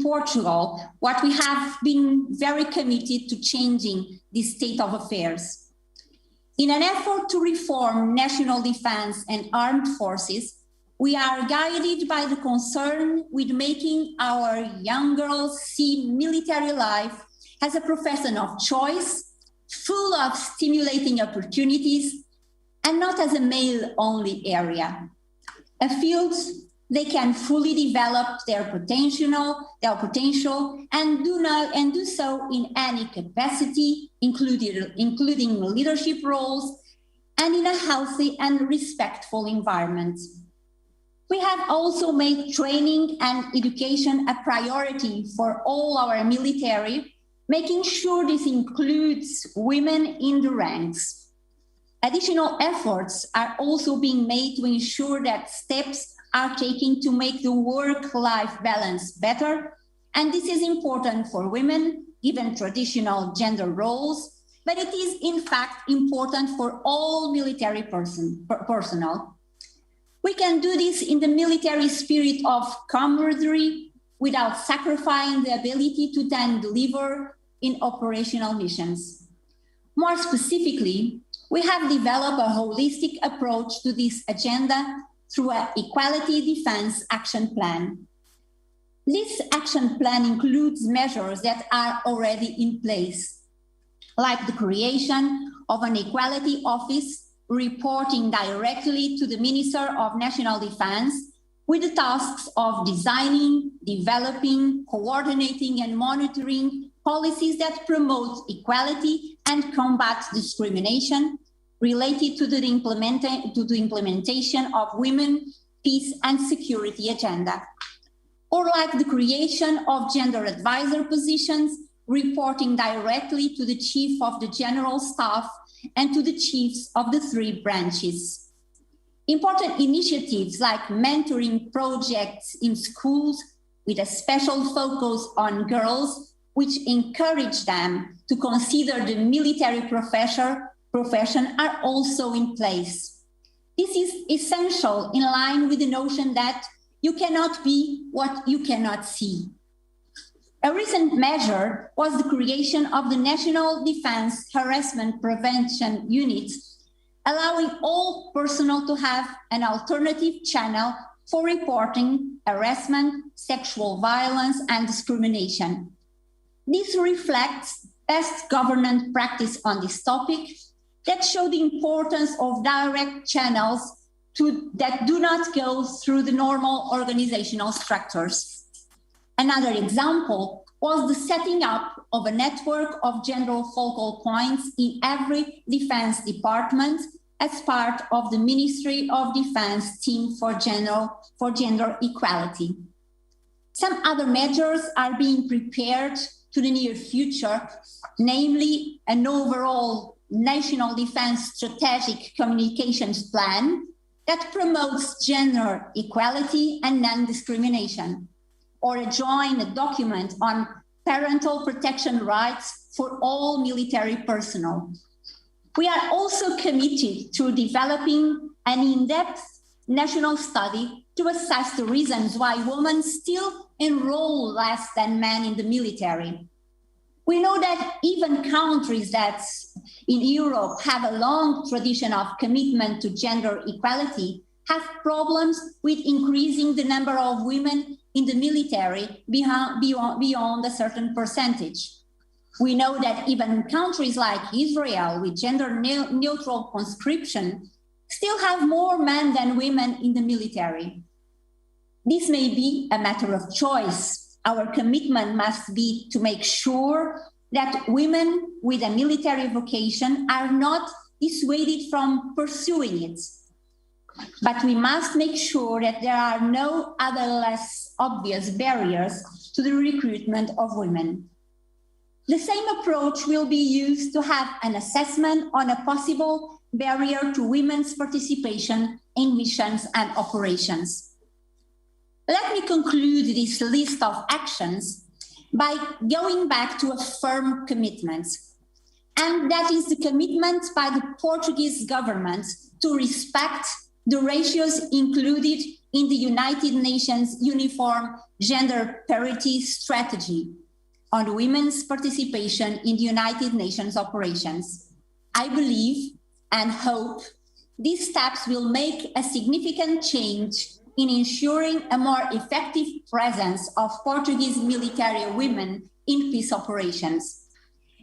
Portugal, what we have been very committed to changing this state of affairs. In an effort to reform national defense and armed forces, we are guided by the concern with making our young girls see military life as a profession of choice, full of stimulating opportunities, and not as a male-only area. A field they can fully develop their potential and do so in any capacity, including leadership roles, and in a healthy and respectful environment. We have also made training and education a priority for all our military, making sure this includes women in the ranks. Additional efforts are also being made to ensure that steps are taken to make the work-life balance better. And this is important for women, given traditional gender roles, but it is in fact important for all military personnel. We can do this in the military spirit of camaraderie without sacrificing the ability to then deliver in operational missions. More specifically, we have developed a holistic approach to this agenda through an Equality Defense Action Plan. This action plan includes measures that are already in place, like the creation of an equality office reporting directly to the Minister of National Defense with the tasks of designing, developing, coordinating, and monitoring policies that promote equality and combat discrimination related to the implementation of women, peace, and security agenda. Or like the creation of gender advisor positions reporting directly to the Chief of the General Staff and to the chiefs of the 3 branches. Important initiatives like mentoring projects in schools with a special focus on girls, which encourage them to consider the military profession are also in place. This is essential in line with the notion that you cannot be what you cannot see. A recent measure was the creation of the National Defense Harassment Prevention Unit, allowing all personnel to have an alternative channel for reporting harassment, sexual violence, and discrimination. This reflects best governance practice on this topic that show the importance of direct channels that do not go through the normal organizational structures. Another example was the setting up of a network of gender focal points in every defense department as part of the Ministry of Defense team for gender equality. Some other measures are being prepared to the near future, namely an overall national defense strategic communications plan that promotes gender equality and non-discrimination, or a joint document on parental protection rights for all military personnel. We are also committed to developing an in-depth national study to assess the reasons why women still enroll less than men in the military. We know that even countries that in Europe have a long tradition of commitment to gender equality have problems with increasing the number of women in the military beyond a certain percentage. We know that even countries like Israel with gender neutral conscription still have more men than women in the military. This may be a matter of choice. Our commitment must be to make sure that women with a military vocation are not dissuaded from pursuing it. But we must make sure that there are no other less obvious barriers to the recruitment of women. The same approach will be used to have an assessment on a possible barrier to women's participation in missions and operations. Let me conclude this list of actions by going back to a firm commitment, and that is the commitment by the Portuguese government to respect the ratios included in the United Nations Uniform Gender Parity Strategy on women's participation in the United Nations operations. I believe and hope these steps will make a significant change in ensuring a more effective presence of Portuguese military women in peace operations.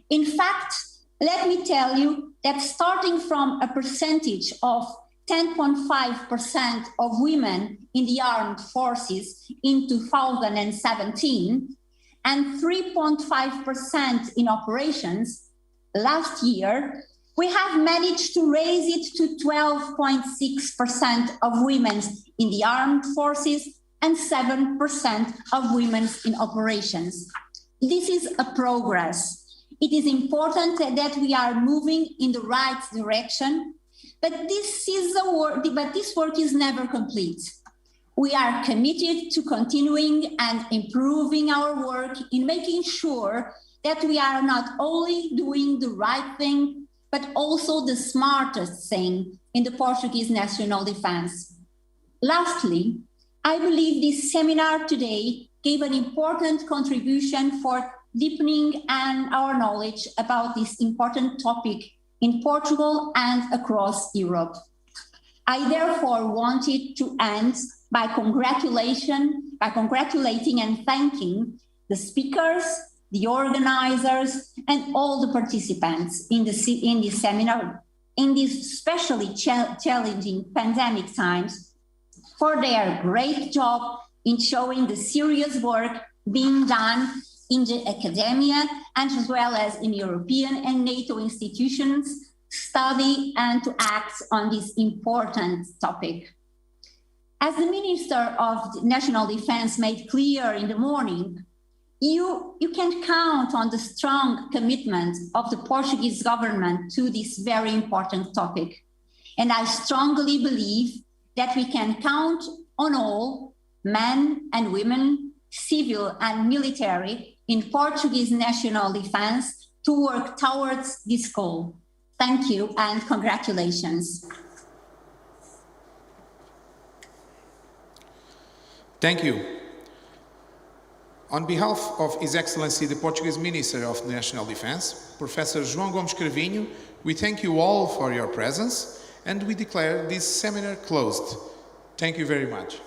In fact, let me tell you that starting from a percentage of 10.5% of women in the armed forces in 2017 and 3.5% in operations, last year, We have managed to raise it to 12.6% of women in the armed forces and 7% of women in operations. This is a progress. It is important that we are moving in the right direction, but this work is never complete. We are committed to continuing and improving our work in making sure that we are not only doing the right thing, but also the smartest thing in the Portuguese national defense. Lastly, I believe this seminar today gave an important contribution for deepening our knowledge about this important topic in Portugal and across Europe. I therefore wanted to end by congratulating and thanking the speakers, the organizers, and all the participants in this seminar, in these especially challenging pandemic times, for their great job in showing the serious work being done in the academia and as well as in European and NATO institutions study and to act on this important topic. As the Minister of National Defense made clear in the morning, you can count on the strong commitment of the Portuguese government to this very important topic. And I strongly believe that we can count on all men and women, civil and military, in Portuguese national defense to work towards this goal. Thank you and congratulations. Thank you. On behalf of His Excellency the Portuguese Minister of National Defense, Professor João Gomes Cravinho, we thank you all for your presence and we declare this seminar closed. Thank you very much.